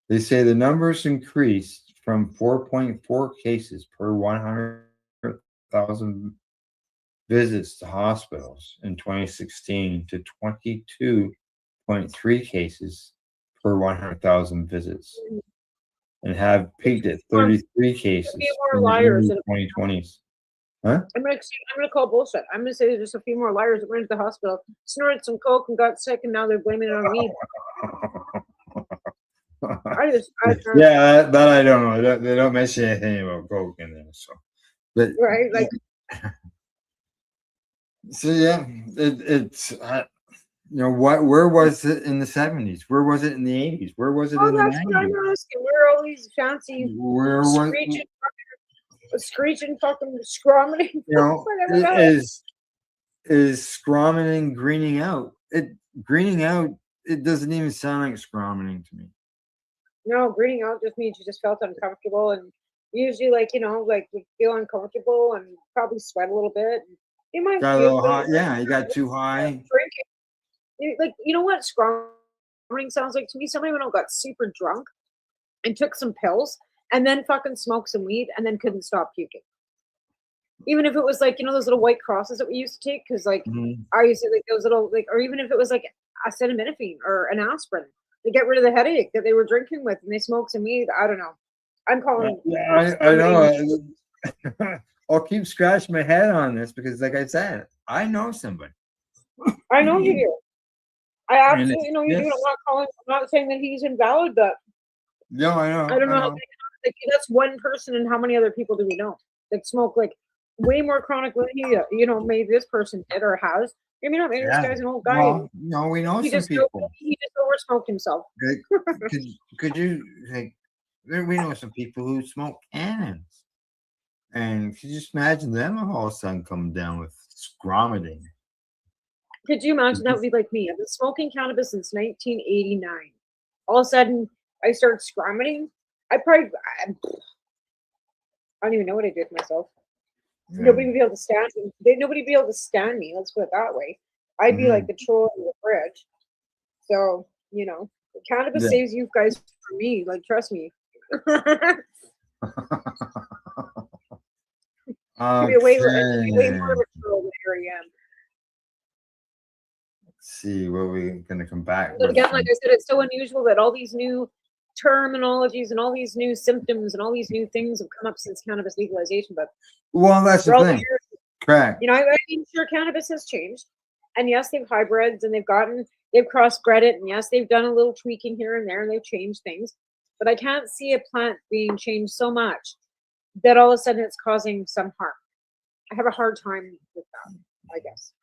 They say the numbers increased from 4.4 cases per 100,000 visits to hospitals in 2016 to 22.3 cases per 100,000 visits, and have peaked at 33 cases more in the liars early 2020s. Huh? I'm gonna call bullshit. I'm gonna say there's just a few more liars that went into the hospital, snorted some coke, and got sick, and now they're blaming it on weed. Yeah, that I don't know. They don't mention anything about coke in there, so. But right, like. So yeah, it's where was it in the 70s? Where was it in the 80s? Where was it in the That's what I'm 90s? asking. Where are all these fancy screeching fucking scromming? Whatever that is. Is scromming and greening out. Greening out, it doesn't even sound like scromming to me. No, greening out just means you just felt uncomfortable, and usually, like you feel uncomfortable and probably sweat a little bit. It might Got a be, little but high. Yeah, you got too high. drinking. Like, you know what scromming sounds like to me? Somebody went out, got super drunk, and took some pills, and then fucking smoked some weed, and then couldn't stop puking. Even if it was like, you know, those little white crosses that we used to take, because like I used to like those little like, or even if it was like acetaminophen or an aspirin to get rid of the headache that they were drinking with, and they smoked some weed. I don't know. I'm calling. Yeah, I know. I'll keep scratching my head on this because, like I said, I know somebody. I know you do. I And absolutely know you do. I'm yes. not calling. I'm not saying that he's invalid, but No, I know. I don't know I how know. like, that's one person, and how many other people do we know that smoke like way more chronic than he, you know, maybe this person did or has. Maybe not. Maybe this Yeah. guy's an old guy. Well, no, we know he some just people. he just oversmoked himself. Could you like? We know some people who smoke cannons, and could you just imagine them all of a sudden coming down with scromiting? Could you imagine that would be like me? I've been smoking cannabis since 1989. All of a sudden, I start scromiting. I don't even know what I did to myself. Yeah. Nobody would be able to stand me. Nobody would be able to stand me. Let's put it that way. I'd be like the troll in the fridge. So, you know, cannabis Yeah. saves you guys from me. Like, trust me. I'd be way more of a troll than I am. Let's see what we're gonna come back But with. again, like I said, it's so unusual that all these new terminologies and all these new symptoms and all these new things have come up since cannabis legalization. But Well, that's the for all thing. years, Correct. you know, I mean, sure, cannabis has changed, and yes, they've hybrids and they've crossbred it, and yes, they've done a little tweaking here and there, and they've changed things. But I can't see a plant being changed so much that all of a sudden it's causing some harm. I have a hard time with that, I guess.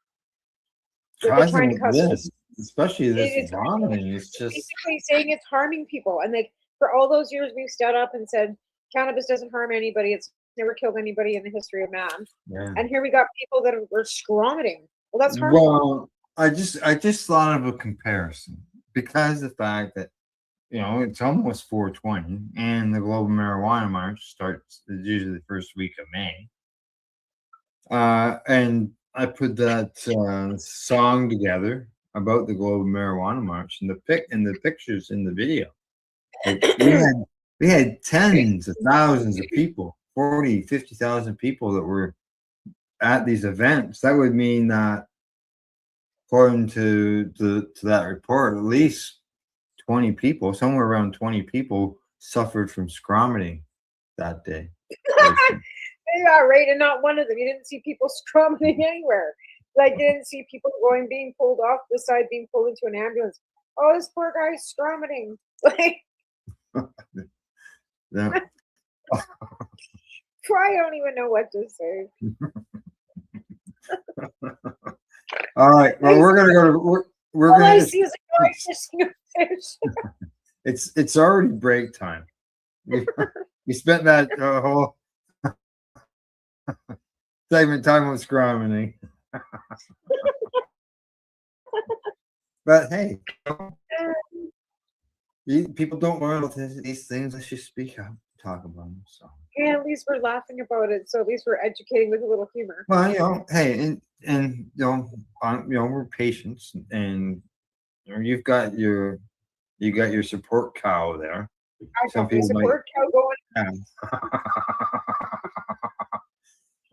They're trying to cause This, especially this it's vomiting, it's just basically saying it's harming people. And like for all those years we've stood up and said cannabis doesn't harm anybody, it's never killed anybody in the history of man. yeah. And here we got people that were scromiting. Well, that's harmful. Well, I just thought of a comparison because the fact that it's almost 420 and the Global Marijuana March starts usually the first week of May. And I put that song together about the Global Marijuana March and the pictures in the video. Like, we had tens of thousands of people, 40, 50,000 people that were at these events. That would mean that, according to that report, at least 20 people, somewhere around 20 people, suffered from scromiting that day. Yeah, right. And not one of them. You didn't see people scromiting anywhere. Like, you didn't see people being pulled off the side, being pulled into an ambulance. Oh, this poor guy's scromiting. Like, Yeah. I don't even know what to say. All right. Well, we're gonna go to we're All gonna. I see is a guy fishing a fish. It's already break time. We spent that whole segment talking about scromining. But hey, people don't learn about these things unless you speak up, talk about them. So Yeah, at least we're laughing about it. So at least we're educating with a little humor. well, hey, and we're patients, and you got your support cow there. I got my support cow going.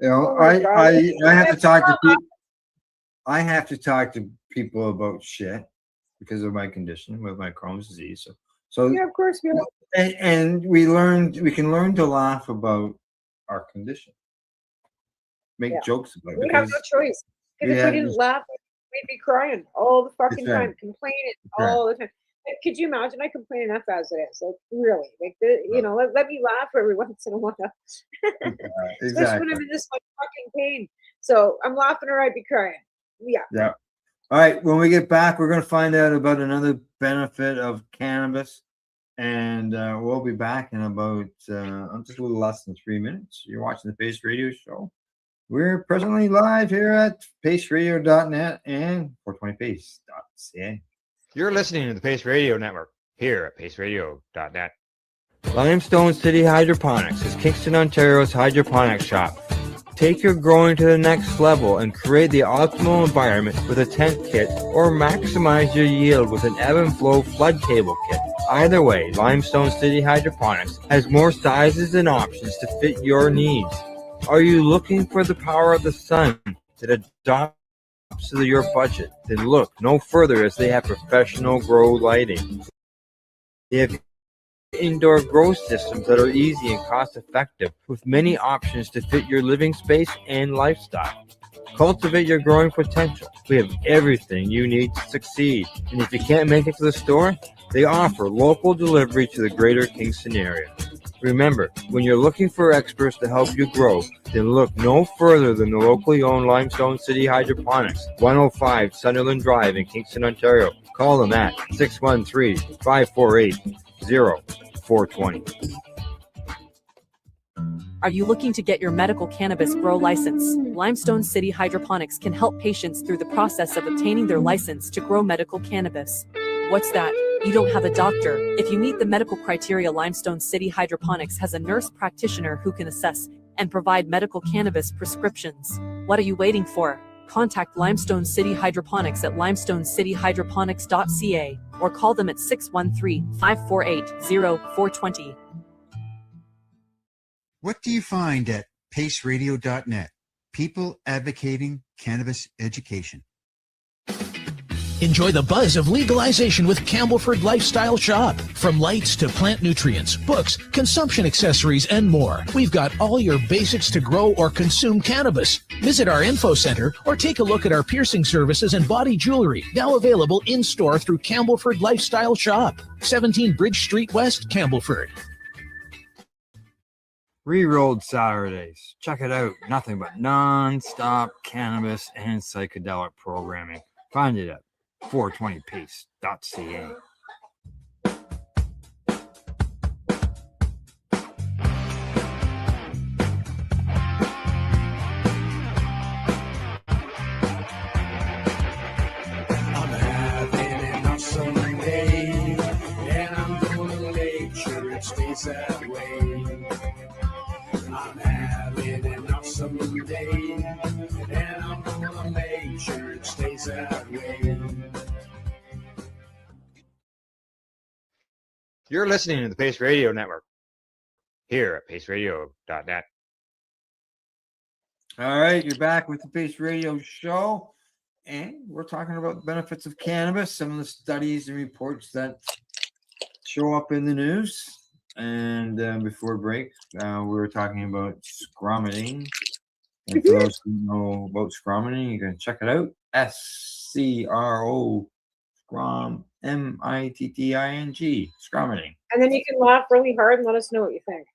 Oh my God. I have to talk to people. I have to talk to people about shit because of my condition with my Crohn's disease. So yeah, of course we are. and we can learn to laugh about our condition. Make jokes about it. We have no choice. Because if we didn't laugh, we'd be crying all the fucking time, complaining all the time. Like, could you imagine? I complain enough as it is. Like, really, like let me laugh every once in a while. Especially when I'm in this much fucking pain. So I'm laughing or I'd be crying. Yeah. Yeah. All right. When we get back, we're going to find out about another benefit of cannabis, and we'll be back in about just a little less than 3 minutes. You're watching the Pace Radio Show. We're presently live here at paceradio.net and 420pace.ca. You're listening to the Pace Radio Network here at paceradio.net. Limestone City Hydroponics is Kingston, Ontario's hydroponics shop. Take your growing to the next level and create the optimal environment with a tent kit, or maximize your yield with an ebb and flow flood table kit. Either way, Limestone City Hydroponics has more sizes and options to fit your needs. Are you looking for the power of the sun that adopts to your budget? Then look no further, as they have professional grow lighting. They have indoor grow systems that are easy and cost effective, with many options to fit your living space and lifestyle. Cultivate your growing potential. We have everything you need to succeed. And if you can't make it to the store, they offer local delivery to the greater Kingston area. Remember, when you're looking for experts to help you grow, then look no further than the locally owned Limestone City Hydroponics, 105 Sunderland Drive in Kingston, Ontario. Call them at 613-548-0420. Are you looking to get your medical cannabis grow license? Limestone City Hydroponics can help patients through the process of obtaining their license to grow medical cannabis. What's that? You don't have a doctor. If you meet the medical criteria, Limestone City Hydroponics has a nurse practitioner who can assess and provide medical cannabis prescriptions. What are you waiting for? Contact Limestone City Hydroponics at limestonecityhydroponics.ca or call them at 613-548-0420. What do you find at paceradio.net? People advocating cannabis education. Enjoy the buzz of legalization with Campbellford Lifestyle Shop. From lights to plant nutrients, books, consumption accessories, and more, we've got all your basics to grow or consume cannabis. Visit our info center or take a look at our piercing services and body jewelry, now available in-store through Campbellford Lifestyle Shop, 17 Bridge Street West, Campbellford. Rerolled Saturdays. Check it out. Nothing but non-stop cannabis and psychedelic programming. Find it at 420pace.ca. I'm having an awesome day, and I'm gonna make sure it stays that way. I'm having an awesome day, and I'm gonna make sure it stays that way. You're listening to the Pace Radio Network here at paceradio.net. All right, you're back with the Pace Radio Show, and we're talking about the benefits of cannabis, some of the studies and reports that show up in the news. And before break, we were talking about scromiting. And for those who know about scromiting, you can check it out. SCRO, scrom, MITTING, scromiting. And then you can laugh really hard and let us know what you think.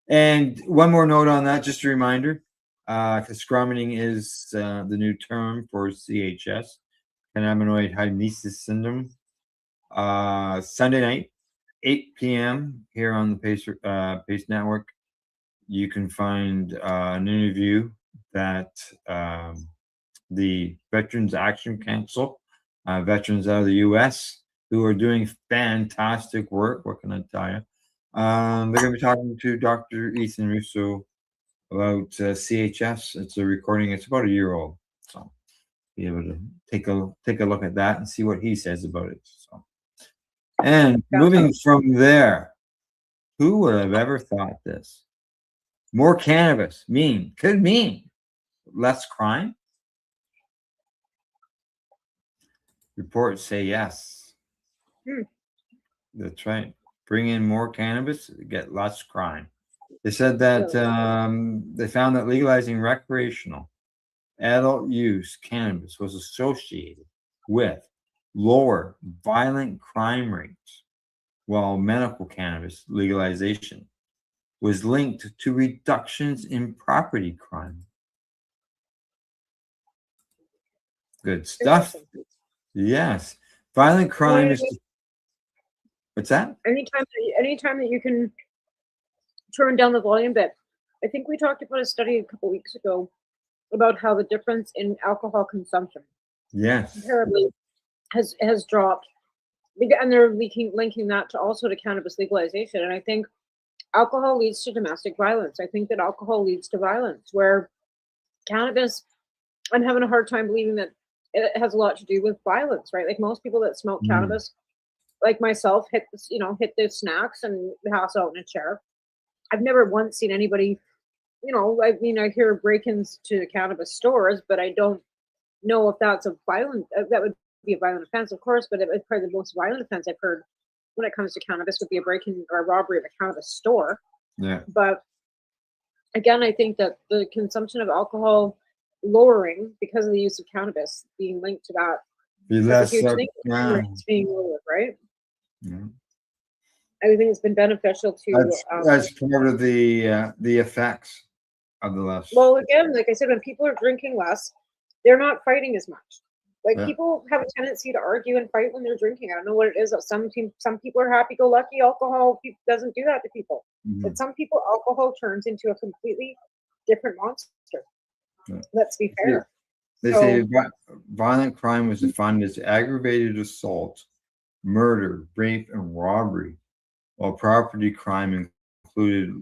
And one more note on that, just a reminder, because scromining is the new term for CHS, cannabinoid hyperemesis syndrome. Sunday night, 8 p.m. here on the Pace Network, you can find an interview that the Veterans Action Council, veterans out of the U.S. who are doing fantastic work. What can I tell you? They're going to be talking to Dr. Ethan Russo about CHS. It's a recording. It's about a year old, so be able to take a look at that and see what he says about it. So, and moving from there, who would have ever thought this? More cannabis could mean less crime. Reports say yes. That's right. Bring in more cannabis, get less crime. They said that they found that legalizing recreational adult use cannabis was associated with lower violent crime rates, while medical cannabis legalization was linked to reductions in property crime. Good stuff. Yes. Violent crime is... What's that? Anytime that you can turn down the volume bit. I think we talked about a study a couple weeks ago about how the difference in alcohol consumption comparably has dropped, and they're linking that to also to cannabis legalization. And I think alcohol leads to domestic violence. I think that alcohol leads to violence, where cannabis, I'm having a hard time believing that it has a lot to do with violence, right? Like most people that smoke cannabis, like myself, hit the snacks and pass out in a chair. I've never once seen anybody, I mean, I hear break-ins to cannabis stores, but I don't know if that's a violent, that would be a violent offense, of course, but it's probably the most violent offense I've heard when it comes to cannabis would be a break-in or a robbery of a cannabis store. Yeah. But again, I think that the consumption of alcohol lowering because of the use of cannabis being linked to that, Be that's a less huge thing. yeah. It's being lowered, right? Yeah. I think it's been beneficial to. That's part of the effects of the less. Well, again, like I said, when people are drinking less, they're not fighting as much. Like Yeah. people have a tendency to argue and fight when they're drinking. I don't know what it is. Some people are happy-go-lucky. Alcohol doesn't do that to people. But some people, alcohol turns into a completely different monster. Yeah. Let's be fair. They So- say violent crime was defined as aggravated assault, murder, rape, and robbery, while property crime included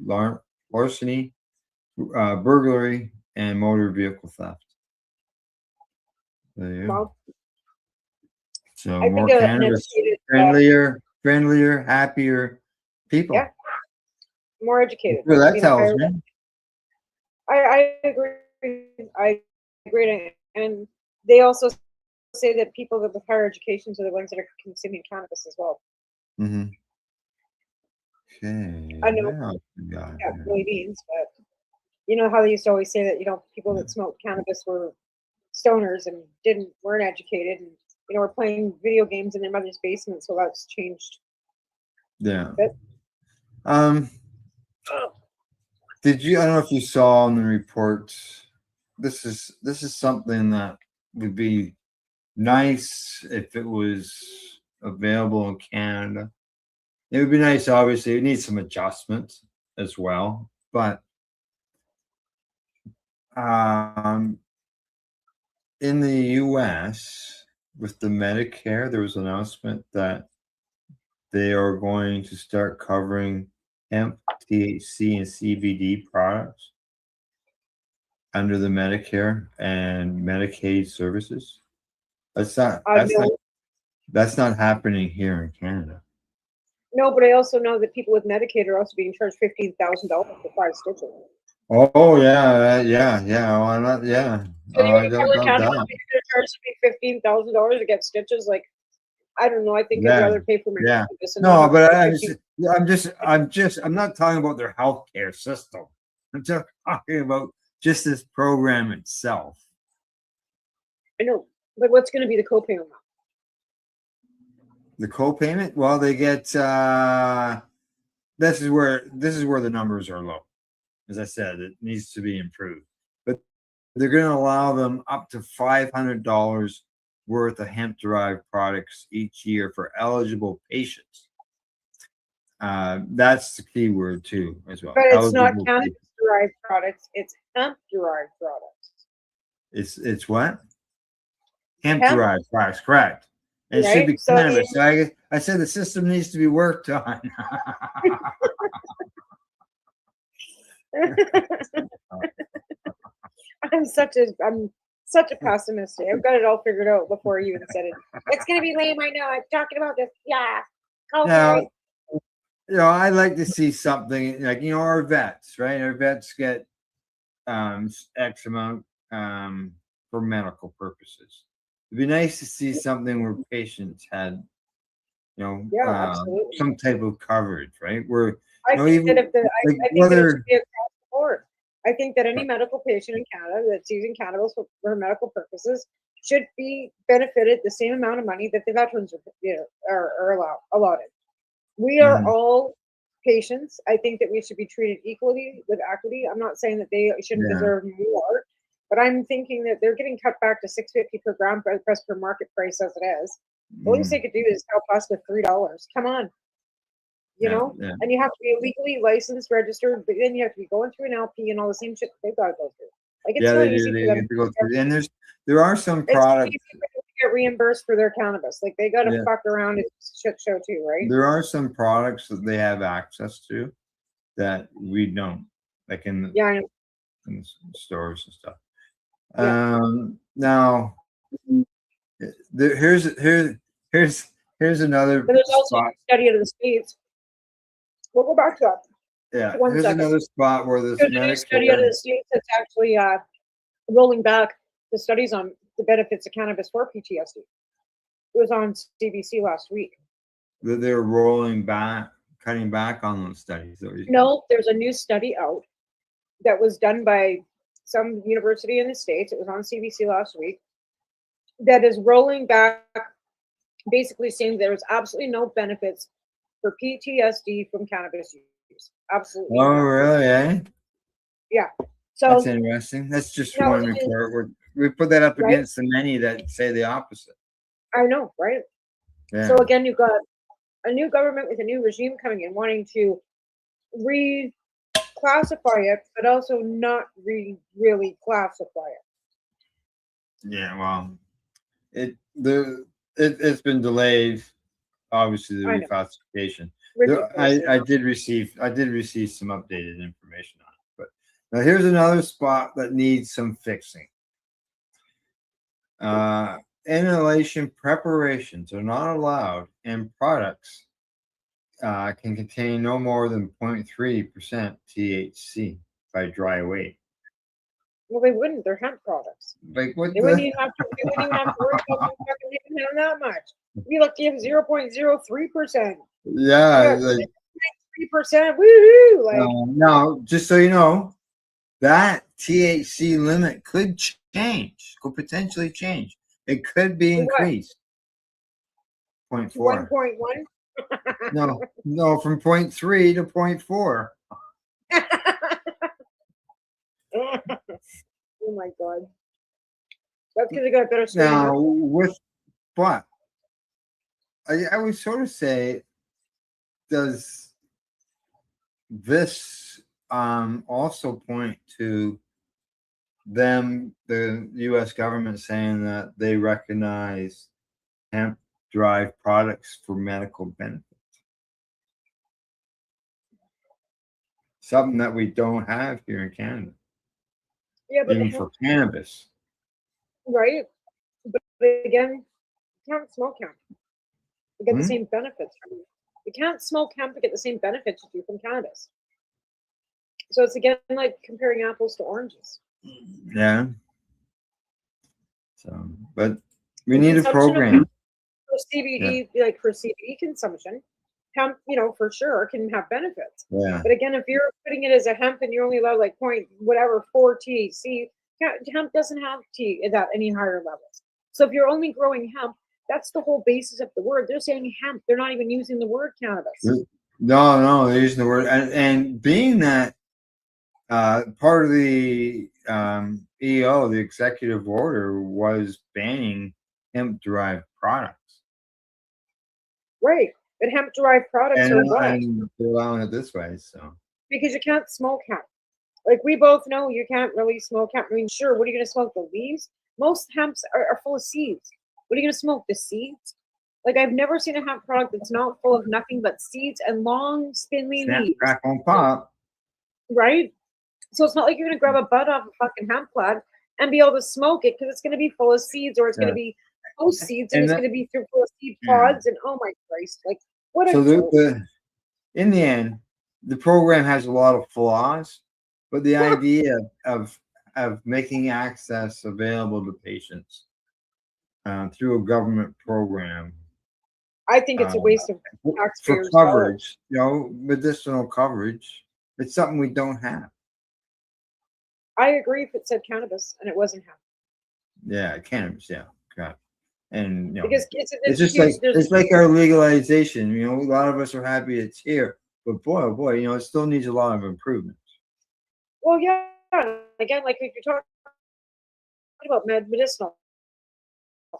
larceny, burglary, and motor vehicle theft. There you go. Well, So I more think an cannabis, educated, friendlier, happier people. Yeah. more educated. Well, that You know, tells me. I agree. I agree. And they also say that people with higher educations are the ones that are consuming cannabis as well. Mm-hmm. Okay. I know what else we got that here? really means, but you know how they used to always say that, people that smoked cannabis were stoners and weren't educated and, were playing video games in their mother's basement. So that's changed. Yeah. But, Did you? I don't know if you saw in the report. This is something that would be nice if it was available in Canada. It would be nice. Obviously, it needs some adjustments as well, but in the U.S. with the Medicare, there was an announcement that they are going to start covering hemp, THC, and CBD products under the Medicare and Medicaid services. That's not happening here in Canada. no, but I also know that people with Medicaid are also being charged $15,000 for 5 stitches. Oh yeah. Why not? Yeah. So you I want to don't tell a doubt Canada that. company to charge me $15,000 to get stitches? Like, I don't know. I think I'd Yeah. rather pay for my Yeah. cannabis and No, not but have I'm not talking about their healthcare system. I'm just talking about just this program itself. I know, but what's going to be the copay on that? The co-payment, well, they get this is where the numbers are low. As I said, it needs to be improved. But they're going to allow them up to $500 worth of hemp-derived products each year for eligible patients. That's the key word too, as well. But it's not Eligible cannabis-derived products; it's hemp-derived products. It's what? Hemp-derived products, correct. And it should Right? be So cannabis. So I said the system needs to be worked on. I'm such a pessimist. I've got it all figured out before you even said it. It's gonna be lame. I know. I'm talking about this. Yeah. Now, I like to see something like, our vets, right? Our vets get X amount for medical purposes. It'd be nice to see something where patients had, absolutely. some type of coverage, right? Where I think that I think that it should be across the board. I think that any medical patient in Canada that's using cannabis for medical purposes should be benefited the same amount of money that the veterans are allotted. We are all patients. I think that we should be treated equally with equity. I'm not saying that they shouldn't deserve more, but I'm thinking that they're getting cut back to $6.50 per gram price per market price as it is. The least they could do is help us with $3. Come on. And you have to be legally licensed, registered, but then you have to be going through an LP and all the same shit that they've got to go through. Like, it's not easy for them to go through. And there are some it's products. easy for them to get reimbursed for their cannabis. Like, they got to fuck around. It's a shit show too, right? There are some products that they have access to that we don't, like in the, Yeah, I know. in the stores and stuff. Yeah. Now, here's another But there's also spot. a study out of the States. We'll go back to that. Yeah, One here's second. another spot where this There's a new study out of Medicare. the States that's actually rolling back the studies on the benefits of cannabis for PTSD. It was on CBC last week. That they're rolling back, cutting back on those studies. No, there's a new study out that was done by some university in the States. It was on CBC last week. That is rolling back, basically saying there's absolutely no benefits for PTSD from cannabis use. Absolutely. Oh, none. really? Eh? Yeah. So That's interesting. That's just No, one it is- report. We put that up Right? against the many that say the opposite. I know, right? Yeah. So again, you've got a new government with a new regime coming in, wanting to reclassify it, but also not really classify it. Yeah. Well, it's been delayed. Obviously, the I know. reclassification. Ridiculous. I did receive some updated information on it. But now here's another spot that needs some fixing. Inhalation preparations are not allowed, and products can contain no more than 0.3% THC by dry weight. Well, they wouldn't. They're hemp products. Like what? They wouldn't even have to. They wouldn't even have to worry about them fucking hitting down that much. We look, you have 0.03%. Yeah. Like, 3%. Woohoo! Like, now, just so you know, that THC limit could change, could potentially change. It could be To what? increased. 0.4. 1.1. No, from 0.3 to 0.4. Oh my god. That's because they got better skin. Now, with what? I would sort of say, does this also point to them, the U.S. government, saying that they recognize hemp-derived products for medical benefits? Something that we don't have here in Canada, Yeah, but even for cannabis. right? But again, you can't smoke hemp. You get the same benefits from it. You can't smoke hemp to get the same benefits you do from cannabis. So it's again like comparing apples to oranges. Yeah. So, but we need a Consumption of program. hemp for CBD, like for CBD consumption, hemp, for sure can have benefits. Yeah. But again, if you're putting it as a hemp and you're only allowed like 4 THC, hemp doesn't have T at any higher levels. So if you're only growing hemp, that's the whole basis of the word. They're saying hemp. They're not even using the word cannabis. No, they're using the word. And being that part of the EO, the executive order, was banning hemp-derived products. Right. But hemp-derived products are what? And they're allowing it this way, so. Because you can't smoke hemp. Like we both know you can't really smoke hemp. I mean, sure, what are you going to smoke? The leaves? Most hemps are full of seeds. What are you going to smoke? The seeds? Like I've never seen a hemp product that's not full of nothing but seeds and long, spindly Snap, leaves. crackle, pop. Right? So it's not like you're going to grab a bud off a fucking hemp plant and be able to smoke it because it's going to be full of seeds or it's going to be post seeds and it's going to be full of seed pods and oh my Christ, like what a So joke. in the end, the program has a lot of flaws, but the idea of making access available to patients through a government program, I think it's a waste of for taxpayers' coverage, medicinal coverage, it's something we don't have. I agree if it said cannabis and it wasn't hemp. Yeah, cannabis. Yeah, God. And Because it's just like our legalization. A lot of us are happy it's here, but boy, oh boy, it still needs a lot of improvements. Well, yeah. Again, like if you're talking about medicinal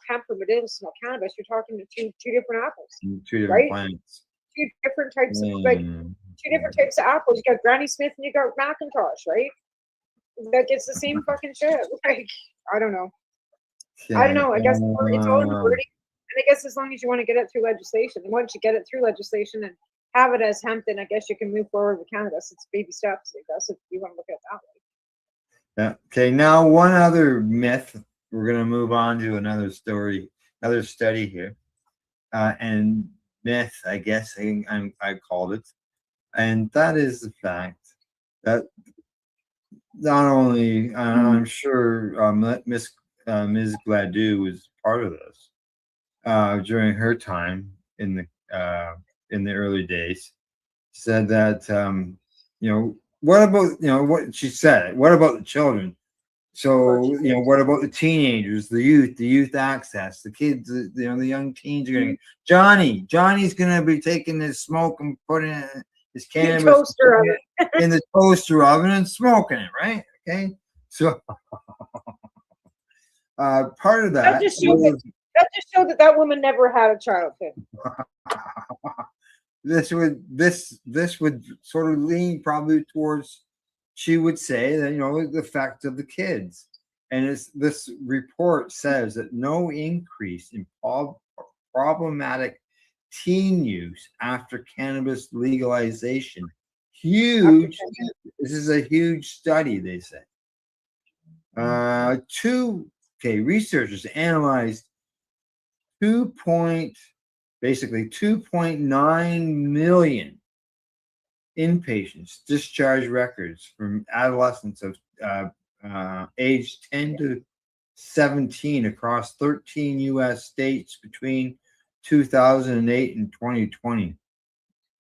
hemp or medicinal cannabis, you're talking to two different apples. Two different right? plants. Two different types of two different types of apples. You got Granny Smith and you got Macintosh, right? That gets the same fucking shit. Like, I don't know. I don't know. I guess it's all in wording. And I guess as long as you want to get it through legislation, and once you get it through legislation and have it as hemp, then I guess you can move forward with cannabis. It's baby steps, I guess, if you want to look at it that way. Yeah. Okay. Now, one other myth. We're going to move on to another story, another study here, and myth, I guess I called it, and that is the fact that not only I'm sure Ms. Gladue was part of this during her time in the early days. Said that what about what she said? What about the children? So what about the teenagers, the youth access, the kids, the young teens are going to Johnny's going to be taking his smoke and putting his cannabis toaster oven. in the toaster oven and smoking it, right? Okay, so part of That just showed that woman never had a childhood. this would sort of lean probably towards, she would say that the effect of the kids, and this report says that no increase in problematic teen use after cannabis legalization. Huge. This is a huge study, they say. Researchers analyzed 2.9 million inpatients discharge records from adolescents of age 10 to 17 across 13 U.S. states between 2008 and 2020,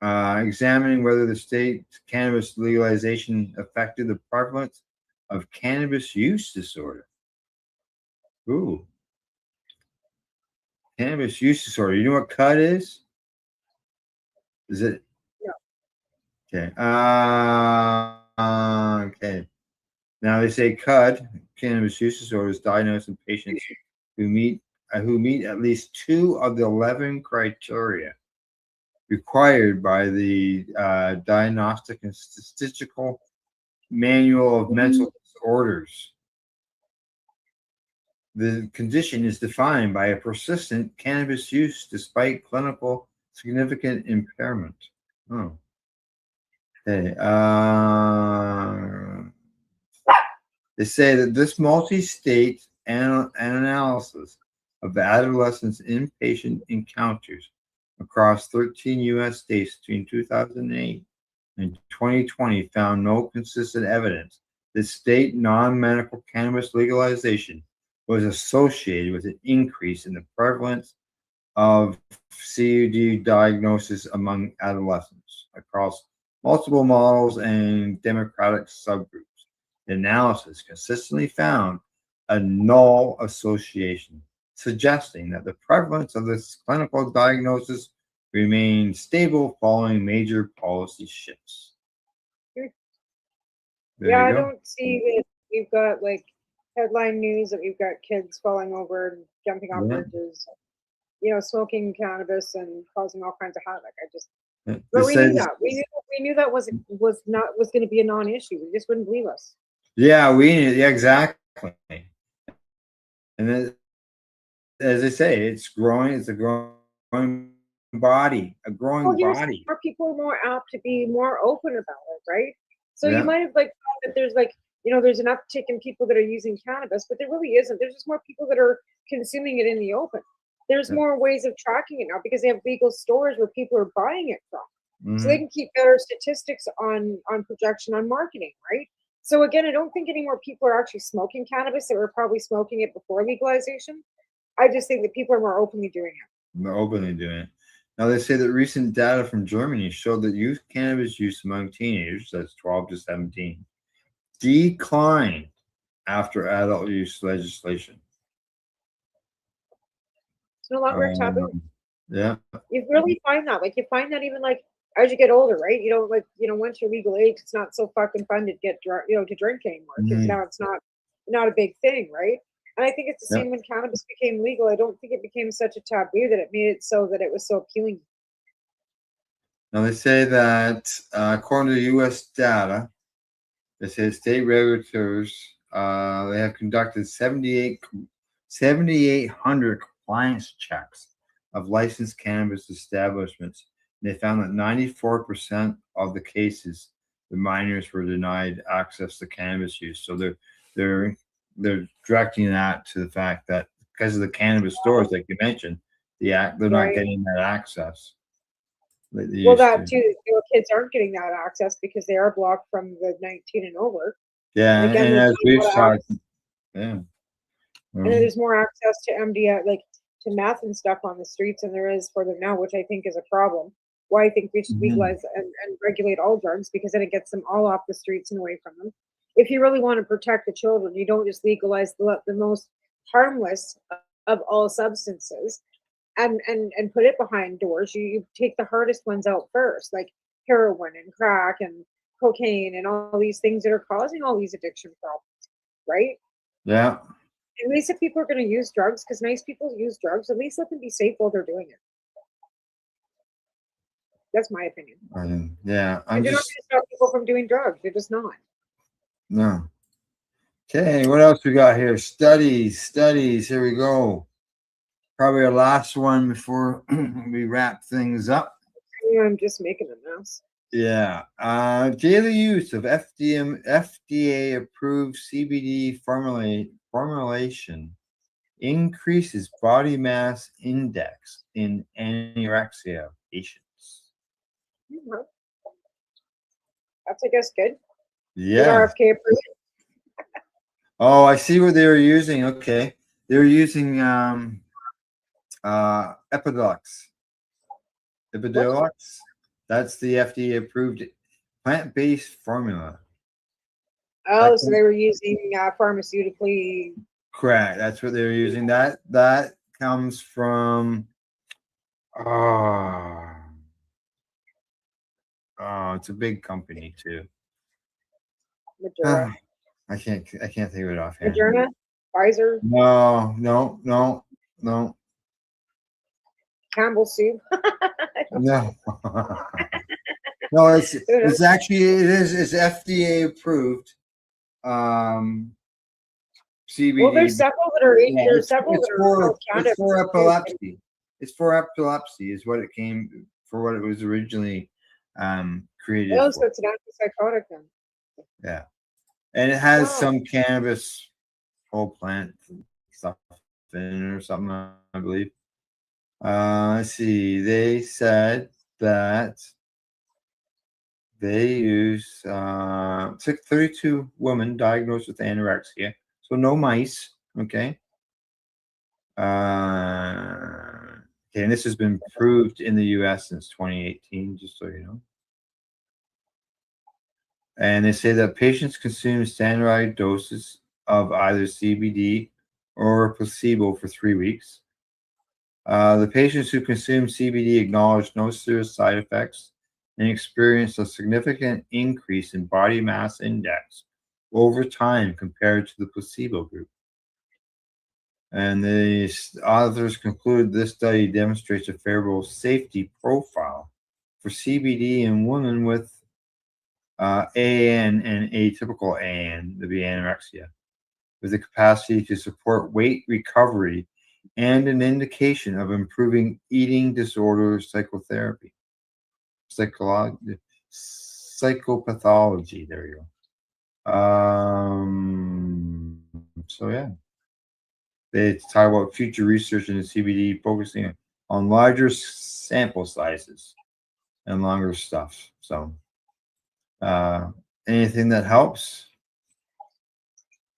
examining whether the state cannabis legalization affected the prevalence of cannabis use disorder. Ooh. Cannabis use disorder. You know what CUD is? Is it? No. Okay. Okay. Now they say CUD, cannabis use disorder, is diagnosed in patients who meet at least 2 of the 11 criteria required by the Diagnostic and Statistical Manual of Mental Disorders. The condition is defined by a persistent cannabis use despite clinical significant impairment. Oh. Okay. They say that this multi-state analysis of adolescents' inpatient encounters across 13 U.S. states between 2008 and 2020 found no consistent evidence that state non-medical cannabis legalization was associated with an increase in the prevalence of CUD diagnosis among adolescents across multiple models and demographic subgroups. The analysis consistently found a null association, suggesting that the prevalence of this clinical diagnosis remained stable following major policy shifts. Yeah, I don't see that we've got like headline news that we've got kids falling over and jumping off bridges, smoking cannabis and causing all kinds of havoc. But we knew that. We knew that was going to be a non-issue. We just wouldn't believe us. Yeah, exactly. And then, as I say, it's growing. It's a growing body, body. More people are more apt to be more open about it, right? So you might have thought that there's there's an uptick in people that are using cannabis, but there really isn't. There's just more people that are consuming it in the open. There's more ways of tracking it now because they have legal stores where people are buying it from. So they can keep better statistics on projection, on marketing, right? So again, I don't think any more people are actually smoking cannabis that were probably smoking it before legalization. I just think that people are more openly doing it. More openly doing it. Now, they say that recent data from Germany showed that youth cannabis use among teenagers, that's 12 to 17, declined after adult use legislation. It's no longer a taboo. Yeah. You really find that. You find that even as you get older, right? Once you're legal age, it's not so fucking fun to get to drink anymore because now it's not a big thing, right? And I think it's the same when cannabis became legal. I don't think it became such a taboo that it made it so that it was so appealing. Now they say that according to U.S. data, they say state regulators they have conducted 7,800 compliance checks of licensed cannabis establishments They found that 94% of the cases, the minors were denied access to cannabis use. So they're directing that to the fact that because of the cannabis stores, like you mentioned, they're not Right. getting that access. That they Well, used that to. too, kids aren't getting that access because they are blocked from the 19 and over. Yeah, And again, and there's as a we've lot of talked, access, yeah. and there's more access to MDMA, like to meth and stuff on the streets than there is for them now, which I think is a problem. Why I think we should legalize and regulate all drugs, because then it gets them all off the streets and away from them. If you really want to protect the children, you don't just legalize the most harmless of all substances and put it behind doors. You take the hardest ones out first, like heroin and crack and cocaine and all these things that are causing all these addiction problems, right? Yeah. At least if people are going to use drugs, because nice people use drugs, at least let them be safe while they're doing it. That's my opinion. Yeah, I'm And you're not just going to stop people from doing drugs. You're just not. no. Okay, what else we got here? Studies. Here we go. Probably our last one before we wrap things up. I'm just making a mess. Yeah. Daily use of FDA approved CBD formulation increases body mass index in anorexia patients. Mhm. That's, I guess, good. Yeah. RFK approved. Oh, I see what they were using. Okay. They were using Epidiolex. That's the FDA approved plant-based formula. Oh, so they were using pharmaceutically. Correct. That's what they were using. That comes from it's a big company too. Madura. I can't think of it offhand. Moderna? Pfizer? No. Campbell soup? No. No, it's actually it's FDA approved. CBD. Well, there's several that are there's several that are Health Canada. It's for epilepsy. It's for epilepsy is what it came for, what it was originally created Oh, for. so it's an antipsychotic then. Yeah. And it has Wow. some cannabis whole plant stuff in it or something, I believe. Let's see. They said that they use took 32 women diagnosed with anorexia, so no mice. Okay. Okay, and this has been proved in the U.S. since 2018, just so you know. And they say that patients consume standardized doses of either CBD or placebo for 3 weeks. The patients who consume CBD acknowledged no serious side effects and experienced a significant increase in body mass index over time compared to the placebo group. And the authors conclude this study demonstrates a favorable safety profile for CBD in women with AN and atypical AN, the anorexia, with the capacity to support weight recovery and an indication of improving eating disorder psychotherapy, psychopathology. There you go. So yeah. They talk about future research in the CBD focusing on larger sample sizes and longer stuff. So, anything that helps,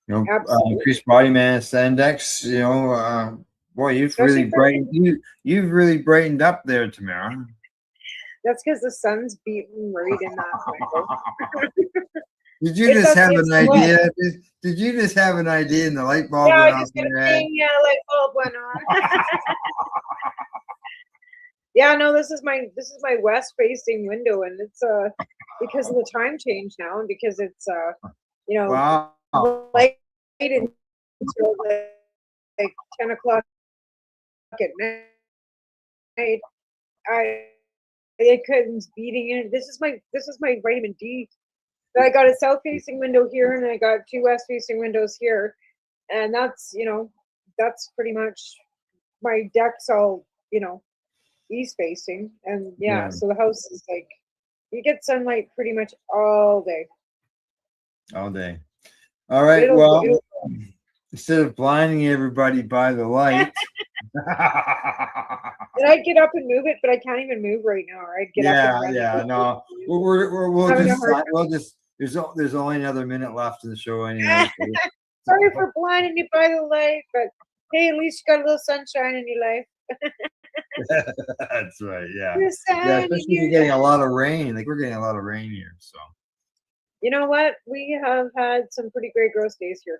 increase body mass index. Boy, you've really brightened up there, Tamara. That's because the sun's beating right in that window. Did you just have an idea? Did you just have an idea and the light bulb went off in your head? Yeah, light bulb went on. Yeah, no, this is my west facing window, and it's because of the time change now, and because it's Wow. late until like 10 o'clock at night. I couldn't beating it. This is my vitamin D. So I got a south facing window here, and I got 2 west facing windows here, and that's that's pretty much my deck's all east facing, and yeah, Yeah. so the house is like you get sunlight pretty much all day. All day. All right. It'll- Well, it'll- instead of blinding everybody by the light, And I'd get up and move it, but I can't even move right now. Or I'd get up yeah, and run. yeah, no, Having a hard we'll just. There's only another minute left in the show anyway. So Sorry for blinding you by the light, but hey, at least you got a little sunshine in your life. that's right. Yeah. The sun Yeah. in Especially if your you're getting a life. lot of rain. Like we're getting a lot of rain here. So. You know what? We have had some pretty great gross days here.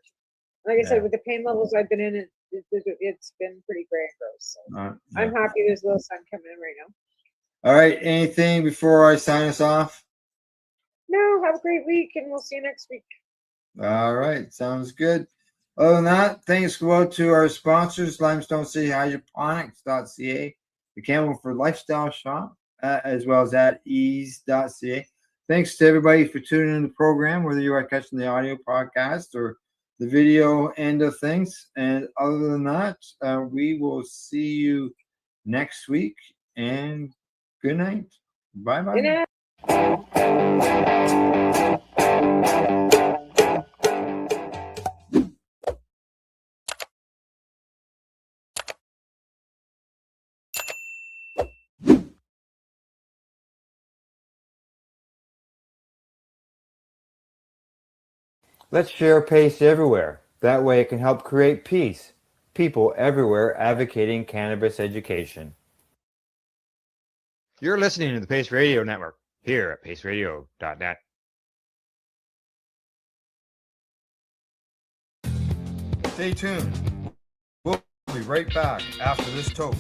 Like I Yeah. said, with the pain levels I've been in, it's been pretty great and gross. So I'm Yeah. happy there's a little sun coming in right now. All right. Anything before I sign us off? No, have a great week, and we'll see you next week. All right. Sounds good. Other than that, thanks go out to our sponsors, Limestone City Hydroponics.ca, the Campbellford Lifestyle Shop, as well as at ease.ca. Thanks to everybody for tuning in the program, whether you are catching the audio podcast or the video end of things. And other than that, we will see you next week. And good night. Bye-bye. Good night. Let's share PACE everywhere. That way it can help create peace. People everywhere advocating cannabis education. You're listening to the Pace Radio Network here at paceradio.net. Stay tuned. We'll be right back after this toke.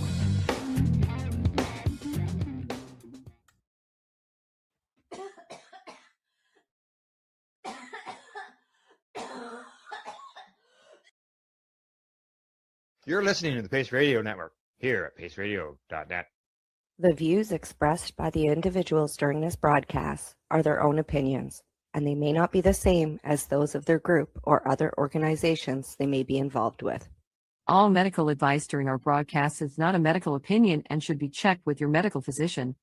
You're listening to the Pace Radio Network here at paceradio.net. The views expressed by the individuals during this broadcast are their own opinions, and they may not be the same as those of their group or other organizations they may be involved with. All medical advice during our broadcast is not a medical opinion and should be checked with your medical physician.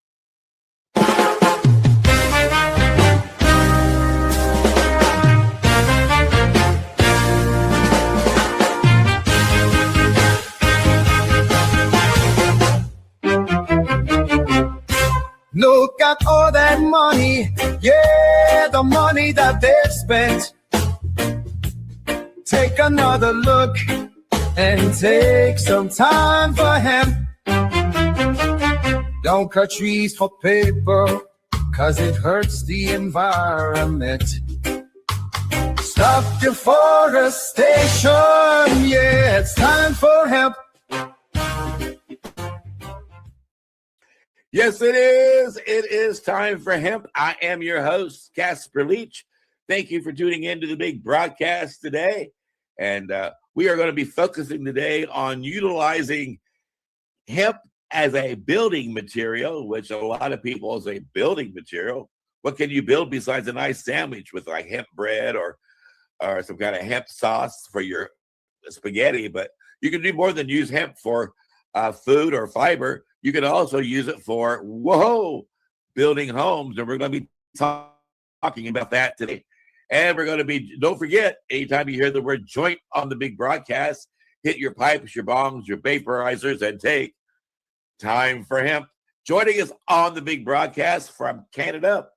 Look at all that money, yeah, the money that they've spent. Take another look and take some time for him. Don't cut trees for paper, cause it hurts the environment. Stop deforestation, yeah, it's time for hemp. Yes, it is. It is time for hemp. I am your host, Casper Leach. Thank you for tuning in to the big broadcast today. And we are going to be focusing today on utilizing hemp as a building material, which a lot of people is a building material. What can you build besides a nice sandwich with like hemp bread or some kind of hemp sauce for your spaghetti? But you can do more than use hemp for food or fiber. You can also use it for, building homes. And we're going to be talking about that today. And we're going to be, don't forget, anytime you hear the word joint on the big broadcast, hit your pipes, your bongs, your vaporizers, and take time for hemp. Joining us on the big broadcast from Canada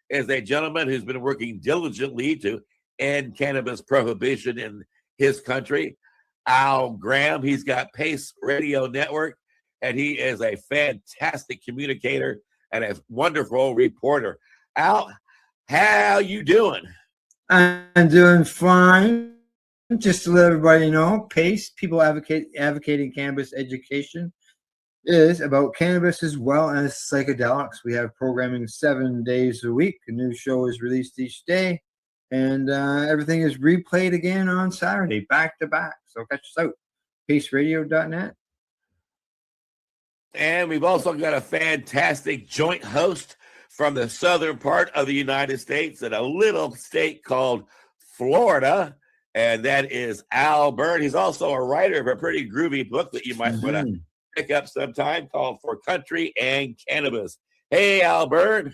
is a gentleman who's been working diligently to end cannabis prohibition in his country, Al Graham. He's got Pace Radio Network, and he is a fantastic communicator and a wonderful reporter. Al, how you doing? I'm doing fine. Just to let everybody know, PACE, People Advocating Cannabis Education, is about cannabis as well as psychedelics. We have programming 7 days a week. A new show is released each day, and everything is replayed again on Saturday, back to back. So catch us out, paceradio.net. And we've also got a fantastic joint host from the southern part of the United States in a little state called Florida, and that is Al Byrne. He's also a writer of a pretty groovy book that you might want to pick up sometime called For Country and Cannabis. Hey, Albert.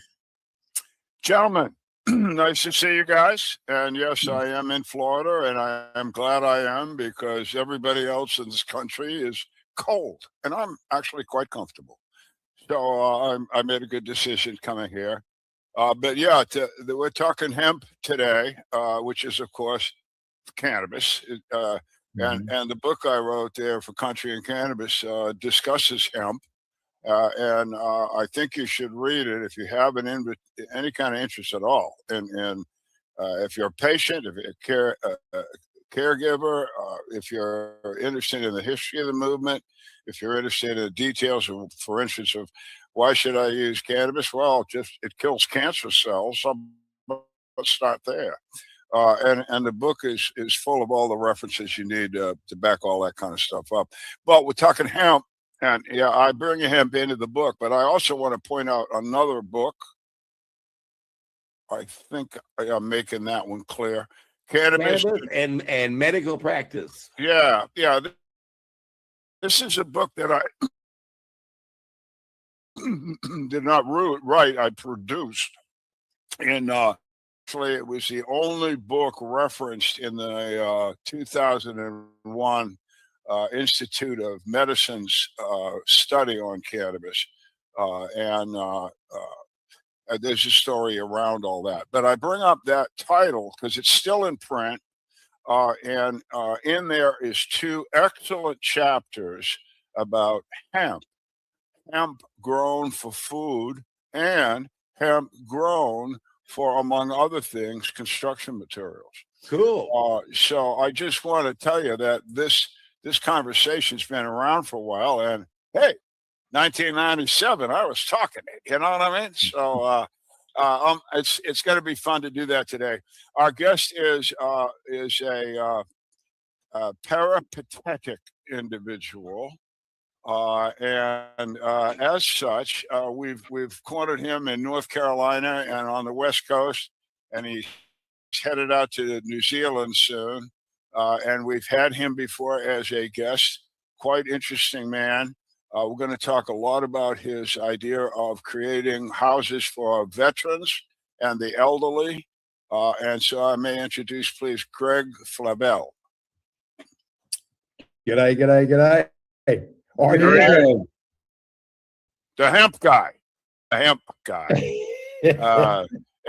Gentlemen, nice to see you guys. And yes, I am in Florida, and I am glad I am because everybody else in this country is cold, and I'm actually quite comfortable. So I made a good decision coming here. But yeah, we're talking hemp today, which is, of course, cannabis. And the book I wrote there For Country and Cannabis discusses hemp. And I think you should read it if you have any kind of interest at all. And if you're a patient, if you're a caregiver, if you're interested in the history of the movement, if you're interested in the details of, for instance, of why should I use cannabis? Well, just it kills cancer cells. So let's start there. And the book is full of all the references you need to back all that kind of stuff up. But we're talking hemp. And yeah, I bring hemp into the book, but I also want to point out another book. I think I'm making that one clear. Cannabis and medical practice. Yeah. This is a book that I did not write. I produced. And actually, it was the only book referenced in the 2001 Institute of Medicine's study on cannabis. There's a story around all that. But I bring up that title because it's still in print. And in there is 2 excellent chapters about hemp grown for food and hemp grown for, among other things, construction materials. Cool. So I just want to tell you that this conversation's been around for a while, and hey, 1997, I was talking it. You know what I mean? So it's going to be fun to do that today. Our guest is a peripatetic individual, and as such, we've cornered him in North Carolina and on the West Coast, and he's headed out to New Zealand soon. And we've had him before as a guest. Quite interesting man. We're going to talk a lot about his idea of creating houses for veterans and the elderly. And so I may introduce, please, Greg Flabel. G'day. Oh, The hemp guy.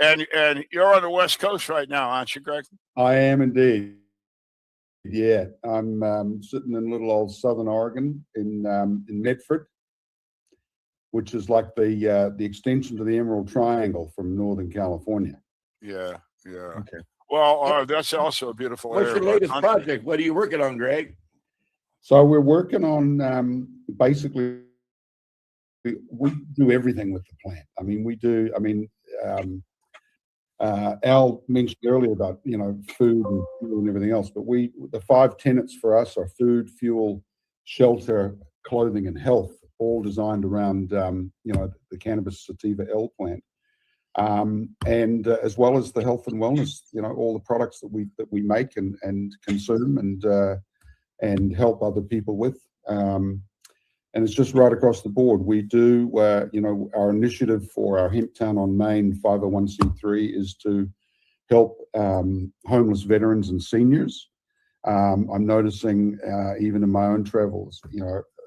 And you're on the West Coast right now, aren't you, Greg? I am indeed. Yeah, I'm sitting in little old Southern Oregon in Medford, which is like the extension to the Emerald Triangle from Northern California. Yeah. Okay. Well, that's also a beautiful area. What's your latest project? What are you working on, Greg? So we're working on basically we do everything with the plant. I mean, Al mentioned earlier about food and fuel and everything else, but the 5 tenets for us are food, fuel, shelter, clothing, and health, all designed around the cannabis sativa L plant, and as well as the health and wellness. All the products that we make and consume and help other people with. And it's just right across the board. We do, our initiative for our Hemp Town on Main 501c3 is to help homeless veterans and seniors. I'm noticing even in my own travels,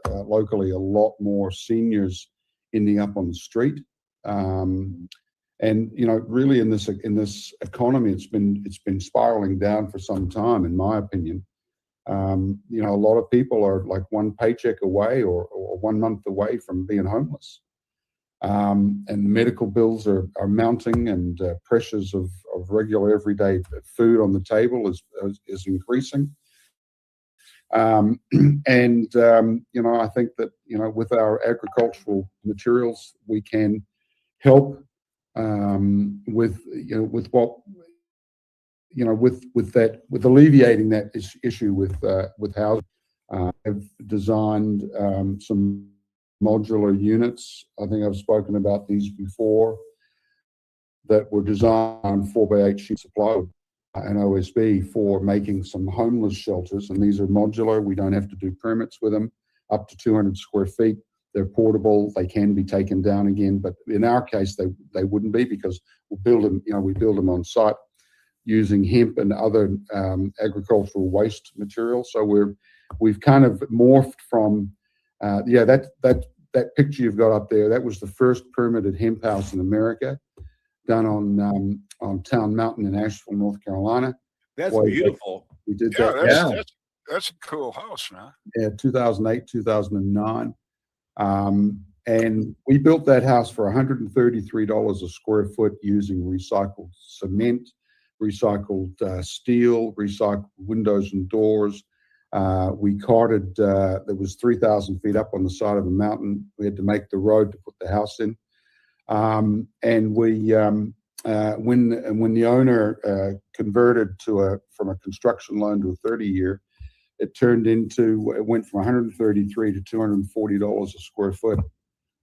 locally, a lot more seniors ending up on the street. And really in this economy, it's been spiraling down for some time, in my opinion. A lot of people are like one paycheck away or 1 month away from being homeless. And the medical bills are mounting, and pressures of regular everyday food on the table is increasing. I think that, with our agricultural materials, we can help with alleviating that issue with housing. I've designed some modular units. I think I've spoken about these before, that were designed 4x8 sheet supply and OSB for making some homeless shelters. And these are modular. We don't have to do permits with them. up to 200 square feet. They're portable. They can be taken down again, but in our case, they wouldn't be, because we build them on site using hemp and other agricultural waste material. So we've kind of morphed from that picture you've got up there. That was the first permitted hemp house in America, done on Town Mountain in Asheville, North Carolina. That's beautiful. We did Yeah, that. that's a cool house, man. Yeah, 2008, 2009. And we built that house for $133 a square foot using recycled cement, recycled steel, recycled windows and doors. We carted, there was 3,000 feet up on the side of a mountain. We had to make the road to put the house in. And when the owner converted from a construction loan to a 30-year, it went from $133 to $240 a square foot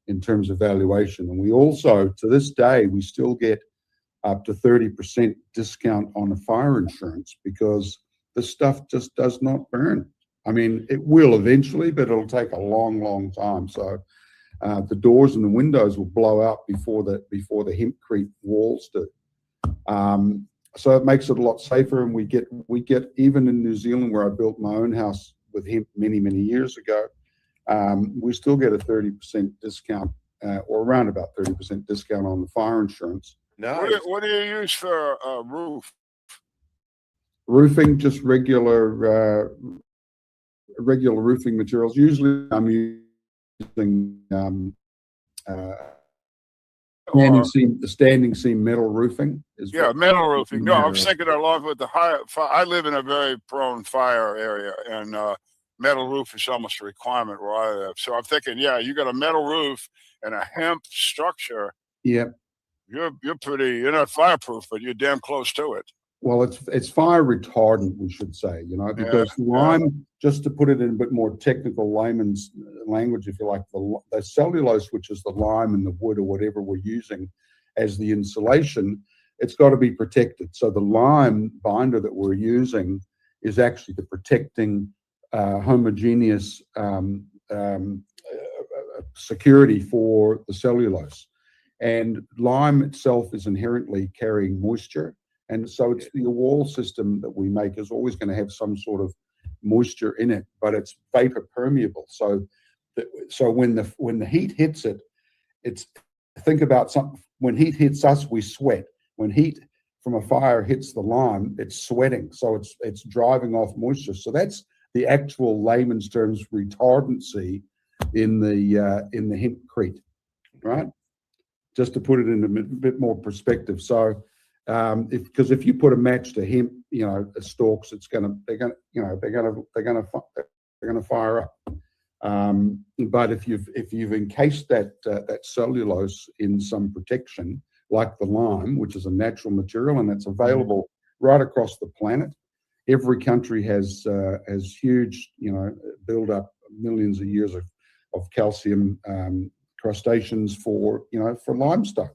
in terms of valuation. And we also, to this day, we still get up to 30% discount on the fire insurance, because the stuff just does not burn. I mean, it will eventually, but it'll take a long, long time. So the doors and the windows will blow out before the hempcrete walls do. So it makes it a lot safer, and we get even in New Zealand, where I built my own house with hemp many, many years ago, we still get a 30% discount, or around about 30% discount on the fire insurance. Nice. What do you use for a roof? Roofing, just regular roofing materials. Usually I'm using standing seam metal roofing. Metal roofing. No, I was thinking along with the I live in a very prone fire area, and metal roof is almost a requirement where I live. So I'm thinking, you got a metal roof and a hemp structure. Yep. You're not fireproof, but you're damn close to it. Well, it's fire retardant, we should say, because lime, just to put it in a bit more technical layman's language, if you like, the cellulose, which is the lime and the wood or whatever we're using as the insulation, it's got to be protected. So the lime binder that we're using is actually the protecting homogeneous security for the cellulose. And lime itself is inherently carrying moisture. And so it's the wall system that we make is always going to have some sort of moisture in it, but it's vapor permeable. So when the heat hits it, think about something. When heat hits us, we sweat. When heat from a fire hits the lime, it's sweating. So it's driving off moisture. So that's the actual layman's terms retardancy in the hempcrete, right? Just to put it in a bit more perspective. So because if you put a match to hemp, stalks, they're gonna fire up. But if you've encased that cellulose in some protection, like the lime, which is a natural material and that's available right across the planet, every country has huge, build up millions of years of calcium crustaceans for limestone.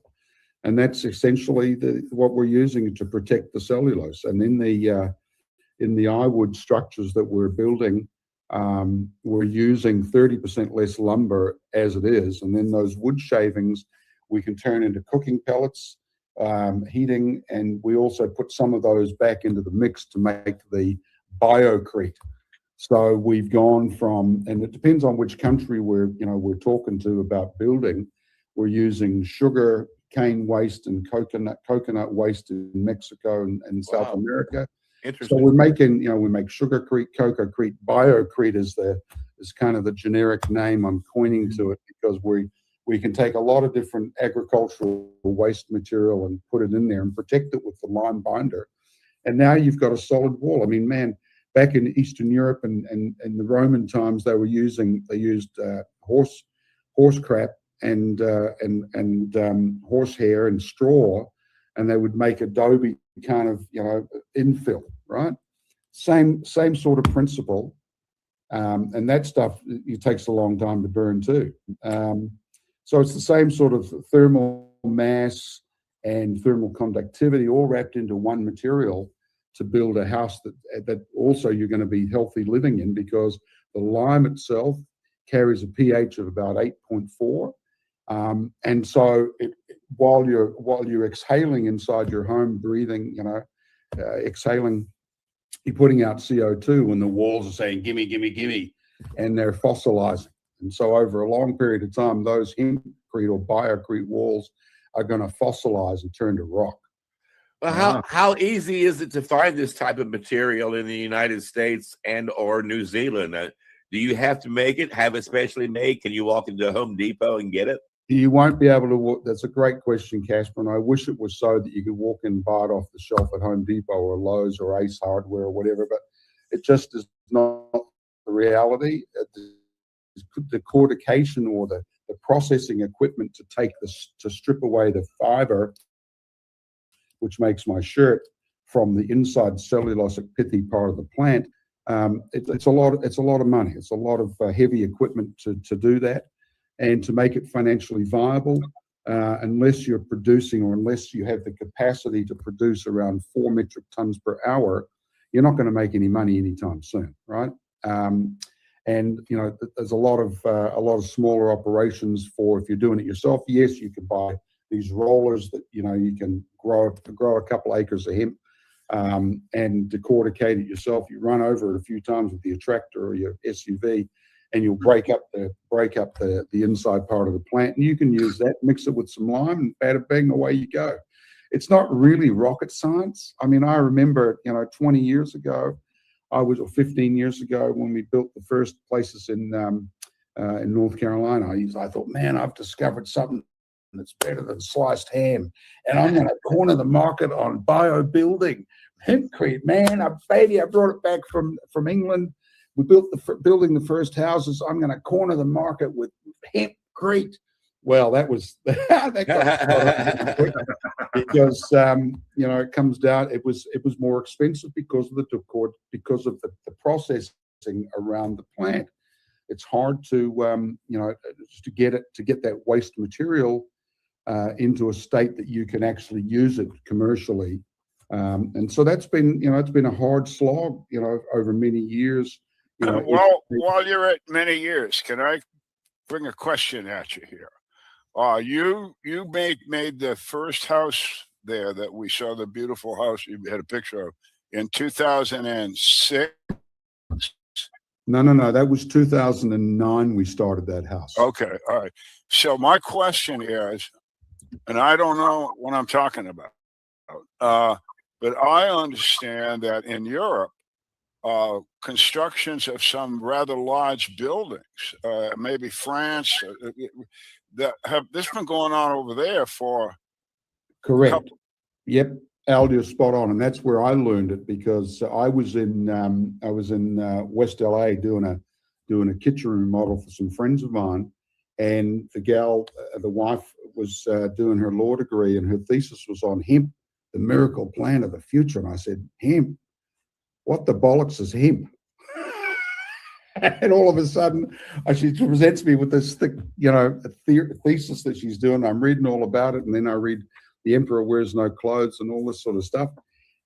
And that's essentially what we're using to protect the cellulose. And in the iWood structures that we're building, we're using 30% less lumber as it is. And then those wood shavings we can turn into cooking pellets, heating, and we also put some of those back into the mix to make the biocrete. So we've gone from, and it depends on which country we're talking to about building. We're using sugar cane waste and coconut waste in Mexico and South America. So we're making, we make sugarcrete, cococrete, biocrete is kind of the generic name I'm coining to it, because we can take a lot of different agricultural waste material and put it in there and protect it with the lime binder. And now you've got a solid wall. I mean, man, back in Eastern Europe and the Roman times, they used horse crap and horsehair and straw, and they would make adobe kind of infill, right? Same sort of principle, and that stuff it takes a long time to burn too. So it's the same sort of thermal mass and thermal conductivity all wrapped into one material to build a house that also you're going to be healthy living in, because the lime itself carries a pH of about 8.4. And so while you're exhaling inside your home, breathing, exhaling, you're putting out CO2 when the walls are saying, gimme, gimme, gimme, and they're fossilizing. And so over a long period of time, those hempcrete or biocrete walls are going to fossilize and turn to rock. Well, how easy is it to find this type of material in the United States and or New Zealand? Do you have to have it specially made? Can you walk into Home Depot and get it? You won't be able to walk. That's a great question, Casper, and I wish it was so that you could walk in and buy it off the shelf at Home Depot or Lowe's or Ace Hardware or whatever, but it just is not the reality. The cortication or the processing equipment to strip away the fiber, which makes my shirt, from the inside cellulosic pithy part of the plant, it's a lot of money. It's a lot of heavy equipment to do that. And to make it financially viable, unless you're producing or unless you have the capacity to produce around 4 metric tons per hour, you're not going to make any money anytime soon, right? And there's a lot of smaller operations for if you're doing it yourself. Yes, you can buy these rollers that you can grow a couple acres of hemp and decorticate it yourself. You run over it a few times with your tractor or your SUV, and you'll break up the inside part of the plant, and you can use that, mix it with some lime, and bada bing, away you go. It's not really rocket science. I mean, I remember 20 years ago, or 15 years ago, when we built the first places in North Carolina, I thought, man, I've discovered something that's better than sliced ham, and I'm going to corner the market on bio building hempcrete. Man, I brought it back from England. We building the first houses. I'm going to corner the market with hempcrete. Well, that got because it comes down. It was more expensive because of the processing around the plant. It's hard to to get that waste material into a state that you can actually use it commercially. And so that's been it's been a hard slog over many years. While you're at many years, can I bring a question at you here? You made the first house there that we saw, the beautiful house you had a picture of, in 2006. No. That was 2009. We started that house. Okay, all right. So my question is, and I don't know what I'm talking about, but I understand that in Europe, constructions of some rather large buildings, maybe France, that have this been going on over there for correct. Yep, Al, you're spot on, and that's where I learned it, because I was in West LA doing a kitchen remodel for some friends of mine, and the wife was doing her law degree, and her thesis was on hemp, the miracle plant of the future. And I said, hemp? What the bollocks is hemp? And all of a sudden, she presents me with this thick, thesis that she's doing. I'm reading all about it, and then I read The Emperor Wears No Clothes and all this sort of stuff.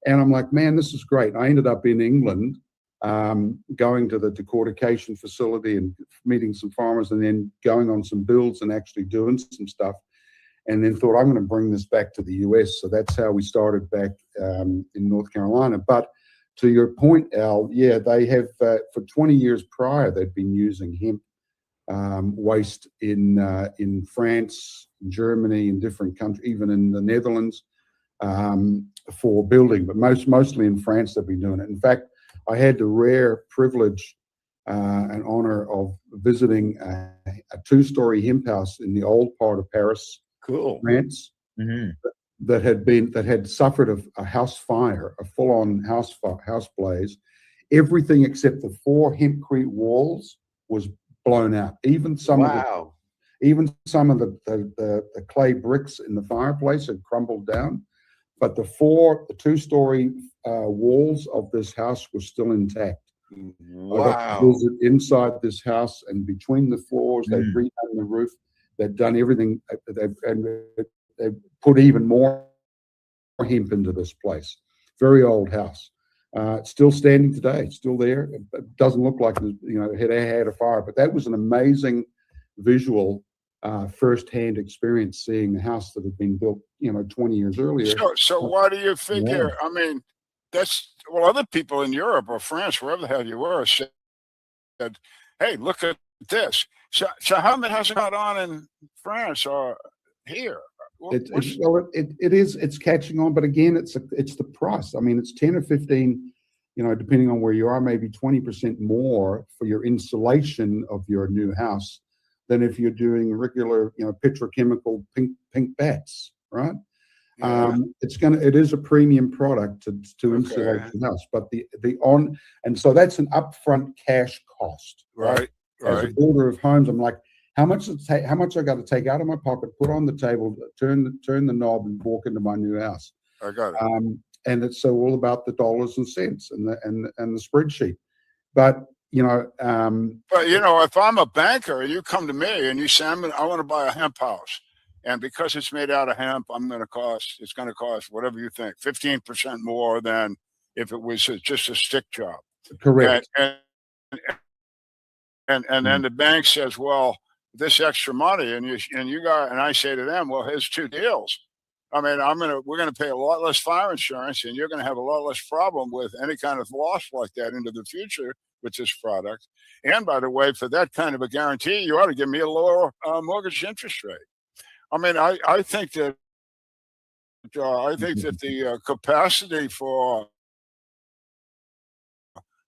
And I'm like, man, this is great. I ended up in England, going to the decortication facility and meeting some farmers, and then going on some builds and actually doing some stuff. And then thought, I'm going to bring this back to the US. So that's how we started back in North Carolina. But to your point, Al, yeah, they have for 20 years prior, they've been using hemp waste in France, Germany, in different countries, even in the Netherlands, for building. But mostly in France, they've been doing it. In fact, I had the rare privilege and honor of visiting a two-story hemp house in the old part of Paris, France. Mm-hmm. That had suffered a house fire, a full-on house blaze. Everything except the 4 hempcrete walls was blown out. Even some of the clay bricks in the fireplace had crumbled down, but the two-story walls of this house were still intact. Wow! I got to visit inside this house, and between the floors, they've redone the roof. They've done everything. They've put even more hemp into this place. Very old house. It's still standing today. It's still there. It doesn't look like it had a fire, but that was an amazing visual, first-hand experience seeing a house that had been built 20 years earlier. So why do you figure? I mean, other people in Europe or France, wherever the hell you were, said, "Hey, look at this." So how many has it got on in France or here? It's catching on, but again, it's the price. I mean, it's 10 or 15, depending on where you are, maybe 20% more for your insulation of your new house than if you're doing regular, petrochemical pink bats, right? Yeah. It is a premium product to insulate the house, but and so that's an upfront cash cost, right? As a builder of homes, I'm like, how much I got to take out of my pocket, put on the table, turn the knob, and walk into my new house. I got it. And it's all about the dollars and cents and the spreadsheet. But if I'm a banker and you come to me and you say, I want to buy a hemp house, and because it's made out of hemp, it's going to cost whatever you think, 15% more than if it was just a stick job. Correct. And then the bank says, well, this extra money, and I say to them, well, here's two deals. I mean, we're gonna pay a lot less fire insurance, and you're gonna have a lot less problem with any kind of loss like that into the future with this product. And by the way, for that kind of a guarantee, you ought to give me a lower mortgage interest rate. I mean, I think that the capacity for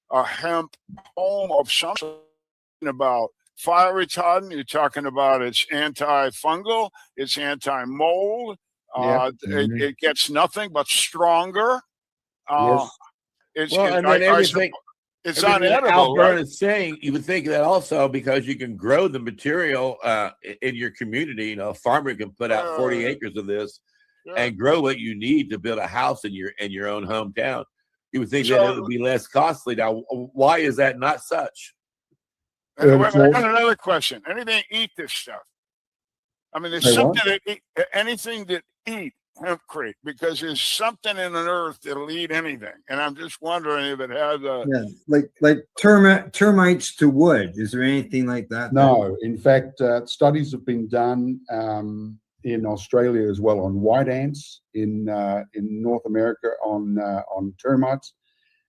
a hemp home of some sort, about fire retardant, you're talking about it's antifungal, it's anti-mold. It gets nothing but stronger. Yes. It's everything unedible. Alburn Right? is saying, you would think that also because you can grow the material in your community. A farmer can put out 40 acres of this and grow what you need to build a house in your own hometown. You would think that it would be less costly. Now, why is that not such? I got another question. Anything eat this stuff? I mean, there's something anything that eat hempcrete, because there's something in the earth that'll eat anything, and I'm just wondering if it has a like termites to wood. Is there anything like that? No, in fact, studies have been done in Australia as well on white ants, in North America on termites.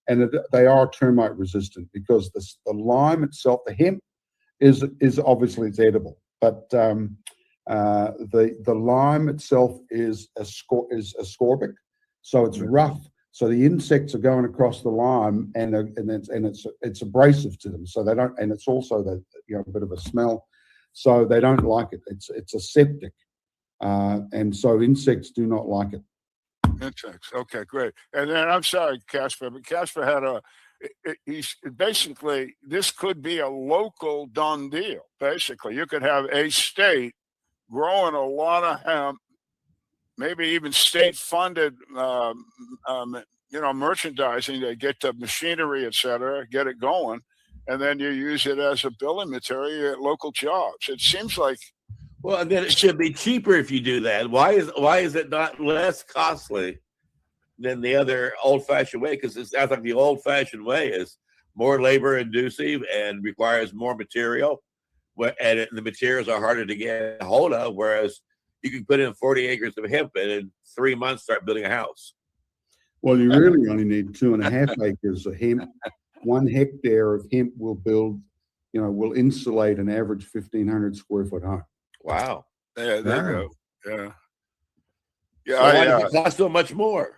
And they are termite resistant because the lime itself, the hemp, is obviously it's edible, but the lime itself is ascorbic, so it's rough. So the insects are going across the lime, and it's abrasive to them. So they don't, and it's also a bit of a smell, so they don't like it. It's aseptic, and so insects do not like it. Insects. Okay, great. And then I'm sorry, Casper, but Casper had basically, this could be a local done deal. Basically, you could have a state growing a lot of hemp, maybe even state funded, merchandising to get the machinery, et cetera, get it going. And then you use it as a building material at local jobs. It seems like. Well, and then it should be cheaper if you do that. Why is it not less costly than the other old-fashioned way? Because it sounds like the old-fashioned way is more labor-inducing and requires more material, and the materials are harder to get a hold of, whereas you can put in 40 acres of hemp and in 3 months start building a house. Well, you really only need 2.5 acres of hemp. 1 hectare of hemp will insulate an average 1,500 square foot home. Wow. Yeah, there you go. Yeah. So why does it cost so much more?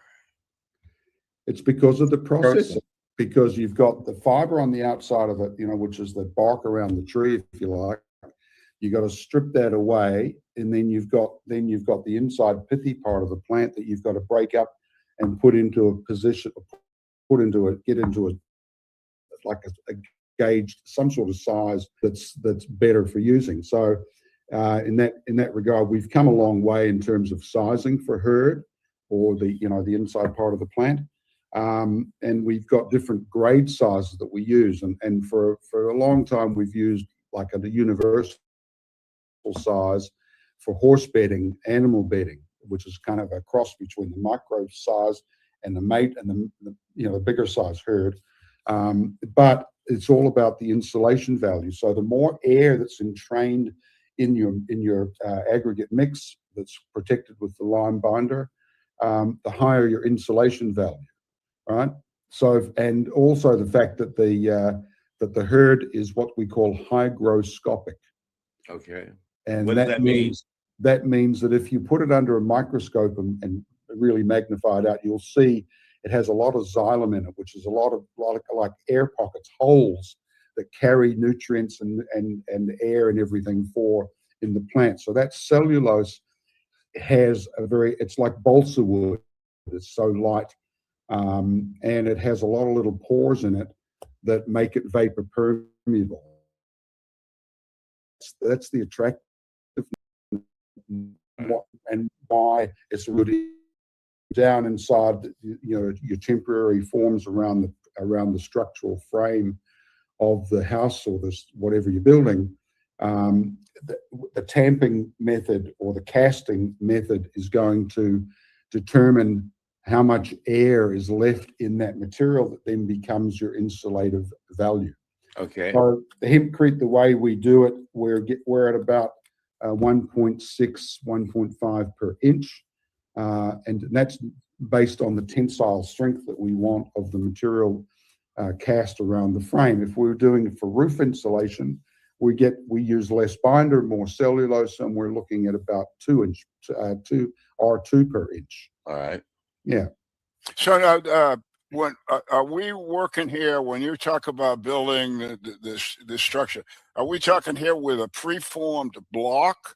It's because of the process. Because you've got the fiber on the outside of it, which is the bark around the tree, if you like. You got to strip that away, and then you've got the inside pithy part of the plant that you've got to break up and put into a position, get into a gauged, some sort of size that's better for using. So in that regard, we've come a long way in terms of sizing for herd, or the inside part of the plant. And we've got different grade sizes that we use, and for a long time we've used like a universal size for horse bedding, animal bedding, which is kind of a cross between the micro size and the mate and the bigger size herd. But it's all about the insulation value. So the more air that's entrained in your aggregate mix that's protected with the lime binder, the higher your insulation value, right? So, and also the fact that the herd is what we call hygroscopic. Okay. And What does that mean? That means that if you put it under a microscope and really magnify it out, you'll see it has a lot of xylem in it, which is a lot of like air pockets, holes that carry nutrients and air and everything in the plant. So that cellulose has it's like balsa wood. It's so light, and it has a lot of little pores in it that make it vapor permeable. That's the attractive and why it's really down inside your temporary forms around the structural frame of the house or this whatever you're building. The tamping method or the casting method is going to determine how much air is left in that material that then becomes your insulative value. Okay. So the hempcrete, the way we do it, we're at about 1.6, 1.5 per inch. And that's based on the tensile strength that we want of the material cast around the frame. If we were doing it for roof insulation, we use less binder, more cellulose, and we're looking at about 2 inch, 2 per inch. All right. Yeah. So now, when are we working here? When you talk about building this structure, are we talking here with a preformed block,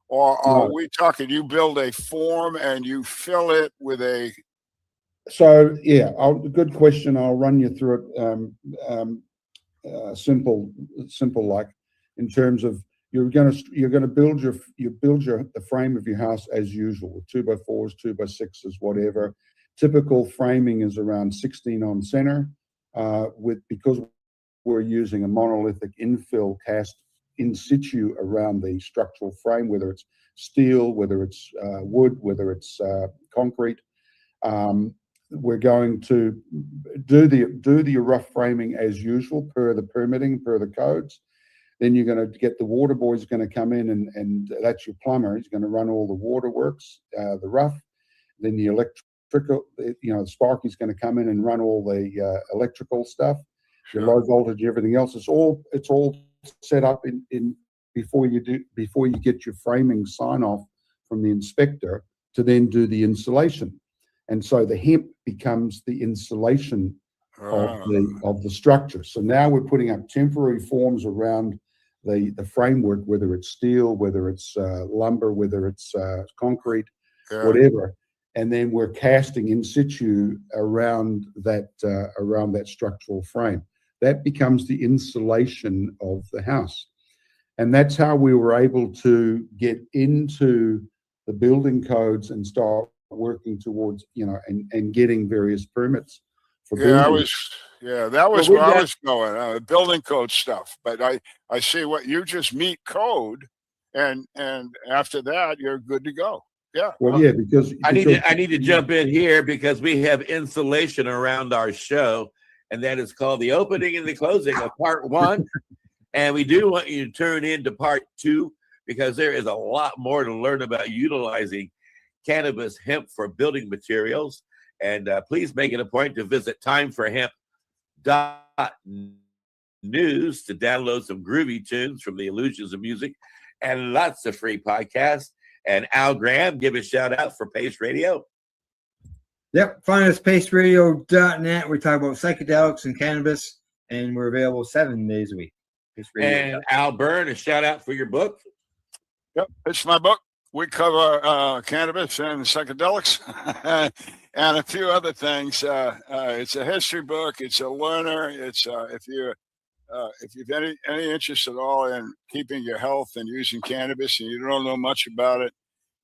or are we talking you build a form and you fill it with a? So yeah, good question. I'll run you through it. Simple like in terms of you're gonna build the frame of your house as usual with 2x4s, 2x6s, whatever. Typical framing is around 16 on center. Because we're using a monolithic infill cast in situ around the structural frame, whether it's steel, whether it's wood, whether it's concrete. We're going to do the rough framing as usual per the permitting, per the codes. Then you're going to get the water boy's going to come in and that's your plumber. He's going to run all the waterworks, the rough. Then the electrical, the sparky's going to come in and run all the electrical stuff, your low voltage, everything else. It's all set up in before you get your framing sign off from the inspector to then do the insulation. And so the hemp becomes the insulation of the structure. So now we're putting up temporary forms around the framework, whether it's steel, whether it's lumber, whether it's concrete, whatever. And then we're casting in situ around that structural frame. That becomes the insulation of the house. And that's how we were able to get into the building codes and start working towards, and getting various permits for building. That was where I was going, building code stuff. But I see what you just meet code, and after that you're good to go. Yeah. Well, yeah, because I need to jump in here because we have insulation around our show, and that is called the opening and the closing of part 1. And we do want you to turn into part 2 because there is a lot more to learn about utilizing cannabis hemp for building materials. And please make it a point to visit timeforhemp.news to download some groovy tunes from the Illusions of Music and lots of free podcasts. And Al Graham, give a shout out for Pace Radio. Yep, find us paceradio.net. We talk about psychedelics and cannabis, and we're available 7 days a week. And Al Byrne, a shout out for your book. Yep, it's my book. We cover cannabis and psychedelics and a few other things. It's a history book. It's a learner. It's if you've any interest at all in keeping your health and using cannabis and you don't know much about it,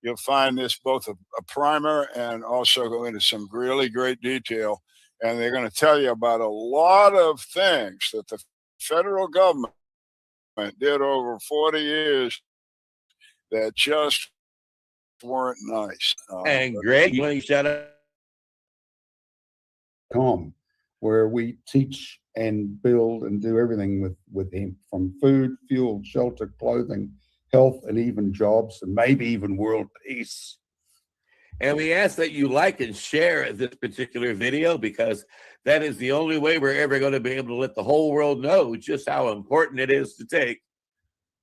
you'll find this both a primer and also go into some really great detail. And they're going to tell you about a lot of things that the federal government did over 40 years that just weren't nice. And Greg, you want to shout out? where we teach and build and do everything with hemp, from food, fuel, shelter, clothing, health, and even jobs, and maybe even world peace. And we ask that you like and share this particular video, because that is the only way we're ever going to be able to let the whole world know just how important it is to take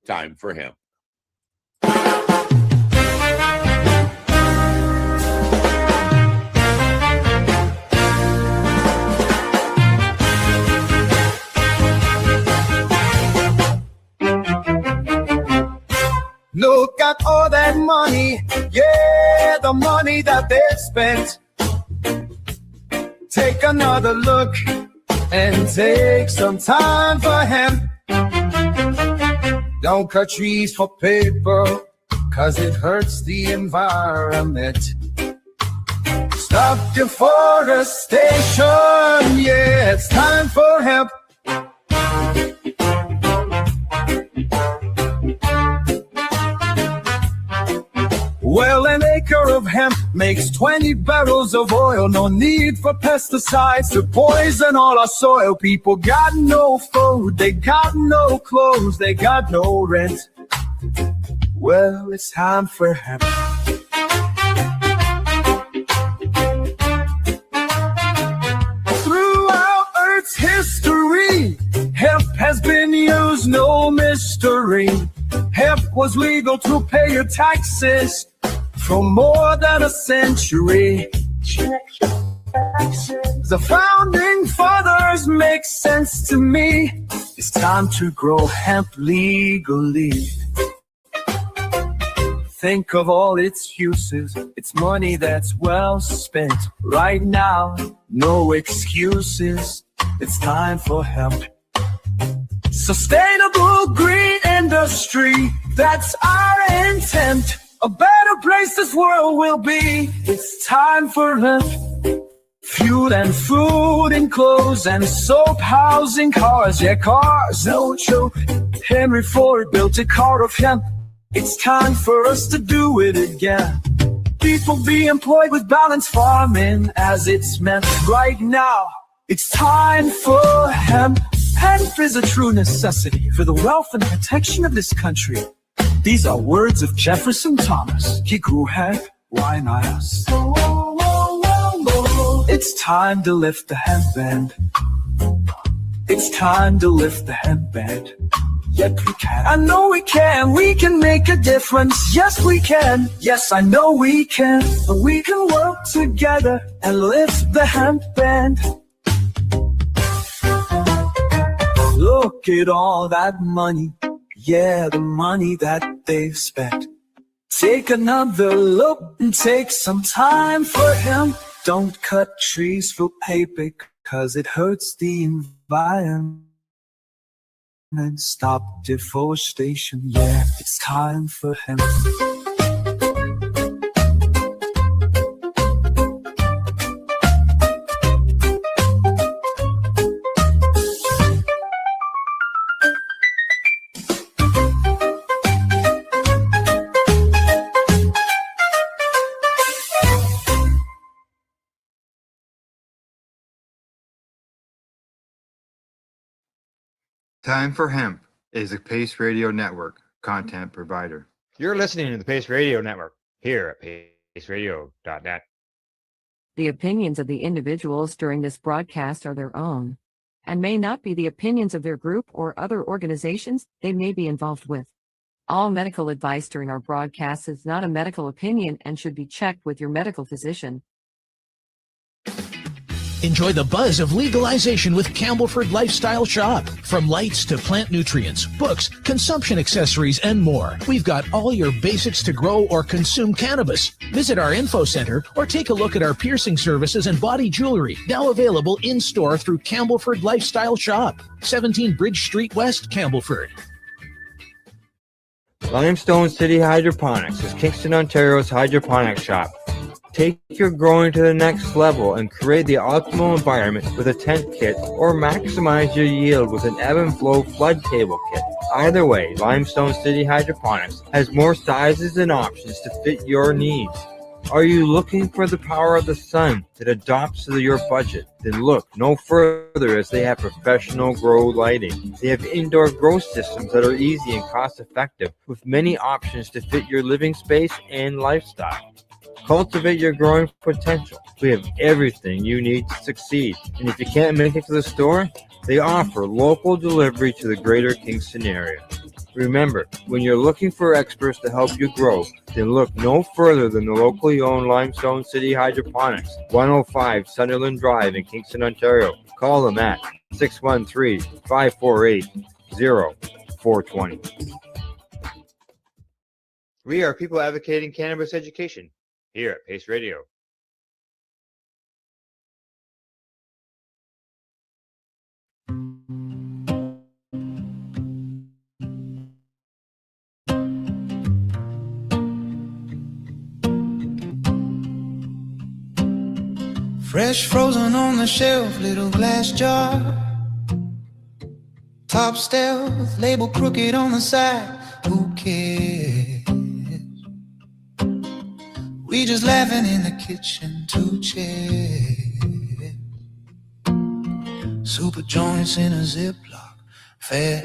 time for hemp. Look at all that money, yeah, the money that they've spent. Take another look and take some time for hemp. Don't cut trees for paper, 'cause it hurts the environment. Stop deforestation, yeah, it's time for hemp. Well, an acre of hemp makes 20 barrels of oil. No need for pesticides to poison all our soil. People got no food, they got no clothes, they got no rent. Well, it's time for hemp. Throughout Earth's history, hemp has been used, no mystery. Hemp was legal to pay your taxes for more than a century. The founding fathers make sense to me. It's time to grow hemp legally. Think of all its uses. It's money that's well spent. Right now, no excuses. It's time for hemp. Sustainable green industry, that's our intent. A better place this world will be. It's time for hemp. Fuel and food and clothes and soap, housing, cars. Yeah, cars, no joke. Henry Ford built a car of hemp. It's time for us to do it again. People be employed with balanced farming as it's meant right now. It's time for hemp. Hemp is a true necessity for the wealth and protection of this country. These are words of Jefferson Thomas. He grew hemp, why not us? It's time to lift the hemp band. It's time to lift the hemp band. Yet we can. I know we can make a difference. Yes, we can. Yes, I know we can. We can work together and lift the hemp band. Look at all that money. Yeah, the money that they've spent. Take another look and take some time for hemp. Don't cut trees for paper, 'cause it hurts the environment. Stop deforestation, yeah, it's time for hemp. Time for Hemp is a Pace Radio Network content provider. You're listening to the Pace Radio Network here at paceradio.net. The opinions of the individuals during this broadcast are their own and may not be the opinions of their group or other organizations they may be involved with. All medical advice during our broadcast is not a medical opinion and should be checked with your medical physician. Enjoy the buzz of legalization with Campbellford Lifestyle Shop. From lights to plant nutrients, books, consumption accessories, and more, we've got all your basics to grow or consume cannabis. Visit our info center or take a look at our piercing services and body jewelry, now available in-store through Campbellford Lifestyle Shop, 17 Bridge Street West, Campbellford. Limestone City Hydroponics is Kingston, Ontario's hydroponics shop. Take your growing to the next level and create the optimal environment with a tent kit, or maximize your yield with an ebb and flow flood table kit. Either way, Limestone City Hydroponics has more sizes and options to fit your needs. Are you looking for the power of the sun that adapts to your budget? Then look no further, as they have professional grow lighting. They have indoor grow systems that are easy and cost effective, with many options to fit your living space and lifestyle. Cultivate your growing potential. We have everything you need to succeed. And if you can't make it to the store, they offer local delivery to the greater Kingston area. Remember, when you're looking for experts to help you grow, then look no further than the locally owned Limestone City Hydroponics, 105 Sunderland Drive in Kingston, Ontario. Call them at 613-548-0420. We are people advocating cannabis education here at Pace Radio. Fresh frozen on the shelf, little glass jar. Top stealth, label crooked on the side. Who cares? We just laughing in the kitchen, 2 chairs. Super joints in a Ziploc, fat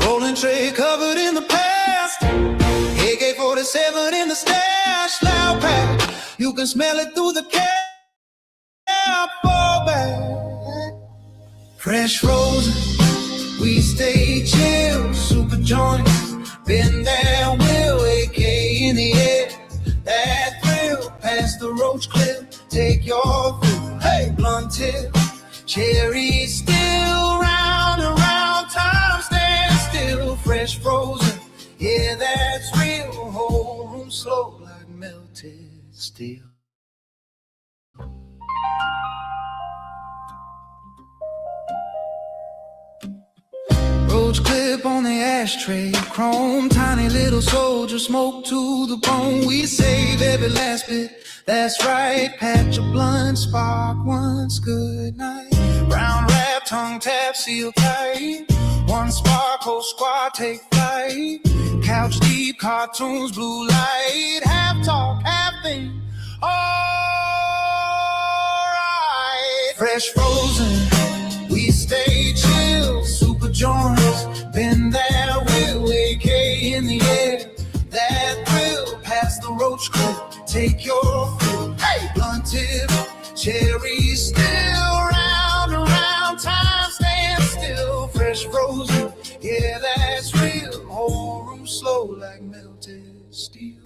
rolling tray covered in the past. AK-47 in the stash, loud pack. You can smell it through the cab. Fall back. Fresh frozen, we stay chill. Super joints, been there, will. AK in the air, that thrill. Past the roach clip, take your fill. Hey, blunt tip, cherry still. Round and round, time stand still. Fresh frozen, yeah, that's real. Whole room slow like melted steel. Roach clip on the ashtray, chrome, tiny little soldier, smoke to the bone. We save every last bit, that's right. Patch a blunt, spark once, good night. Brown wrap, tongue tap, seal tight. One spark, whole squad take flight. Couch deep, cartoons, blue light. Half talk, half think, alright. Fresh frozen, we stay chill. Super joints, been there, will. AK in the air, that thrill. Past the roach clip, take your fill. Hey, blunt tip, cherry still. Round and round, time stand still. Fresh frozen, yeah, that's real. Whole room slow like melted steel.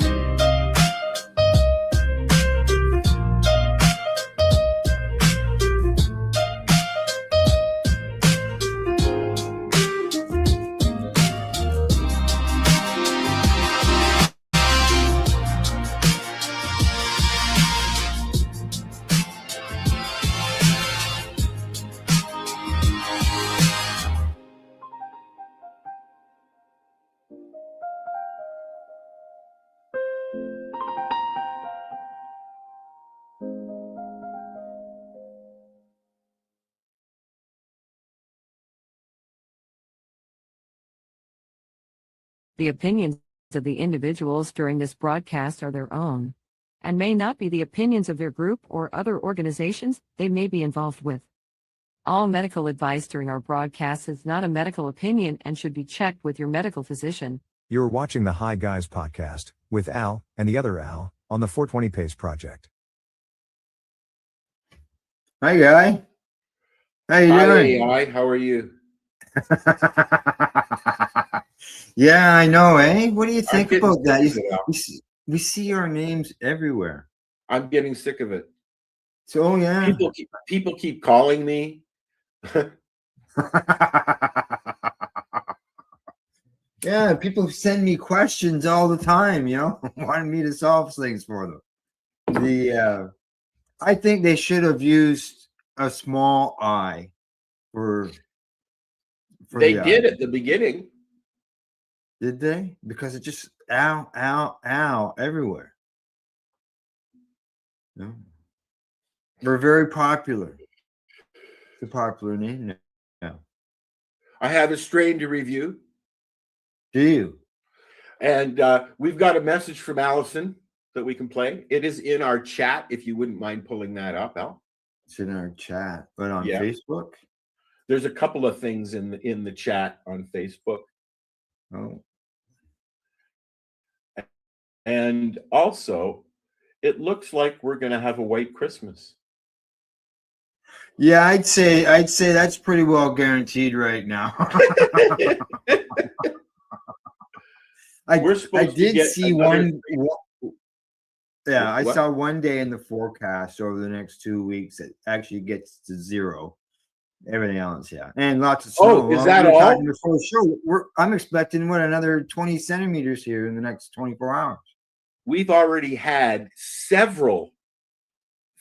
The opinions of the individuals during this broadcast are their own and may not be the opinions of their group or other organizations they may be involved with. All medical advice during our broadcast is not a medical opinion and should be checked with your medical physician. You're watching the Hi Guys podcast with Al and the other Al on the 420 Pace Project. Hi, Guy. How you doing? Hi, how are you? Yeah, I know, eh? What do you think getting about that? sick of it, Al. We see our names everywhere. I'm getting sick of it. So, oh, yeah. People keep calling me. Yeah, people send me questions all the time, wanting me to solve things for them. I think they should have used a small I for They the did I. at the beginning. Did they? Because it just ow, ow, ow everywhere. No. We're very popular. It's a popular name now. I have a strain to review. Do you? And we've got a message from Allison. that we can play? It is in our chat. If you wouldn't mind pulling that up, Al. It's in our chat, but on Yeah. Facebook. There's a couple of things in the chat on Facebook. Oh. And also, it looks like we're going to have a white Christmas. Yeah, I'd say that's pretty well guaranteed right now. I did see one. Yeah, I saw one day in the forecast over the next 2 weeks it actually gets to 0. Everything else, yeah, and lots of snow. Oh, is that all? Talking before the show, I'm expecting another 20 centimeters here in the next 24 hours. We've already had several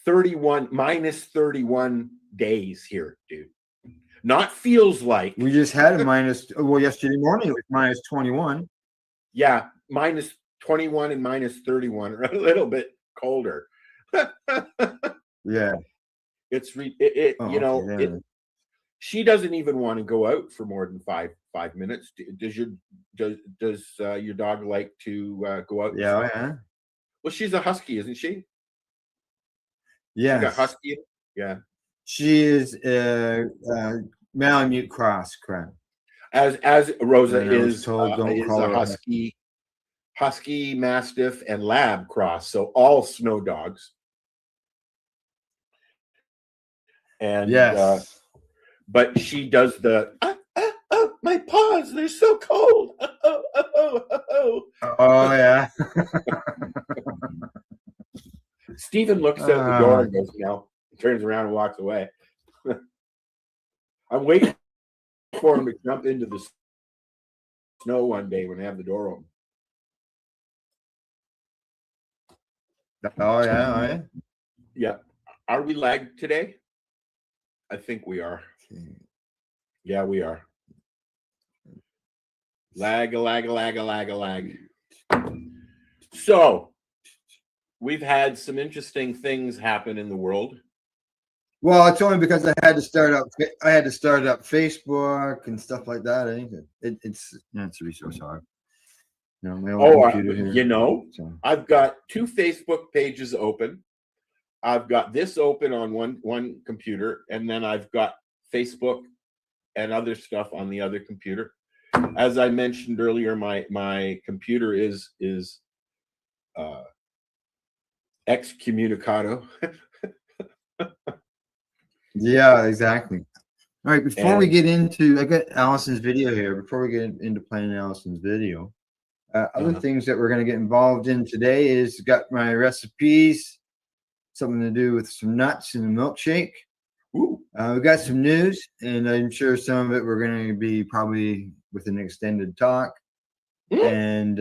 minus 31 days here, dude. Not feels like. We just had a minus. Well, yesterday morning it was minus 21. Yeah, minus 21 and minus 31 are a little bit colder. Yeah, it's she doesn't even want to go out for more than five minutes. Does your dog like to go out? Yeah, yeah. Well, she's a husky, isn't she? Yeah, like a husky. Yeah, she is Malamute cross, correct? As Rosa is told, is a husky, mastiff, and lab cross. So all snow dogs. And yes, but she does the my paws, they're so cold. Oh yeah. Stephen looks out the door and goes, turns around and walks away. I'm waiting for him to jump into the snow one day when they have the door open. Oh yeah, oh yeah. Yeah. Are we lagged today? I think we are. Yeah, we are. Lag. So we've had some interesting things happen in the world. Well, it's only because I had to start up Facebook and stuff like that. I think it's a resource hard. My own computer here. I've got 2 Facebook pages open. I've got this open on one computer, and then I've got Facebook and other stuff on the other computer. As I mentioned earlier, my computer is excommunicado. Yeah, exactly. All right, before we get into, I got Allison's video here. Before we get into playing Allison's video, other things that we're going to get involved in today is got my recipes, something to do with some nuts in a milkshake. Ooh. We got some news, and I'm sure some of it we're going to be probably with an extended talk, and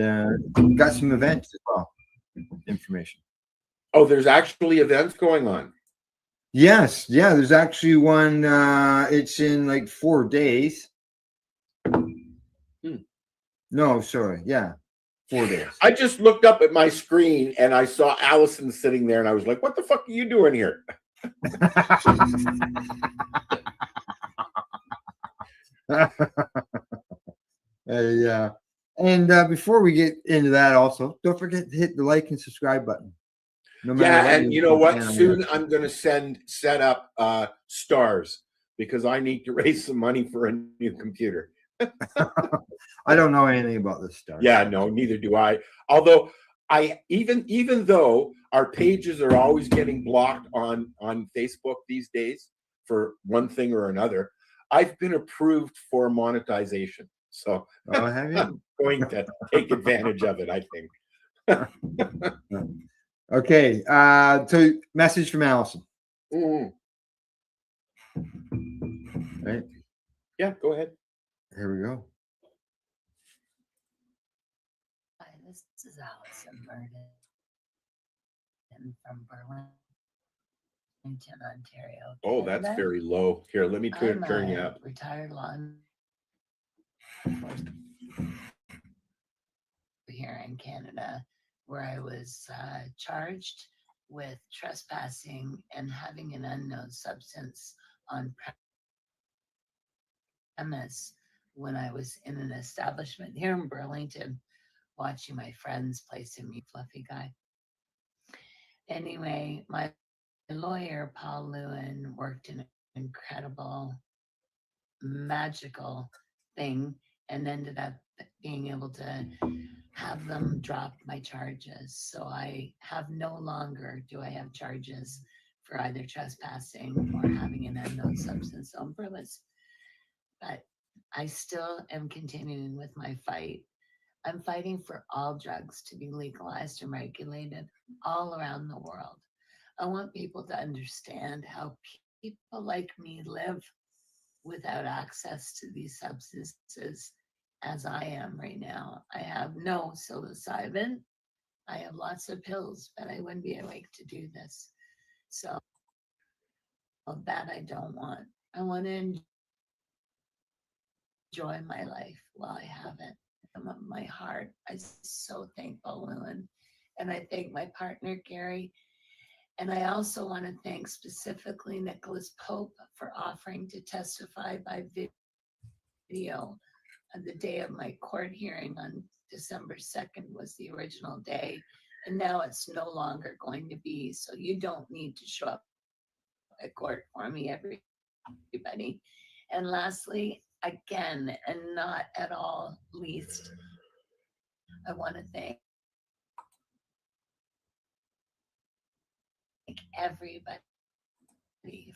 got some events as well, information. Oh, there's actually events going on. Yes, yeah, there's actually one. It's in like 4 days. No, sorry, yeah, 4 days. I just looked up at my screen and I saw Allison sitting there, and I was like, "What the fuck are you doing here?" Yeah, and before we get into that, also don't forget to hit the like and subscribe button. No matter and you know what? Soon I'm going to set up stars, because I need to raise some money for a new computer. I don't know anything about this stuff. Yeah, no, neither do I. Although even though our pages are always getting blocked on Facebook these days for one thing or another, I've been approved for monetization. So have you? I'm going to take advantage of it, I think. Okay, so message from Allison. Mm. Right? Yeah, go ahead. Here we go. Hi, this is Allison Burden from Burlington, Ontario. Oh, that's Canada. very low. Here, let me turn you up. Retired law enforcement here in Canada, where I was charged with trespassing and having an unknown substance on premise when I was in an establishment here in Burlington, watching my friends play some Fluffy Guy. Anyway, my lawyer, Paul Lewin, worked an incredible, magical thing and ended up being able to have them drop my charges. So I have no longer do I have charges for either trespassing or having an unknown substance on premise. But I still am continuing with my fight. I'm fighting for all drugs to be legalized and regulated all around the world. I want people to understand how people like me live without access to these substances as I am right now. I have no psilocybin. I have lots of pills, but I wouldn't be awake to do this. So that I don't want. I want to enjoy my life while I have it. From my heart, I'm so thankful, Lewin. And I thank my partner, Gary. And I also want to thank specifically Nicholas Pope for offering to testify by video on the day of my court hearing on December 2nd was the original day. And now it's no longer going to be. So you don't need to show up at court for me, everybody. And lastly, again, and not at all least, I want to thank everybody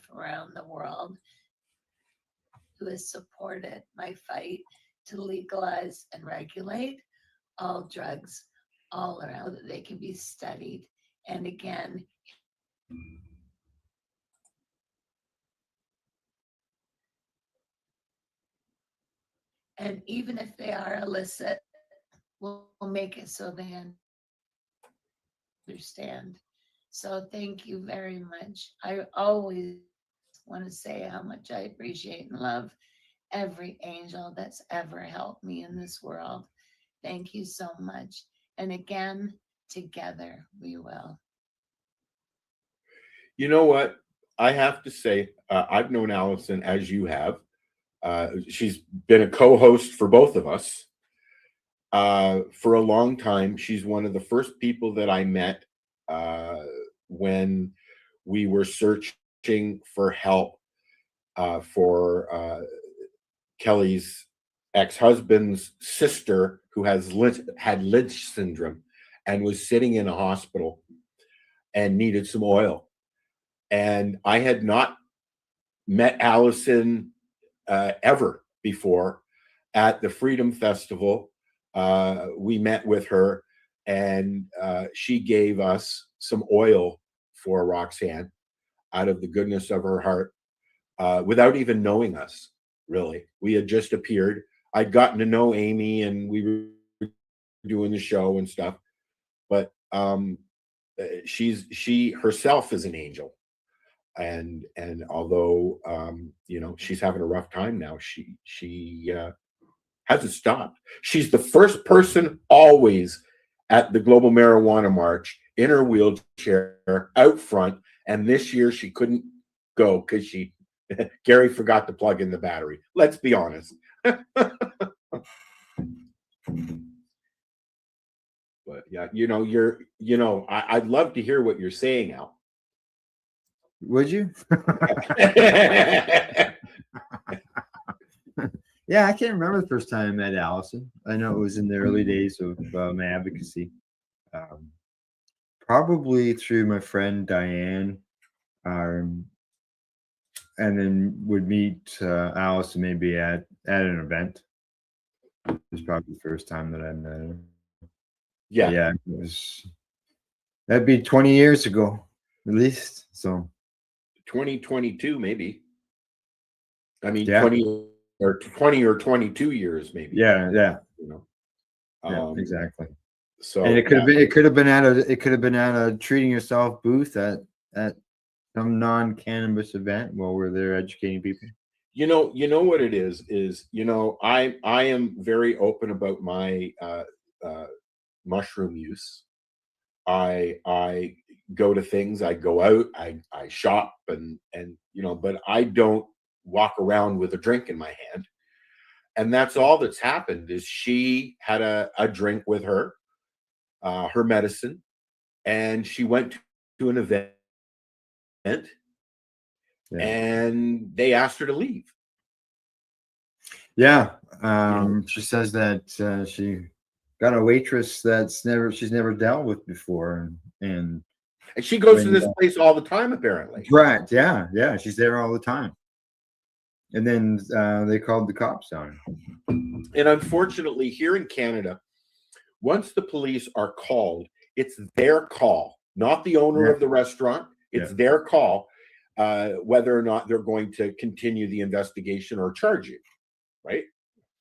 from around the world who has supported my fight to legalize and regulate all drugs all around so that they can be studied. And again, and even if they are illicit, we'll make it so they understand. So thank you very much. I always want to say how much I appreciate and love every angel that's ever helped me in this world. Thank you so much. And again, together we will. You know what? I have to say, I've known Allison as you have. She's been a co-host for both of us for a long time. She's one of the first people that I met when we were searching for help for Kelly's ex-husband's sister, who had Lynch syndrome and was sitting in a hospital and needed some oil. And I had not met Allison ever before. At the Freedom Festival, we met with her, and she gave us some oil for Roxanne out of the goodness of her heart, without even knowing us, really. We had just appeared. I'd gotten to know Amy, and we were doing the show and stuff, but she herself is an angel. And although you know, she's having a rough time now, she hasn't stopped. She's the first person always at the Global Marijuana March in her wheelchair out front, and this year she couldn't go because Gary forgot to plug in the battery. Let's be honest. But yeah, I'd love to hear what you're saying, Al. Would you? Yeah, I can't remember the first time I met Allison. I know it was in the early days of my advocacy. Probably through my friend Diane, and then would meet Allison maybe at an event. It was probably the first time that I met her. Yeah, that'd be 20 years ago, at least. So 2022, maybe. I mean, yeah. 20 or 22 years, maybe. Yeah. You know. Yeah, exactly. So and it could have been at a treating yourself booth at some non-cannabis event while we're there educating people. You know what it is, I am very open about my mushroom use. I go to things, I go out, I shop, and but I don't walk around with a drink in my hand. And that's all that's happened is she had a drink with her medicine, and she went to an event, and they asked her to leave. Yeah. She says that she got a waitress she's never dealt with before, and she goes to this place all the time, apparently. Correct. Yeah, yeah, she's there all the time. And then they called the cops on her. And unfortunately, here in Canada, once the police are called, it's their call, not the owner of the restaurant. It's their call, whether or not they're going to continue the investigation or charge you, right?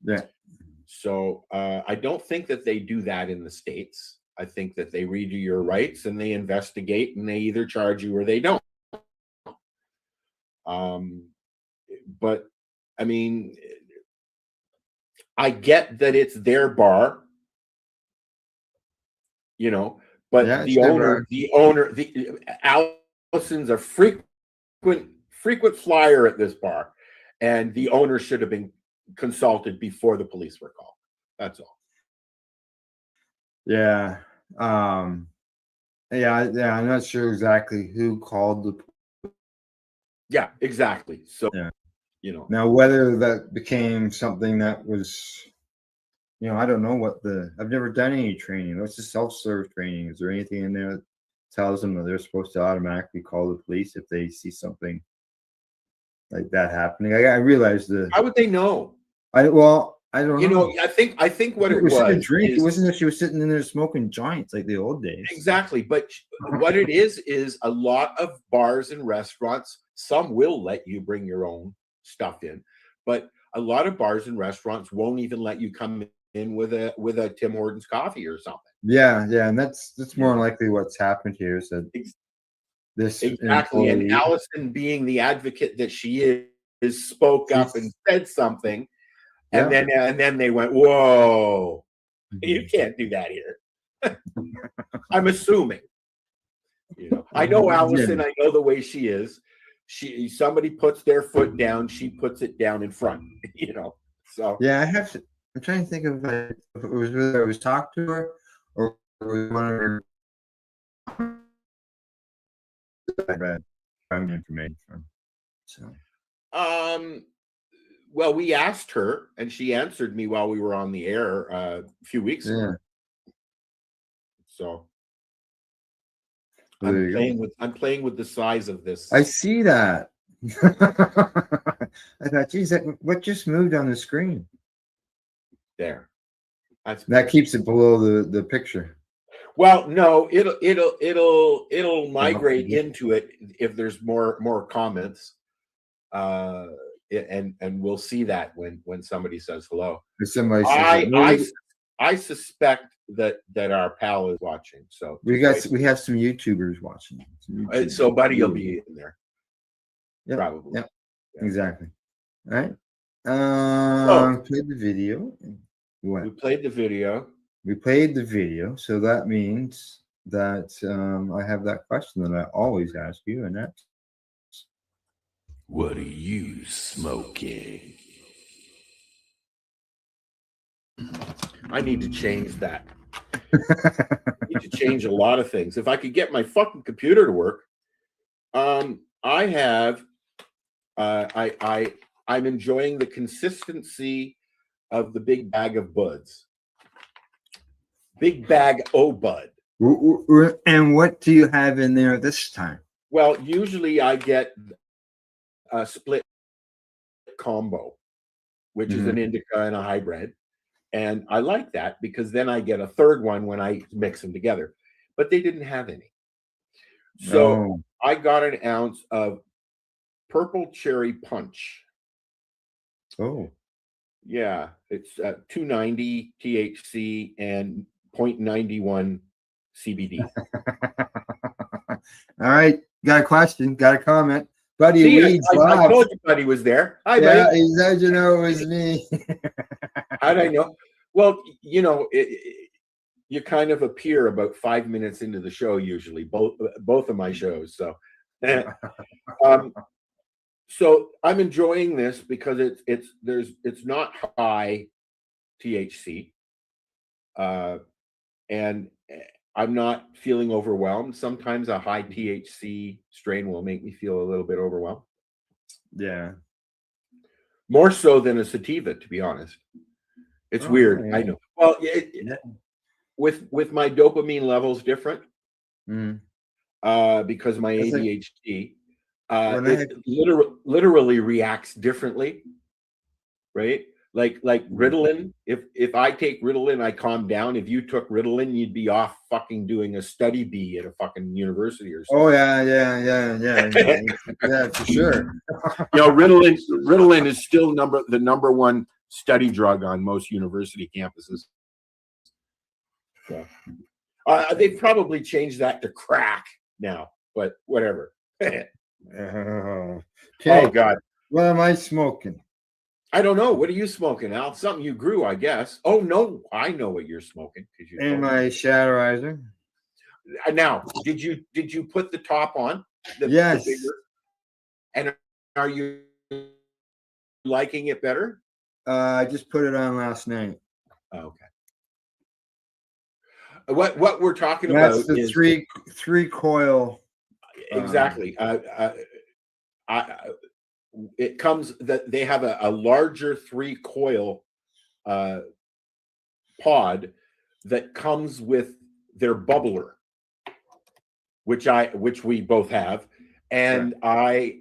Yeah. So I don't think that they do that in the States. I think that they read you your rights and they investigate, and they either charge you or they don't. But I mean, I get that it's their bar, but Allison's a frequent flyer at this bar, and the owner should have been consulted before the police were called. That's all. Yeah. I'm not sure exactly who called the. Yeah, exactly. So, now whether that became something that was, I don't know I've never done any training. What's the self-serve training? Is there anything in there that tells them that they're supposed to automatically call the police if they see something like that happening? I realize how would they know? I don't know. I think what it was a drink. It wasn't that she was sitting in there smoking joints like the old days. Exactly. But what it is a lot of bars and restaurants, some will let you bring your own stuff in, but a lot of bars and restaurants won't even let you come in with a Tim Hortons coffee or something. Yeah, and that's more likely what's happened here. Is that this exactly? And Allison, being the advocate that she is, spoke up and said something. And then they went, whoa, you can't do that here. I'm assuming. I know Allison, I know the way she is. Somebody puts their foot down, she puts it down in front, So yeah, I'm trying to think of if it was whether I was talking to her or one of her information from. So well, we asked her, and she answered me while we were on the air a few weeks ago. So I'm playing with the size of this. I see that. I thought, geez, what just moved on the screen? There. That keeps it below the picture. Well, no, it'll migrate into it if there's more comments. And we'll see that when somebody says hello. Somebody says, I suspect that our pal is watching. So we have some YouTubers watching. So Buddy will be in there. Yep. Probably. Yep. Exactly. All right. Played the video. What? We played the video. We played the video, so that means that I have that question that I always ask you, and that's, what are you smoking? I need to change that. I need to change a lot of things. If I could get my fucking computer to work, I have. I'm enjoying the consistency of the big bag of buds. Big bag o' bud. And what do you have in there this time? Well, usually I get a split combo, which is an indica and a hybrid. And I like that because then I get a third one when I mix them together. But they didn't have any. So I got an ounce of purple cherry punch. Oh. Yeah. It's 290 THC and 0.91 CBD. All right. Got a question. Got a comment. Buddy Weeds. I told you Buddy was there. Hi, buddy. He said, it was me. How did I know? Well, you kind of appear about 5 minutes into the show, usually, both of my shows. So, so I'm enjoying this because it's not high THC, and I'm not feeling overwhelmed. Sometimes a high THC strain will make me feel a little bit overwhelmed. Yeah. More so than a sativa, to be honest. It's weird. Yeah. I know. Well, with my dopamine levels different, because my It's like- ADHD, When it literally reacts differently, right? Like Ritalin. If I take Ritalin, I calm down. If you took Ritalin, you'd be off fucking doing a study bee at a fucking university or something. Oh yeah, for sure. Ritalin is still the number one study drug on most university campuses. So, they've probably changed that to crack now, but whatever. Okay. Oh God, what am I smoking? I don't know. What are you smoking, Al? Something you grew, I guess. Oh no, I know what you're smoking because you. In my Shadowizer. Now, did you put the top on? Yes. And are you liking it better? I just put it on last night. Oh, okay. What we're talking That's about the is three coil. Exactly. It comes that they have a larger 3 coil pod that comes with their bubbler, which we both have, and I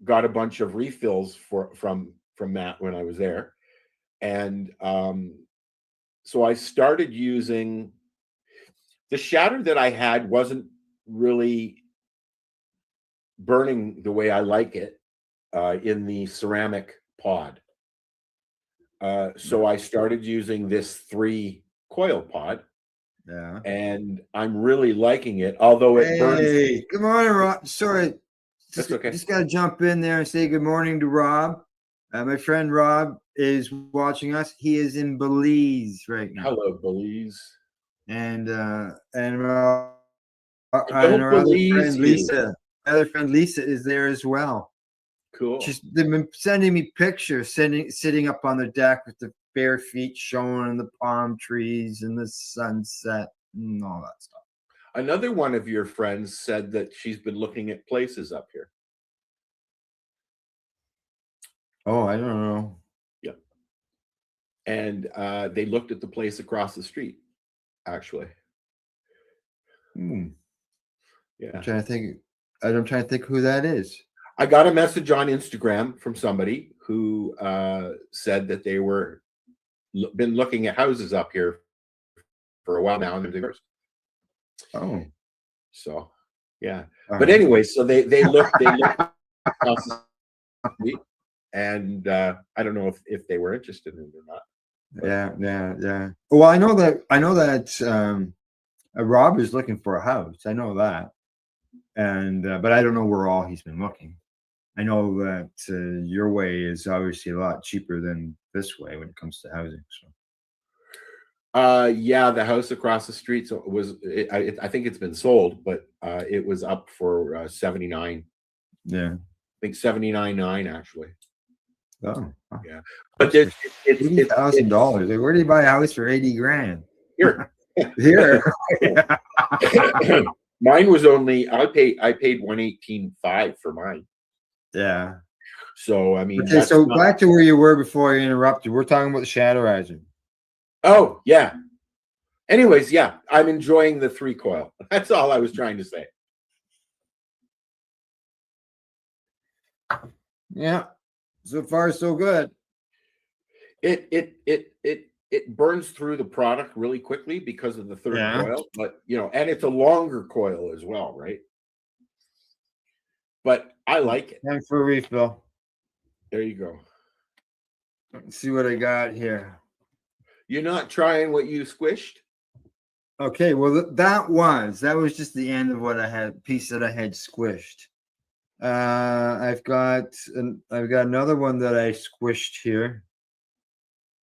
got a bunch of refills from Matt when I was there, and so I started using the shatter that I had wasn't really burning the way I like it in the ceramic pod. So I started using this 3 coil pod. Yeah. And I'm really liking it, although it burns. Hey, good morning, Rob. Sorry. That's okay. Just got to jump in there and say good morning to Rob. My friend Rob is watching us. He is in Belize right now. Hello, Belize. And our other friend Lisa is there as well. Cool. They've been sending me pictures, sitting up on the deck with the bare feet showing the palm trees and the sunset and all that stuff. Another one of your friends said that she's been looking at places up here. Oh, I don't know. Yeah. And they looked at the place across the street, actually. Yeah. I'm trying to think who that is. I got a message on Instagram from somebody who said that they were been looking at houses up here for a while now, and they're diverse. Oh, so yeah. But anyway, so they looked across the street, and I don't know if they were interested in it or not. Yeah. Well, I know that Rob is looking for a house. I know that, and but I don't know where all he's been looking. I know that your way is obviously a lot cheaper than this way when it comes to housing. So. Yeah, the house across the street I think it's been sold, but it was up for 79. Yeah, I think 79.9 actually. Oh, yeah, but it's $80,000. Where do you buy a house for 80 grand? Here. Mine was only I paid $118,500 for mine. Yeah. So I mean, okay. So back to where you were before I interrupted. We're talking about the Shadowizer. Oh yeah. Anyways, yeah, I'm enjoying the 3 coil. That's all I was trying to say. Yeah. So far, so good. It burns through the product really quickly because of the 3rd coil, but and it's a longer coil as well, right? But I like it. Time for a refill. There you go. Let's see what I got here. You're not trying what you squished? Okay, well that was just the end of what I had, piece that I had squished. I've got another one that I squished here.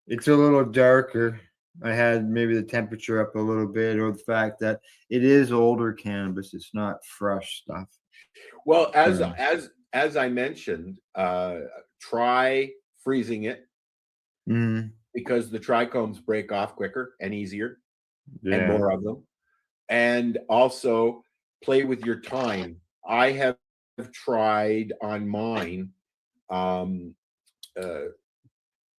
It's a little darker. I had maybe the temperature up a little bit, or the fact that it is older cannabis. It's not fresh stuff. Well, as I mentioned, try freezing it because the trichomes break off quicker and easier. and more of them. And also play with your time. I have tried on mine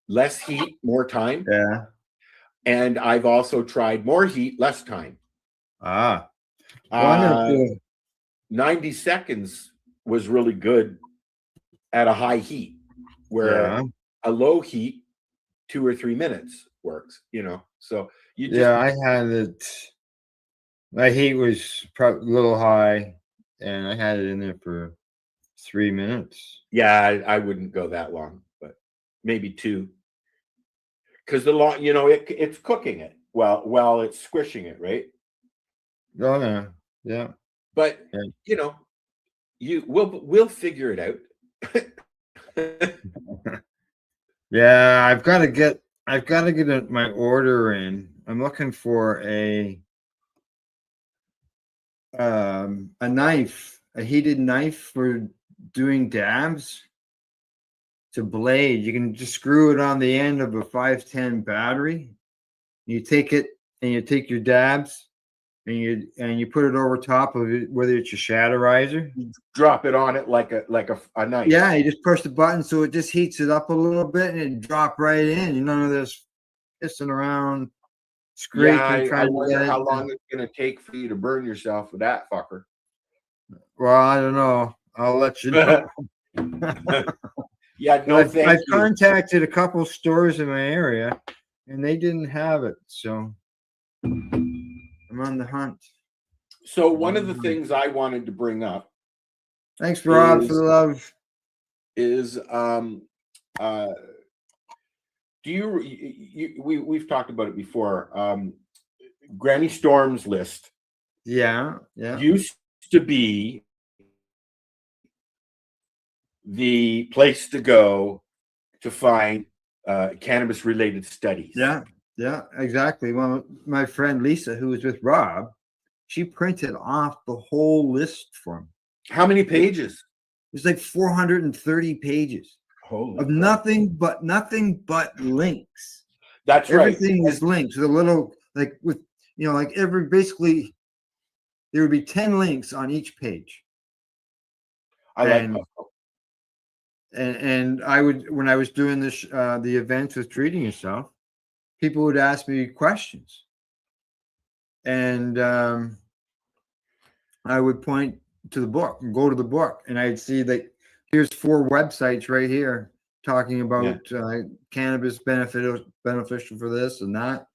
less heat, more time. Yeah. And I've also tried more heat, less time. Well, I'm gonna do 90 seconds was really good at a high heat, where a low heat, 2 or 3 minutes works, So you just I had it. My heat was probably a little high, and I had it in there for 3 minutes. Yeah, I wouldn't go that long, but maybe 2. Because the long, it's cooking it while it's squishing it, right? Oh yeah, yeah. But we'll figure it out. Yeah, I've got to get my order in. I'm looking for a knife, a heated knife for doing dabs. It's a blade. You can just screw it on the end of a 510 battery. You take it and you take your dabs and you put it over top of it, whether it's your shatterizer. You drop it on it like a knife. Yeah, you just push the button so it just heats it up a little bit and it drop right in. None of this pissing around, scraping. I wonder how long it's going to take for you to burn yourself with that fucker. Well, I don't know. I'll let you know. Yeah, no, I've contacted a couple stores in my area, and they didn't have it, so I'm on the hunt. So one of the things I wanted to bring up. Thanks, Rob, for the love. Is we've talked about it before. Granny Storm's list. Yeah. Used to be the place to go to find cannabis related studies. Yeah, exactly. Well, my friend Lisa, who was with Rob, she printed off the whole list for him. How many pages? It's like 430 pages. Holy of nothing but links. That's Everything right. is linked. The little basically there would be 10 links on each page. And I would, when I was doing this, the events with treating yourself, people would ask me questions, and I would point to the book and go to the book, and I'd see that here's 4 websites right here talking about cannabis beneficial for this and that.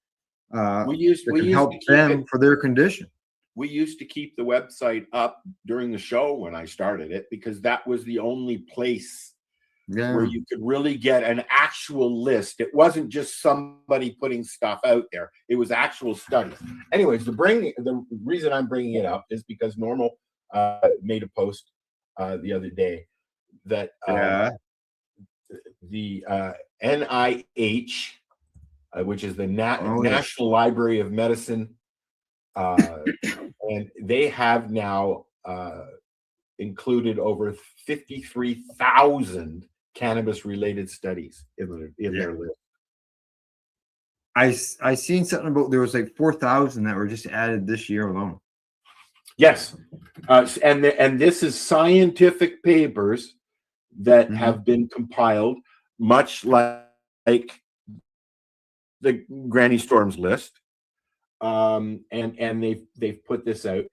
We used to help them for their condition. We used to keep the website up during the show when I started it, because that was the only place where you could really get an actual list. It wasn't just somebody putting stuff out there. It was actual studies. Anyways, the reason I'm bringing it up is because Normal made a post the other day that the NIH, which is the National Library of Medicine, and they have now included over 53,000 cannabis-related studies in their list. I seen something about there was like 4,000 that were just added this year alone. Yes, and this is scientific papers that have been compiled, much like the Granny Storm's list, and they've put this out.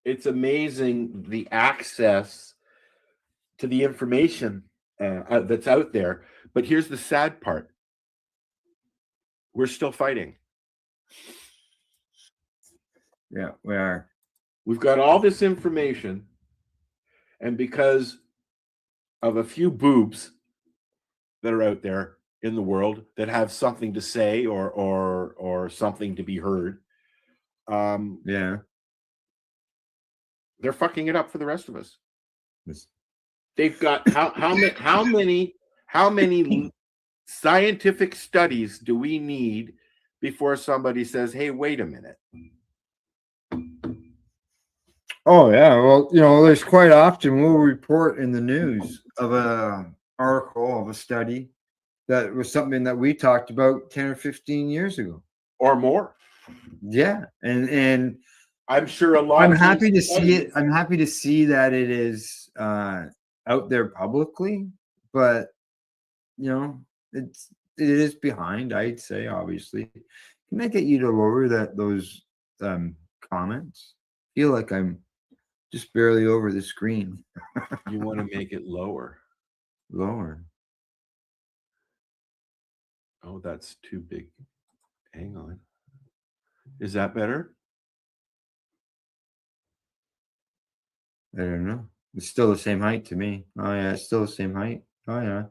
It's amazing the access to the information that's out there. But here's the sad part: we're still fighting. Yeah, we are. We've got all this information, and because of a few boobs that are out there in the world that have something to say or something to be heard, they're fucking it up for the rest of us. They've got how many scientific studies do we need before somebody says, "Hey, wait a minute"? Oh yeah, well, there's quite often we'll report in the news of a article of a study, that was something that we talked about 10 or 15 years ago or more. Yeah, and I'm sure a lot. I'm happy to see it. I'm happy to see that it is out there publicly, but you know, it is behind. I'd say, obviously. Can I get you to lower those comments? I feel like I'm just barely over the screen. You want to make it lower. Lower. Oh, that's too big. Hang on. Is that better? I don't know. It's still the same height to me. Oh yeah, it's still the same height. Oh yeah.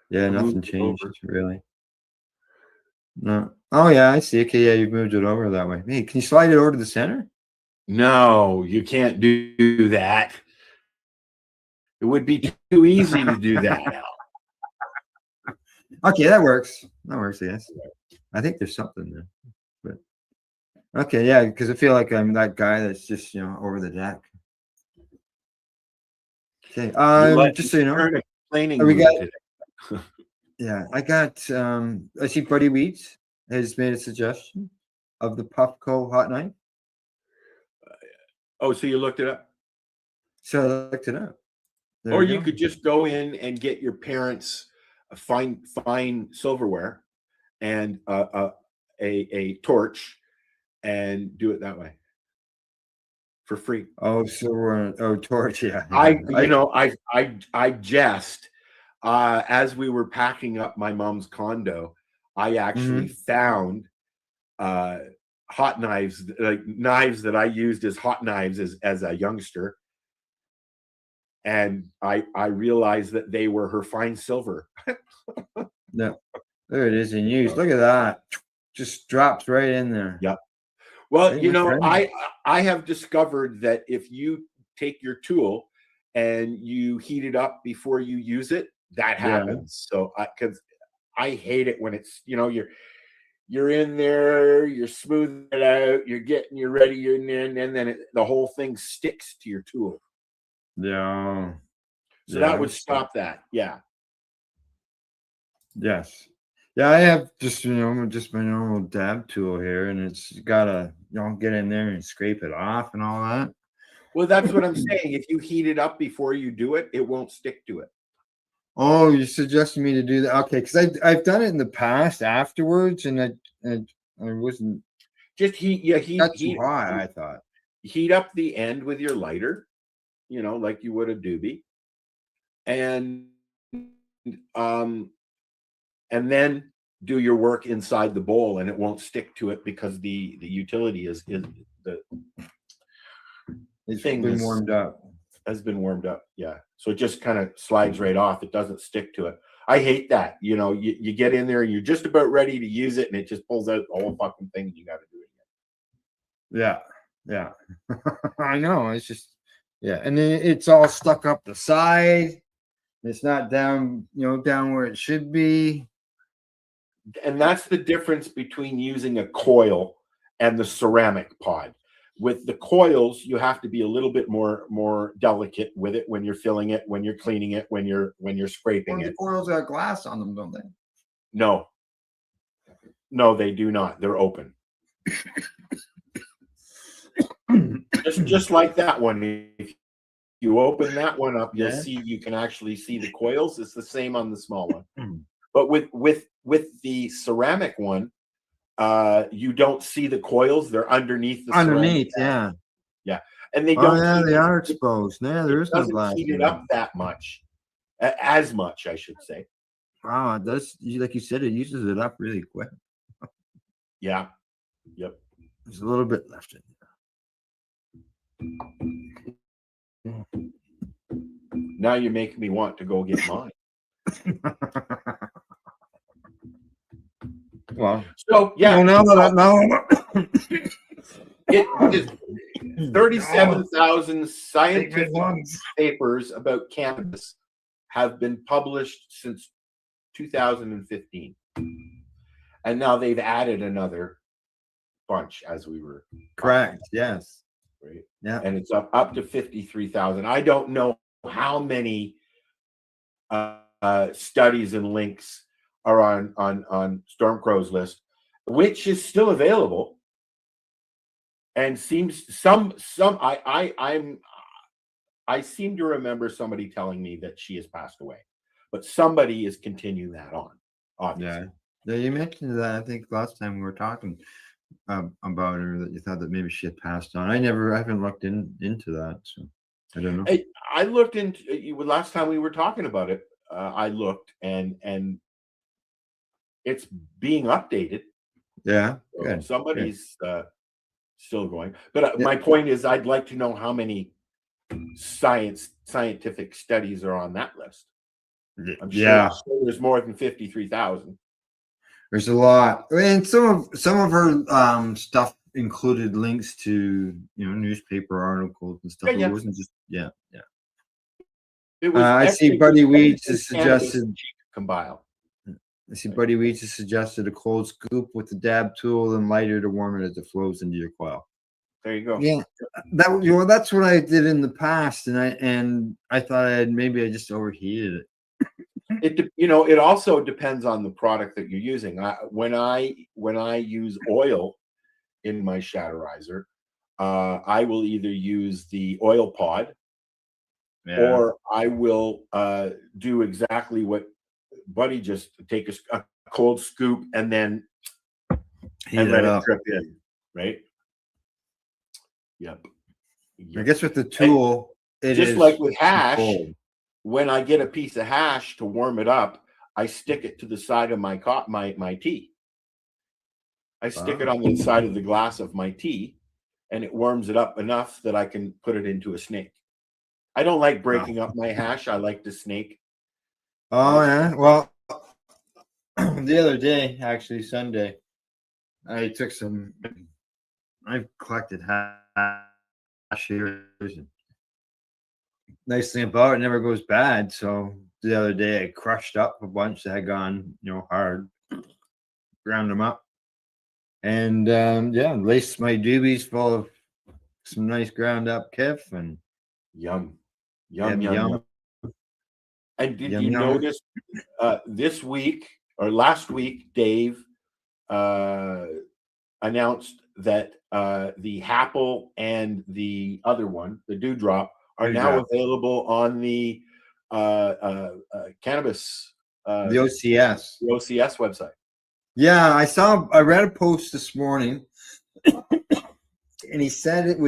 Yeah, I nothing moved it changed over. really. No. Oh yeah, I see. Okay, yeah, you've moved it over that way. Hey, can you slide it over to the center? No, you can't do that. It would be too easy to do that, Al. Okay, that works. That works, yes. I think there's something there. But okay, yeah, because I feel like I'm that guy that's just, you know, over the deck. Okay. Just so you know, turn a complaining we mood got today. yeah, I got I see Buddy Wheat has made a suggestion of the Puffco hot knife. Oh, so you looked it up? So I looked it up. There Or we you go. could just go in and get your parents fine silverware and a torch and do it that way for free. Oh, silver. Oh, torch. Yeah. I jest. As we were packing up my mom's condo, I actually found hot knives, like knives that I used as hot knives as a youngster. And I realized that they were her fine silver. Yeah, there it is in use. Look at that. Just drops right in there. Yep. Well, Hey, you my know, friend. I have discovered that if you take your tool and you heat it up before you use it, that Yeah. happens. So because I hate it when it's, you know, you're in there, you're smoothing it out, you're ready, you're in, and then the whole thing sticks to your tool. Yeah. So Yeah, that I would see. stop that. Yeah. Yes. Yeah, I have just, you know, just my normal dab tool here, and it's gotta, you know, get in there and scrape it off and all that. Well, that's what I'm saying. If you heat it up before you do it, it won't stick to it. Oh, you're suggesting me to do that? Okay, because I've done it in the past afterwards, and I wasn't just heat. Yeah, that's too hot. I thought heat up the end with your lighter, you know, like you would a doobie, and then do your work inside the bowl, and it won't stick to it because the utility is the it's thing been warmed up. Has been warmed up. Yeah, so it just kind of slides right off. It doesn't stick to it. I hate that. You know, you get in there and you're just about ready to use it, and it just pulls out the whole fucking thing. And you got to do it again. Yeah, I know. It's just and then it's all stuck up the side. It's not down, you know, down where it should be. And that's the difference between using a coil and the ceramic pod. With the coils, you have to be a little bit more delicate with it when you're filling it, when you're cleaning it, when you're scraping it. The coils got glass on them, don't they? No, they do not. They're open. just like that one. If you open that one up, you'll see, you can actually see the coils. It's the same on the small one. But with the ceramic one, you don't see the coils. They're underneath the ceramic. Yeah. And they don't they are exposed. Yeah, there is no glass. Heat it up that much. As much, I should say. Wow, it does, like you said, it uses it up really quick. Yeah. Yep. There's a little bit left in there. Now you make me want to go get mine. Well, so yeah. No. It is 37,000 scientific papers about cannabis have been published since 2015, and now they've added another bunch as we were correct. Yes. Right. Yeah. And it's up to 53,000. I don't know how many studies and links are on Stormcrow's list, which is still available, and seems I seem to remember somebody telling me that she has passed away, but somebody is continuing that on. Obviously. Yeah, you mentioned that I think last time we were talking about her, that you thought that maybe she had passed on. I haven't looked into that, so I don't know. I looked into last time we were talking about it. I looked and it's being updated. Yeah, So good. somebody's still going. But my point is, I'd like to know how many scientific studies are on that list. I'm sure there's more than 53,000. There's a lot, and some of her stuff included links to newspaper articles and stuff. Yeah, It wasn't just It was I see Buddy Weeds has cannabis suggested combile. I see Buddy Weeds has suggested a cold scoop with the dab tool and lighter to warm it as it flows into your coil. There you go. Yeah, that's what I did in the past, and I thought maybe I just overheated it. It also depends on the product that you're using. When I use oil in my Shatterizer, I will either use the oil pod, or I will do exactly what Buddy just take a cold scoop and then let it drip in, right? Yep. I guess with the tool, and just like with hash, when I get a piece of hash to warm it up, I stick it to the side of my tea. I stick it on the side of the glass of my tea, and it warms it up enough that I can put it into a snake. I don't like breaking up my hash. I like to snake. Oh yeah. Well, the other day, actually Sunday, I took some. I've collected hash here. Nice thing about it never goes bad. So the other day, I crushed up a bunch that had gone, hard, ground them up, and laced my doobies full of some nice ground up kiff and yum. And did you notice this week or last week, Dave announced that the Happle and the other one, the Dewdrop, are now available on the cannabis, the OCS website. Yeah, I read a post this morning, and he said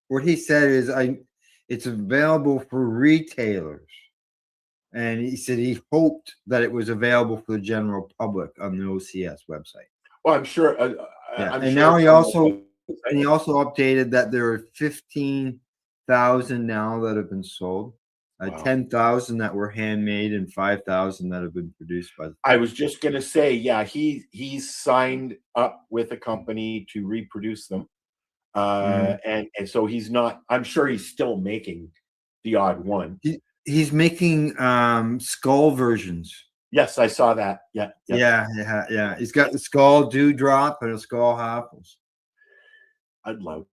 what he said is it's available for retailers. And he said he hoped that it was available for the general public on the OCS website. Well, I'm sure. Now he also updated that there are 15,000 now that have been sold, 10,000 that were handmade, and 5,000 that have been produced by. I was just gonna say, he's signed up with a company to reproduce them, and so he's not. I'm sure he's still making the odd one. He's making skull versions. Yes, I saw that. Yeah. He's got the skull Dewdrop and a skull Happles. I'd love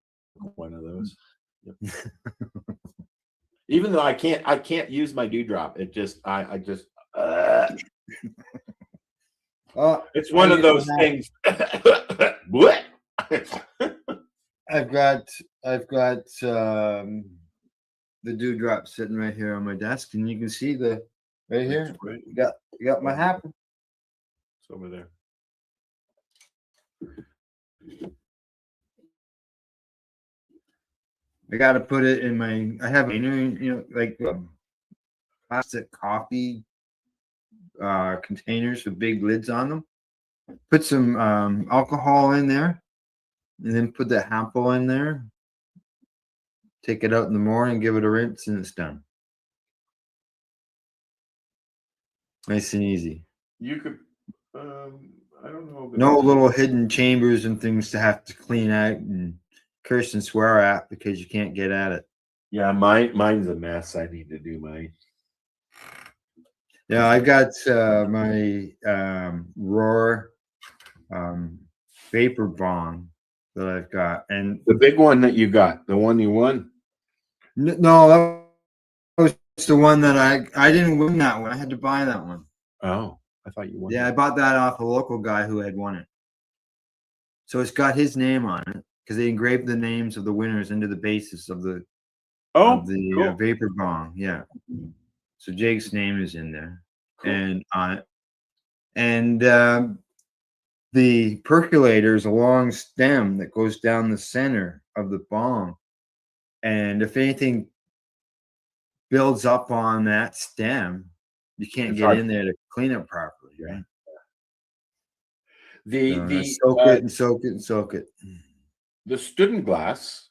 one of those. Yep. Even though I can't use my Dewdrop. It just it's one of those things. I've got the Dewdrop sitting right here on my desk, and you can see right here. You got my Happy. It's over there. I got to put it in my. I have like plastic coffee containers with big lids on them. Put some alcohol in there, and then put the Happle in there. Take it out in the morning, give it a rinse, and it's done. Nice and easy. You could, I don't know. No little hidden chambers and things to have to clean out and curse and swear at because you can't get at it. Yeah, mine's a mess. I need to do mine. Yeah, I got my Roar vapor bomb that I've got, and the big one that you got, the one you won. No, that was the one that I didn't win that one. I had to buy that one. Oh, I thought you won. Yeah, I bought that off a local guy who had won it. So it's got his name on it because they engraved the names of the winners into the basis of the cool. vapor bong. Yeah. So Jake's name is in there and on it. And the percolator is a long stem that goes down the center of the bong. And if anything builds up on that stem, you can't It's get hard. in there to clean it properly, right? The soak it and soak it and soak it. The Student glass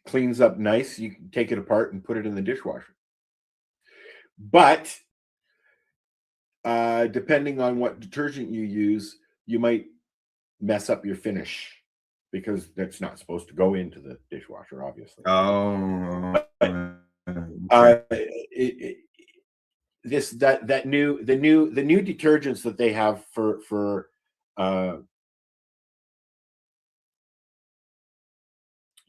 cleans up nice. You can take it apart and put it in the dishwasher. But depending on what detergent you use, you might mess up your finish because that's not supposed to go into the dishwasher, obviously. Oh, the new detergents that they have for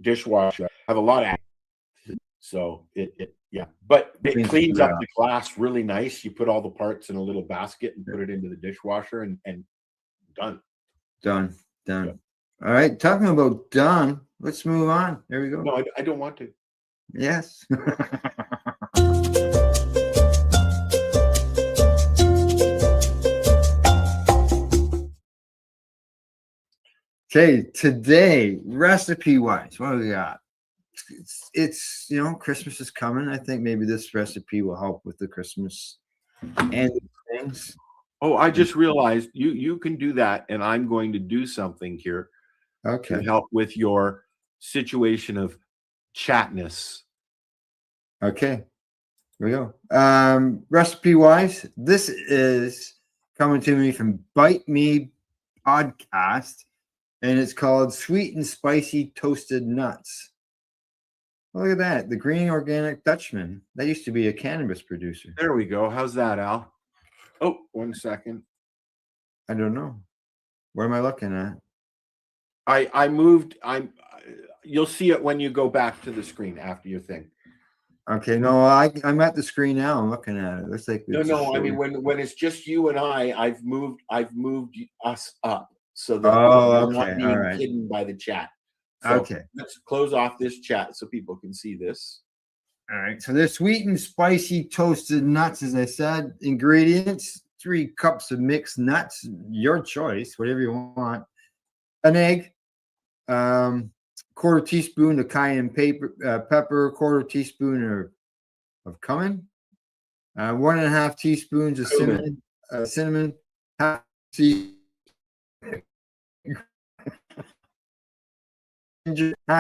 dishwasher have a lot of acid. So but it cleans up the glass really nice. You put all the parts in a little basket and put it into the dishwasher and done. Done. All right, talking about done, let's move on. There we go. No, I don't want to. Yes. Okay, today, recipe wise, what do we got? It's Christmas is coming. I think maybe this recipe will help with the Christmas and things. Oh, I just realized you can do that, and I'm going to do something here to help with your situation of chatness. Okay, here we go. Recipe wise, this is coming to me from Bite Me Podcast, and it's called Sweet and Spicy Toasted Nuts. Look at that. The Green Organic Dutchman. That used to be a cannabis producer. There we go. How's that, Al? Oh, 1 second. I don't know. What am I looking at? I moved. You'll see it when you go back to the screen after your thing. Okay, no, I'm at the screen now. I'm looking at it. Looks like No. I mean, when it's just you and I've moved us up so that we're not being hidden by the chat. So okay, let's close off this chat so people can see this. All right. So they're sweet and spicy toasted nuts, as I said. Ingredients: 3 cups of mixed nuts, your choice, whatever you want. An egg, quarter teaspoon of cayenne pepper, quarter teaspoon of cumin, 1.5 teaspoons of cinnamon, half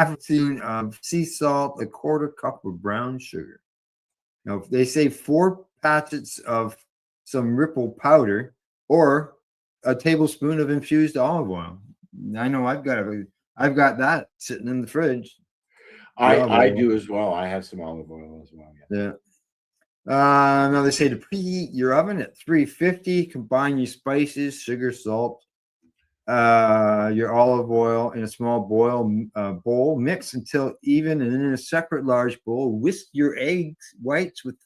a teaspoon of sea salt, a quarter cup of brown sugar. Now, they say 4 packets of some ripple powder or a tablespoon of infused olive oil. I know I've got that sitting in the fridge. I do as well. I have some olive oil as well. Yeah. Now they say to preheat your oven at 350. Combine your spices, sugar, salt, your olive oil in a small bowl. Mix until even, and in a separate large bowl, whisk your eggs whites with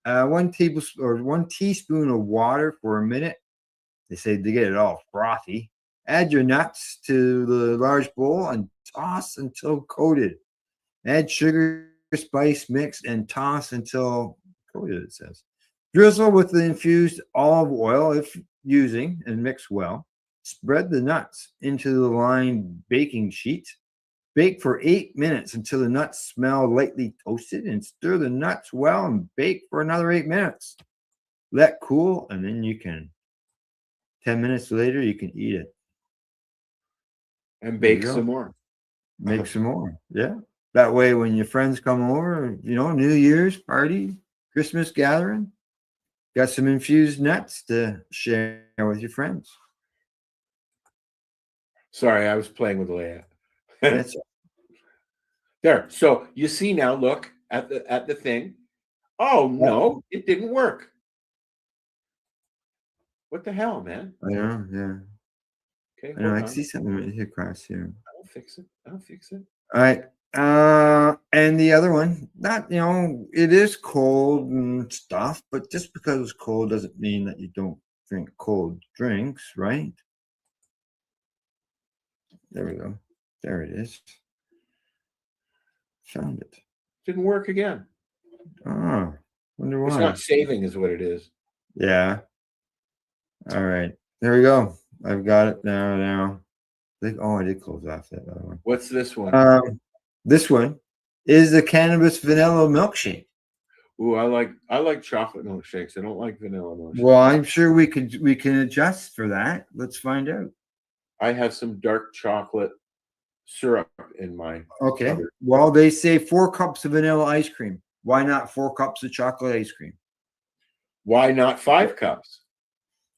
1 tablespoon or 1 teaspoon of water for a minute. They say to get it all frothy. Add your nuts to the large bowl and toss until coated. Add sugar, spice, mix, and toss until coated, it says. Drizzle with the infused olive oil if using and mix well. Spread the nuts into the lined baking sheet. Bake for 8 minutes until the nuts smell lightly toasted, and stir the nuts well and bake for another 8 minutes. Let cool, and then you can, 10 minutes later, you can eat it. And bake some more. Make some more. Yeah. That way, when your friends come over, New Year's party, Christmas gathering, got some infused nuts to share with your friends. Sorry, I was playing with Leia. That's there. So you see now, look at the thing. Oh no, it didn't work. What the hell, man? I know, yeah. Okay, I know. I see something right here across here. I'll fix it. All right. And the other one, not, it is cold and stuff, but just because it's cold doesn't mean that you don't drink cold drinks, right? There we go. There it is. Found it. Didn't work again. Oh, wonder why. It's not saving, is what it is. Yeah. All right. There we go. I've got it now. I did close off that other one. What's this one? This one is the cannabis vanilla milkshake. Ooh, I like chocolate milkshakes. I don't like vanilla milkshakes. Well, I'm sure we can adjust for that. Let's find out. I have some dark chocolate syrup in my Okay. cupboard. Well, they say 4 cups of vanilla ice cream. Why not 4 cups of chocolate ice cream? Why not 5 cups?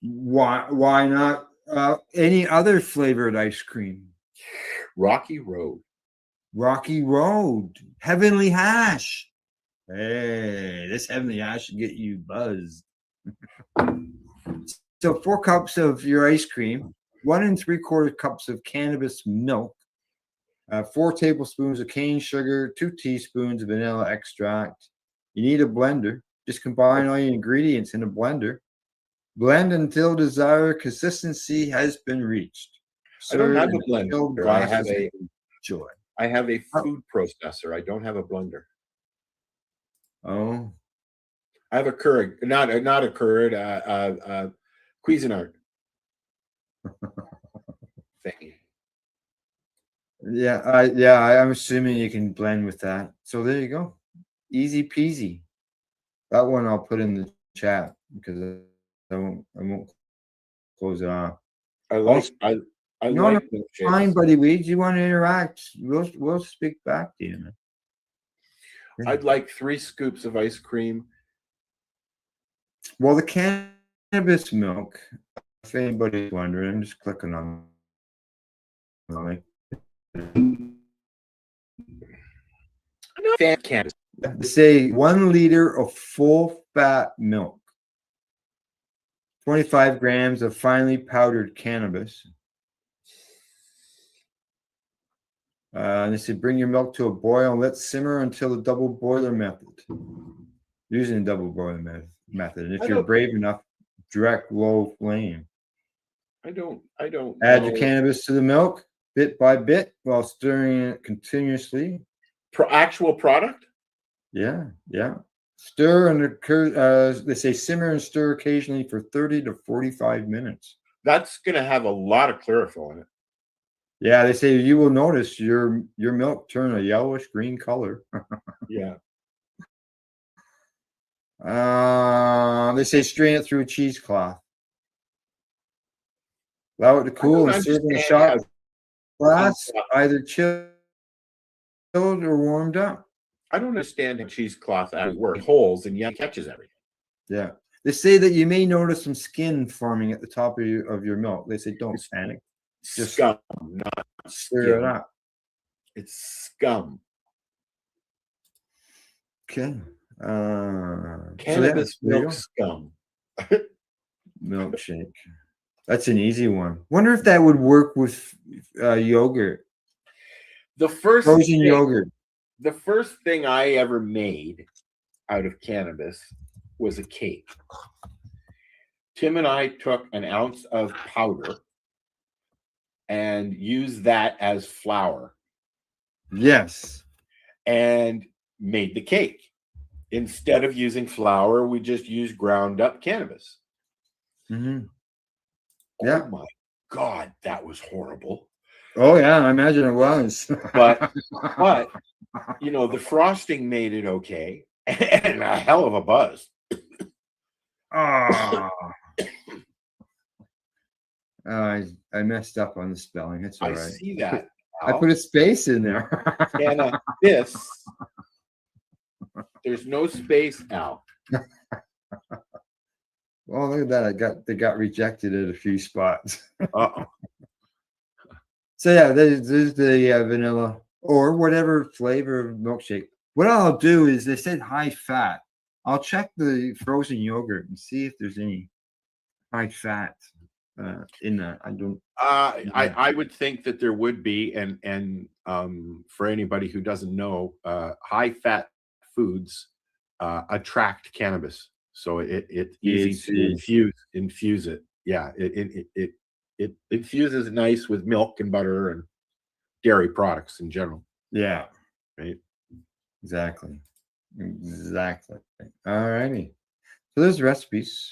Why not any other flavored ice cream? Rocky Road. Rocky Road. Heavenly Hash. Hey, this Heavenly Hash should get you buzzed. So 4 cups of your ice cream, 1 3/4 cups of cannabis milk, 4 tablespoons of cane sugar, 2 teaspoons of vanilla extract. You need a blender. Just combine all your ingredients in a blender. Blend until desired consistency has been reached. I don't have a Serve in blender. chilled I have glasses a of joy. I have a food processor. I don't have a blender. Oh, I have a Keurig, not a Keurig, Cuisinart thingy. yeah, I'm assuming you can blend with that. So there you go. Easy peasy. That one I'll put in the chat because I won't close it off. I like milkshakes. Fine, buddy. Weeds, you want to interact? We'll speak back to you. Man. I'd like 3 scoops of ice cream. Well, the cannabis milk, if anybody's wondering, I'm just clicking on it. Fan cannabis. They say 1 liter of full fat milk, 25 grams of finely powdered cannabis. And they say bring your milk to a boil and let simmer until the double boiler method. Using the double boiler method. And if you're brave enough, direct low flame. I don't Add your cannabis to the milk bit by bit while stirring it continuously. Actual product? Yeah. Stir and they say simmer and stir occasionally for 30 to 45 minutes. That's going to have a lot of chlorophyll in it. Yeah, they say you will notice your milk turn a yellowish green color. Yeah. They say strain it through a cheesecloth. Allow it to cool and serve in a shot glass, either chilled or warmed up. I don't understand how cheesecloth works. Holes and yet catches everything. Yeah. They say that you may notice some skin forming at the top of your milk. They say don't panic. Just scum, not stir it up. It's scum. Okay. Cannabis milk scum. Milkshake. That's an easy one. Wonder if that would work with yogurt. The first frozen yogurt. The first thing I ever made out of cannabis was a cake. Tim and I took an ounce of powder and used that as flour. Yes. And made the cake. Instead of using flour, we just used ground up cannabis. Mm-hmm. Yeah. Oh my God, that was horrible. Oh yeah, I imagine it was. but the frosting made it okay, and a hell of a buzz. I messed up on the spelling. It's all right. I see that. I put a space in there. Cannabis. There's no space, Al. Well, look at that. They got rejected at a few spots. So yeah, there's the vanilla or whatever flavor of milkshake. What I'll do is they said high fat. I'll check the frozen yogurt and see if there's any high fat in that. I don't. I would think that there would be, and for anybody who doesn't know, high fat foods attract cannabis, so it's easy to infuse it. Yeah, it infuses nice with milk and butter and dairy products in general. Yeah. Right. Exactly. All righty. So there's recipes.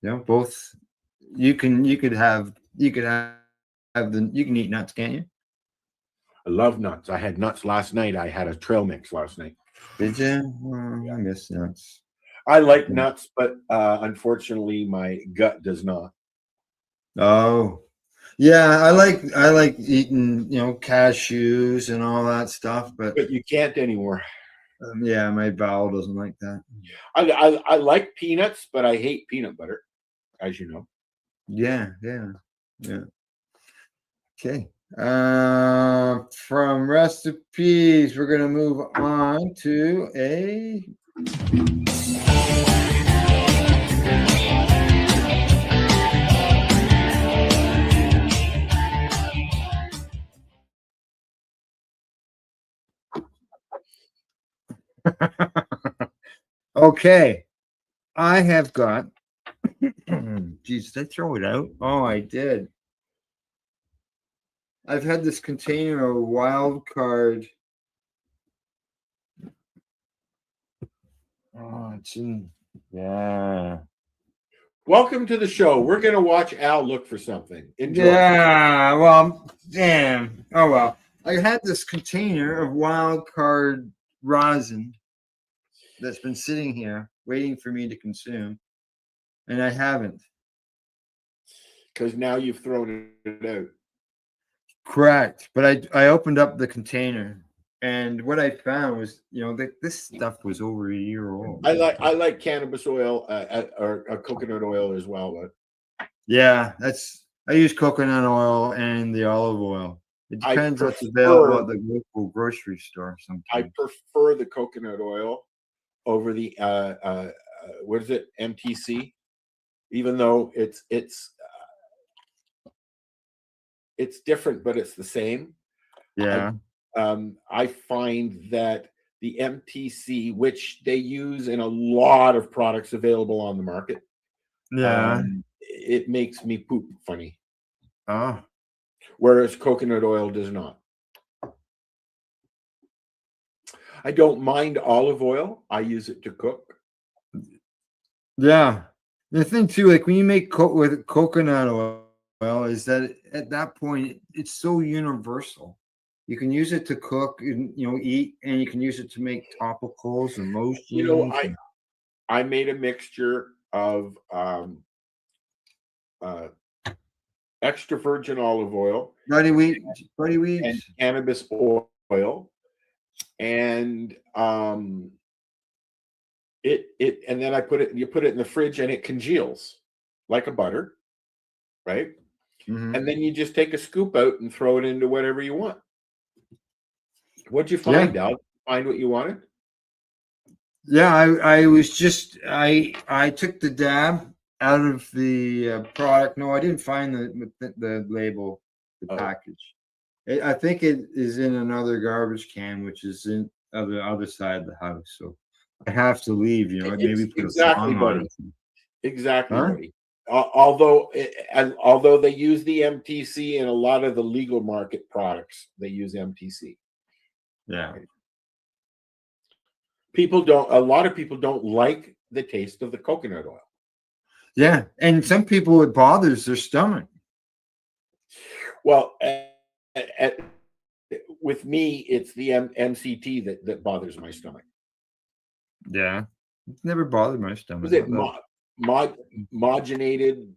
Both you can eat nuts, can't you? I love nuts. I had nuts last night. I had a trail mix last night. Did you? I miss nuts. I like nuts, but unfortunately my gut does not. Oh. Yeah, I like eating, cashews and all that stuff, but you can't anymore. Yeah, my bowel doesn't like that. I like peanuts, but I hate peanut butter, as you know. Yeah. Okay. From recipes, we're gonna move on to a okay. I have got geez, did I throw it out? Oh, I did. I've had this container of wild card. Oh, it's in. Yeah. Welcome to the show. We're going to watch Al look for something. Enjoy. Yeah. Well, damn. Oh, well. I had this container of wild card rosin that's been sitting here waiting for me to consume, and I haven't. Because now you've thrown it out. Correct. But I opened up the container, and what I found was, that this stuff was over a year old. I like cannabis oil or coconut oil as well, but yeah, I use coconut oil and the olive oil. It depends what's available at the local grocery store. Sometimes I prefer the coconut oil over the what is it, MTC, even though it's different, but it's the same. Yeah. I find that the MTC, which they use in a lot of products available on the market, it makes me poop funny. Oh. Whereas coconut oil does not. I don't mind olive oil. I use it to cook. Yeah. The thing too, like when you make with coconut oil, is that at that point it's so universal. You can use it to cook and eat, and you can use it to make topicals and lotions. I made a mixture of extra virgin olive oil, buddy wheat, and cannabis oil, and and then you put it in the fridge and it congeals like a butter, right? Mm-hmm. And then you just take a scoop out and throw it into whatever you want. What'd you find, Al? Find what you wanted? Yeah, I was just I took the dab out of the product. No, I didn't find the label, the package. I think it is in another garbage can, which is in the other side of the house. So I have to leave. Maybe put exactly, a buddy. on it. Exactly, Huh? buddy. Although they use the MTC in a lot of the legal market products, they use MTC. Yeah. A lot of people don't like the taste of the coconut oil. Yeah, and some people it bothers their stomach. Well, with me, it's the MCT that bothers my stomach. Yeah, it's never bothered my stomach. Was it modulated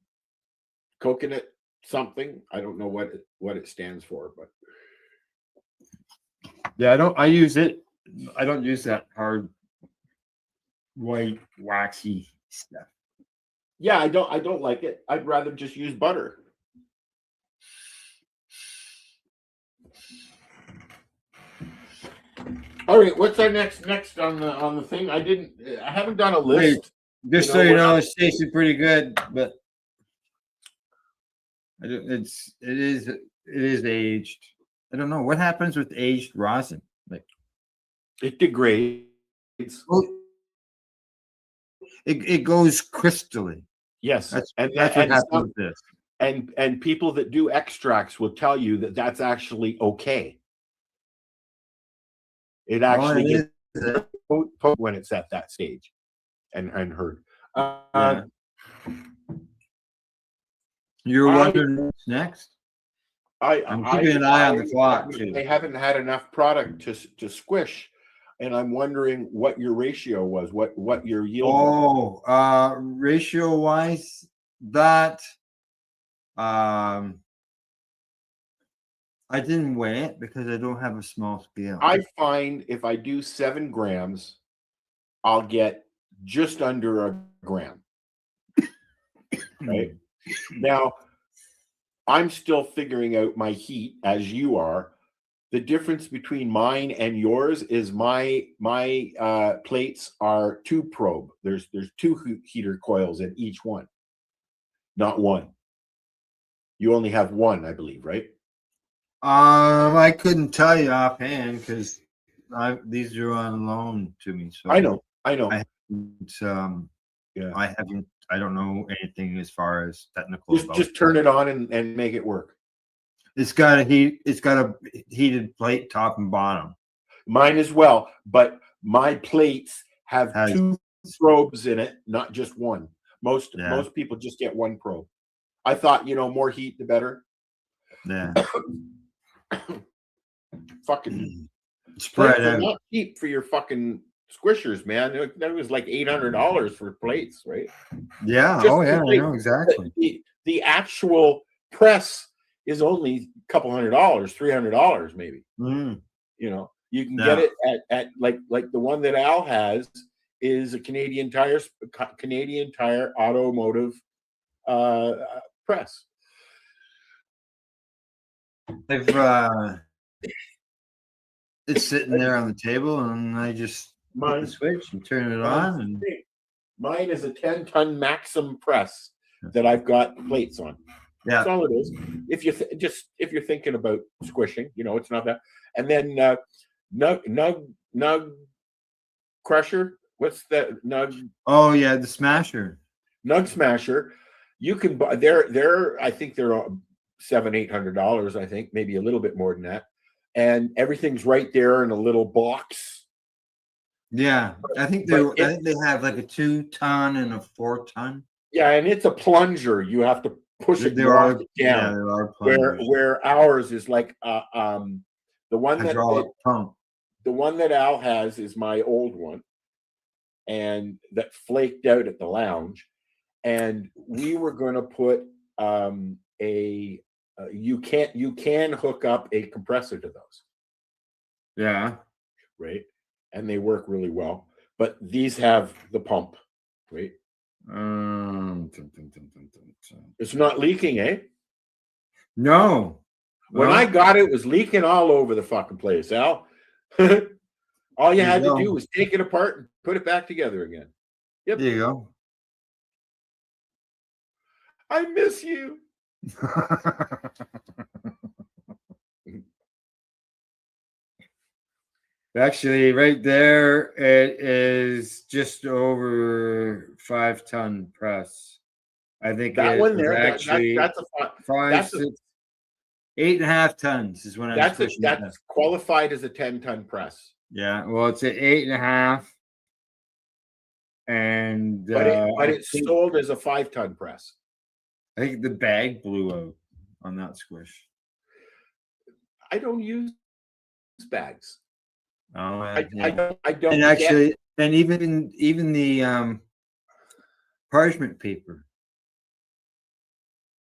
coconut something? I don't know what it stands for, but yeah, I use it. I don't use that hard white waxy stuff. Yeah, I don't like it. I'd rather just use butter. All right, what's our next on the thing? I haven't done a list. Just so you know, it's tasted pretty good, but It is aged. I don't know what happens with aged rosin. Like it degrades. Well, it goes crystally. Yes, That's and what happens some- with this. and people that do extracts will tell you that that's actually okay. It actually it gets when it's at that stage and heard. Yeah. You're wondering what's next? I'm keeping an eye on the clock too. They haven't had enough product to squish, and I'm wondering what your ratio was, what your yield was. Oh, ratio wise, that I didn't weigh it because I don't have a small scale. I find if I do 7 grams, I'll get just under a gram. Right now, I'm still figuring out my heat as you are. The difference between mine and yours is my plates are 2 probe. There's 2 heater coils in each one, not 1. You only have 1, I believe, right? I couldn't tell you offhand because these are on loan to me. So I know. I haven't, yeah. I don't know anything as far as technical. Just turn it on and make it work. It's got a heated plate top and bottom. Mine as well, but my plates have 2 probes in it, not just 1. Most people just get 1 probe. I thought, more heat the better. Yeah. Fucking spread out. out. Not cheap for your fucking squishers, man. That was like $800 for plates, right? Yeah. I know exactly. The actual press is only a couple $100, $300 maybe. You can get it at like the one that Al has is a Canadian Tire automotive press. It's sitting there on the table, and I just hit the switch and turn it on. And mine is a 10-ton Maxim press that I've got plates on. Yeah, that's all it is. If you're thinking about squishing, it's not that. And then nug crusher. What's that? Nug. Oh yeah, the smasher. Nug smasher. You can buy. They're I think they're $700-800. I think maybe a little bit more than that. And everything's right there in a little box. Yeah, I think they have like a 2-ton and a 4-ton. Yeah, and it's a plunger. You have to push it down. Yeah, there are plungers. Where ours is like the one pump. The one that Al has is my old one, and that flaked out at the lounge. And we were going to put you can hook up a compressor to those. Yeah. Right. And they work really well. But these have the pump, right? It's not leaking, eh? No. When I got it, it was leaking all over the fucking place, Al. All you had to do was take it apart and put it back together again. Yep. There you go. I miss you. Actually, right there, it is just over 5-ton press. I think that one there actually that's 8.5 tons is when that's qualified as a 10-ton press. Yeah, well, it's an 8.5, and but it's sold as a 5-ton press. I think the bag blew out on that squish. I don't use bags. Oh, I don't. And actually, and even the parchment paper,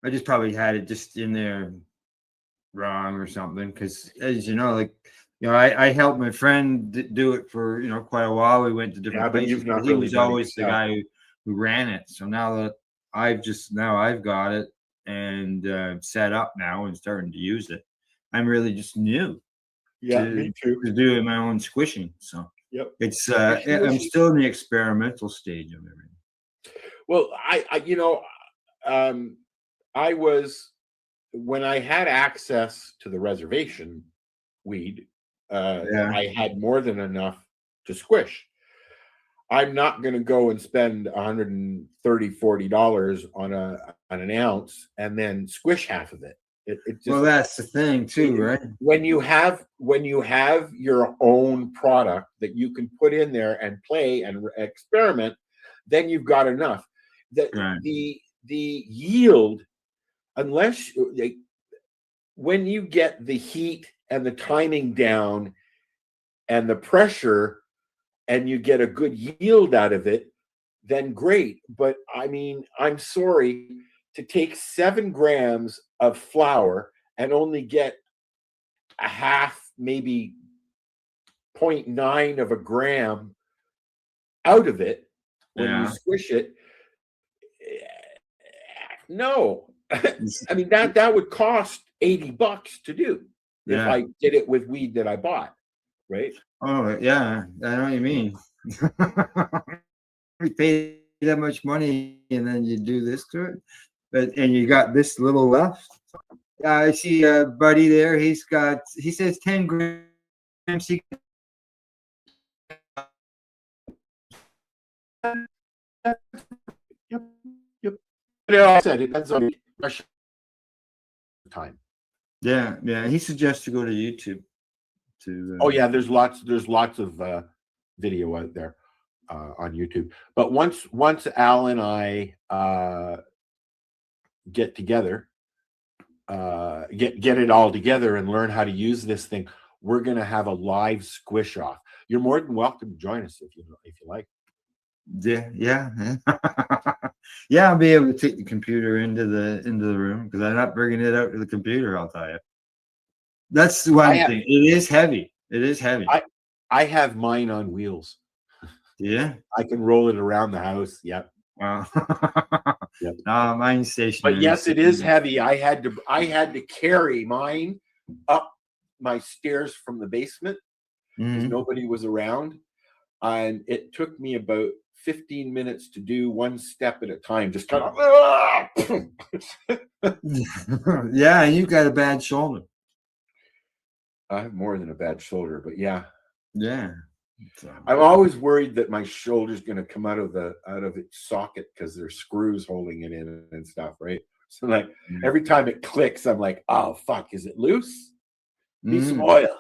I just probably had it just in there wrong or something. Because as you know, I helped my friend do it for quite a while. We went to different places. But he was always the guy who ran it. So now that I've got it and set up now and starting to use it, I'm really just new. Yeah, me too. To do my own squishing. So yep, it's I'm still in the experimental stage of everything. Well, I was when I had access to the reservation weed, I had more than enough to squish. I'm not going to go and spend $130, $40 on an ounce and then squish half of it. It just, well, that's the thing too, right? When you have your own product that you can put in there and play and experiment, then you've got enough. The yield, unless when you get the heat and the timing down and the pressure, and you get a good yield out of it, then great. But I mean, I'm sorry, to take 7 grams of flour and only get a half, maybe 0.9 of a gram out of it when you squish it. No. I mean, that would cost $80 to do if I did it with weed that I bought, right? Oh yeah, I know what you mean. We pay that much money and then you do this to it, and you got this little left. I see a buddy there. He says 10 grams. Yep. I said it depends on the time. Yeah. He suggests to go to YouTube. Oh yeah, there's lots of video out there on YouTube. But once Al and I get together, get it all together and learn how to use this thing, we're gonna have a live squish off. You're more than welcome to join us if you like. Yeah. Yeah, I'll be able to take the computer into the room because I'm not bringing it out to the computer. I'll tell you. That's the one thing. It is heavy. I have mine on wheels. Yeah, I can roll it around the house. Yep. Wow. Yep. No, mine's stationary. But yes, it is heavy. I had to carry mine up my stairs from the basement because nobody was around, and it took me about 15 minutes to do one step at a time. Just kind of. Yeah, and you've got a bad shoulder. I have more than a bad shoulder, but yeah. So, I'm always worried that my shoulder's going to come out of its socket because there's screws holding it in and stuff, right? So like every time it clicks, I'm like, oh fuck, is it loose? Need some oil.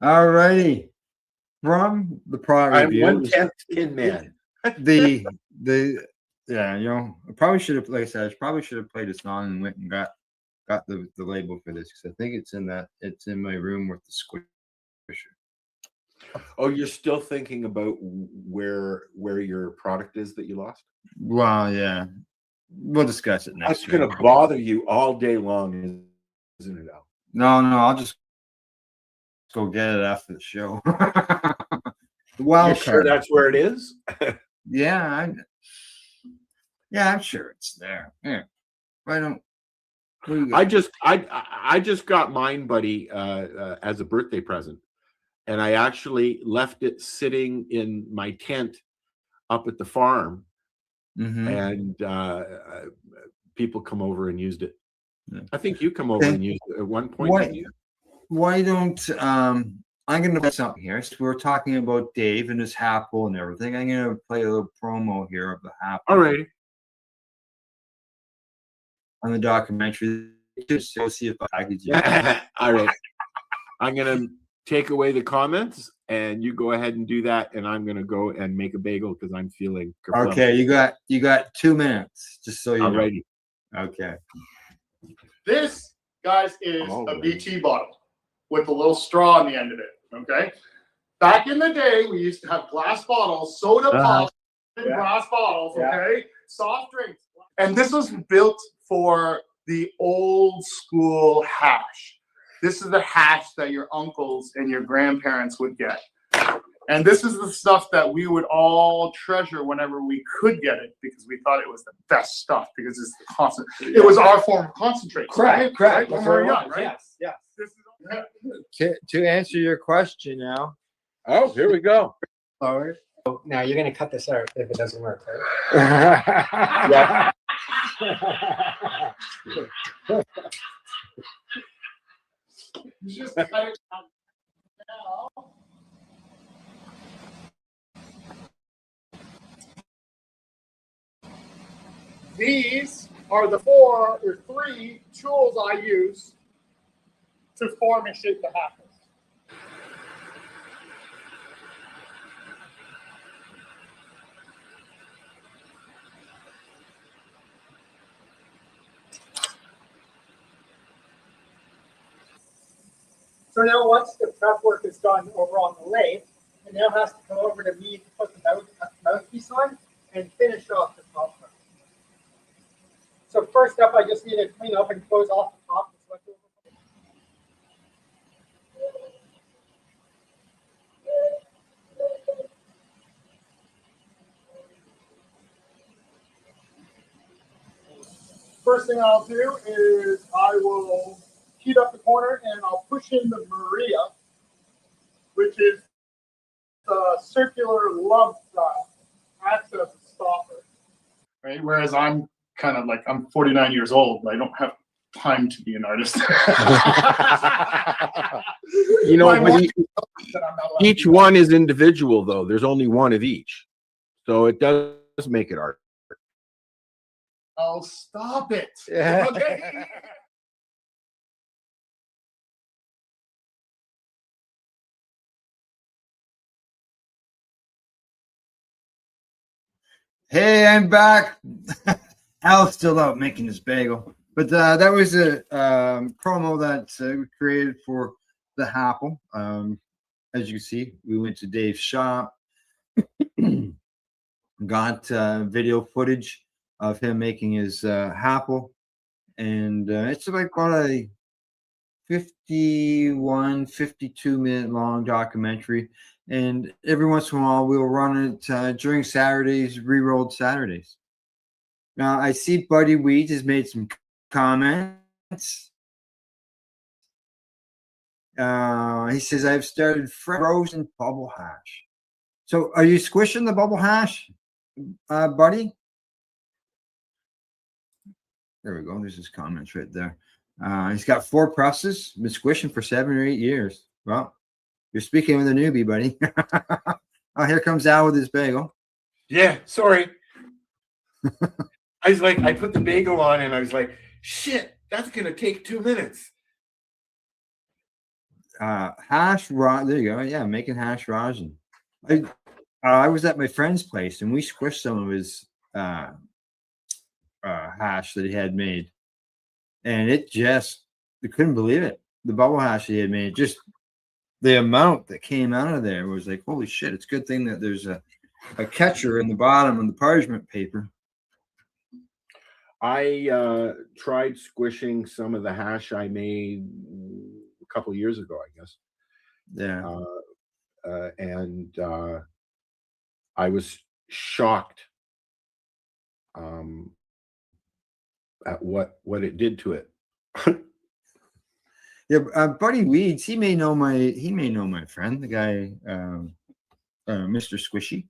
All righty. From the product I'm review, 1/10 Tin Man. I probably should have, like I said, played a song and went and got the label for this because I think it's in my room with the squisher. Oh, you're still thinking about where your product is that you lost? Well, yeah, we'll discuss it next. That's going to bother you all day long, isn't it, Al? No, I'll just go get it after the show. You're sure that's where it is? Yeah, I'm sure it's there. Yeah, why don't? I just got mine, buddy, as a birthday present, and I actually left it sitting in my tent up at the farm, and people come over and used it. Yeah. I think you come over and used it at one point. Why don't I'm going to play something here. So we're talking about Dave and his Happle and everything. I'm going to play a little promo here of the Happle. All right. On the documentary, just to see if I could. All right. I'm going to take away the comments, and you go ahead and do that, and I'm going to go and make a bagel because I'm feeling. Kerplum. Okay, you got 2 minutes, just so you know. Alrighty. Okay. This, guys, is a BT bottle with a little straw on the end of it. Okay. Back in the day, we used to have glass bottles, soda pop in glass bottles. Okay, soft drinks, and this was built for the old school hash. This is the hash that your uncles and your grandparents would get. And this is the stuff that we would all treasure whenever we could get it because we thought it was the best stuff because it's the constant. It was our form of concentrate. Correct. Right? When we were young, right? Yes. To answer your question now. Oh, here we go. All right. Now you're going to cut this out if it doesn't work, right? Just cut it out now. These are the 4 or 3 tools I use to form and shape the hackles. So now once the prep work is done over on the lathe, it now has to come over to me to put the mouthpiece on and finish off the top part. So first up, I just need to clean up and close off the top. First thing I'll do is I will heat up the corner and I'll push in the Maria, which is the circular lump that acts as a stopper. Right? Whereas I'm kind of like, I'm 49 years old, but I don't have time to be an artist. You know, but each one is individual, though. There's only one of each. So it does make it art. Oh, stop it. Yeah. Okay. Hey, I'm back. Al's still out making this bagel. But that was a promo that we created for the Apple. As you can see, we went to Dave's shop, got video footage of him making his Apple, and it's like about a 52-minute long documentary. And every once in a while, we'll run it during Saturdays, re-rolled Saturdays. Now, I see Buddy Weeds has made some comments. He says, I've started frozen bubble hash. So are you squishing the bubble hash, Buddy? There we go. There's his comments right there. He's got 4 presses, been squishing for 7 or 8 years. Well, you're speaking with a newbie, buddy. Oh, here comes Al with his bagel. Yeah, sorry. I was like, I put the bagel on and I was like, shit, that's going to take 2 minutes. Hash rosin. There you go. Yeah, making hash rosin. I was at my friend's place and we squished some of his hash that he had made, and it just, we couldn't believe it. The bubble hash he had made, just the amount that came out of there was like, holy shit! It's a good thing that there's a catcher in the bottom of the parchment paper. I tried squishing some of the hash I made a couple of years ago, I guess. Yeah. And I was shocked at what it did to it. Yeah, Buddy Weeds, he may know my friend, the guy, Mr. Squishy.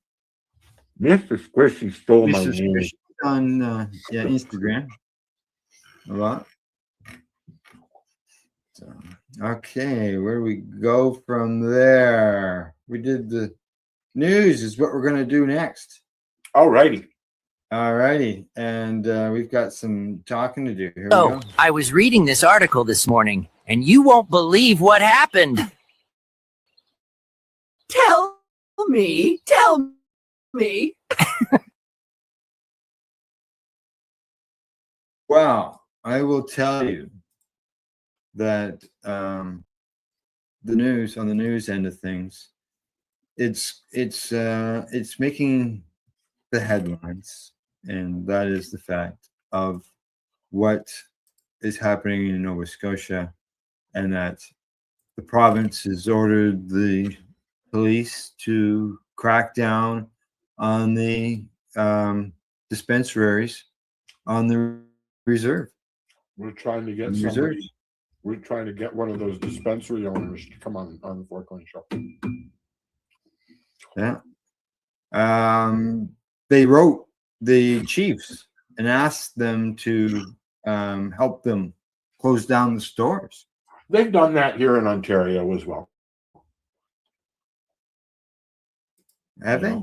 Mr. Squishy stole my Mr. name. Squishy on Instagram a lot. So, okay, where do we go from there? We did the news is what we're going to do next. All righty. And we've got some talking to do. Here we So, go. I was reading this article this morning, and you won't believe what happened. Tell me. Well, I will tell you that on the news end of things, it's making the headlines, and that is the fact of what is happening in Nova Scotia, and that the province has ordered the police to crack down on the dispensaries on the reserve. We're trying to get Reserve. somebody. We're trying to get one of those dispensary owners to come on the Four Corner Show. Yeah. They wrote the chiefs and asked them to help them close down the stores. They've done that here in Ontario as well. Have they?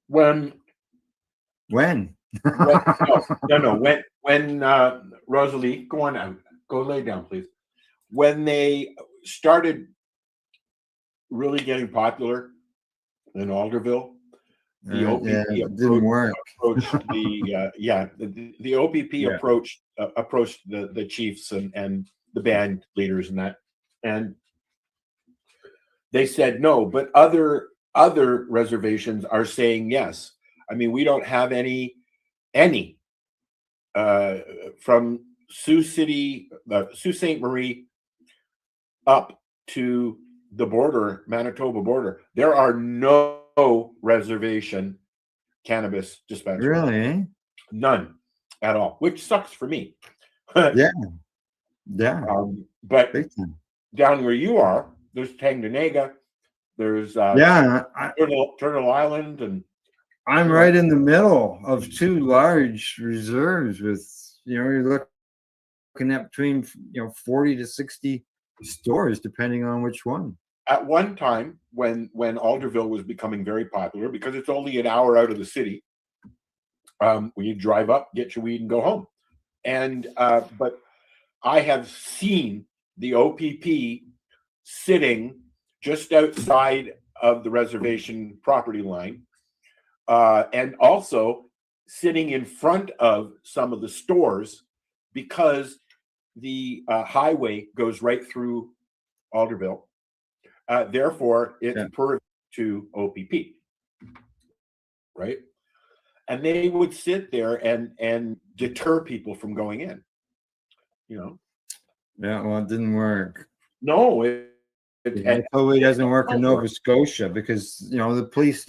When When? no. When Rosalie, go on out. Go lay down, please. When they started really getting popular in Alderville, the OPP it didn't work. approached the OPP approached the chiefs and the band leaders and that, and they said no, but other reservations are saying yes. I mean, we don't have any from Sioux City, Sault Ste. Marie up to the border, Manitoba border. There are no reservation cannabis dispensaries. Really? None at all, which sucks for me. Yeah. But down where you are, there's Tanganega, there's Turtle Island, and I'm right in the middle of two large reserves with, you're looking at between 40 to 60 stores depending on which one. At one time, when Alderville was becoming very popular, because it's only an hour out of the city, when you drive up, get your weed, and go home. And but I have seen the OPP sitting just outside of the reservation property line, and also sitting in front of some of the stores, because the highway goes right through Alderville. Therefore, it's pertinent to OPP, right? And they would sit there and deter people from going in. Yeah, well, it didn't work. No, it totally doesn't work in Nova Scotia, because the police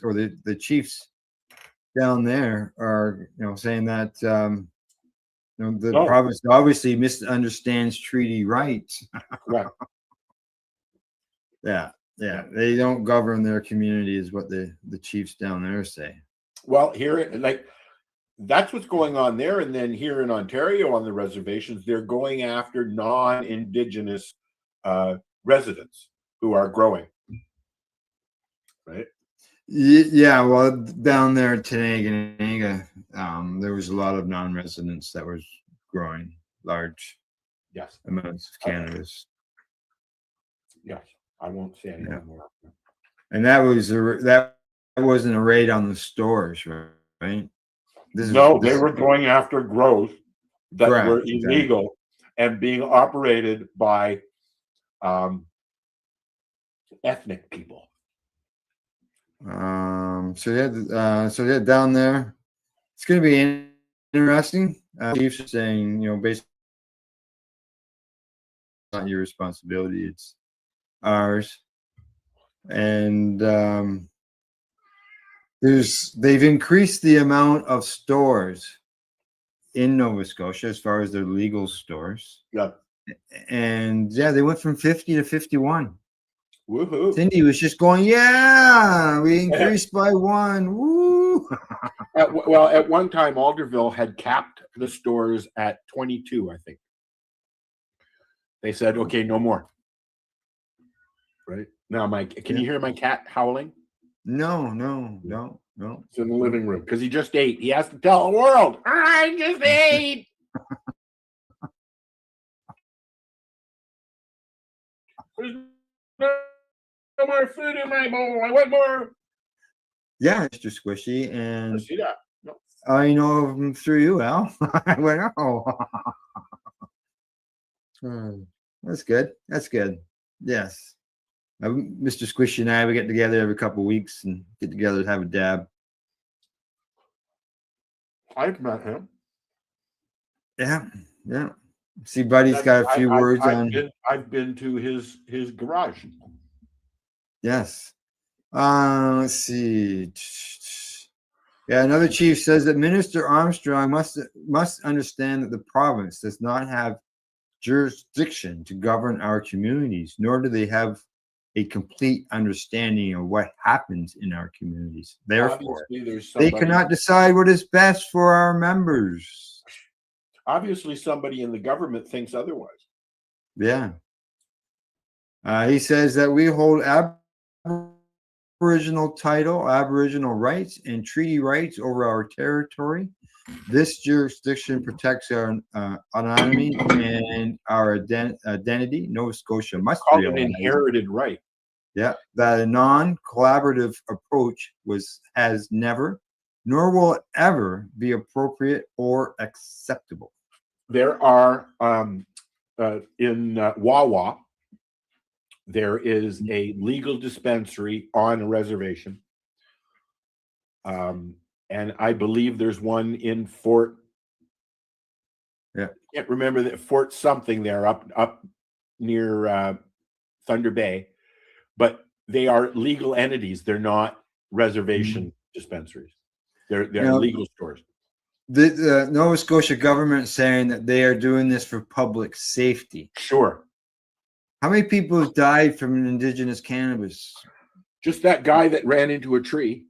or the chiefs down there are saying that the province obviously misunderstands treaty rights. Right. Yeah, they don't govern their community, is what the chiefs down there say. Well, here, that's what's going on there. And then here in Ontario on the reservations, they're going after non-Indigenous residents who are growing. Right? Yeah, well, down there at Tanganega, there was a lot of non-residents that was growing large amounts of cannabis. Yes, I won't say anything more. And that wasn't a raid on the stores, right? They were going after grows that were illegal and being operated by ethnic people. So down there, it's going to be interesting. Chiefs are saying, basically, not your responsibility, it's ours. And they've increased the amount of stores in Nova Scotia as far as their legal stores. Yeah. And they went from 50 to 51. Woohoo. Cindy was just going, we increased by one. Woo. At one time, Alderville had capped the stores at 22, I think. They said, okay, no more. Right now, can you hear my cat howling? No. It's in the living room because he just ate. He has to tell the world, I just ate. There's no more food in my bowl. I want more. Yeah, Mr. Squishy, and I see that. No. I know of him through you, Al. I went, that's good. That's good. Yes. Mr. Squishy and I, we get together every couple of weeks and get together to have a dab. I've met him. Yeah. See, Buddy's got a few words on. I've been to his garage. Yes. Let's see. Yeah, another chief says that Minister Armstrong must understand that the province does not have jurisdiction to govern our communities, nor do they have a complete understanding of what happens in our communities. Therefore, Obviously, there's they somebody, cannot decide what is best for our members. obviously somebody in the government thinks otherwise. Yeah. He says that we hold Aboriginal title, Aboriginal rights, and treaty rights over our territory. This jurisdiction protects our autonomy and our identity. Nova Scotia must Called an realize, inherited right. yeah, that a non-collaborative approach has never, nor will it ever be appropriate or acceptable. There are in Wawa, there is a legal dispensary on a reservation. And I believe there's one in Fort. Yeah, I can't remember that Fort something there up near Thunder Bay, but they are legal entities. They're not reservation dispensaries. They're legal stores. The Nova Scotia government saying that they are doing this for public safety. Sure. How many people have died from indigenous cannabis? Just that guy that ran into a tree.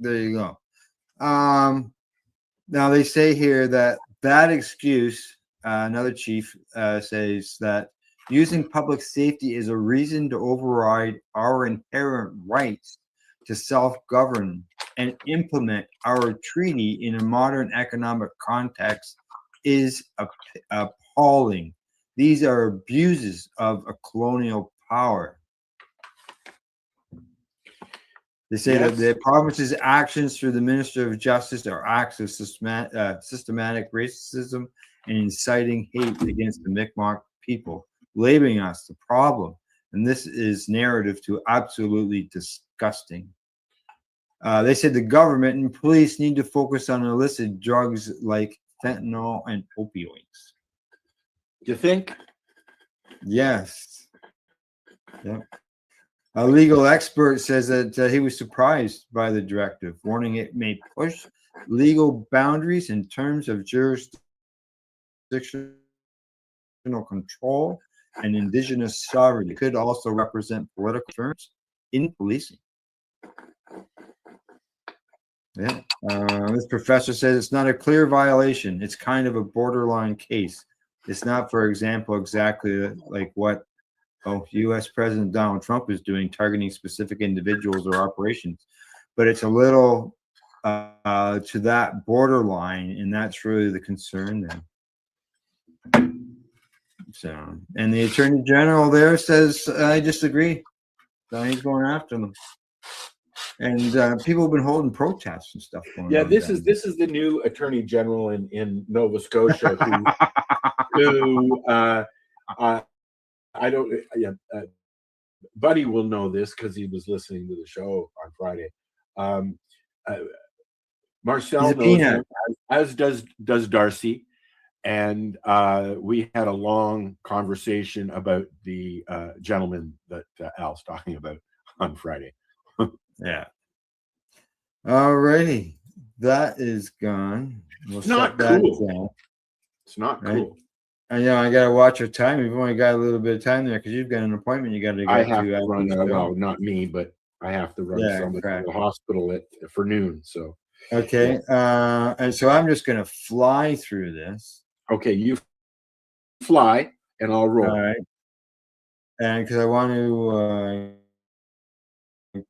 There you go. Now they say here that excuse, another chief says that using public safety is a reason to override our inherent rights to self-govern and implement our treaty in a modern economic context is appalling. These are abuses of a colonial power. They say that the province's actions through the Minister of Justice are acts of systematic racism and inciting hate against the Mi'kmaq people, labeling us the problem. And this is narrative to absolutely disgusting. They said the government and police need to focus on illicit drugs like fentanyl and opioids. You think? Yes. Yeah. A legal expert says that he was surprised by the directive, warning it may push legal boundaries in terms of jurisdictional control and indigenous sovereignty. It could also represent political terms in policing. Yeah. This professor says it's not a clear violation. It's kind of a borderline case. It's not, for example, exactly like what U.S. President Donald Trump is doing, targeting specific individuals or operations. But it's a little to that borderline, and that's really the concern then. So, and the Attorney General there says, I disagree. So he's going after them. And people have been holding protests and stuff going on. Yeah, this is the new Attorney General in Nova Scotia who I don't. Yeah, Buddy will know this because he was listening to the show on Friday. Marcel knows him, as does Darcy, and we had a long conversation about the gentleman that Al's talking about on Friday. Yeah. All righty, that is gone. We'll It's not shut that cool. down. It's not Right? cool. I know I gotta watch your time. You've only got a little bit of time there because you've got an appointment you got to get I have to after run. the show. Well, not me, but I have to run Yeah, somebody correct. to the hospital for noon. So Okay, and so I'm just gonna fly through this. okay, you fly and I'll roll. All right, and because I want to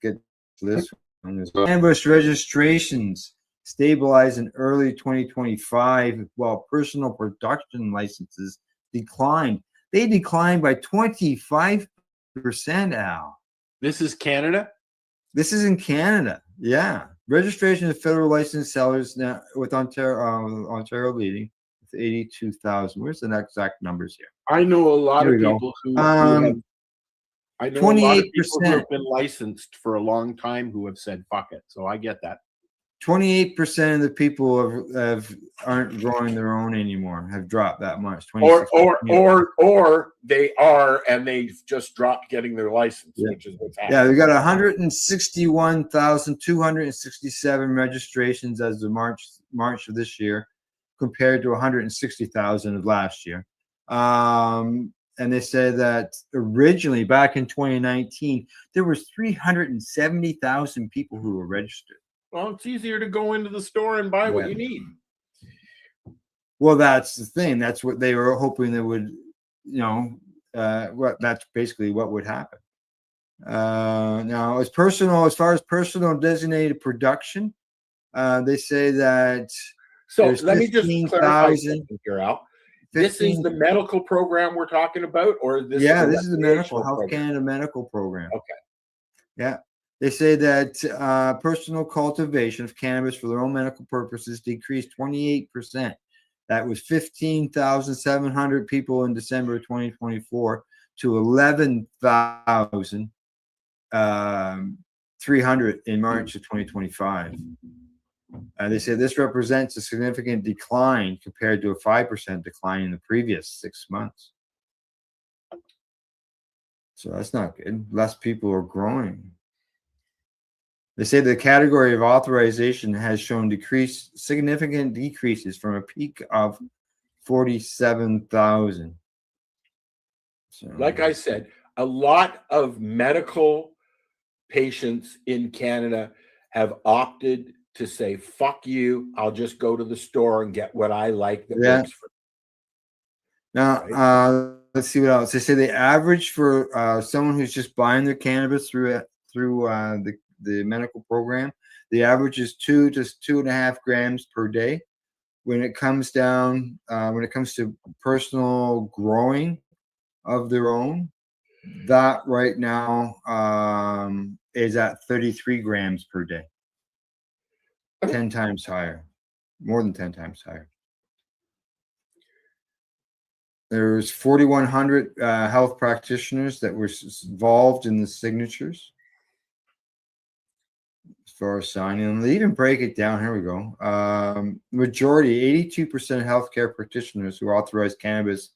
get to this one. Ambush registrations stabilized in early 2025, while personal production licenses declined. They declined by 25%, Al. This is Canada? This is in Canada. Yeah. Registration of federal licensed sellers now with Ontario leading with 82,000. Where's the exact numbers here? I know a lot Here of we go. people who have, I know a lot of people who 28%. have been licensed for a long time who have said fuck it. So I get that. 28% of the people aren't growing their own anymore. Have dropped that much. Or 26%. they are and they've just dropped getting their license, which is what's happening. Yeah, we got 161,267 registrations as of March of this year, compared to 160,000 of last year. and they said that originally back in 2019 there was 370,000 people who were registered. Well, it's easier to go into the store and buy what Yeah. you need. Well, that's the thing. That's what they were hoping they would, that's basically what would happen. Now, as far as personal designated production, they say that. So let me just clarify something here, Al. This is 15 the medical program we're talking about, or this? This is the medical recreational Health program? Canada medical program. Okay. Yeah. They say that personal cultivation of cannabis for their own medical purposes decreased 28%. That was 15,700 people in December 2024 to 11,300 in March of 2025. They say this represents a significant decline compared to a 5% decline in the previous 6 months. So that's not good. Less people are growing. They say the category of authorization has shown significant decreases from a peak of 47,000. So, like I said, a lot of medical patients in Canada have opted to say, fuck you, I'll just go to the store and get what I like that works for me. Now, let's see what else. They say the average for someone who's just buying their cannabis through the medical program, the average is 2 to 2.5 grams per day. When it comes to personal growing of their own, that right now is at 33 grams per day. 10 times higher, more than 10 times higher. There's 4,100 health practitioners that were involved in the signatures. As far as signing them, they even break it down. Here we go. Majority, 82% of healthcare practitioners who authorize cannabis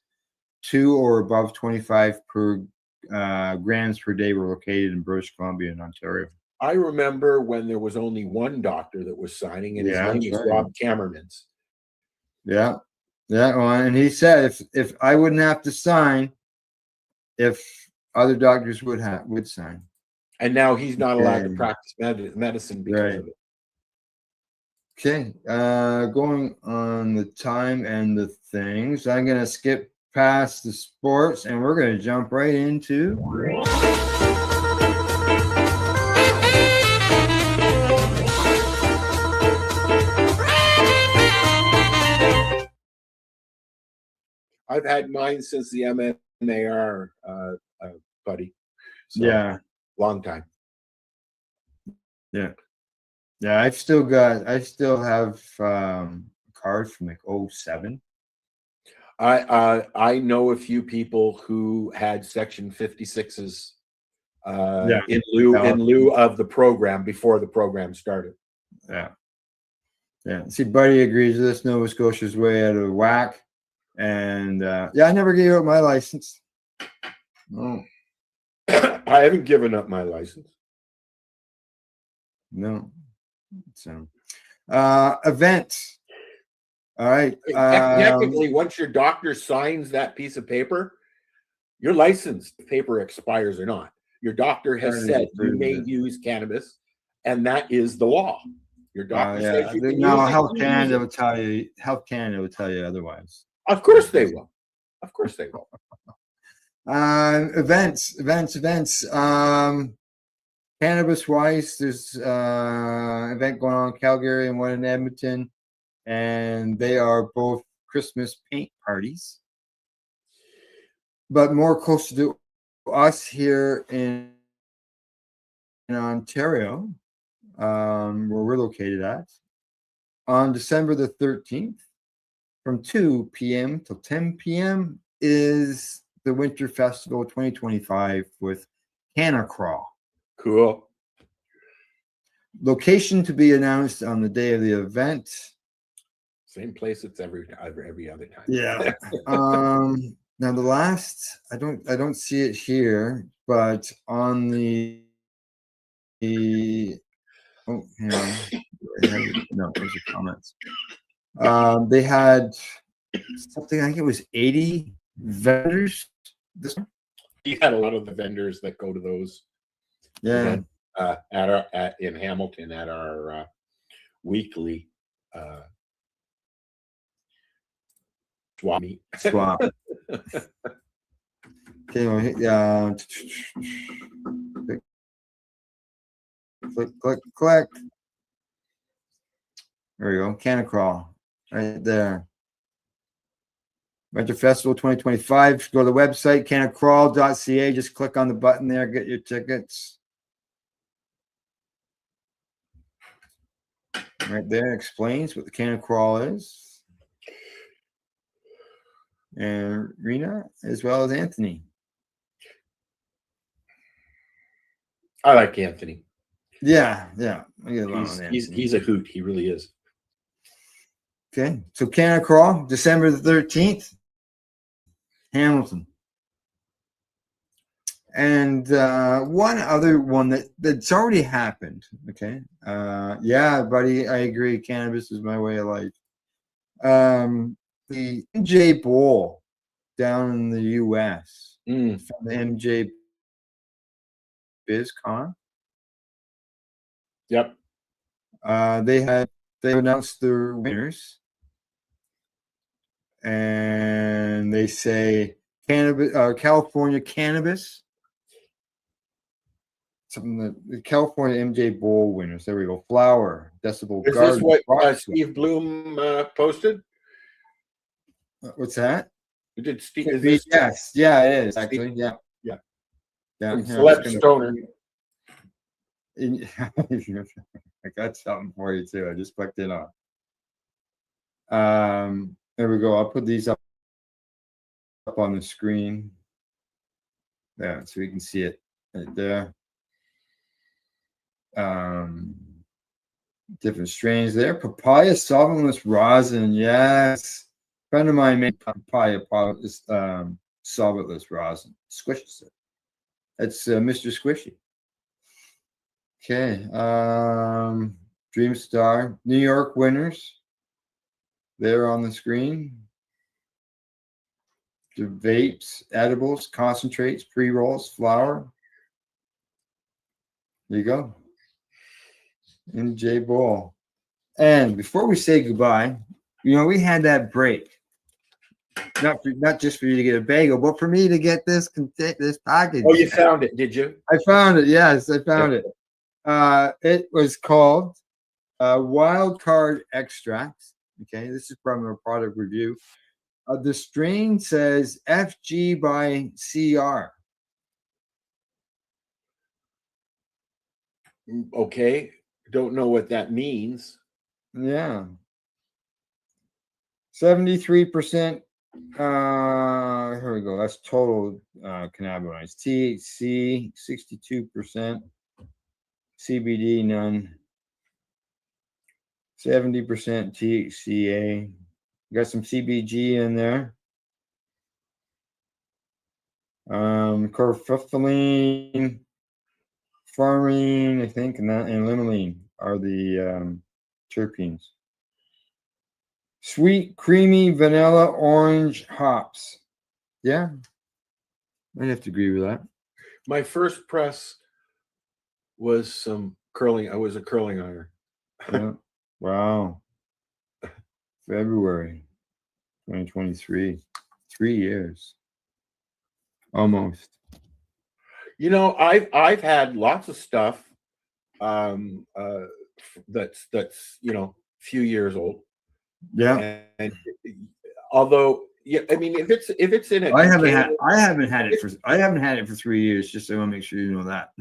2 or above 25 grams per day were located in British Columbia and Ontario. I remember when there was only one doctor that was signing, and his name was Rob Camermans. Yeah. Yeah, well, and he said if I wouldn't have to sign, if other doctors would sign. And now he's not allowed to practice medicine because of it. Okay, going on the time and the things, I'm going to skip past the sports and we're going to jump right into. I've had mine since the MNAR, buddy. So, yeah, long time. Yeah, I still have a card from like 2007. I know a few people who had Section 56s in lieu of the program before the program started. Yeah. See, Buddy agrees with this. Nova Scotia's way out of whack. And I never gave up my license. No. I haven't given up my license. No. So, events. All right. Technically, once your doctor signs that piece of paper, your license paper expires or not. Your doctor has said you may use cannabis, and that is the law. Your doctor says you can use it. Health Canada will tell you. Health Canada will tell you otherwise. Of course they will. Of course they will. Events. Cannabis wise, there's an event going on in Calgary and one in Edmonton, and they are both Christmas paint parties. But more close to us here in Ontario, where we're located at, on December the 13th, from 2 p.m. till 10 p.m. is the Winter Festival 2025 with Canna Crawl. Cool. Location to be announced on the day of the event. Same place it's every other time. Yeah. Now the last, I don't see it here, but on the oh, hang on. No, there's the comments. They had something, I think it was 80 vendors This one? You had a lot of the vendors that go to those. Yeah. event, in Hamilton at our weekly swap meet. Swap. Okay, we'll hit, click. There we go. Canna Crawl. Right there. Winter Festival 2025. Go to the website, cannacrawl.ca. Just click on the button there, get your tickets. Right there explains what the Canna Crawl is. And Rena, as well as Anthony. I like Anthony. Yeah. I get along with Anthony. He's a hoot. He really is. Okay, so Canna Crawl, December the 13th, Hamilton. And one other one that's already happened. Okay. Yeah, buddy, I agree. Cannabis is my way of life. The MJ Bowl down in the US from the MJ BizCon. Yep. They announced their winners. And they say cannabis, California cannabis. Something that the California MJ Bowl winners. There we go. Flower, Decibel Is Garden. this what Steve Bloom posted? What's that? Did Steve? Could Is be, this yes, yeah, it is actually. Yeah. From Celeb I was gonna- Stoner. I got something for you too. I just clicked it on. There we go. I'll put these up on the screen. Yeah, so we can see it right there. Different strains there. Papaya solventless rosin. Yes. Friend of mine made papaya solventless rosin. Squishes it. That's Mr. Squishy. Okay. Dreamstar. New York winners. There on the screen. The vapes, edibles, concentrates, pre-rolls, flour. There you go. MJ Bowl. And before we say goodbye, we had that break. Not just for you to get a bagel, but for me to get this package. Oh, you found it, did you? I found it. Yes, I found it. It was called Wild Card Extracts. Okay, this is from a product review. The strain says FG by CR. Okay, don't know what that means. Yeah. 73%. Here we go. That's total cannabinoids. THC 62%. CBD none. 70% THCA. Got some CBG in there. Corphiphylline, farmine, I think, and limonene are the terpenes. Sweet, creamy, vanilla, orange hops. Yeah, I'd have to agree with that. My first press was some curling. I was a curling iron. Yeah. Wow. February 2023. 3 years. Almost. I've had lots of stuff that's a few years old. Yeah. And although I mean if it's in a I haven't had it for 3 years, just so I want to make sure you know that.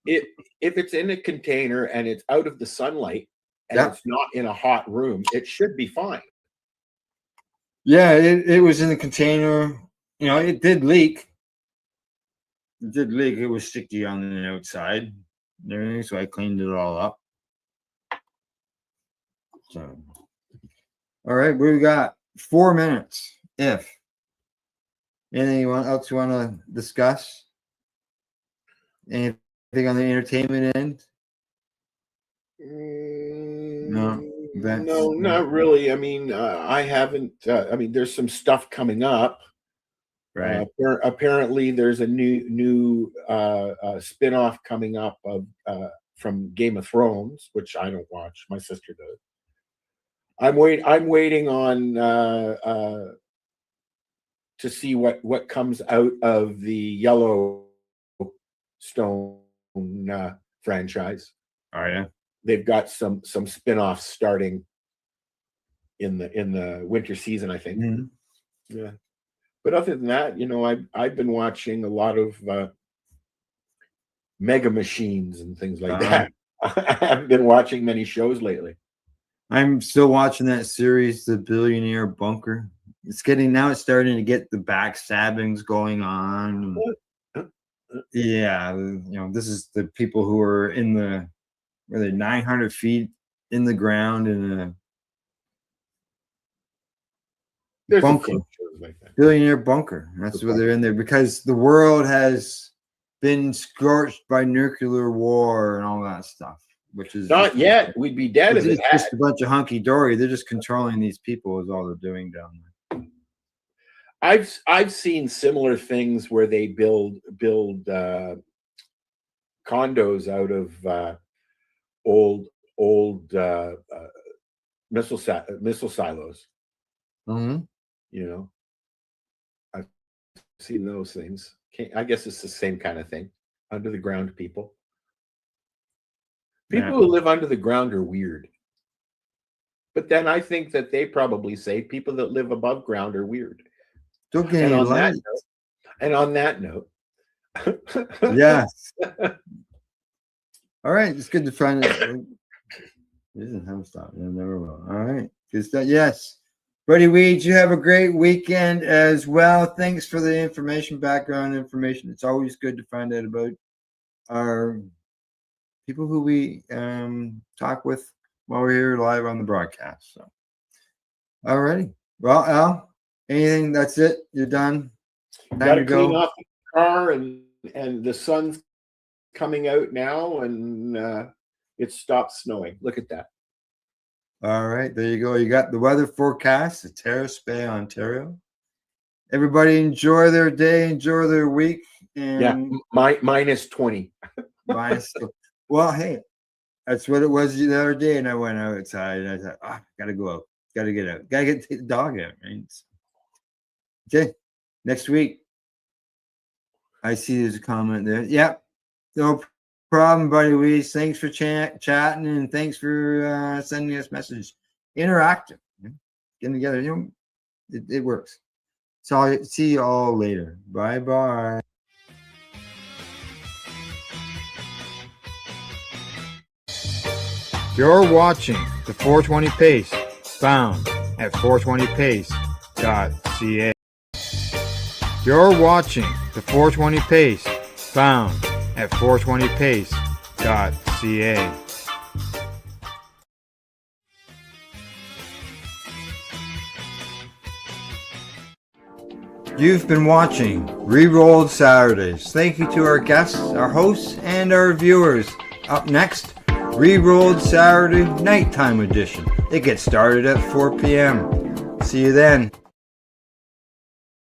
if it's in a container and it's out of the sunlight and it's not in a hot room, it should be fine. Yeah, it was in the container. It did leak. It was sticky on the outside and everything, so I cleaned it all up. So, all right, we got 4 minutes. If anything else you want to discuss? Anything on the entertainment end? No. No, not really. I mean, I haven't. I mean, there's some stuff coming up. Right. Apparently, there's a new spin-off coming up of from Game of Thrones, which I don't watch. My sister does. I'm waiting on to see what comes out of the Yellowstone franchise. Oh yeah, they've got some spin-offs starting in the winter season, I think. Mm-hmm. Yeah, but other than that, I've been watching a lot of Mega Machines and things like that. I haven't been watching many shows lately. I'm still watching that series, The Billionaire Bunker. It's starting to get the backstabbings going on. Yeah, this is the people who are in the 900 feet in the ground in a bunker, like that. Billionaire Bunker. That's what they're in there because the world has been scorched by nuclear war and all that stuff. Which is not yet. We'd be dead if it had. Just a bunch of hunky dory. They're just controlling these people. Is all they're doing down there. I've seen similar things where they build condos out of old missile silos. Mm-hmm. I've seen those things. I guess it's the same kind of thing. Under the ground people. People who live under the ground are weird. But then I think that they probably say people that live above ground are weird. Don't get any light. And on that note, yes. All right, it's good to find it. Doesn't have a stop. Yeah, never will. All right, good stuff. Yes, Buddy Weeds, you have a great weekend as well. Thanks for the information, background information. It's always good to find out about our people who we talk with while we're here live on the broadcast. So, all righty. Well, Al, anything? That's it. You're done. Got to clean off the car, and the sun's coming out now, and it stopped snowing. Look at that. All right, there you go. You got the weather forecast at Terrace Bay, Ontario. Everybody enjoy their day, enjoy their week. And yeah, minus 20. Well, hey, that's what it was the other day, and I went outside and I thought, gotta go out, gotta get out, gotta take the dog out, right? Okay, next week. I see there's a comment there. Yep, no problem, Buddy Weeds. Thanks for chatting and thanks for sending us messages. Interactive, getting together. It works. So I'll see you all later. Bye bye. You're watching the 420 Pace, found at 420pace.ca. You're watching the 420 Pace, found at 420pace.ca. You've been watching Rerolled Saturdays. Thank you to our guests, our hosts, and our viewers. Up next, Rerolled Saturday Nighttime Edition. It gets started at 4 p.m. See you then.